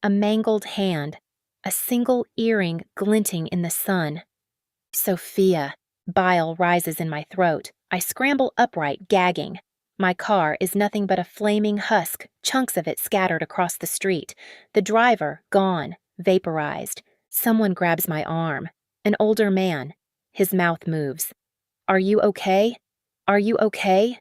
A mangled hand. A single earring glinting in the sun. Sophia. Bile rises in my throat. I scramble upright, gagging. My car is nothing but a flaming husk, chunks of it scattered across the street. The driver, gone, vaporized. Someone grabs my arm. An older man. His mouth moves. Are you okay? Are you okay?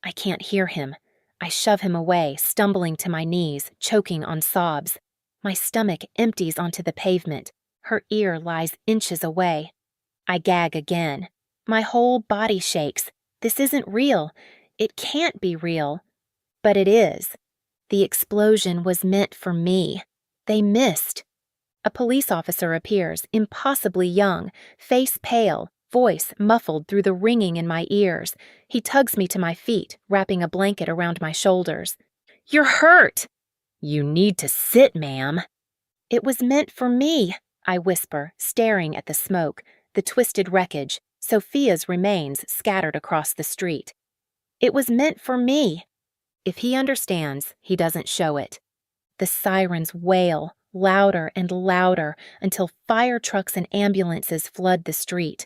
I can't hear him. I shove him away, stumbling to my knees, choking on sobs. My stomach empties onto the pavement. Her ear lies inches away. I gag again. My whole body shakes. This isn't real. It can't be real. But it is. The explosion was meant for me. They missed. A police officer appears, impossibly young, face pale, voice muffled through the ringing in my ears. He tugs me to my feet, wrapping a blanket around my shoulders. You're hurt! You need to sit, ma'am. It was meant for me, I whisper, staring at the smoke, the twisted wreckage, Sophia's remains scattered across the street. It was meant for me. If he understands, he doesn't show it. The sirens wail, louder and louder, until fire trucks and ambulances flood the street.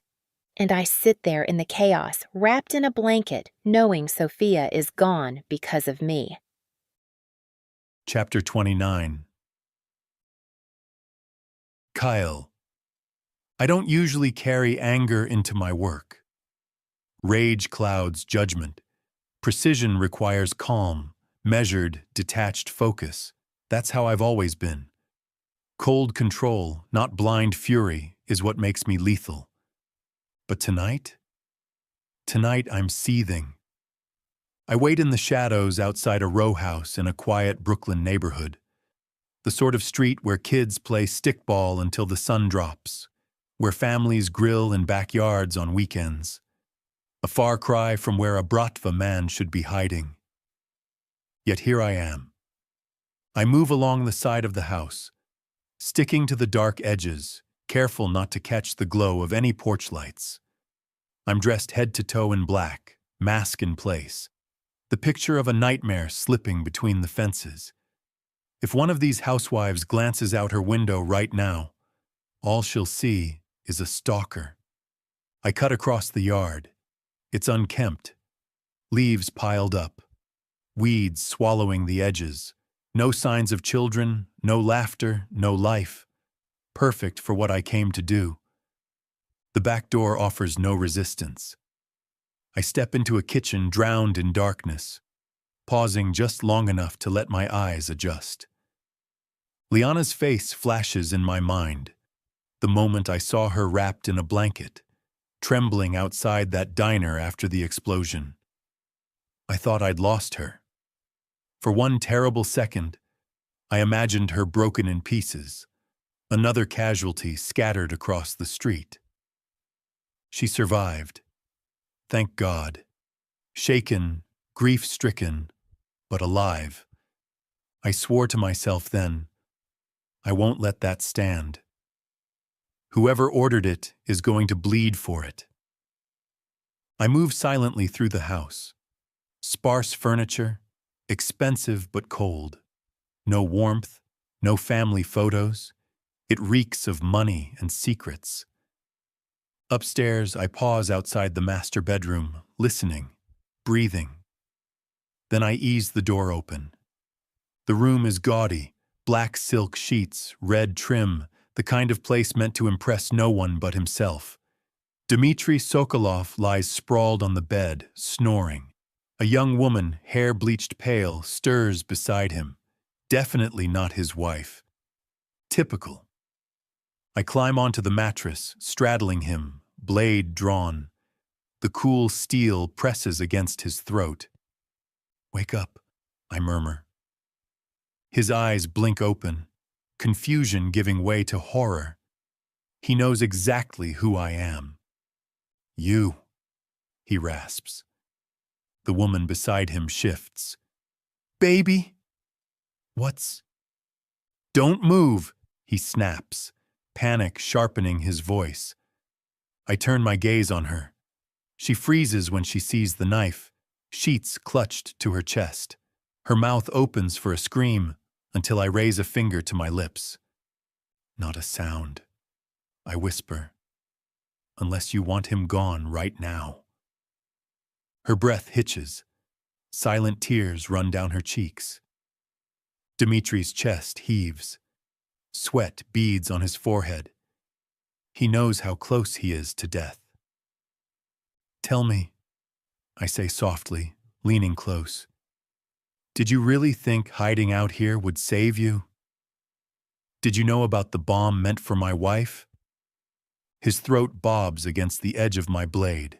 And I sit there in the chaos, wrapped in a blanket, knowing Sophia is gone because of me. Chapter 29. Kyle. I don't usually carry anger into my work. Rage clouds judgment. Precision requires calm, measured, detached focus. That's how I've always been. Cold control, not blind fury, is what makes me lethal. But tonight? Tonight I'm seething. I wait in the shadows outside a row house in a quiet Brooklyn neighborhood. The sort of street where kids play stickball until the sun drops, where families grill in backyards on weekends. A far cry from where a Bratva man should be hiding. Yet here I am. I move along the side of the house, sticking to the dark edges, careful not to catch the glow of any porch lights. I'm dressed head to toe in black, mask in place, the picture of a nightmare slipping between the fences. If one of these housewives glances out her window right now, all she'll see is a stalker. I cut across the yard. It's unkempt. Leaves piled up. Weeds swallowing the edges. No signs of children, no laughter, no life. Perfect for what I came to do. The back door offers no resistance. I step into a kitchen drowned in darkness, pausing just long enough to let my eyes adjust. Liana's face flashes in my mind, the moment I saw her wrapped in a blanket, trembling outside that diner after the explosion. I thought I'd lost her. For one terrible second, I imagined her broken in pieces, another casualty scattered across the street. She survived. Thank God. Shaken, grief-stricken, but alive. I swore to myself then, I won't let that stand. Whoever ordered it is going to bleed for it. I move silently through the house. Sparse furniture, expensive but cold. No warmth, no family photos. It reeks of money and secrets. Upstairs, I pause outside the master bedroom, listening, breathing. Then I ease the door open. The room is gaudy, black silk sheets, red trim, the kind of place meant to impress no one but himself. Dmitry Sokolov lies sprawled on the bed, snoring. A young woman, hair bleached pale, stirs beside him. Definitely not his wife. Typical. I climb onto the mattress, straddling him, blade drawn. The cool steel presses against his throat. Wake up, I murmur. His eyes blink open, confusion giving way to horror. He knows exactly who I am. You, he rasps. The woman beside him shifts. Baby? What's... Don't move, he snaps, panic sharpening his voice. I turn my gaze on her. She freezes when she sees the knife, sheets clutched to her chest. Her mouth opens for a scream until I raise a finger to my lips. Not a sound. I whisper, unless you want him gone right now. Her breath hitches. Silent tears run down her cheeks. Dimitri's chest heaves. Sweat beads on his forehead. He knows how close he is to death. Tell me, I say softly, leaning close. Did you really think hiding out here would save you? Did you know about the bomb meant for my wife? His throat bobs against the edge of my blade.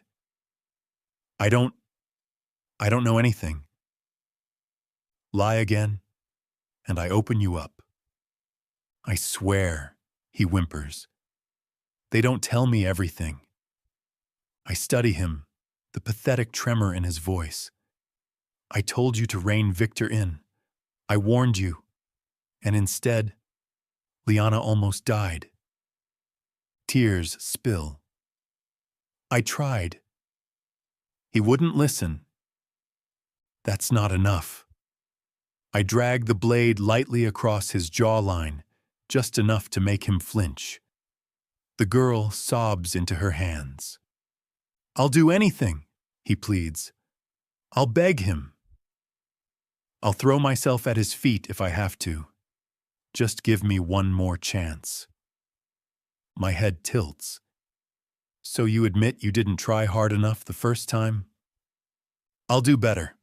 I don't know anything. Lie again, and I open you up. I swear, he whimpers. They don't tell me everything. I study him, the pathetic tremor in his voice. I told you to rein Victor in. I warned you. And instead, Liana almost died. Tears spill. I tried. He wouldn't listen. That's not enough. I drag the blade lightly across his jawline, just enough to make him flinch. The girl sobs into her hands. I'll do anything, he pleads. I'll beg him. I'll throw myself at his feet if I have to. Just give me one more chance. My head tilts. So you admit you didn't try hard enough the first time? I'll do better.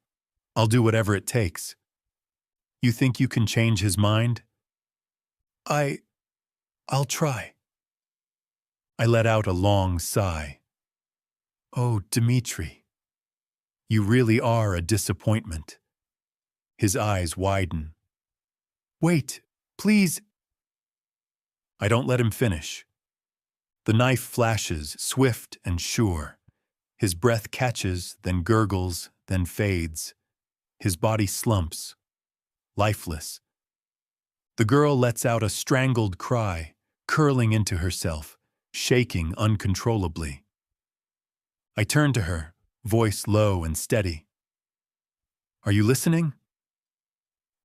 I'll do whatever it takes. You think you can change his mind? I'll try. I let out a long sigh. Oh, Dimitri, you really are a disappointment. His eyes widen. Wait, please. I don't let him finish. The knife flashes, swift and sure. His breath catches, then gurgles, then fades. His body slumps, lifeless. The girl lets out a strangled cry, curling into herself, shaking uncontrollably. I turn to her, voice low and steady. Are you listening?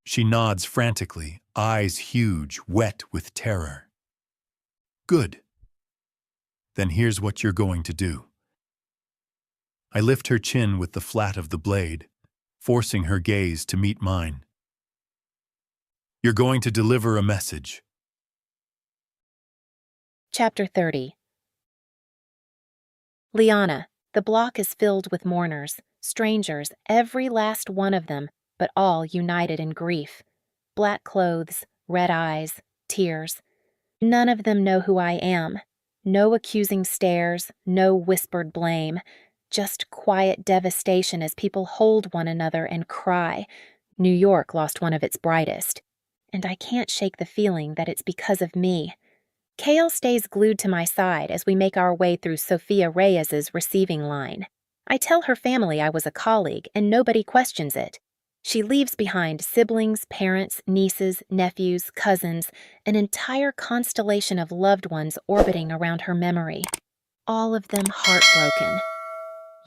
She nods frantically, eyes huge, wet with terror. Good. Then here's what you're going to do. I lift her chin with the flat of the blade, forcing her gaze to meet mine. You're going to deliver a message. Chapter 30. Liana, the block is filled with mourners, strangers, every last one of them, but all united in grief. Black clothes, red eyes, tears. None of them know who I am. No accusing stares, no whispered blame. Just quiet devastation as people hold one another and cry. New York lost one of its brightest. And I can't shake the feeling that it's because of me. Kale stays glued to my side as we make our way through Sophia Reyes's receiving line. I tell her family I was a colleague, and nobody questions it. She leaves behind siblings, parents, nieces, nephews, cousins, an entire constellation of loved ones orbiting around her memory. All of them heartbroken.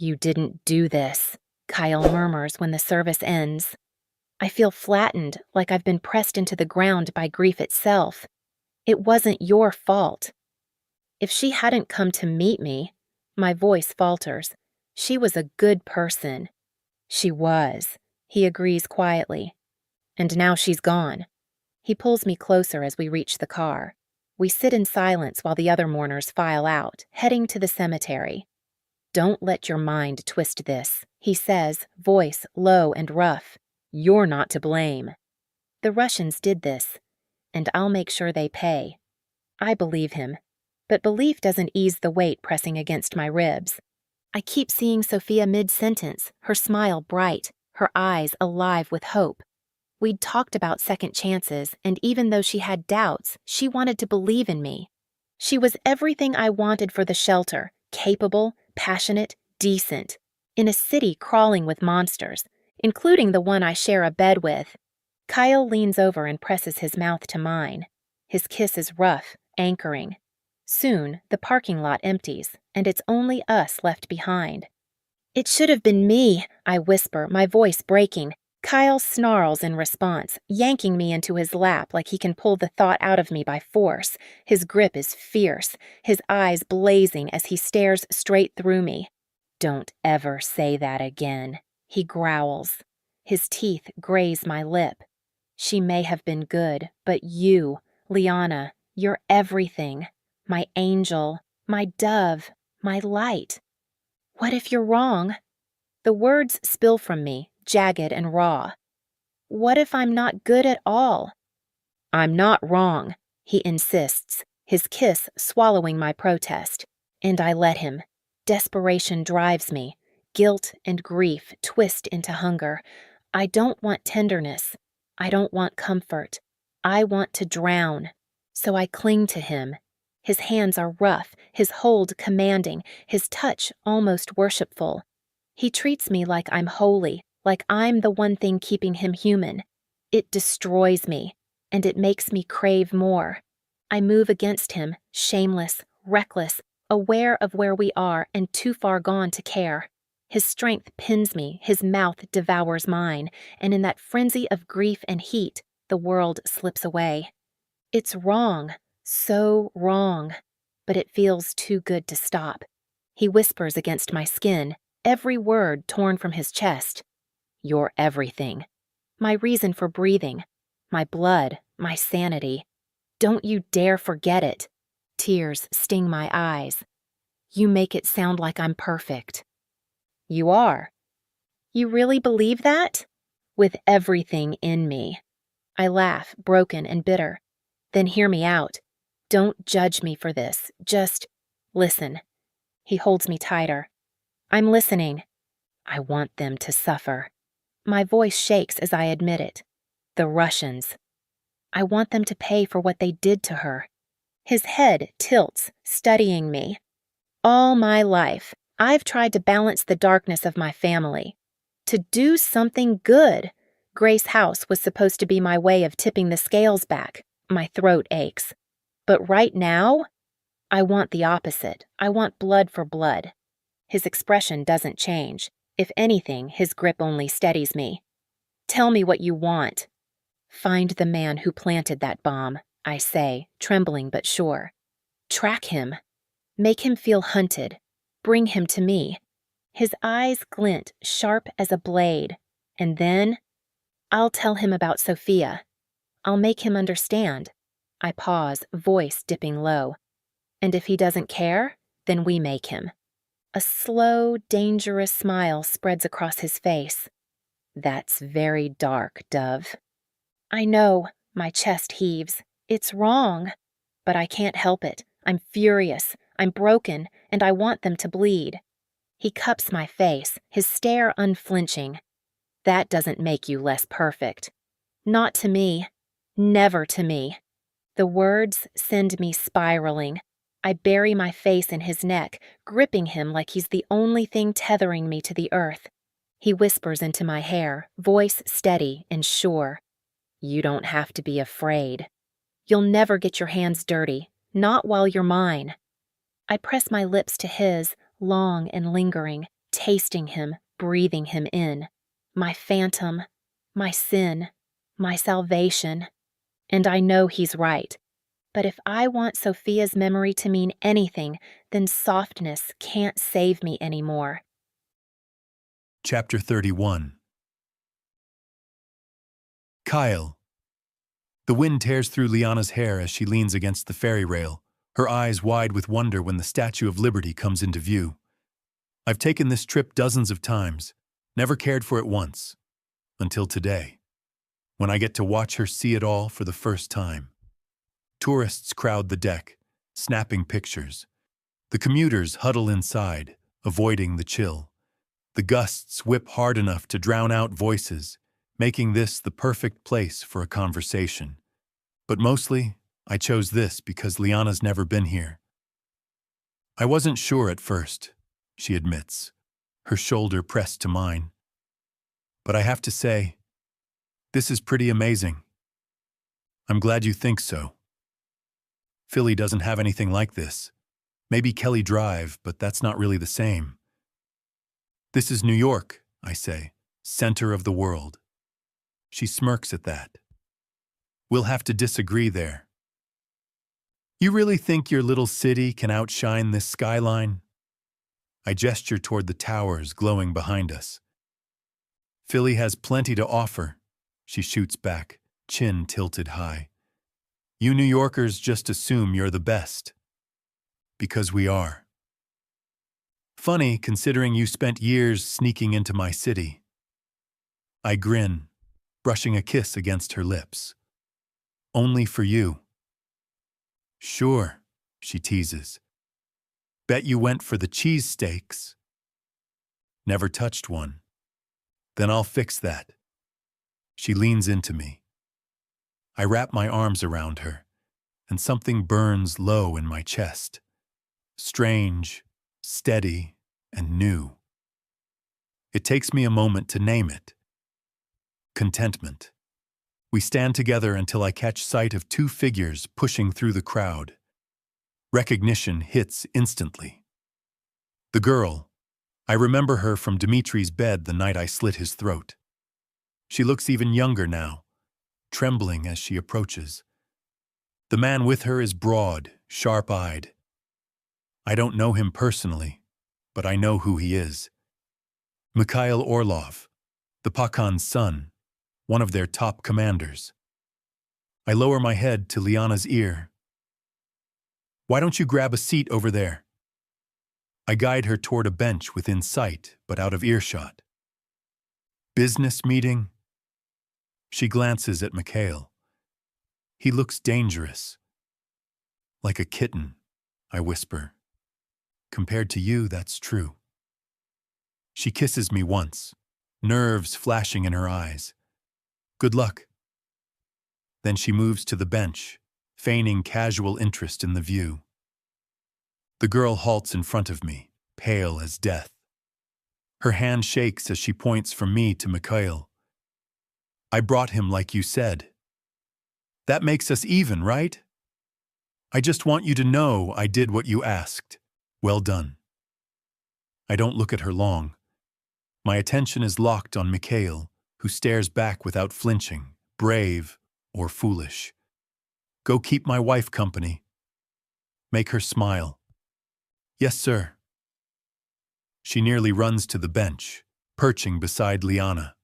You didn't do this, Kyle murmurs when the service ends. I feel flattened, like I've been pressed into the ground by grief itself. It wasn't your fault. If she hadn't come to meet me, my voice falters. She was a good person. She was, he agrees quietly. And now she's gone. He pulls me closer as we reach the car. We sit in silence while the other mourners file out, heading to the cemetery. Don't let your mind twist this, he says, voice low and rough. You're not to blame. The Russians did this, and I'll make sure they pay. I believe him, but belief doesn't ease the weight pressing against my ribs. I keep seeing Sophia mid-sentence, her smile bright, her eyes alive with hope. We'd talked about second chances, and even though she had doubts, she wanted to believe in me. She was everything I wanted for the shelter, capable, passionate, decent. in a city crawling with monsters, including the one I share a bed with. Kyle leans over and presses his mouth to mine. His kiss is rough, anchoring. Soon, the parking lot empties, and it's only us left behind. "It should have been me," I whisper, my voice breaking. Kyle snarls in response, yanking me into his lap like he can pull the thought out of me by force. His grip is fierce, his eyes blazing as he stares straight through me. "Don't ever say that again," he growls. His teeth graze my lip. "She may have been good, but you, Liana, you're everything. My angel, my dove, my light. What if you're wrong?" The words spill from me, jagged and raw. What if I'm not good at all? "I'm not wrong," he insists, his kiss swallowing my protest. And I let him. Desperation drives me. Guilt and grief twist into hunger. I don't want tenderness. I don't want comfort. I want to drown. So I cling to him. His hands are rough, his hold commanding, his touch almost worshipful. He treats me like I'm holy, like I'm the one thing keeping him human. It destroys me, and it makes me crave more. I move against him, shameless, reckless, aware of where we are and too far gone to care. His strength pins me, his mouth devours mine, and in that frenzy of grief and heat, the world slips away. It's wrong, so wrong, but it feels too good to stop. He whispers against my skin, every word torn from his chest. "You're everything. My reason for breathing. My blood, my sanity. Don't you dare forget it." Tears sting my eyes. "You make it sound like I'm perfect." "You are." "You really believe that?" "With everything in me." I laugh, broken and bitter. "Then hear me out. Don't judge me for this. Just listen." He holds me tighter. "I'm listening." "I want them to suffer." My voice shakes as I admit it. "The Russians. I want them to pay for what they did to her." His head tilts, studying me. "All my life, I've tried to balance the darkness of my family. To do something good. Grace House was supposed to be my way of tipping the scales back. My throat aches. But right now, I want the opposite. I want blood for blood." His expression doesn't change. If anything, his grip only steadies me. "Tell me what you want." "Find the man who planted that bomb," I say, trembling but sure. "Track him. Make him feel hunted. Bring him to me." His eyes glint, sharp as a blade. And then, "I'll tell him about Sophia. I'll make him understand." I pause, voice dipping low. "And if he doesn't care, then we make him." A slow, dangerous smile spreads across his face. "That's very dark, Dove." "I know," my chest heaves. "It's wrong. But I can't help it. I'm furious. I'm broken, and I want them to bleed." He cups my face, his stare unflinching. "That doesn't make you less perfect." "Not to me. Never to me." The words send me spiraling. I bury my face in his neck, gripping him like he's the only thing tethering me to the earth. He whispers into my hair, voice steady and sure. "You don't have to be afraid. You'll never get your hands dirty, not while you're mine." I press my lips to his, long and lingering, tasting him, breathing him in. My phantom, my sin, my salvation. And I know he's right. But if I want Sophia's memory to mean anything, then softness can't save me anymore. Chapter 31. Kyle. The wind tears through Liana's hair as she leans against the ferry rail, her eyes wide with wonder when the Statue of Liberty comes into view. I've taken this trip dozens of times, never cared for it once, until today, when I get to watch her see it all for the first time. Tourists crowd the deck, snapping pictures. The commuters huddle inside, avoiding the chill. The gusts whip hard enough to drown out voices, making this the perfect place for a conversation. But mostly, I chose this because Liana's never been here. "I wasn't sure at first," she admits. her shoulder pressed to mine. But I have to say, this is pretty amazing. I'm glad you think so. Philly doesn't have anything like this. Maybe Kelly Drive, but that's not really the same. This is New York, I say, center of the world. She smirks at that. We'll have to disagree there. You really think your little city can outshine this skyline? I gesture toward the towers glowing behind us. Philly has plenty to offer, she shoots back, chin tilted high. You New Yorkers just assume you're the best. Because we are. Funny, considering you spent years sneaking into my city. I grin, brushing a kiss against her lips. Only for you. Sure, she teases. Bet you went for the cheesesteaks. Never touched one. Then I'll fix that. She leans into me. I wrap my arms around her, and something burns low in my chest. Strange, steady, and new. It takes me a moment to name it. Contentment. We stand together until I catch sight of two figures pushing through the crowd. Recognition hits instantly. The girl. I remember her from Dimitri's bed the night I slit his throat. She looks even younger now, trembling as she approaches. The man with her is broad, sharp-eyed. I don't know him personally, but I know who he is. Mikhail Orlov, the Pakan's son, one of their top commanders. I lower my head to Liana's ear. Why don't you grab a seat over there? I guide her toward a bench within sight, but out of earshot. Business meeting? She glances at Mikhail. He looks dangerous. Like a kitten, I whisper. Compared to you, that's true. She kisses me once, nerves flashing in her eyes. Good luck. Then she moves to the bench, feigning casual interest in the view. The girl halts in front of me, pale as death. Her hand shakes as she points from me to Mikhail. I brought him like you said. That makes us even, right? I just want you to know I did what you asked. Well done. I don't look at her long. My attention is locked on Mikhail, who stares back without flinching, brave or foolish. Go keep my wife company. Make her smile. Yes, sir. She nearly runs to the bench, perching beside Liana.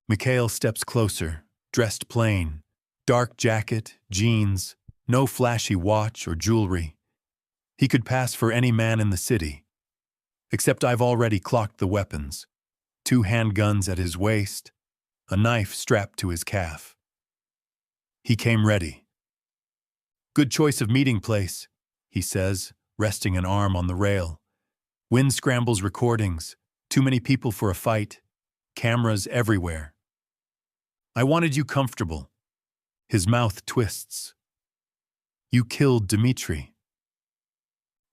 Mikhail steps closer, dressed plain, dark jacket, jeans, no flashy watch or jewelry. He could pass for any man in the city. Except I've already clocked the weapons. 2 handguns at his waist, a knife strapped to his calf. He came ready. Good choice of meeting place, he says, resting an arm on the rail. Wind scrambles recordings, too many people for a fight, cameras everywhere. I wanted you comfortable. His mouth twists. You killed Dimitri.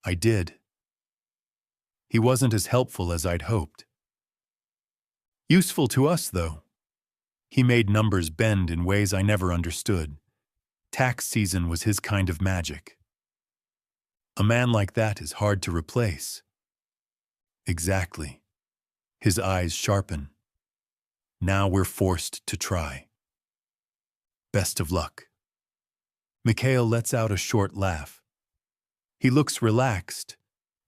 I did. He wasn't as helpful as I'd hoped. Useful to us, though. He made numbers bend in ways I never understood. Tax season was his kind of magic. A man like that is hard to replace. Exactly. His eyes sharpen. Now we're forced to try. Best of luck. Mikhail lets out a short laugh. He looks relaxed,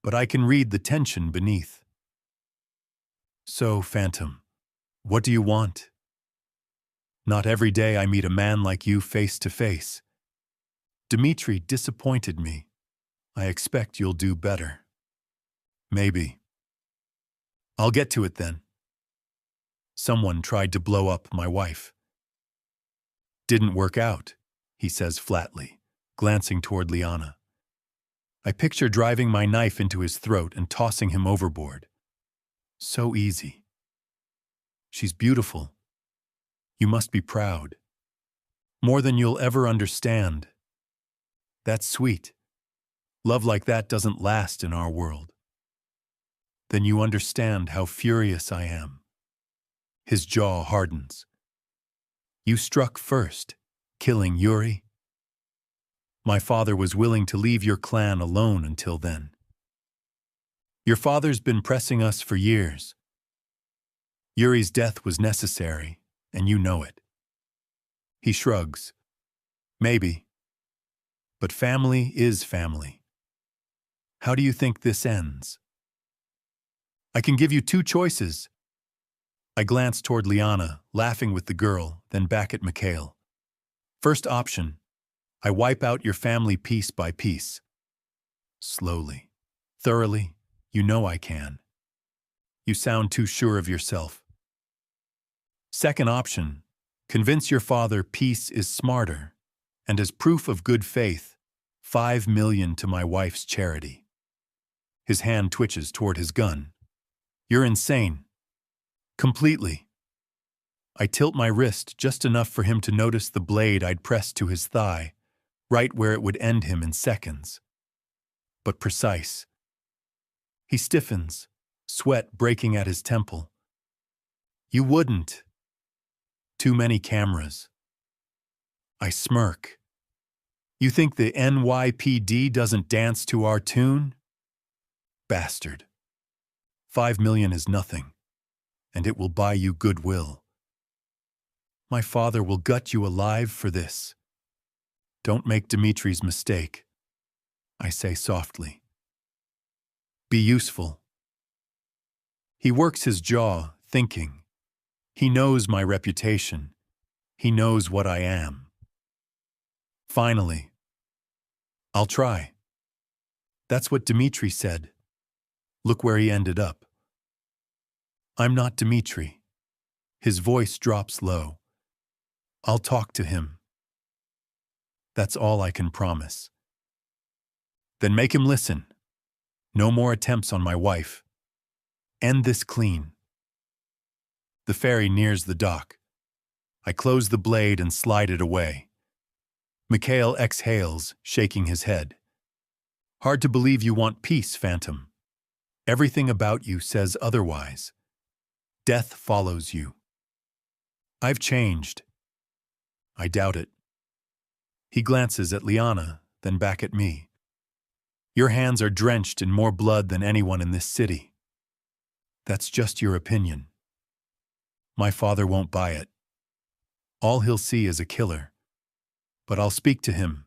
but I can read the tension beneath. So, Phantom, what do you want? Not every day I meet a man like you face to face. Dimitri disappointed me. I expect you'll do better. Maybe. I'll get to it then. Someone tried to blow up my wife. Didn't work out, he says flatly, glancing toward Liana. I picture driving my knife into his throat and tossing him overboard. So easy. She's beautiful. You must be proud. More than you'll ever understand. That's sweet. Love like that doesn't last in our world. Then you understand how furious I am. His jaw hardens. You struck first, killing Yuri. My father was willing to leave your clan alone until then. Your father's been pressing us for years. Yuri's death was necessary, and you know it. He shrugs. Maybe. But family is family. How do you think this ends? I can give you two choices. I glance toward Liana, laughing with the girl, then back at Mikhail. First option, I wipe out your family piece by piece. Slowly, thoroughly, you know I can. You sound too sure of yourself. Second option, convince your father peace is smarter, and as proof of good faith, 5 million to my wife's charity. His hand twitches toward his gun. You're insane. Completely. I tilt my wrist just enough for him to notice the blade I'd pressed to his thigh, right where it would end him in seconds. But precise. He stiffens, sweat breaking at his temple. You wouldn't. Too many cameras. I smirk. You think the NYPD doesn't dance to our tune? Bastard. 5 million is nothing, and it will buy you goodwill. My father will gut you alive for this. Don't make Dimitri's mistake, I say softly. Be useful. He works his jaw, thinking. He knows my reputation. He knows what I am. Finally, I'll try. That's what Dimitri said. Look where he ended up. I'm not Dimitri. His voice drops low. I'll talk to him. That's all I can promise. Then make him listen. No more attempts on my wife. End this clean. The ferry nears the dock. I close the blade and slide it away. Mikhail exhales, shaking his head. Hard to believe you want peace, Phantom. Everything about you says otherwise. Death follows you. I've changed. I doubt it. He glances at Liana, then back at me. Your hands are drenched in more blood than anyone in this city. That's just your opinion. My father won't buy it. All he'll see is a killer. But I'll speak to him.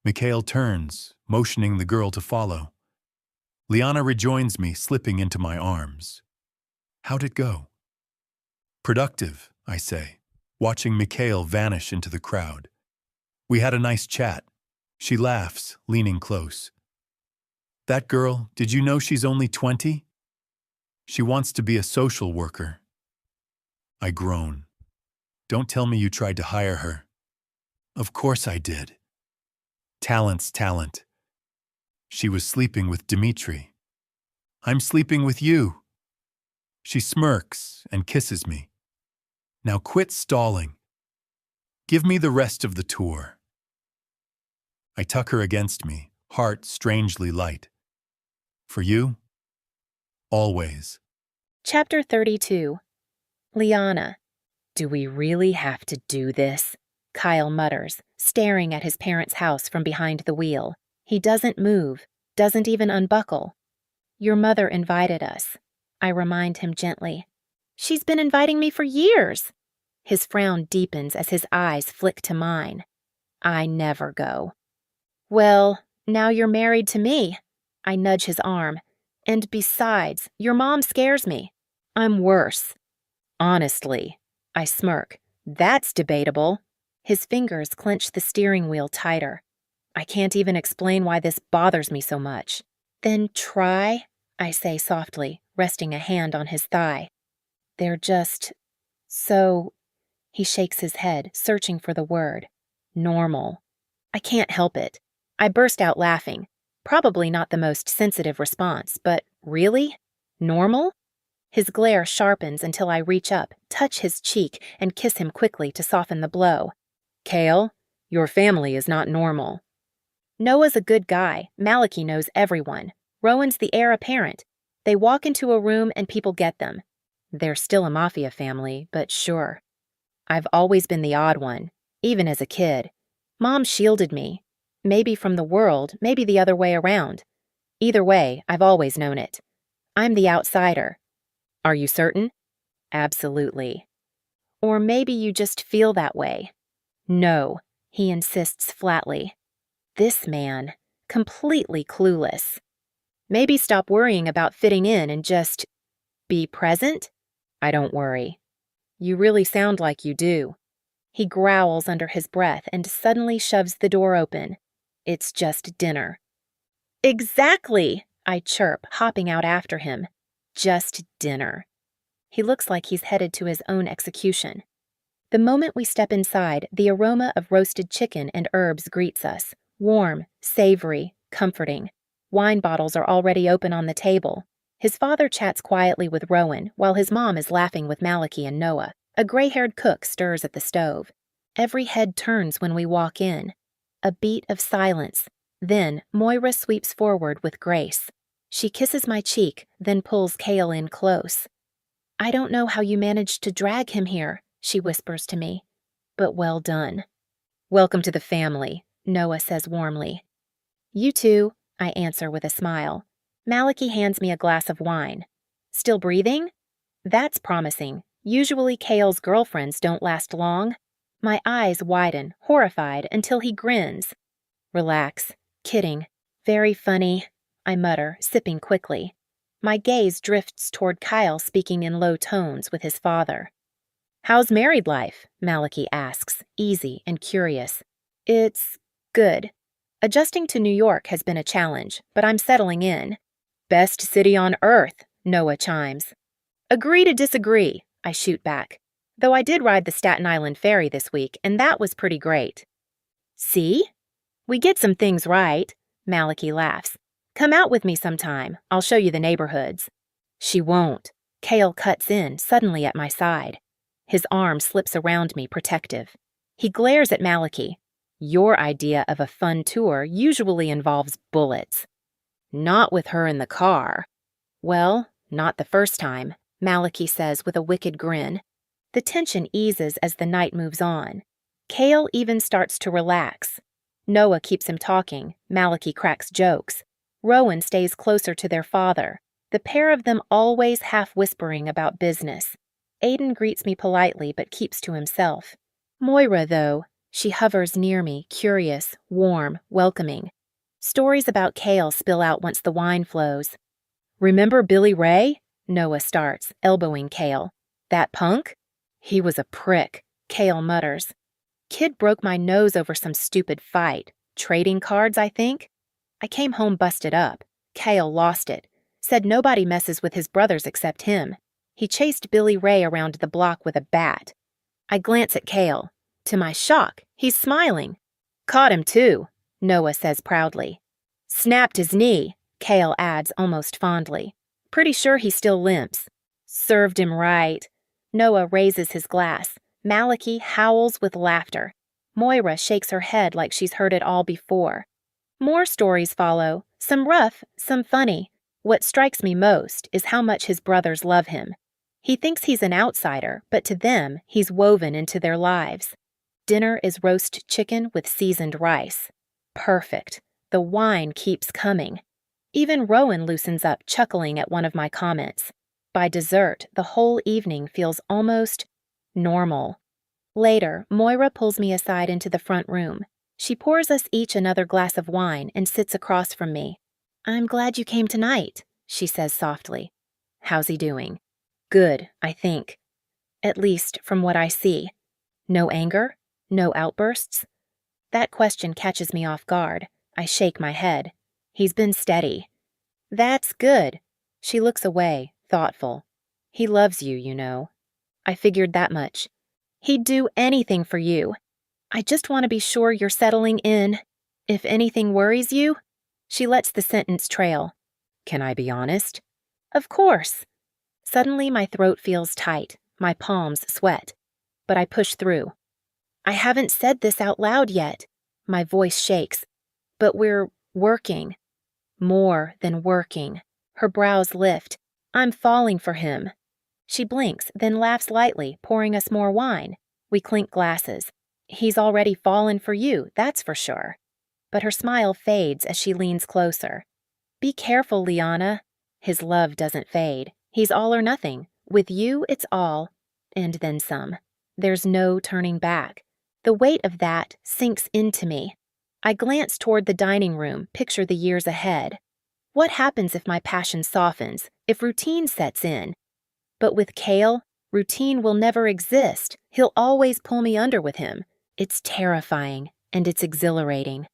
Mikhail turns, motioning the girl to follow. Liana rejoins me, slipping into my arms. How'd it go? Productive, I say, watching Mikhail vanish into the crowd. We had a nice chat. She laughs, leaning close. That girl, did you know she's only 20? She wants to be a social worker. I groan. Don't tell me you tried to hire her. Of course I did. Talent's talent. She was sleeping with Dimitri. I'm sleeping with you. She smirks and kisses me. Now quit stalling. Give me the rest of the tour. I tuck her against me, heart strangely light. For you? Always. Chapter 32. Liana. Do we really have to do this? Kyle mutters, staring at his parents' house from behind the wheel. He doesn't move, doesn't even unbuckle. Your mother invited us. I remind him gently. She's been inviting me for years. His frown deepens as his eyes flick to mine. I never go. Well, now you're married to me. I nudge his arm. And besides, your mom scares me. I'm worse. Honestly, I smirk. That's debatable. His fingers clench the steering wheel tighter. I can't even explain why this bothers me so much. Then try, I say softly, resting a hand on his thigh. They're just so... He shakes his head, searching for the word. Normal. I can't help it. I burst out laughing. Probably not the most sensitive response, but really? Normal? His glare sharpens until I reach up, touch his cheek, and kiss him quickly to soften the blow. Kale, your family is not normal. Noah's a good guy. Malachi knows everyone. Rowan's the heir apparent. They walk into a room and people get them. They're still a Mafia family, but sure. I've always been the odd one, even as a kid. Mom shielded me. Maybe from the world, maybe the other way around. Either way, I've always known it. I'm the outsider. Are you certain? Absolutely. Or maybe you just feel that way. No, he insists flatly. This man, completely clueless. Maybe stop worrying about fitting in and just be present? I don't worry. You really sound like you do. He growls under his breath and suddenly shoves the door open. It's just dinner. Exactly, I chirp, hopping out after him. Just dinner. He looks like he's headed to his own execution. The moment we step inside, the aroma of roasted chicken and herbs greets us. Warm, savory, comforting. Wine bottles are already open on the table. His father chats quietly with Rowan, while his mom is laughing with Malachi and Noah. A gray-haired cook stirs at the stove. Every head turns when we walk in. A beat of silence. Then Moira sweeps forward with grace. She kisses my cheek, then pulls Cale in close. I don't know how you managed to drag him here, she whispers to me. But well done. Welcome to the family, Noah says warmly. You too, I answer with a smile. Malachi hands me a glass of wine. Still breathing? That's promising. Usually Cale's girlfriends don't last long. My eyes widen, horrified, until he grins. Relax. Kidding. Very funny, I mutter, sipping quickly. My gaze drifts toward Kyle speaking in low tones with his father. How's married life? Malachi asks, easy and curious. It's good. Adjusting to New York has been a challenge, but I'm settling in. Best city on earth, Noah chimes. Agree to disagree, I shoot back. Though I did ride the Staten Island ferry this week, and that was pretty great. See? We get some things right, Malachi laughs. Come out with me sometime. I'll show you the neighborhoods. She won't. Cale cuts in, suddenly at my side. His arm slips around me, protective. He glares at Malachi. Your idea of a fun tour usually involves bullets. Not with her in the car. Well, not the first time, Malachi says with a wicked grin. The tension eases as the night moves on. Cale even starts to relax. Noah keeps him talking. Malachi cracks jokes. Rowan stays closer to their father. The pair of them always half-whispering about business. Aiden greets me politely but keeps to himself. Moira, though, she hovers near me, curious, warm, welcoming. Stories about Cale spill out once the wine flows. Remember Billy Ray? Noah starts, elbowing Cale. That punk? He was a prick, Cale mutters. Kid broke my nose over some stupid fight. Trading cards, I think? I came home busted up. Cale lost it. Said nobody messes with his brothers except him. He chased Billy Ray around the block with a bat. I glance at Cale. To my shock, he's smiling. Caught him too, Noah says proudly. Snapped his knee, Cale adds almost fondly. Pretty sure he still limps. Served him right. Noah raises his glass. Malachi howls with laughter. Moira shakes her head like she's heard it all before. More stories follow, some rough, some funny. What strikes me most is how much his brothers love him. He thinks he's an outsider, but to them, he's woven into their lives. Dinner is roast chicken with seasoned rice. Perfect. The wine keeps coming. Even Rowan loosens up, chuckling at one of my comments. By dessert, the whole evening feels almost normal. Later, Moira pulls me aside into the front room. She pours us each another glass of wine and sits across from me. I'm glad you came tonight, she says softly. How's he doing? Good, I think. At least from what I see. No anger? No outbursts? That question catches me off guard. I shake my head. He's been steady. That's good. She looks away, thoughtful. He loves you, you know. I figured that much. He'd do anything for you. I just want to be sure you're settling in. If anything worries you? She lets the sentence trail. Can I be honest? Of course. Suddenly my throat feels tight. My palms sweat. But I push through. I haven't said this out loud yet. My voice shakes. But we're working. More than working. Her brows lift. I'm falling for him. She blinks, then laughs lightly, pouring us more wine. We clink glasses. He's already fallen for you, that's for sure. But her smile fades as she leans closer. Be careful, Liana. His love doesn't fade. He's all or nothing. With you, it's all, and then some. There's no turning back. The weight of that sinks into me. I glance toward the dining room, picture the years ahead. What happens if my passion softens, if routine sets in? But with Cale, routine will never exist. He'll always pull me under with him. It's terrifying, and it's exhilarating.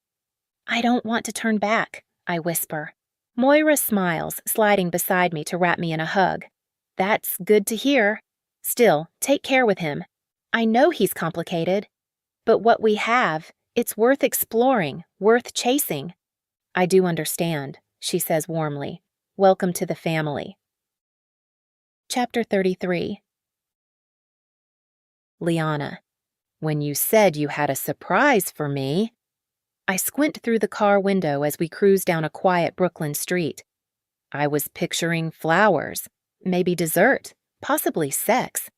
I don't want to turn back, I whisper. Moira smiles, sliding beside me to wrap me in a hug. That's good to hear. Still, take care with him. I know he's complicated. But what we have, it's worth exploring, worth chasing. I do understand, she says warmly. Welcome to the family. Chapter 33. Liana. When you said you had a surprise for me. I squint through the car window as we cruise down a quiet Brooklyn street. I was picturing flowers, maybe dessert, possibly sex.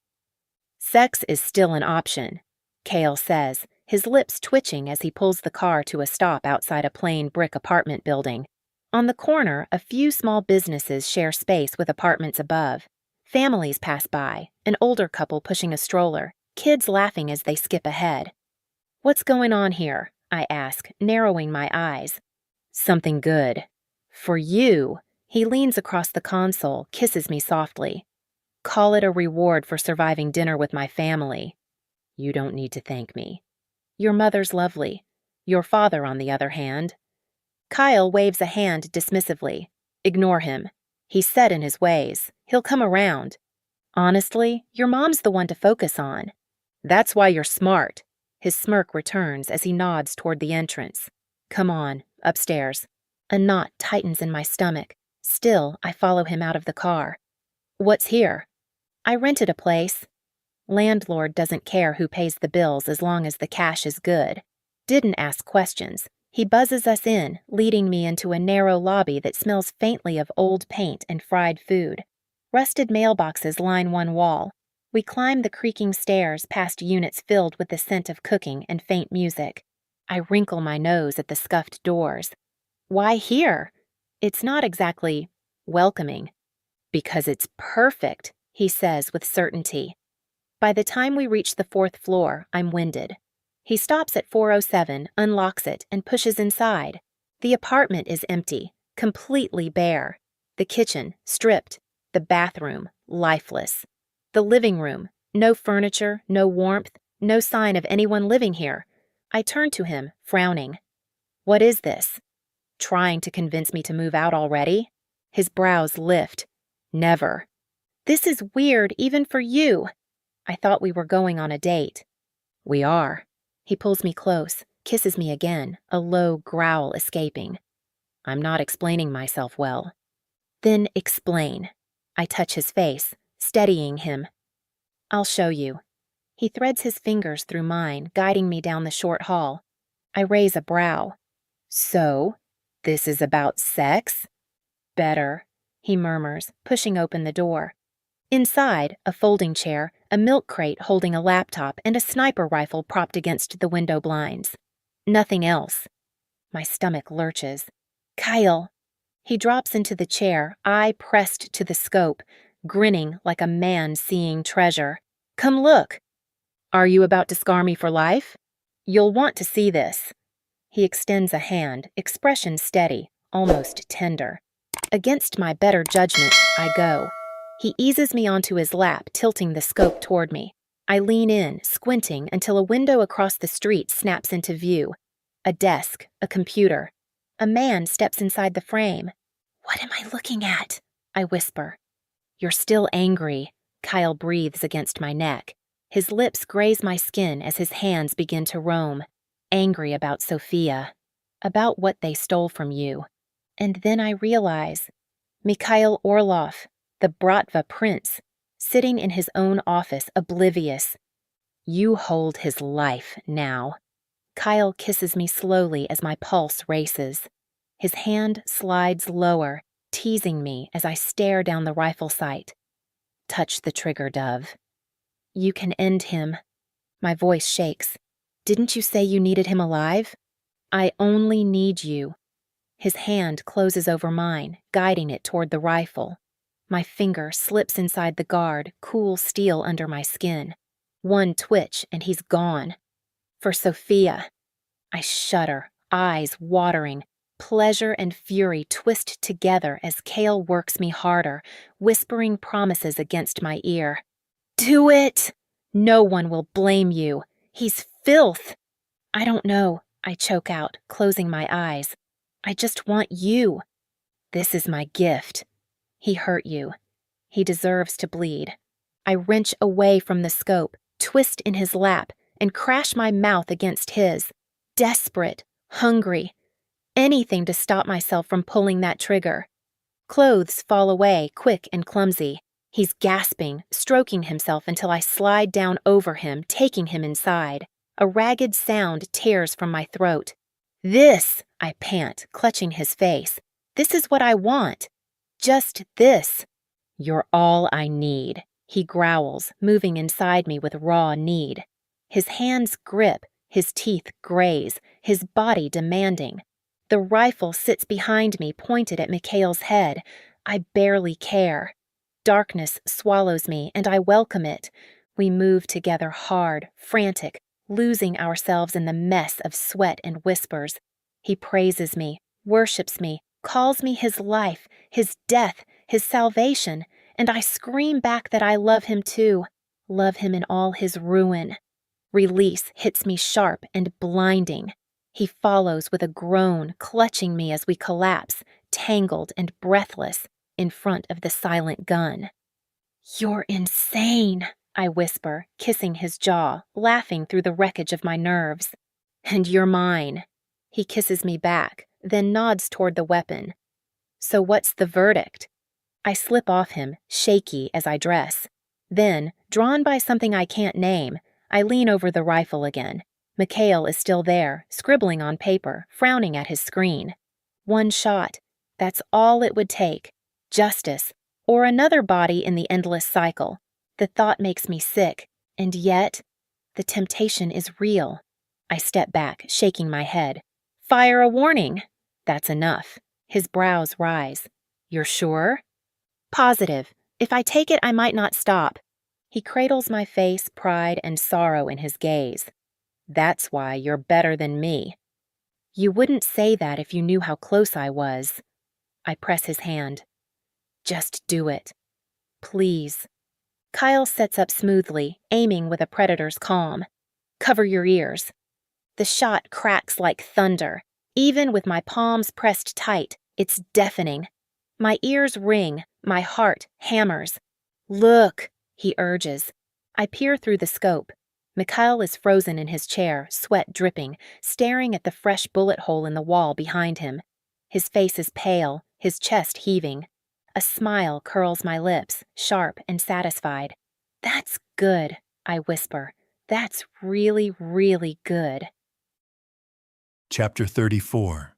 Sex is still an option, Cale says, his lips twitching as he pulls the car to a stop outside a plain brick apartment building. On the corner, a few small businesses share space with apartments above. Families pass by, an older couple pushing a stroller, kids laughing as they skip ahead. What's going on here? I ask, narrowing my eyes. Something good. For you. He leans across the console, kisses me softly. Call it a reward for surviving dinner with my family. You don't need to thank me. Your mother's lovely. Your father, on the other hand. Kyle waves a hand dismissively. Ignore him. He's set in his ways. He'll come around. Honestly, your mom's the one to focus on. That's why you're smart. His smirk returns as he nods toward the entrance. Come on, upstairs. A knot tightens in my stomach. Still, I follow him out of the car. What's here? I rented a place. Landlord doesn't care who pays the bills as long as the cash is good. Didn't ask questions. He buzzes us in, leading me into a narrow lobby that smells faintly of old paint and fried food. Rusted mailboxes line one wall. We climb the creaking stairs past units filled with the scent of cooking and faint music. I wrinkle my nose at the scuffed doors. Why here? It's not exactly welcoming. Because it's perfect, he says with certainty. By the time we reach the 4th floor, I'm winded. He stops at 407, unlocks it, and pushes inside. The apartment is empty, completely bare. The kitchen, stripped. The bathroom, lifeless. The living room, no furniture, no warmth, no sign of anyone living here. I turn to him, frowning. What is this? Trying to convince me to move out already? His brows lift. Never. This is weird even for you. I thought we were going on a date. We are. He pulls me close, kisses me again, a low growl escaping. I'm not explaining myself well. Then explain. I touch his face, steadying him. I'll show you. He threads his fingers through mine, guiding me down the short hall. I raise a brow. So, this is about sex? Better, he murmurs, pushing open the door. Inside, a folding chair, a milk crate holding a laptop, and a sniper rifle propped against the window blinds. Nothing else. My stomach lurches. Kyle. He drops into the chair, eye pressed to the scope, grinning like a man seeing treasure. Come look. Are you about to scar me for life? You'll want to see this. He extends a hand, expression steady, almost tender. Against my better judgment, I go. He eases me onto his lap, tilting the scope toward me. I lean in, squinting until a window across the street snaps into view. A desk, a computer. A man steps inside the frame. What am I looking at? I whisper. You're still angry. Kyle breathes against my neck. His lips graze my skin as his hands begin to roam. Angry about Sophia. About what they stole from you. And then I realize. Mikhail Orlov, the Bratva prince, sitting in his own office, oblivious. You hold his life now. Kyle kisses me slowly as my pulse races. His hand slides lower, teasing me as I stare down the rifle sight. Touch the trigger, Dove. You can end him. My voice shakes. Didn't you say you needed him alive? I only need you. His hand closes over mine, guiding it toward the rifle. My finger slips inside the guard, cool steel under my skin. One twitch and he's gone. For Sophia. I shudder, eyes watering. Pleasure and fury twist together as Cale works me harder, whispering promises against my ear. Do it! No one will blame you. He's filth. I don't know, I choke out, closing my eyes. I just want you. This is my gift. He hurt you. He deserves to bleed. I wrench away from the scope, twist in his lap, and crash my mouth against his. Desperate, hungry, anything to stop myself from pulling that trigger. Clothes fall away, quick and clumsy. He's gasping, stroking himself until I slide down over him, taking him inside. A ragged sound tears from my throat. This, I pant, clutching his face. This is what I want. Just this. You're all I need, he growls, moving inside me with raw need. His hands grip, his teeth graze, his body demanding. The rifle sits behind me, pointed at Mikhail's head. I barely care. Darkness swallows me, and I welcome it. We move together hard, frantic, losing ourselves in the mess of sweat and whispers. He praises me, worships me, calls me his life, his death, his salvation, and I scream back that I love him too, love him in all his ruin. Release hits me sharp and blinding. He follows with a groan, clutching me as we collapse, tangled and breathless, in front of the silent gun. You're insane, I whisper, kissing his jaw, laughing through the wreckage of my nerves. And you're mine. He kisses me back, then nods toward the weapon. So what's the verdict? I slip off him, shaky as I dress. Then, drawn by something I can't name, I lean over the rifle again. Mikhail is still there, scribbling on paper, frowning at his screen. One shot. That's all it would take. Justice, or another body in the endless cycle. The thought makes me sick, and yet, the temptation is real. I step back, shaking my head. Fire a warning. That's enough. His brows rise. You're sure? Positive. If I take it, I might not stop. He cradles my face, pride and sorrow in his gaze. That's why you're better than me. You wouldn't say that if you knew how close I was. I press his hand. Just do it. Please. Kyle sets up smoothly, aiming with a predator's calm. Cover your ears. The shot cracks like thunder. Even with my palms pressed tight, it's deafening. My ears ring, my heart hammers. Look, he urges. I peer through the scope. Mikhail is frozen in his chair, sweat dripping, staring at the fresh bullet hole in the wall behind him. His face is pale, his chest heaving. A smile curls my lips, sharp and satisfied. That's good, I whisper. That's really, really good. Chapter 34.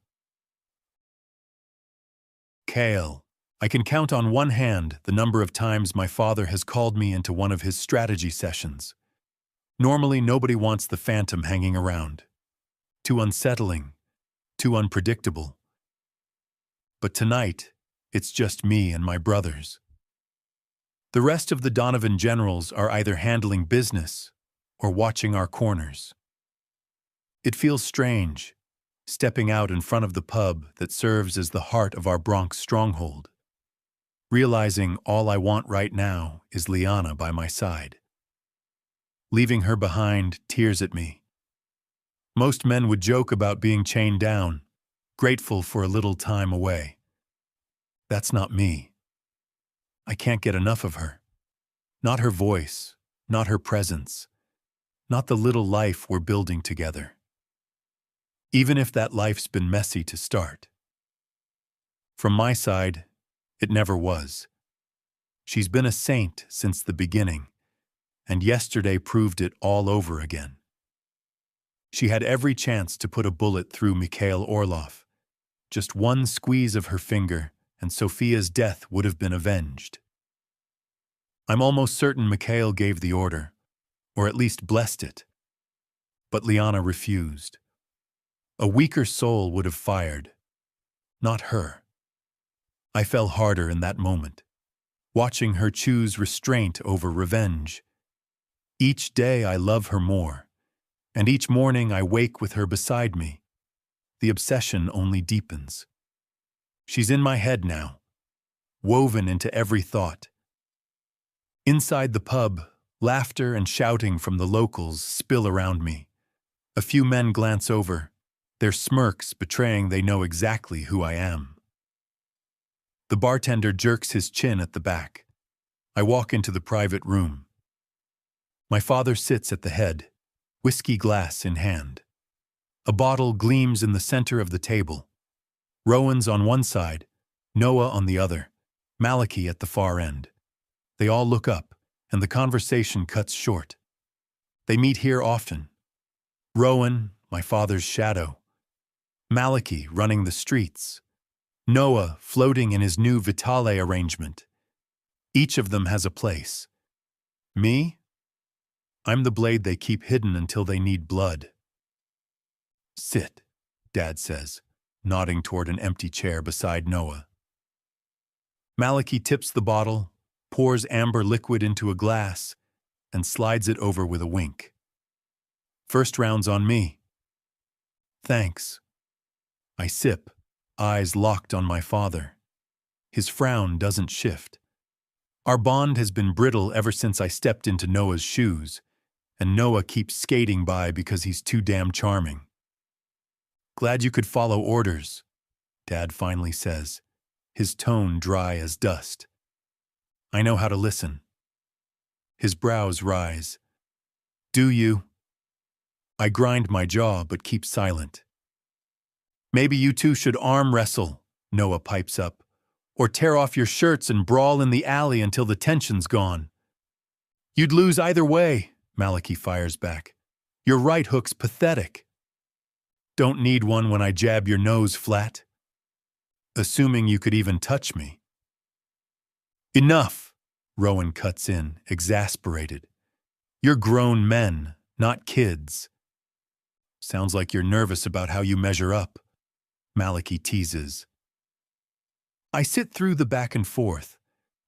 Cale. I can count on one hand the number of times my father has called me into one of his strategy sessions. Normally, nobody wants the phantom hanging around. Too unsettling, too unpredictable. But tonight, it's just me and my brothers. The rest of the Donovan generals are either handling business or watching our corners. It feels strange, stepping out in front of the pub that serves as the heart of our Bronx stronghold, realizing all I want right now is Liana by my side. Leaving her behind tears at me. Most men would joke about being chained down, grateful for a little time away. That's not me. I can't get enough of her. Not her voice, not her presence, not the little life we're building together. Even if that life's been messy to start. From my side, it never was. She's been a saint since the beginning, and yesterday proved it all over again. She had every chance to put a bullet through Mikhail Orlov. Just one squeeze of her finger, and Sophia's death would have been avenged. I'm almost certain Mikhail gave the order, or at least blessed it. But Liana refused. A weaker soul would have fired, not her. I fell harder in that moment, watching her choose restraint over revenge. Each day I love her more, and each morning I wake with her beside me. The obsession only deepens. She's in my head now, woven into every thought. Inside the pub, laughter and shouting from the locals spill around me. A few men glance over, their smirks betraying they know exactly who I am. The bartender jerks his chin at the back. I walk into the private room. My father sits at the head, whiskey glass in hand. A bottle gleams in the center of the table. Rowan's on one side, Noah on the other, Malachi at the far end. They all look up, and the conversation cuts short. They meet here often. Rowan, my father's shadow. Malachi running the streets. Noah floating in his new Vitale arrangement. Each of them has a place. Me? I'm the blade they keep hidden until they need blood. Sit, Dad says, nodding toward an empty chair beside Noah. Malachi tips the bottle, pours amber liquid into a glass, and slides it over with a wink. First round's on me. Thanks. I sip, eyes locked on my father. His frown doesn't shift. Our bond has been brittle ever since I stepped into Noah's shoes, and Noah keeps skating by because he's too damn charming. Glad you could follow orders, Dad finally says, his tone dry as dust. I know how to listen. His brows rise. Do you? I grind my jaw but keep silent. Maybe you two should arm wrestle, Noah pipes up, or tear off your shirts and brawl in the alley until the tension's gone. You'd lose either way, Malachi fires back. Your right hook's pathetic. Don't need one when I jab your nose flat. Assuming you could even touch me. Enough, Rowan cuts in, exasperated. You're grown men, not kids. Sounds like you're nervous about how you measure up, Malachi teases. I sit through the back and forth,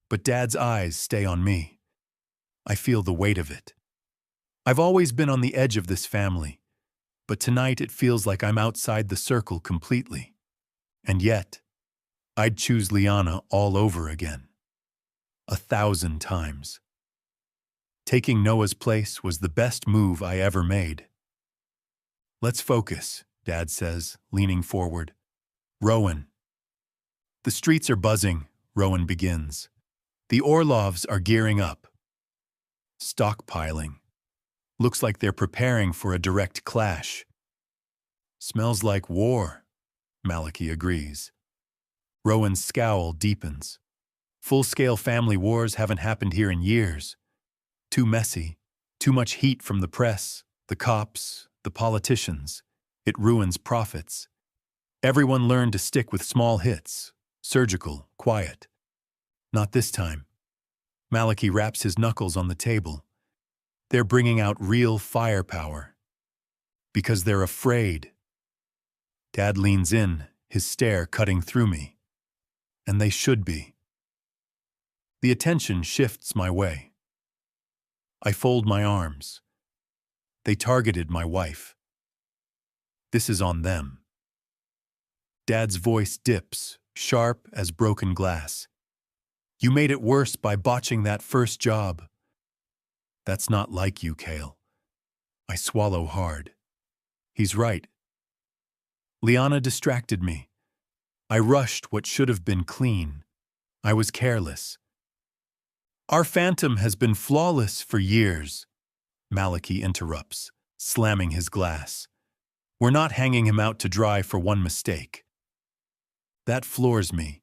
but Dad's eyes stay on me. I feel the weight of it. I've always been on the edge of this family, but tonight it feels like I'm outside the circle completely. And yet, I'd choose Liana all over again. 1,000 times. Taking Noah's place was the best move I ever made. Let's focus, Dad says, leaning forward. Rowan. The streets are buzzing, Rowan begins. The Orlovs are gearing up. Stockpiling. Looks like they're preparing for a direct clash. Smells like war, Malachi agrees. Rowan's scowl deepens. Full-scale family wars haven't happened here in years. Too messy, too much heat from the press, the cops, the politicians. It ruins profits. Everyone learned to stick with small hits, surgical, quiet. Not this time. Malachi raps his knuckles on the table. They're bringing out real firepower. Because they're afraid. Dad leans in, his stare cutting through me. And they should be. The attention shifts my way. I fold my arms. They targeted my wife. This is on them. Dad's voice dips, sharp as broken glass. You made it worse by botching that first job. That's not like you, Cale. I swallow hard. He's right. Liana distracted me. I rushed what should have been clean. I was careless. Our phantom has been flawless for years, Malachi interrupts, slamming his glass. We're not hanging him out to dry for one mistake. That floors me.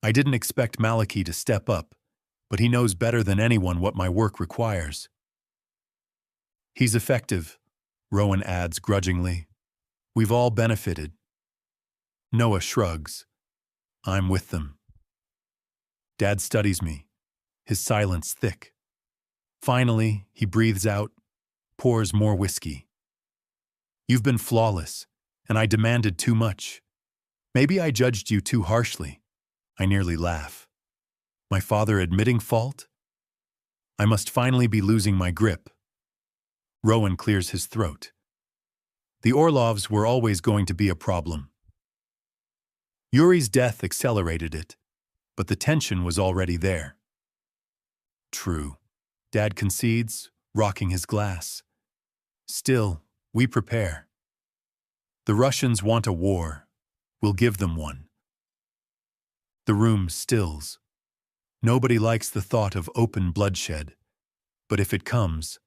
I didn't expect Malachi to step up, but he knows better than anyone what my work requires. He's effective, Rowan adds grudgingly. We've all benefited. Noah shrugs. I'm with them. Dad studies me, his silence thick. Finally, he breathes out, pours more whiskey. You've been flawless, and I demanded too much. Maybe I judged you too harshly. I nearly laugh. My father admitting fault? I must finally be losing my grip. Rowan clears his throat. The Orlovs were always going to be a problem. Yuri's death accelerated it, but the tension was already there. True. Dad concedes, rocking his glass. Still, we prepare. The Russians want a war. We'll give them one. The room stills. Nobody likes the thought of open bloodshed, but if it comes,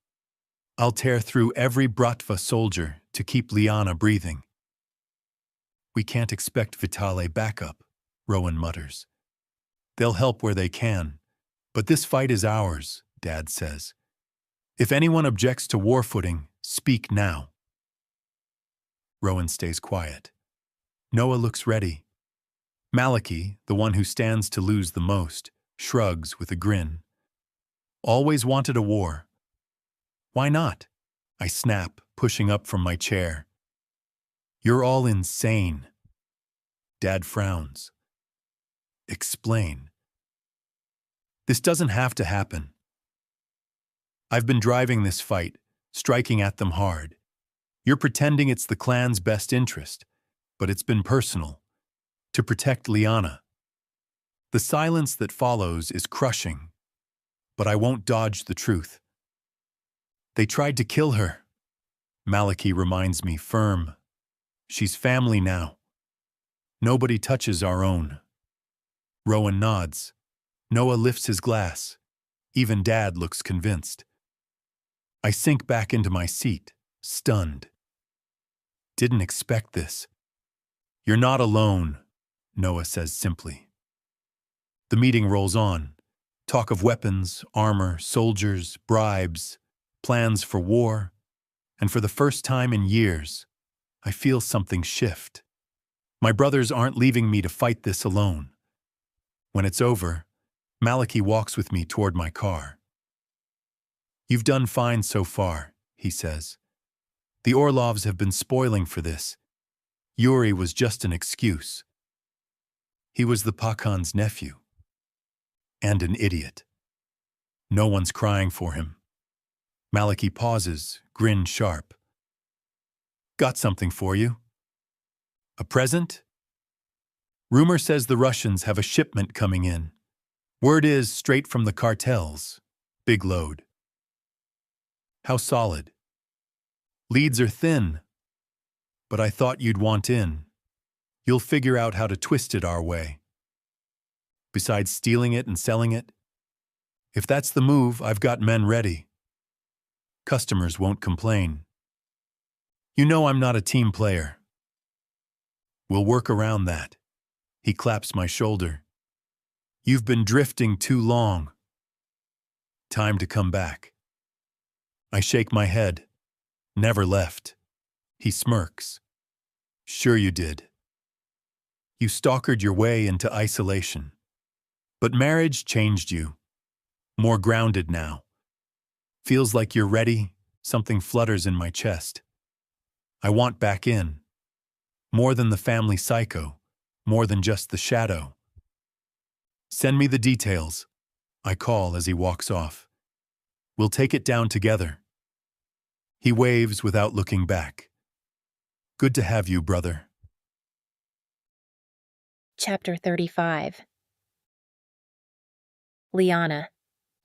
I'll tear through every Bratva soldier to keep Liana breathing. We can't expect Vitale backup, Rowan mutters. They'll help where they can, but this fight is ours, Dad says. If anyone objects to war footing, speak now. Rowan stays quiet. Noah looks ready. Malachi, the one who stands to lose the most, shrugs with a grin. Always wanted a war. Why not? I snap, pushing up from my chair. You're all insane. Dad frowns. Explain. This doesn't have to happen. I've been driving this fight, striking at them hard. You're pretending it's the clan's best interest, but it's been personal. To protect Liana. The silence that follows is crushing, but I won't dodge the truth. They tried to kill her. Malachi reminds me, firm. She's family now. Nobody touches our own. Rowan nods. Noah lifts his glass. Even Dad looks convinced. I sink back into my seat, stunned. Didn't expect this. You're not alone, Noah says simply. The meeting rolls on. Talk of weapons, armor, soldiers, bribes, plans for war. And for the first time in years, I feel something shift. My brothers aren't leaving me to fight this alone. When it's over, Malachi walks with me toward my car. You've done fine so far, he says. The Orlovs have been spoiling for this. Yuri was just an excuse. He was the Pakan's nephew. And an idiot. No one's crying for him. Malachi pauses, grin sharp. Got something for you. A present? Rumor says the Russians have a shipment coming in. Word is straight from the cartels. Big load. How solid? Leads are thin. But I thought you'd want in. You'll figure out how to twist it our way. Besides stealing it and selling it, if that's the move, I've got men ready. Customers won't complain. You know I'm not a team player. We'll work around that. He claps my shoulder. You've been drifting too long. Time to come back. I shake my head. Never left. He smirks. Sure you did. You stalkered your way into isolation. But marriage changed you. More grounded now. Feels like you're ready. Something flutters in my chest. I want back in. More than the family psycho. More than just the shadow. Send me the details. I call as he walks off. We'll take it down together. He waves without looking back. Good to have you, brother. Chapter 35. Liana.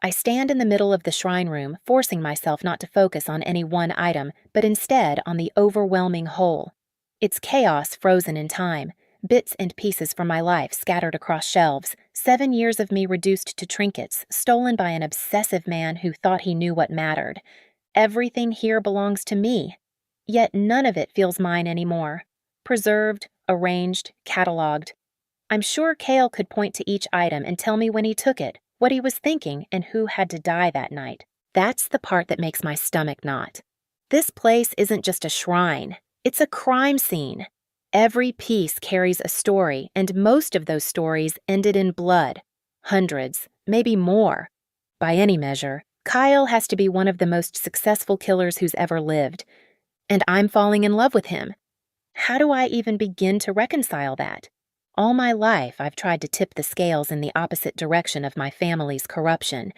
I stand in the middle of the shrine room, forcing myself not to focus on any one item, but instead on the overwhelming whole. It's chaos frozen in time, bits and pieces from my life scattered across shelves, 7 years of me reduced to trinkets, stolen by an obsessive man who thought he knew what mattered. Everything here belongs to me, yet none of it feels mine anymore. Preserved, arranged, cataloged. I'm sure Cale could point to each item and tell me when he took it, what he was thinking, and who had to die that night. That's the part that makes my stomach knot. This place isn't just a shrine. It's a crime scene. Every piece carries a story, and most of those stories ended in blood. Hundreds, maybe more. By any measure, Kyle has to be one of the most successful killers who's ever lived. And I'm falling in love with him. How do I even begin to reconcile that? All my life, I've tried to tip the scales in the opposite direction of my family's corruption.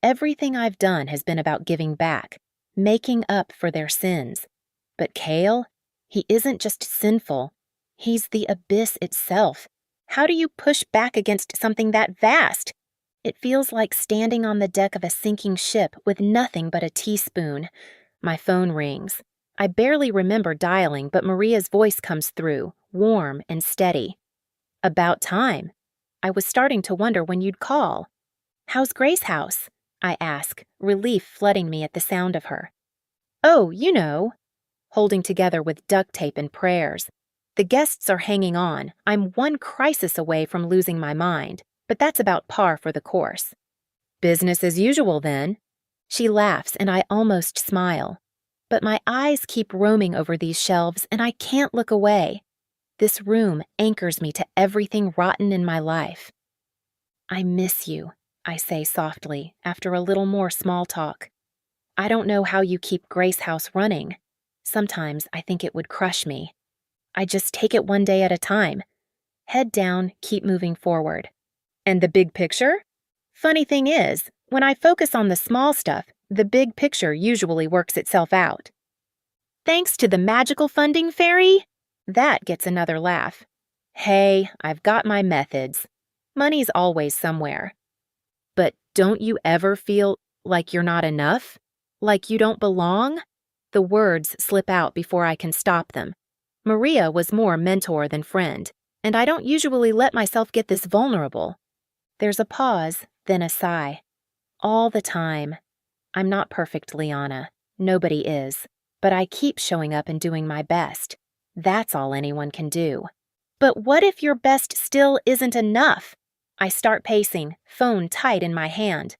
Everything I've done has been about giving back, making up for their sins. But Cale, he isn't just sinful. He's the abyss itself. How do you push back against something that vast? It feels like standing on the deck of a sinking ship with nothing but a teaspoon. My phone rings. I barely remember dialing, but Maria's voice comes through, warm and steady. About time. I was starting to wonder when you'd call. How's Grace House? I ask, relief flooding me at the sound of her. Oh, you know. Holding together with duct tape and prayers. The guests are hanging on. I'm one crisis away from losing my mind, but that's about par for the course. Business as usual, then. She laughs, and I almost smile. But my eyes keep roaming over these shelves, and I can't look away. This room anchors me to everything rotten in my life. I miss you, I say softly, after a little more small talk. I don't know how you keep Grace House running. Sometimes I think it would crush me. I just take it one day at a time. Head down, keep moving forward. And the big picture? Funny thing is, when I focus on the small stuff, the big picture usually works itself out. Thanks to the magical funding fairy? That gets another laugh. Hey, I've got my methods. Money's always somewhere. But don't you ever feel like you're not enough? Like you don't belong? The words slip out before I can stop them. Maria was more mentor than friend, and I don't usually let myself get this vulnerable. There's a pause, then a sigh. All the time. I'm not perfect, Liana. Nobody is. But I keep showing up and doing my best. That's all anyone can do. But what if your best still isn't enough? I start pacing, phone tight in my hand.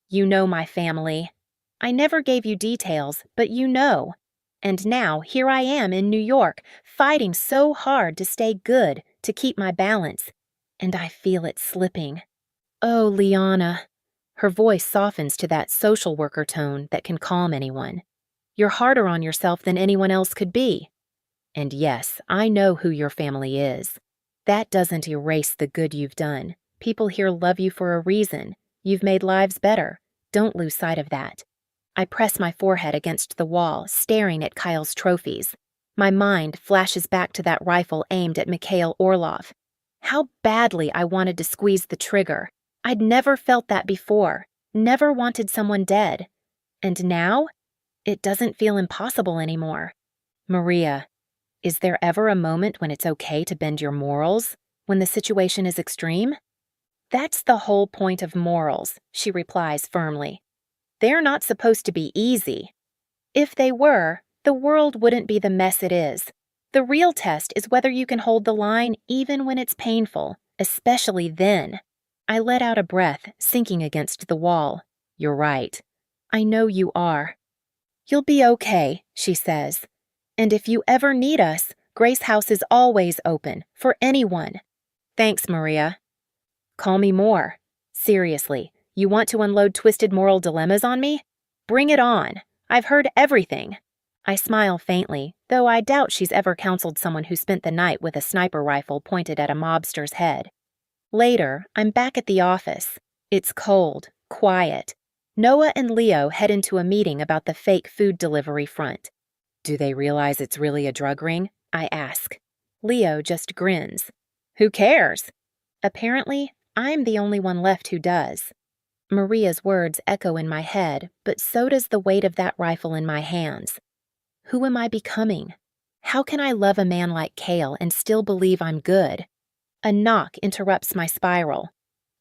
You know my family. I never gave you details, but you know. And now, here I am in New York, fighting so hard to stay good, to keep my balance. And I feel it slipping. Oh, Liana. Her voice softens to that social worker tone that can calm anyone. You're harder on yourself than anyone else could be. And yes, I know who your family is. That doesn't erase the good you've done. People here love you for a reason. You've made lives better. Don't lose sight of that. I press my forehead against the wall, staring at Kyle's trophies. My mind flashes back to that rifle aimed at Mikhail Orlov. How badly I wanted to squeeze the trigger. I'd never felt that before, never wanted someone dead. And now, it doesn't feel impossible anymore. Maria, is there ever a moment when it's okay to bend your morals, when the situation is extreme? That's the whole point of morals, she replies firmly. They're not supposed to be easy. If they were, the world wouldn't be the mess it is. The real test is whether you can hold the line even when it's painful, especially then. I let out a breath, sinking against the wall. You're right. I know you are. You'll be okay, she says. And if you ever need us, Grace House is always open, for anyone. Thanks, Maria. Call me more. Seriously, you want to unload twisted moral dilemmas on me? Bring it on. I've heard everything. I smile faintly, though I doubt she's ever counseled someone who spent the night with a sniper rifle pointed at a mobster's head. Later, I'm back at the office. It's cold, quiet. Noah and Leo head into a meeting about the fake food delivery front. Do they realize it's really a drug ring? I ask. Leo just grins. Who cares? Apparently, I'm the only one left who does. Maria's words echo in my head, but so does the weight of that rifle in my hands. Who am I becoming? How can I love a man like Cale and still believe I'm good? A knock interrupts my spiral.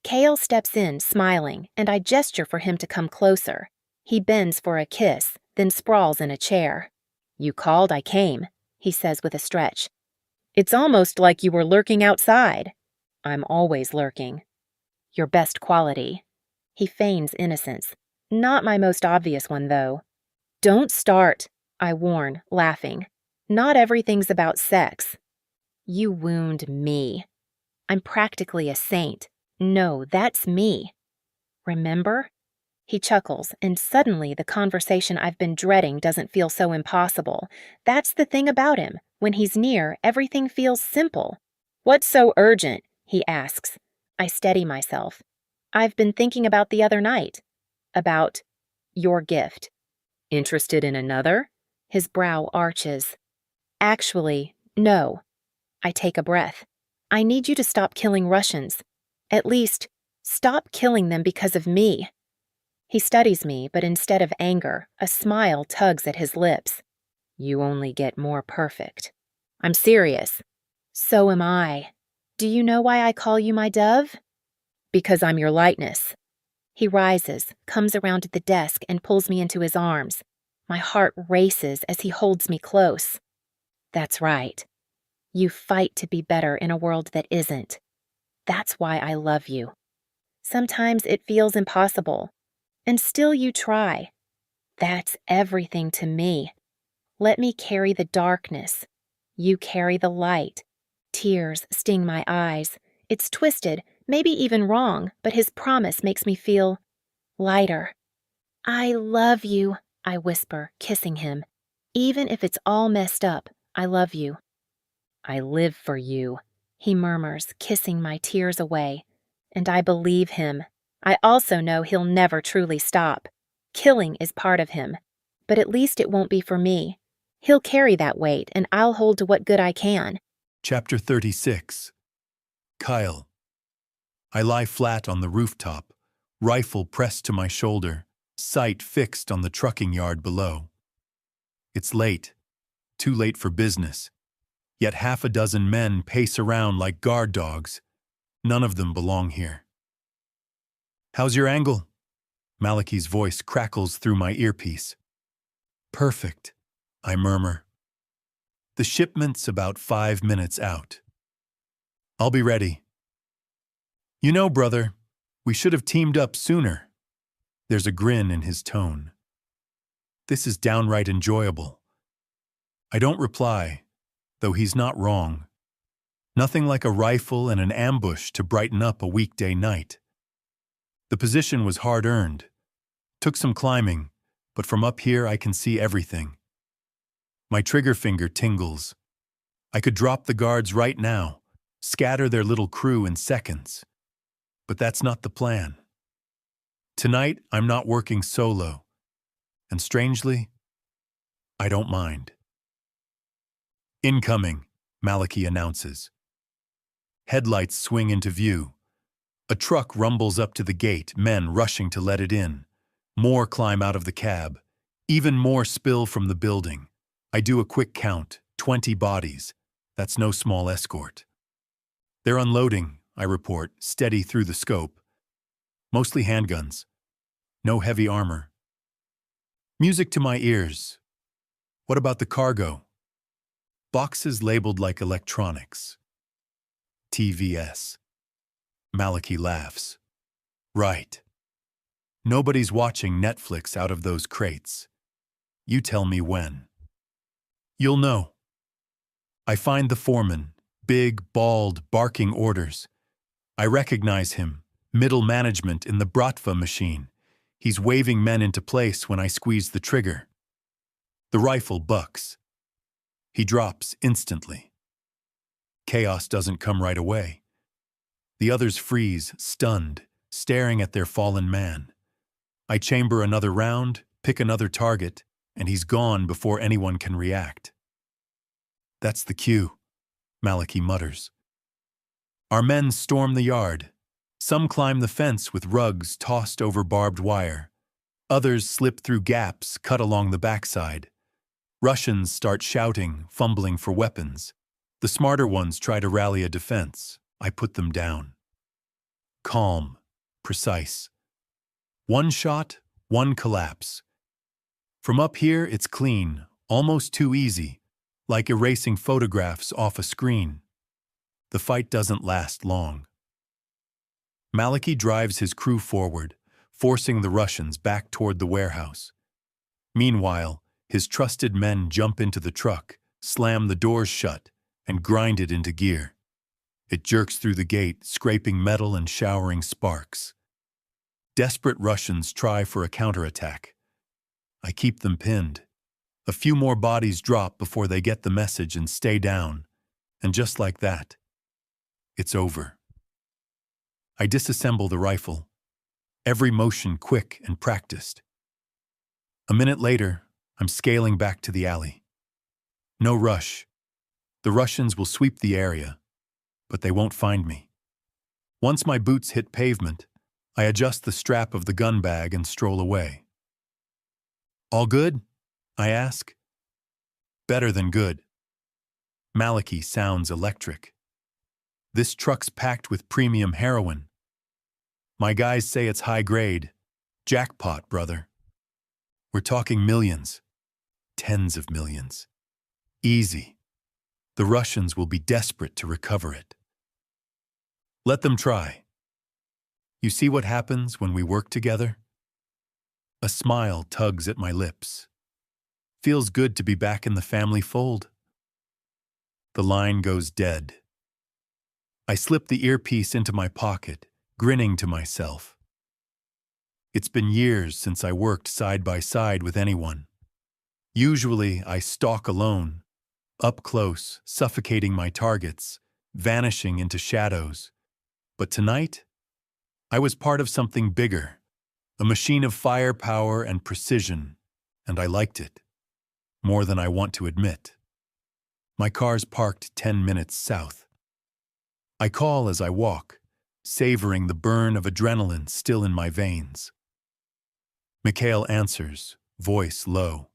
Cale steps in, smiling, and I gesture for him to come closer. He bends for a kiss, then sprawls in a chair. You called, I came, he says with a stretch. It's almost like you were lurking outside. I'm always lurking. Your best quality. He feigns innocence. Not my most obvious one, though. Don't start, I warn, laughing. Not everything's about sex. You wound me. I'm practically a saint. No, that's me. Remember? He chuckles, and suddenly the conversation I've been dreading doesn't feel so impossible. That's the thing about him. When he's near, everything feels simple. What's so urgent? He asks. I steady myself. I've been thinking about the other night. About your gift. Interested in another? His brow arches. Actually, no. I take a breath. I need you to stop killing Russians. At least, stop killing them because of me. He studies me, but instead of anger, a smile tugs at his lips. You only get more perfect. I'm serious. So am I. Do you know why I call you my dove? Because I'm your lightness. He rises, comes around to the desk, and pulls me into his arms. My heart races as he holds me close. That's right. You fight to be better in a world that isn't. That's why I love you. Sometimes it feels impossible. And still you try. That's everything to me. Let me carry the darkness. You carry the light. Tears sting my eyes. It's twisted, maybe even wrong, but his promise makes me feel lighter. I love you, I whisper, kissing him. Even if it's all messed up, I love you. I live for you, he murmurs, kissing my tears away. And I believe him. I also know he'll never truly stop. Killing is part of him. But at least it won't be for me. He'll carry that weight, and I'll hold to what good I can. Chapter 36. Kyle. I lie flat on the rooftop, rifle pressed to my shoulder, sight fixed on the trucking yard below. It's late, too late for business. Yet half a dozen men pace around like guard dogs. None of them belong here. How's your angle? Malachi's voice crackles through my earpiece. Perfect, I murmur. The shipment's about 5 minutes out. I'll be ready. You know, brother, we should have teamed up sooner. There's a grin in his tone. This is downright enjoyable. I don't reply, though he's not wrong. Nothing like a rifle and an ambush to brighten up a weekday night. The position was hard-earned. Took some climbing, but from up here I can see everything. My trigger finger tingles. I could drop the guards right now, scatter their little crew in seconds. But that's not the plan. Tonight, I'm not working solo. And strangely, I don't mind. Incoming, Malachi announces. Headlights swing into view. A truck rumbles up to the gate, men rushing to let it in. More climb out of the cab. Even more spill from the building. I do a quick count, 20 bodies. That's no small escort. They're unloading, I report, steady through the scope. Mostly handguns. No heavy armor. Music to my ears. What about the cargo? Boxes labeled like electronics. TVS. Malachi laughs. Right. Nobody's watching Netflix out of those crates. You tell me when. You'll know. I find the foreman, big, bald, barking orders. I recognize him, middle management in the Bratva machine. He's waving men into place when I squeeze the trigger. The rifle bucks. He drops instantly. Chaos doesn't come right away. The others freeze, stunned, staring at their fallen man. I chamber another round, pick another target, and he's gone before anyone can react. That's the cue, Malachi mutters. Our men storm the yard. Some climb the fence with rugs tossed over barbed wire. Others slip through gaps cut along the backside. Russians start shouting, fumbling for weapons. The smarter ones try to rally a defense. I put them down. Calm, precise. One shot, one collapse. From up here, it's clean, almost too easy, like erasing photographs off a screen. The fight doesn't last long. Malachi drives his crew forward, forcing the Russians back toward the warehouse. Meanwhile, his trusted men jump into the truck, slam the doors shut, and grind it into gear. It jerks through the gate, scraping metal and showering sparks. Desperate Russians try for a counterattack. I keep them pinned. A few more bodies drop before they get the message and stay down. And just like that, it's over. I disassemble the rifle, every motion quick and practiced. A minute later, I'm scaling back to the alley. No rush. The Russians will sweep the area, but they won't find me. Once my boots hit pavement, I adjust the strap of the gun bag and stroll away. All good? I ask. Better than good. Malachi sounds electric. This truck's packed with premium heroin. My guys say it's high grade. Jackpot, brother. We're talking millions. Tens of millions. Easy. The Russians will be desperate to recover it. Let them try. You see what happens when we work together? A smile tugs at my lips. Feels good to be back in the family fold. The line goes dead. I slip the earpiece into my pocket, grinning to myself. It's been years since I worked side by side with anyone. Usually, I stalk alone, up close, suffocating my targets, vanishing into shadows. But tonight, I was part of something bigger, a machine of firepower and precision, and I liked it, more than I want to admit. My car's parked 10 minutes south. I call as I walk, savoring the burn of adrenaline still in my veins. Mikhail answers, voice low.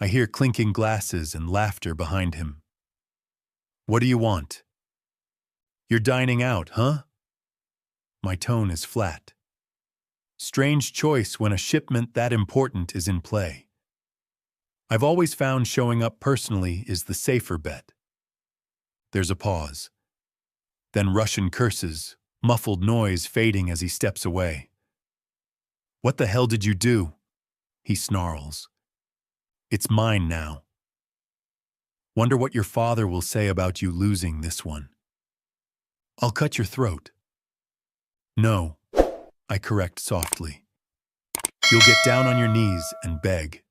I hear clinking glasses and laughter behind him. What do you want? You're dining out, huh? My tone is flat. Strange choice when a shipment that important is in play. I've always found showing up personally is the safer bet. There's a pause. Then Russian curses, muffled noise fading as he steps away. What the hell did you do? He snarls. It's mine now. Wonder what your father will say about you losing this one. I'll cut your throat. No, I correct softly. You'll get down on your knees and beg.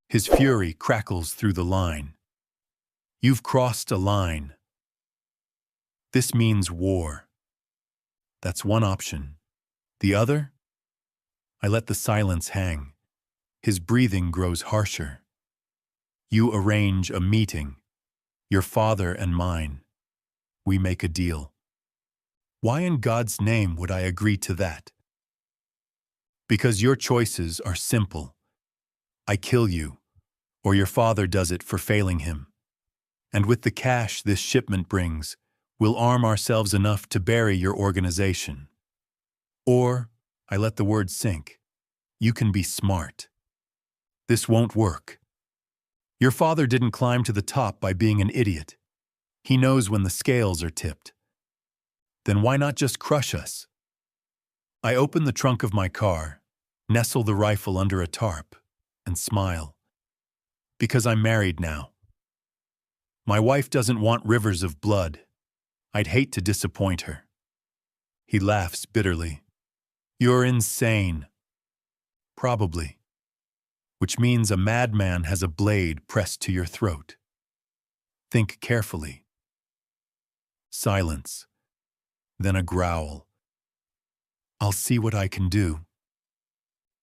His fury crackles through the line. You've crossed a line. This means war. That's one option. The other? I let the silence hang. His breathing grows harsher. You arrange a meeting. Your father and mine. We make a deal. Why in God's name would I agree to that? Because your choices are simple. I kill you, or your father does it for failing him. And with the cash this shipment brings, we'll arm ourselves enough to bury your organization. Or, I let the word sink, you can be smart. This won't work. Your father didn't climb to the top by being an idiot. He knows when the scales are tipped. Then why not just crush us? I open the trunk of my car, nestle the rifle under a tarp, and smile. Because I'm married now. My wife doesn't want rivers of blood. I'd hate to disappoint her. He laughs bitterly. You're insane. Probably. Which means a madman has a blade pressed to your throat. Think carefully. Silence. Then a growl. I'll see what I can do.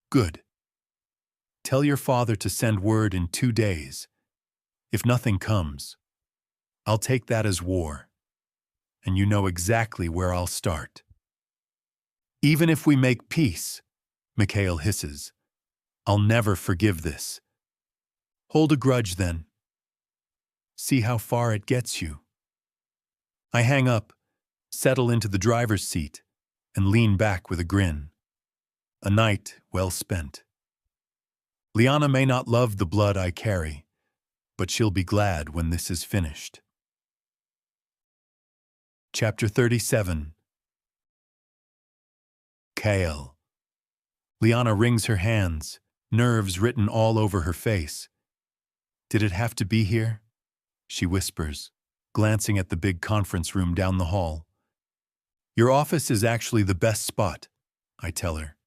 Good. Tell your father to send word in 2 days. If nothing comes, I'll take that as war. And you know exactly where I'll start. Even if we make peace, Mikhail hisses, I'll never forgive this. Hold a grudge then. See how far it gets you. I hang up, settle into the driver's seat, and lean back with a grin. A night well spent. Liana may not love the blood I carry, but she'll be glad when this is finished. Chapter 37. Kale. Liana wrings her hands, nerves written all over her face. Did it have to be here? she whispers, glancing at the big conference room down the hall. Your office is actually the best spot, I tell her.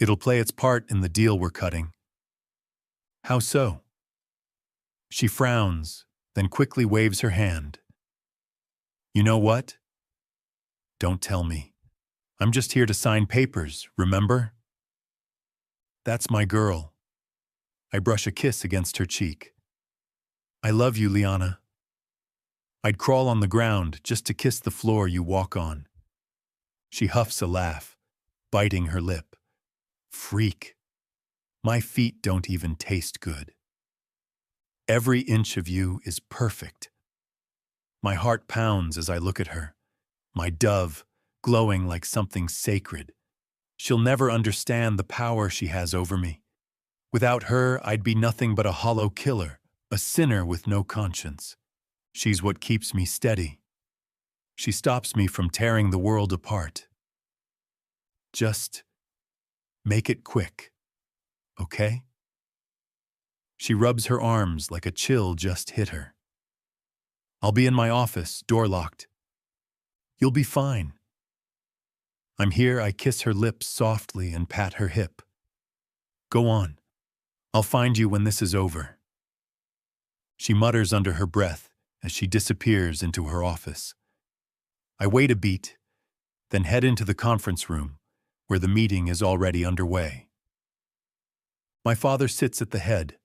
It'll play its part in the deal we're cutting. How so? She frowns, then quickly waves her hand. You know what? Don't tell me. I'm just here to sign papers, remember? That's my girl. I brush a kiss against her cheek. I love you, Liana. I'd crawl on the ground just to kiss the floor you walk on. She huffs a laugh, biting her lip. Freak. My feet don't even taste good. Every inch of you is perfect. My heart pounds as I look at her, my dove glowing like something sacred. She'll never understand the power she has over me. Without her, I'd be nothing but a hollow killer, a sinner with no conscience. She's what keeps me steady. She stops me from tearing the world apart. Just make it quick, okay? She rubs her arms like a chill just hit her. I'll be in my office, door locked. You'll be fine. I'm here, I kiss her lips softly and pat her hip. Go on. I'll find you when this is over. She mutters under her breath as she disappears into her office. I wait a beat, then head into the conference room, where the meeting is already underway. My father sits at the head,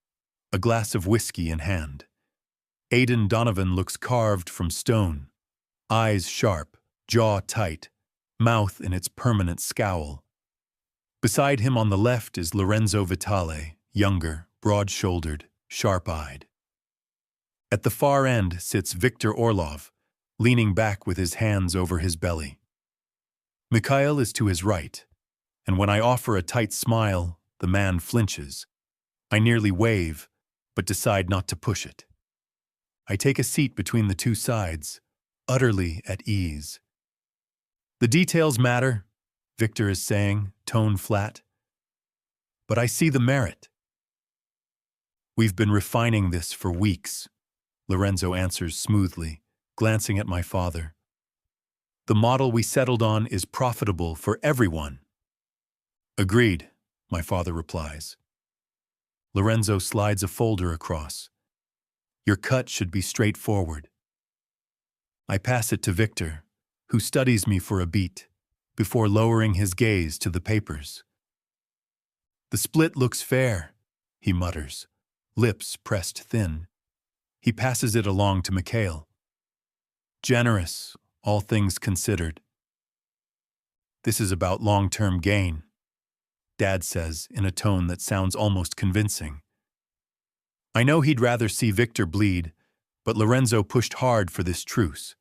a glass of whiskey in hand. Aidan Donovan looks carved from stone, eyes sharp, jaw tight, mouth in its permanent scowl. Beside him on the left is Lorenzo Vitale, younger, broad-shouldered, sharp-eyed. At the far end sits Victor Orlov, leaning back with his hands over his belly. Mikhail is to his right, and when I offer a tight smile, the man flinches. I nearly wave, but decide not to push it. I take a seat between the two sides, utterly at ease. The details matter, Victor is saying, tone flat. But I see the merit. We've been refining this for weeks, Lorenzo answers smoothly, glancing at my father. The model we settled on is profitable for everyone. Agreed, my father replies. Lorenzo slides a folder across. Your cut should be straightforward. I pass it to Victor, who studies me for a beat, before lowering his gaze to the papers. The split looks fair, he mutters, lips pressed thin. He passes it along to Mikhail. Generous, all things considered. This is about long-term gain, Dad says in a tone that sounds almost convincing. I know he'd rather see Victor bleed, but Lorenzo pushed hard for this truce.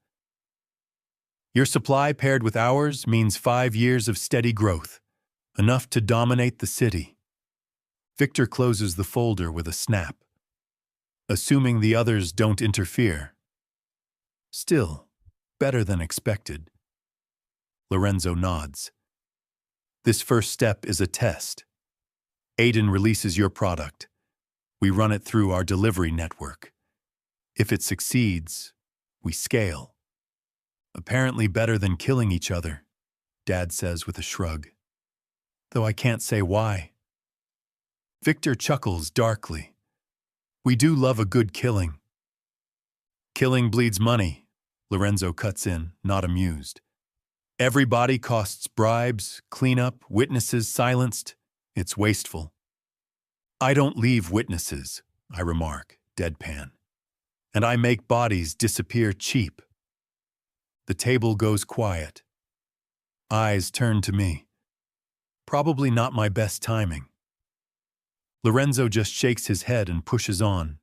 Your supply paired with ours means 5 years of steady growth, enough to dominate the city. Victor closes the folder with a snap, assuming the others don't interfere. Still, better than expected. Lorenzo nods. This first step is a test. Aidan releases your product. We run it through our delivery network. If it succeeds, we scale. Apparently better than killing each other, Dad says with a shrug. Though I can't say why. Victor chuckles darkly. We do love a good killing. Killing bleeds money, Lorenzo cuts in, not amused. Everybody costs bribes, cleanup, witnesses silenced. It's wasteful. I don't leave witnesses, I remark, deadpan. And I make bodies disappear cheap. The table goes quiet. Eyes turn to me. Probably not my best timing. Lorenzo just shakes his head and pushes on.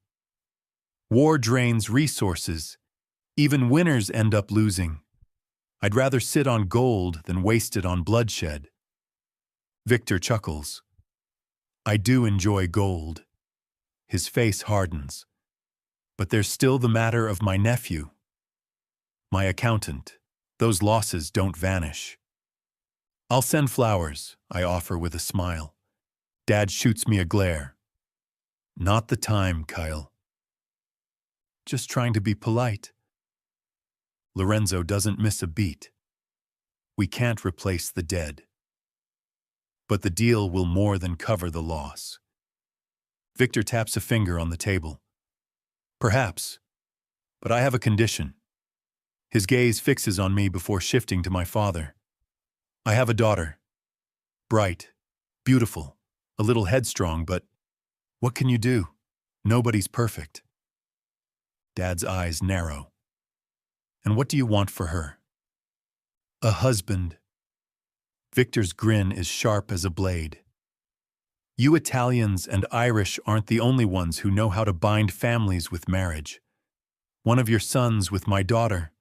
War drains resources. Even winners end up losing. I'd rather sit on gold than waste it on bloodshed. Victor chuckles. I do enjoy gold. His face hardens. But there's still the matter of my nephew. My accountant. Those losses don't vanish. I'll send flowers, I offer with a smile. Dad shoots me a glare. Not the time, Kyle. just trying to be polite. Lorenzo doesn't miss a beat. We can't replace the dead. But the deal will more than cover the loss. Victor taps a finger on the table. Perhaps, but I have a condition. His gaze fixes on me before shifting to my father. I have a daughter. Bright, beautiful, a little headstrong, but what can you do? Nobody's perfect. Dad's eyes narrow. And what do you want for her? A husband. Victor's grin is sharp as a blade. You Italians and Irish aren't the only ones who know how to bind families with marriage. One of your sons with my daughter.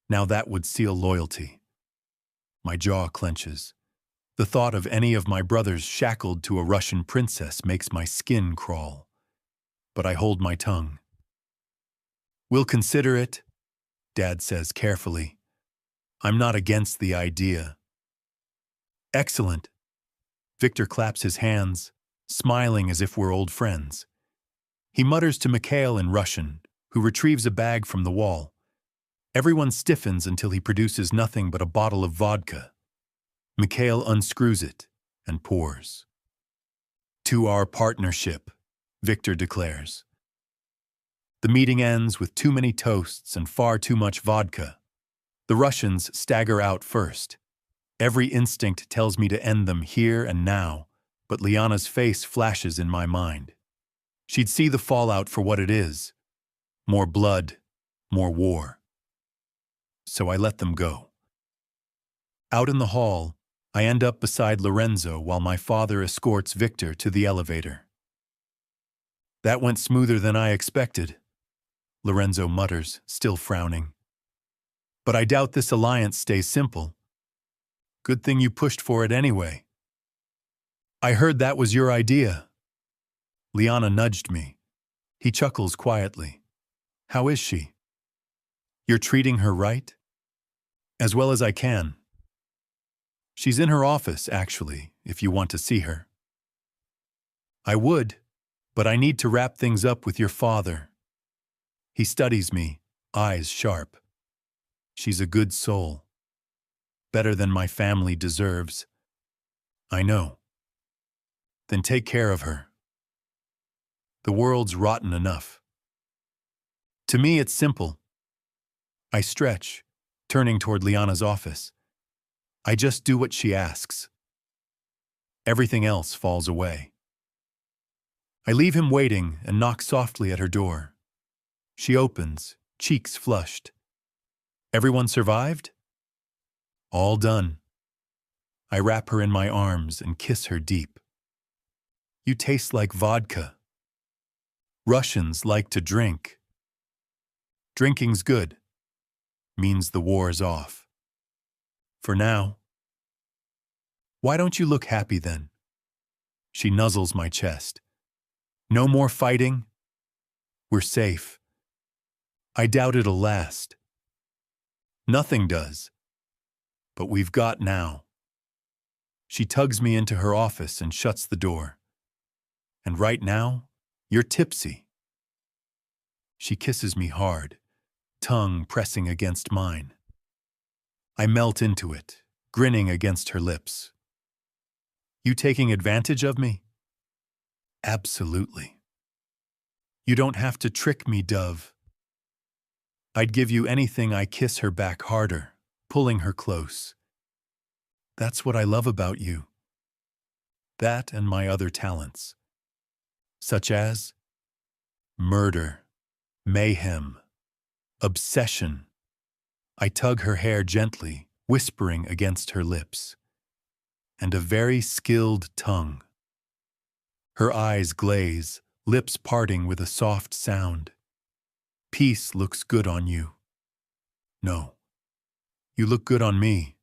Now that would seal loyalty. My jaw clenches. The thought of any of my brothers shackled to a Russian princess makes my skin crawl. But I hold my tongue. We'll consider it, Dad says carefully. I'm not against the idea. Excellent. Victor claps his hands, smiling as if we're old friends. He mutters to Mikhail in Russian, who retrieves a bag from the wall. Everyone stiffens until he produces nothing but a bottle of vodka. Mikhail unscrews it and pours. To our partnership, Victor declares. The meeting ends with too many toasts and far too much vodka. The Russians stagger out first. Every instinct tells me to end them here and now, but Liana's face flashes in my mind. She'd see the fallout for what it is. More blood, more war. So I let them go. Out in the hall, I end up beside Lorenzo while my father escorts Victor to the elevator. That went smoother than I expected, Lorenzo mutters, still frowning. But I doubt this alliance stays simple. Good thing you pushed for it anyway. I heard that was your idea. Liana nudged me. He chuckles quietly. How is she? You're treating her right? As well as I can. She's in her office, actually, if you want to see her. I would, but I need to wrap things up with your father. He studies me, eyes sharp. She's a good soul. Better than my family deserves. I know. Then take care of her. The world's rotten enough. To me, it's simple. I stretch, turning toward Liana's office. I just do what she asks. Everything else falls away. I leave him waiting and knock softly at her door. She opens, cheeks flushed. Everyone survived? All done. I wrap her in my arms and kiss her deep. You taste like vodka. Russians like to drink. Drinking's good. Means the war's off. For now. Why don't you look happy then? She nuzzles my chest. No more fighting? We're safe. I doubt it'll last. Nothing does. But we've got now. She tugs me into her office and shuts the door. And right now, you're tipsy. She kisses me hard, tongue pressing against mine. I melt into it, grinning against her lips. You taking advantage of me? Absolutely. You don't have to trick me, Dove. I'd give you anything. I kiss her back harder, pulling her close. That's what I love about you. That and my other talents. Such as murder, mayhem, obsession. I tug her hair gently, whispering against her lips. And a very skilled tongue. Her eyes glaze, lips parting with a soft sound. Peace looks good on you. No. You look good on me.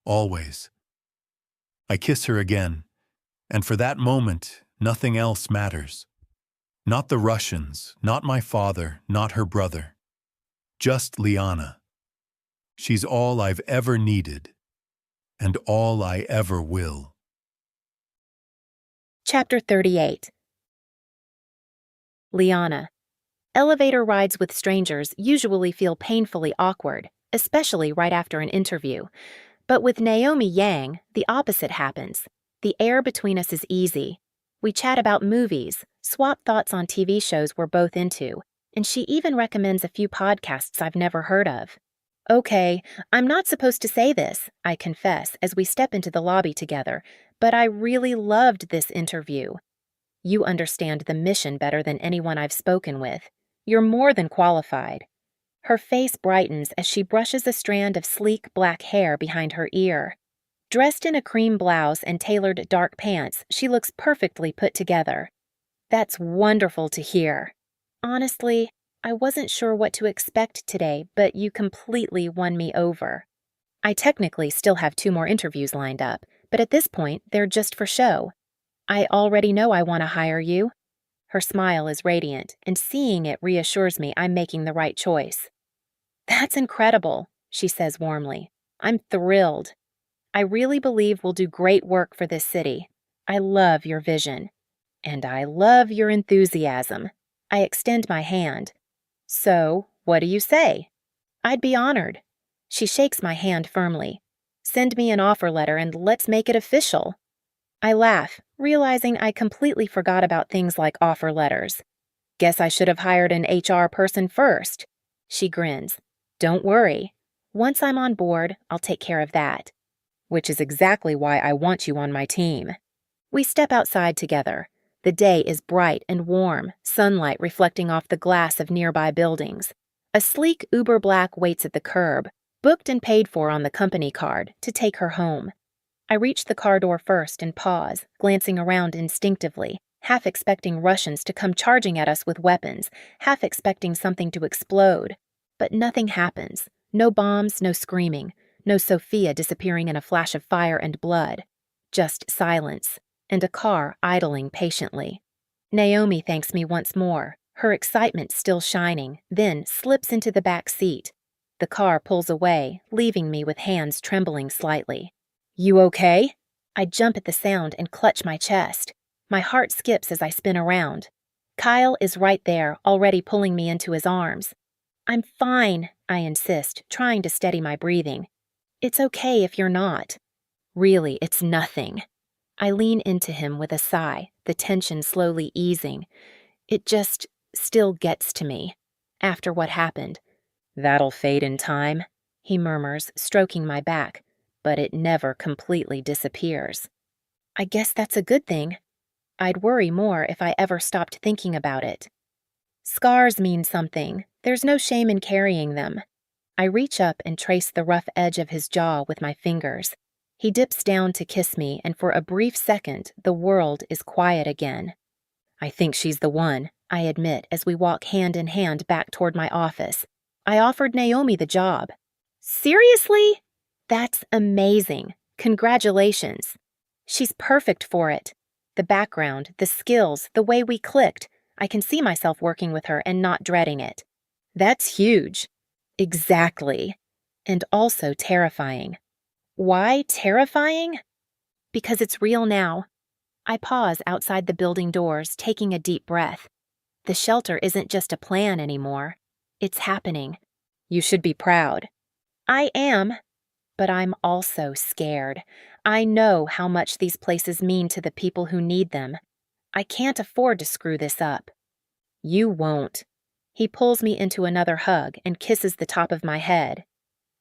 Always. I kiss her again, and for that moment, nothing else matters. Not the Russians, not my father, not her brother. Just Liana. She's all I've ever needed, and all I ever will. Chapter 38. Liana, Elevator rides with strangers usually feel painfully awkward, especially right after an interview. But with Naomi Yang, the opposite happens. The air between us is easy. We chat about movies, swap thoughts on TV shows we're both into, and she even recommends a few podcasts I've never heard of. Okay, I'm not supposed to say this, I confess, as we step into the lobby together, but I really loved this interview. You understand the mission better than anyone I've spoken with. You're more than qualified. Her face brightens as she brushes a strand of sleek black hair behind her ear. Dressed in a cream blouse and tailored dark pants, she looks perfectly put together. That's wonderful to hear. Honestly, I wasn't sure what to expect today, but you completely won me over. I technically still have 2 more interviews lined up, but at this point, they're just for show. I already know I want to hire you. Her smile is radiant, and seeing it reassures me I'm making the right choice. That's incredible, she says warmly. I'm thrilled. I really believe we'll do great work for this city. I love your vision. And I love your enthusiasm. I extend my hand. So, what do you say? I'd be honored. She shakes my hand firmly. Send me an offer letter and let's make it official. I laugh, realizing I completely forgot about things like offer letters. Guess I should have hired an HR person first. She grins. Don't worry. Once I'm on board, I'll take care of that. Which is exactly why I want you on my team. We step outside together. The day is bright and warm, sunlight reflecting off the glass of nearby buildings. A sleek Uber Black waits at the curb, booked and paid for on the company card, to take her home. I reach the car door first and pause, glancing around instinctively, half expecting Russians to come charging at us with weapons, half expecting something to explode. But nothing happens. No bombs, no screaming, no Sophia disappearing in a flash of fire and blood. Just silence, and a car idling patiently. Naomi thanks me once more, her excitement still shining, then slips into the back seat. The car pulls away, leaving me with hands trembling slightly. You okay? I jump at the sound and clutch my chest. My heart skips as I spin around. Kyle is right there, already pulling me into his arms. I'm fine, I insist, trying to steady my breathing. It's okay if you're not. Really, it's nothing. I lean into him with a sigh, the tension slowly easing. It just still gets to me. After what happened. That'll fade in time, he murmurs, stroking my back, but it never completely disappears. I guess that's a good thing. I'd worry more if I ever stopped thinking about it. Scars mean something. There's no shame in carrying them. I reach up and trace the rough edge of his jaw with my fingers. He dips down to kiss me, and for a brief second, the world is quiet again. I think she's the one, I admit as we walk hand in hand back toward my office. I offered Naomi the job. Seriously? That's amazing. Congratulations. She's perfect for it. The background, the skills, the way we clicked. I can see myself working with her and not dreading it. That's huge. Exactly. And also terrifying. Why terrifying? Because it's real now. I pause outside the building doors, taking a deep breath. The shelter isn't just a plan anymore. It's happening. You should be proud. I am. But I'm also scared. I know how much these places mean to the people who need them. I can't afford to screw this up. You won't. He pulls me into another hug and kisses the top of my head.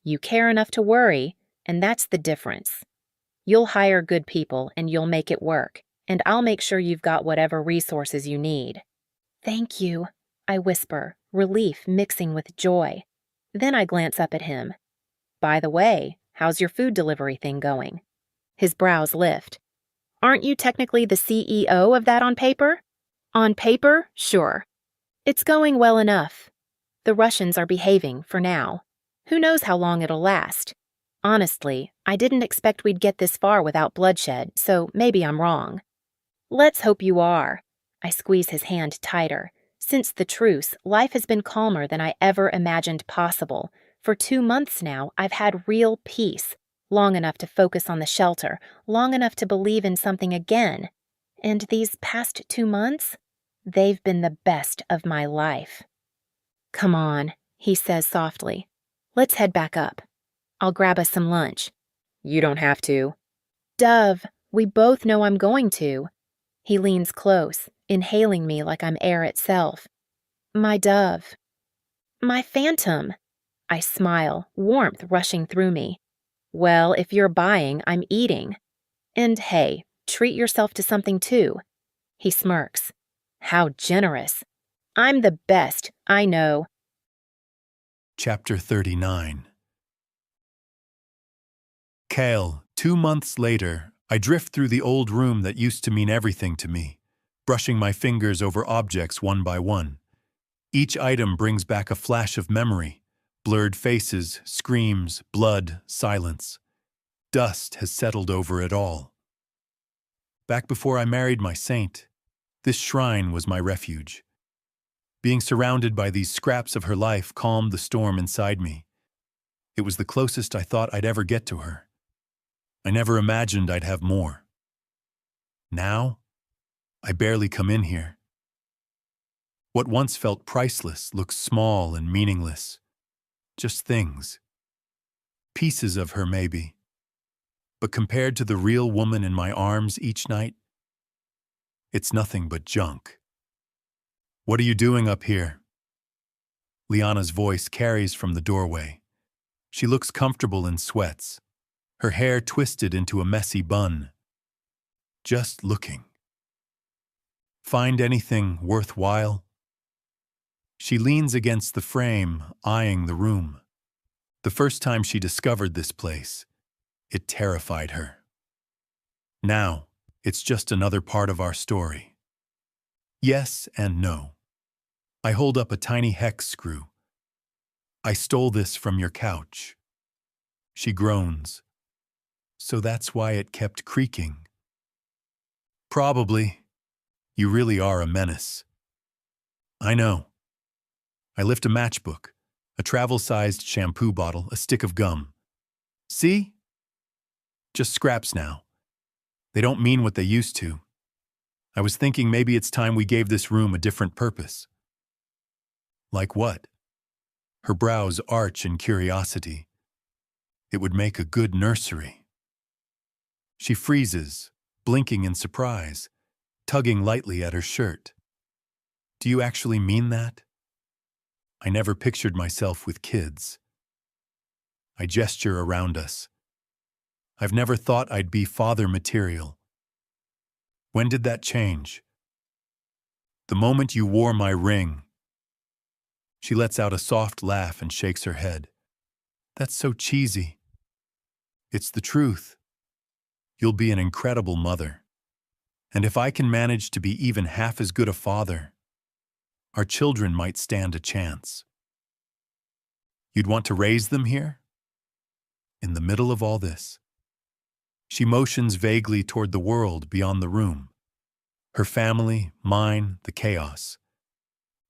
You care enough to worry, and that's the difference. You'll hire good people and you'll make it work, and I'll make sure you've got whatever resources you need. Thank you, I whisper, relief mixing with joy. Then I glance up at him. By the way, how's your food delivery thing going? His brows lift. Aren't you technically the CEO of that on paper? On paper, sure. It's going well enough. The Russians are behaving, for now. Who knows how long it'll last? Honestly, I didn't expect we'd get this far without bloodshed, so maybe I'm wrong. Let's hope you are. I squeeze his hand tighter. Since the truce, life has been calmer than I ever imagined possible. For 2 months now, I've had real peace. Long enough to focus on the shelter, long enough to believe in something again. And these past 2 months? They've been the best of my life. Come on, he says softly. Let's head back up. I'll grab us some lunch. You don't have to. Dove, we both know I'm going to. He leans close, inhaling me like I'm air itself. My dove. My phantom. I smile, warmth rushing through me. Well, if you're buying, I'm eating. And hey, treat yourself to something too. He smirks. How generous. I'm the best, I know. Chapter 39. Kale, 2 months later, I drift through the old room that used to mean everything to me, brushing my fingers over objects one by one. Each item brings back a flash of memory, blurred faces, screams, blood, silence. Dust has settled over it all. Back before I married my saint, this shrine was my refuge. Being surrounded by these scraps of her life calmed the storm inside me. It was the closest I thought I'd ever get to her. I never imagined I'd have more. Now, I barely come in here. What once felt priceless looks small and meaningless. Just things. Pieces of her, maybe. But compared to the real woman in my arms each night, it's nothing but junk. What are you doing up here? Liana's voice carries from the doorway. She looks comfortable in sweats, her hair twisted into a messy bun. Just looking. Find anything worthwhile? She leans against the frame, eyeing the room. The first time she discovered this place, it terrified her. Now, it's just another part of our story. Yes and no. I hold up a tiny hex screw. I stole this from your couch. She groans. So that's why it kept creaking. Probably. You really are a menace. I know. I lift a matchbook, a travel-sized shampoo bottle, a stick of gum. See? Just scraps now. They don't mean what they used to. I was thinking maybe it's time we gave this room a different purpose. Like what? Her brows arch in curiosity. It would make a good nursery. She freezes, blinking in surprise, tugging lightly at her shirt. Do you actually mean that? I never pictured myself with kids. I gesture around us. I've never thought I'd be father material. When did that change? The moment you wore my ring. She lets out a soft laugh and shakes her head. That's so cheesy. It's the truth. You'll be an incredible mother. And if I can manage to be even half as good a father, our children might stand a chance. You'd want to raise them here? In the middle of all this. She motions vaguely toward the world beyond the room. Her family, mine, the chaos.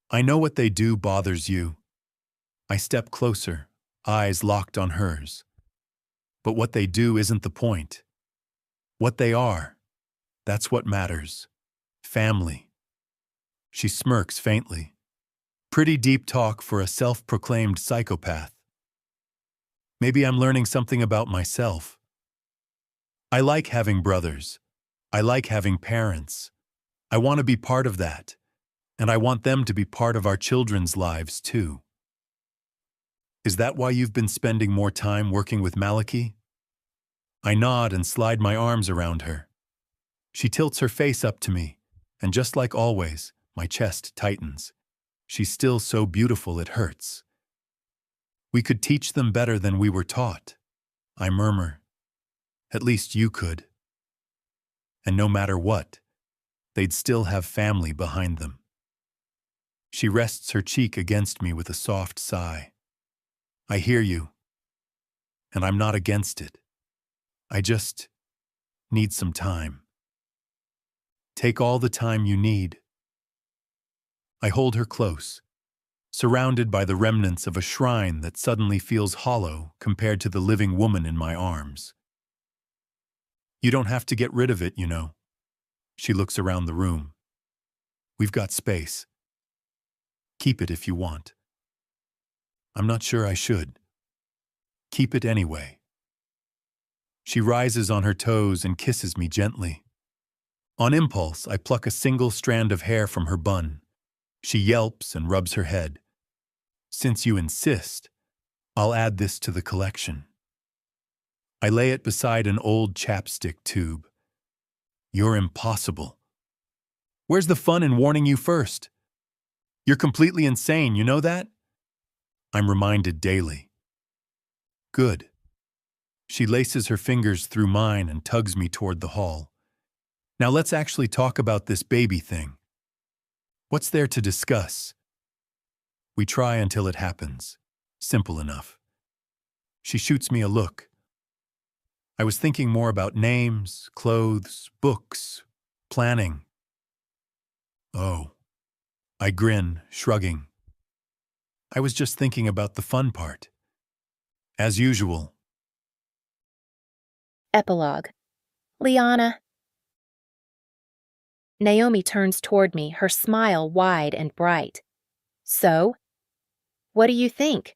I know what they do bothers you. I step closer, eyes locked on hers. But what they do isn't the point. What they are, that's what matters. Family. She smirks faintly. Pretty deep talk for a self-proclaimed psychopath. Maybe I'm learning something about myself. I like having brothers. I like having parents. I want to be part of that. And I want them to be part of our children's lives, too. Is that why you've been spending more time working with Maliki? I nod and slide my arms around her. She tilts her face up to me, and just like always, my chest tightens. She's still so beautiful it hurts. We could teach them better than we were taught, I murmur. At least you could. And no matter what, they'd still have family behind them. She rests her cheek against me with a soft sigh. I hear you, and I'm not against it. I just need some time. Take all the time you need. I hold her close, surrounded by the remnants of a shrine that suddenly feels hollow compared to the living woman in my arms. You don't have to get rid of it, you know. She looks around the room. We've got space. Keep it if you want. I'm not sure I should. Keep it anyway. She rises on her toes and kisses me gently. On impulse, I pluck a single strand of hair from her bun. She yelps and rubs her head. Since you insist, I'll add this to the collection. I lay it beside an old chapstick tube. You're impossible. Where's the fun in warning you first? You're completely insane, you know that? I'm reminded daily. Good. She laces her fingers through mine and tugs me toward the hall. Now let's actually talk about this baby thing. What's there to discuss? We try until it happens. Simple enough. She shoots me a look. I was thinking more about names, clothes, books, planning. Oh. I grin, shrugging. I was just thinking about the fun part. As usual. Epilogue. Liana. Naomi turns toward me, her smile wide and bright. So? What do you think?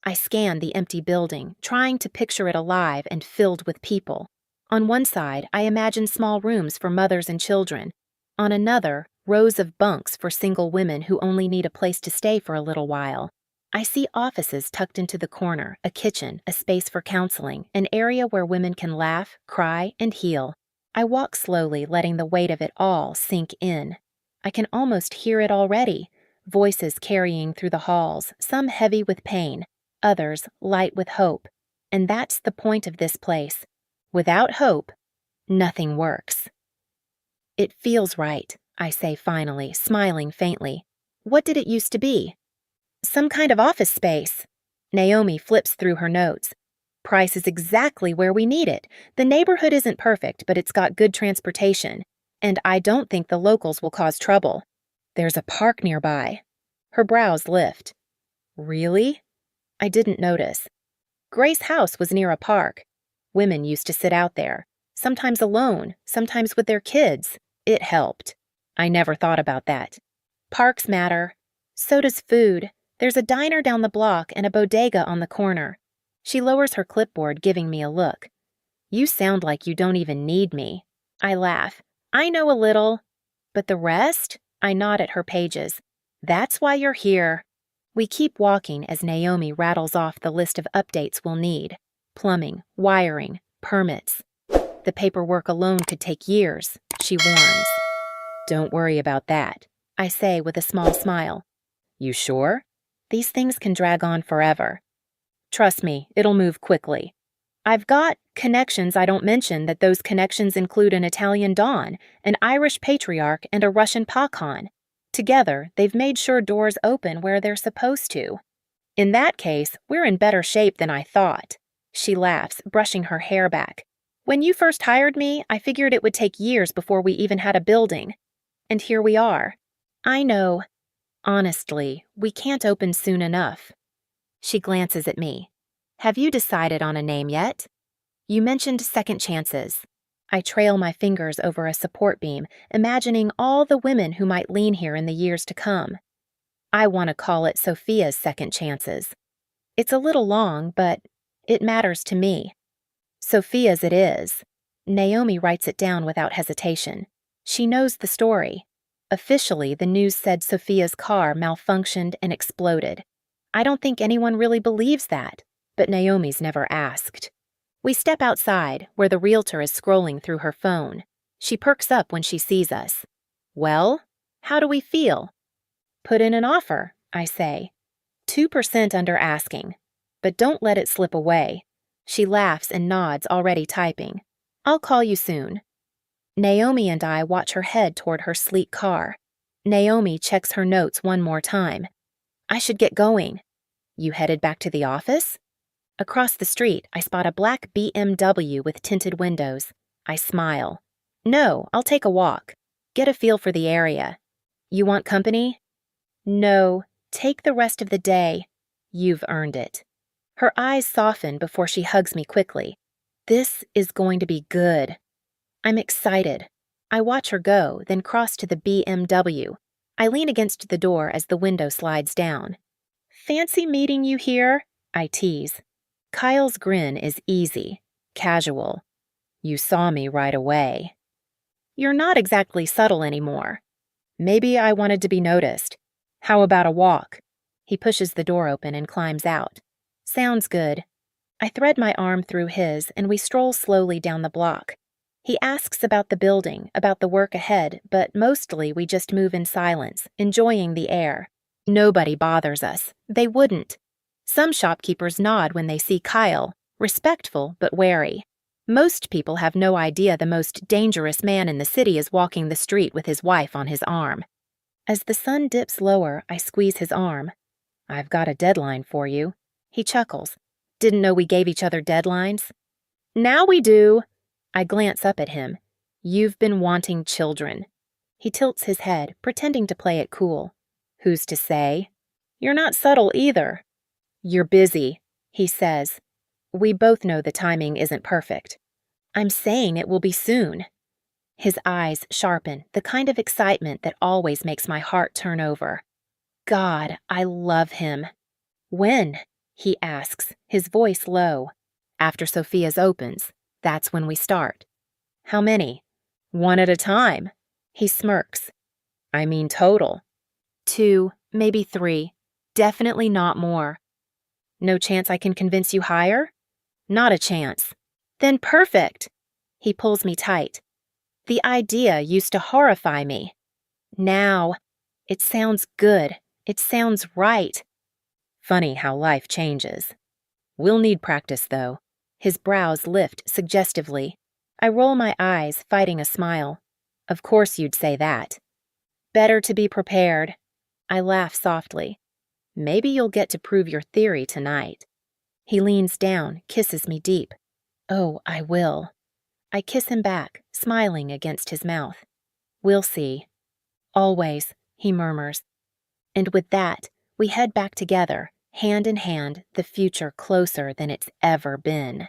I scan the empty building, trying to picture it alive and filled with people. On one side, I imagine small rooms for mothers and children. On another, rows of bunks for single women who only need a place to stay for a little while. I see offices tucked into the corner, a kitchen, a space for counseling, an area where women can laugh, cry, and heal. I walk slowly, letting the weight of it all sink in. I can almost hear it already, voices carrying through the halls, some heavy with pain, others light with hope. And that's the point of this place. Without hope, nothing works. It feels right, I say finally, smiling faintly. What did it used to be? Some kind of office space. Naomi flips through her notes. Price is exactly where we need it. The neighborhood isn't perfect, but it's got good transportation. And I don't think the locals will cause trouble. There's a park nearby. Her brows lift. Really? I didn't notice. Grace's house was near a park. Women used to sit out there, sometimes alone, sometimes with their kids. It helped. I never thought about that. Parks matter. So does food. There's a diner down the block and a bodega on the corner. She lowers her clipboard, giving me a look. You sound like you don't even need me. I laugh. I know a little. But the rest? I nod at her pages. That's why you're here. We keep walking as Naomi rattles off the list of updates we'll need. Plumbing, wiring, permits. The paperwork alone could take years, she warns. Don't worry about that, I say with a small smile. You sure? These things can drag on forever. Trust me, it'll move quickly. I've got connections. I don't mention that those connections include an Italian Don, an Irish patriarch, and a Russian Pakhan. Together, they've made sure doors open where they're supposed to. In that case, we're in better shape than I thought. She laughs, brushing her hair back. When you first hired me, I figured it would take years before we even had a building. And here we are. I know. Honestly, we can't open soon enough. She glances at me. Have you decided on a name yet? You mentioned second chances. I trail my fingers over a support beam, imagining all the women who might lean here in the years to come. I want to call it Sophia's second chances. It's a little long, but it matters to me. Sophia's it is. Naomi writes it down without hesitation. She knows the story. Officially, the news said Sophia's car malfunctioned and exploded. I don't think anyone really believes that, but Naomi's never asked. We step outside, where the realtor is scrolling through her phone. She perks up when she sees us. Well, how do we feel? Put in an offer, I say. 2% under asking. But don't let it slip away. She laughs and nods, already typing. I'll call you soon. Naomi and I watch her head toward her sleek car. Naomi checks her notes one more time. I should get going. You headed back to the office? Across the street, I spot a black BMW with tinted windows. I smile. No, I'll take a walk. Get a feel for the area. You want company? No, take the rest of the day. You've earned it. Her eyes soften before she hugs me quickly. This is going to be good. I'm excited. I watch her go, then cross to the BMW. I lean against the door as the window slides down. Fancy meeting you here, I tease. Kyle's grin is easy, casual. You saw me right away. You're not exactly subtle anymore. Maybe I wanted to be noticed. How about a walk? He pushes the door open and climbs out. Sounds good. I thread my arm through his and we stroll slowly down the block. He asks about the building, about the work ahead, but mostly we just move in silence, enjoying the air. Nobody bothers us. They wouldn't. Some shopkeepers nod when they see Kyle, respectful but wary. Most people have no idea the most dangerous man in the city is walking the street with his wife on his arm. As the sun dips lower, I squeeze his arm. I've got a deadline for you. He chuckles. Didn't know we gave each other deadlines? Now we do. I glance up at him. You've been wanting children. He tilts his head, pretending to play it cool. Who's to say? You're not subtle either. You're busy, he says. We both know the timing isn't perfect. I'm saying it will be soon. His eyes sharpen, the kind of excitement that always makes my heart turn over. God, I love him. When? He asks, his voice low. After Sophia's opens, that's when we start. How many? One at a time. He smirks. I mean total. 2, maybe 3. Definitely not more. No chance I can convince you higher? Not a chance. Then perfect. He pulls me tight. The idea used to horrify me. Now, it sounds good. It sounds right. Funny how life changes. We'll need practice, though. His brows lift suggestively. I roll my eyes, fighting a smile. Of course you'd say that. Better to be prepared. I laugh softly. Maybe you'll get to prove your theory tonight. He leans down, kisses me deep. Oh, I will. I kiss him back, smiling against his mouth. We'll see. Always, he murmurs. And with that, we head back together, hand in hand, the future closer than it's ever been.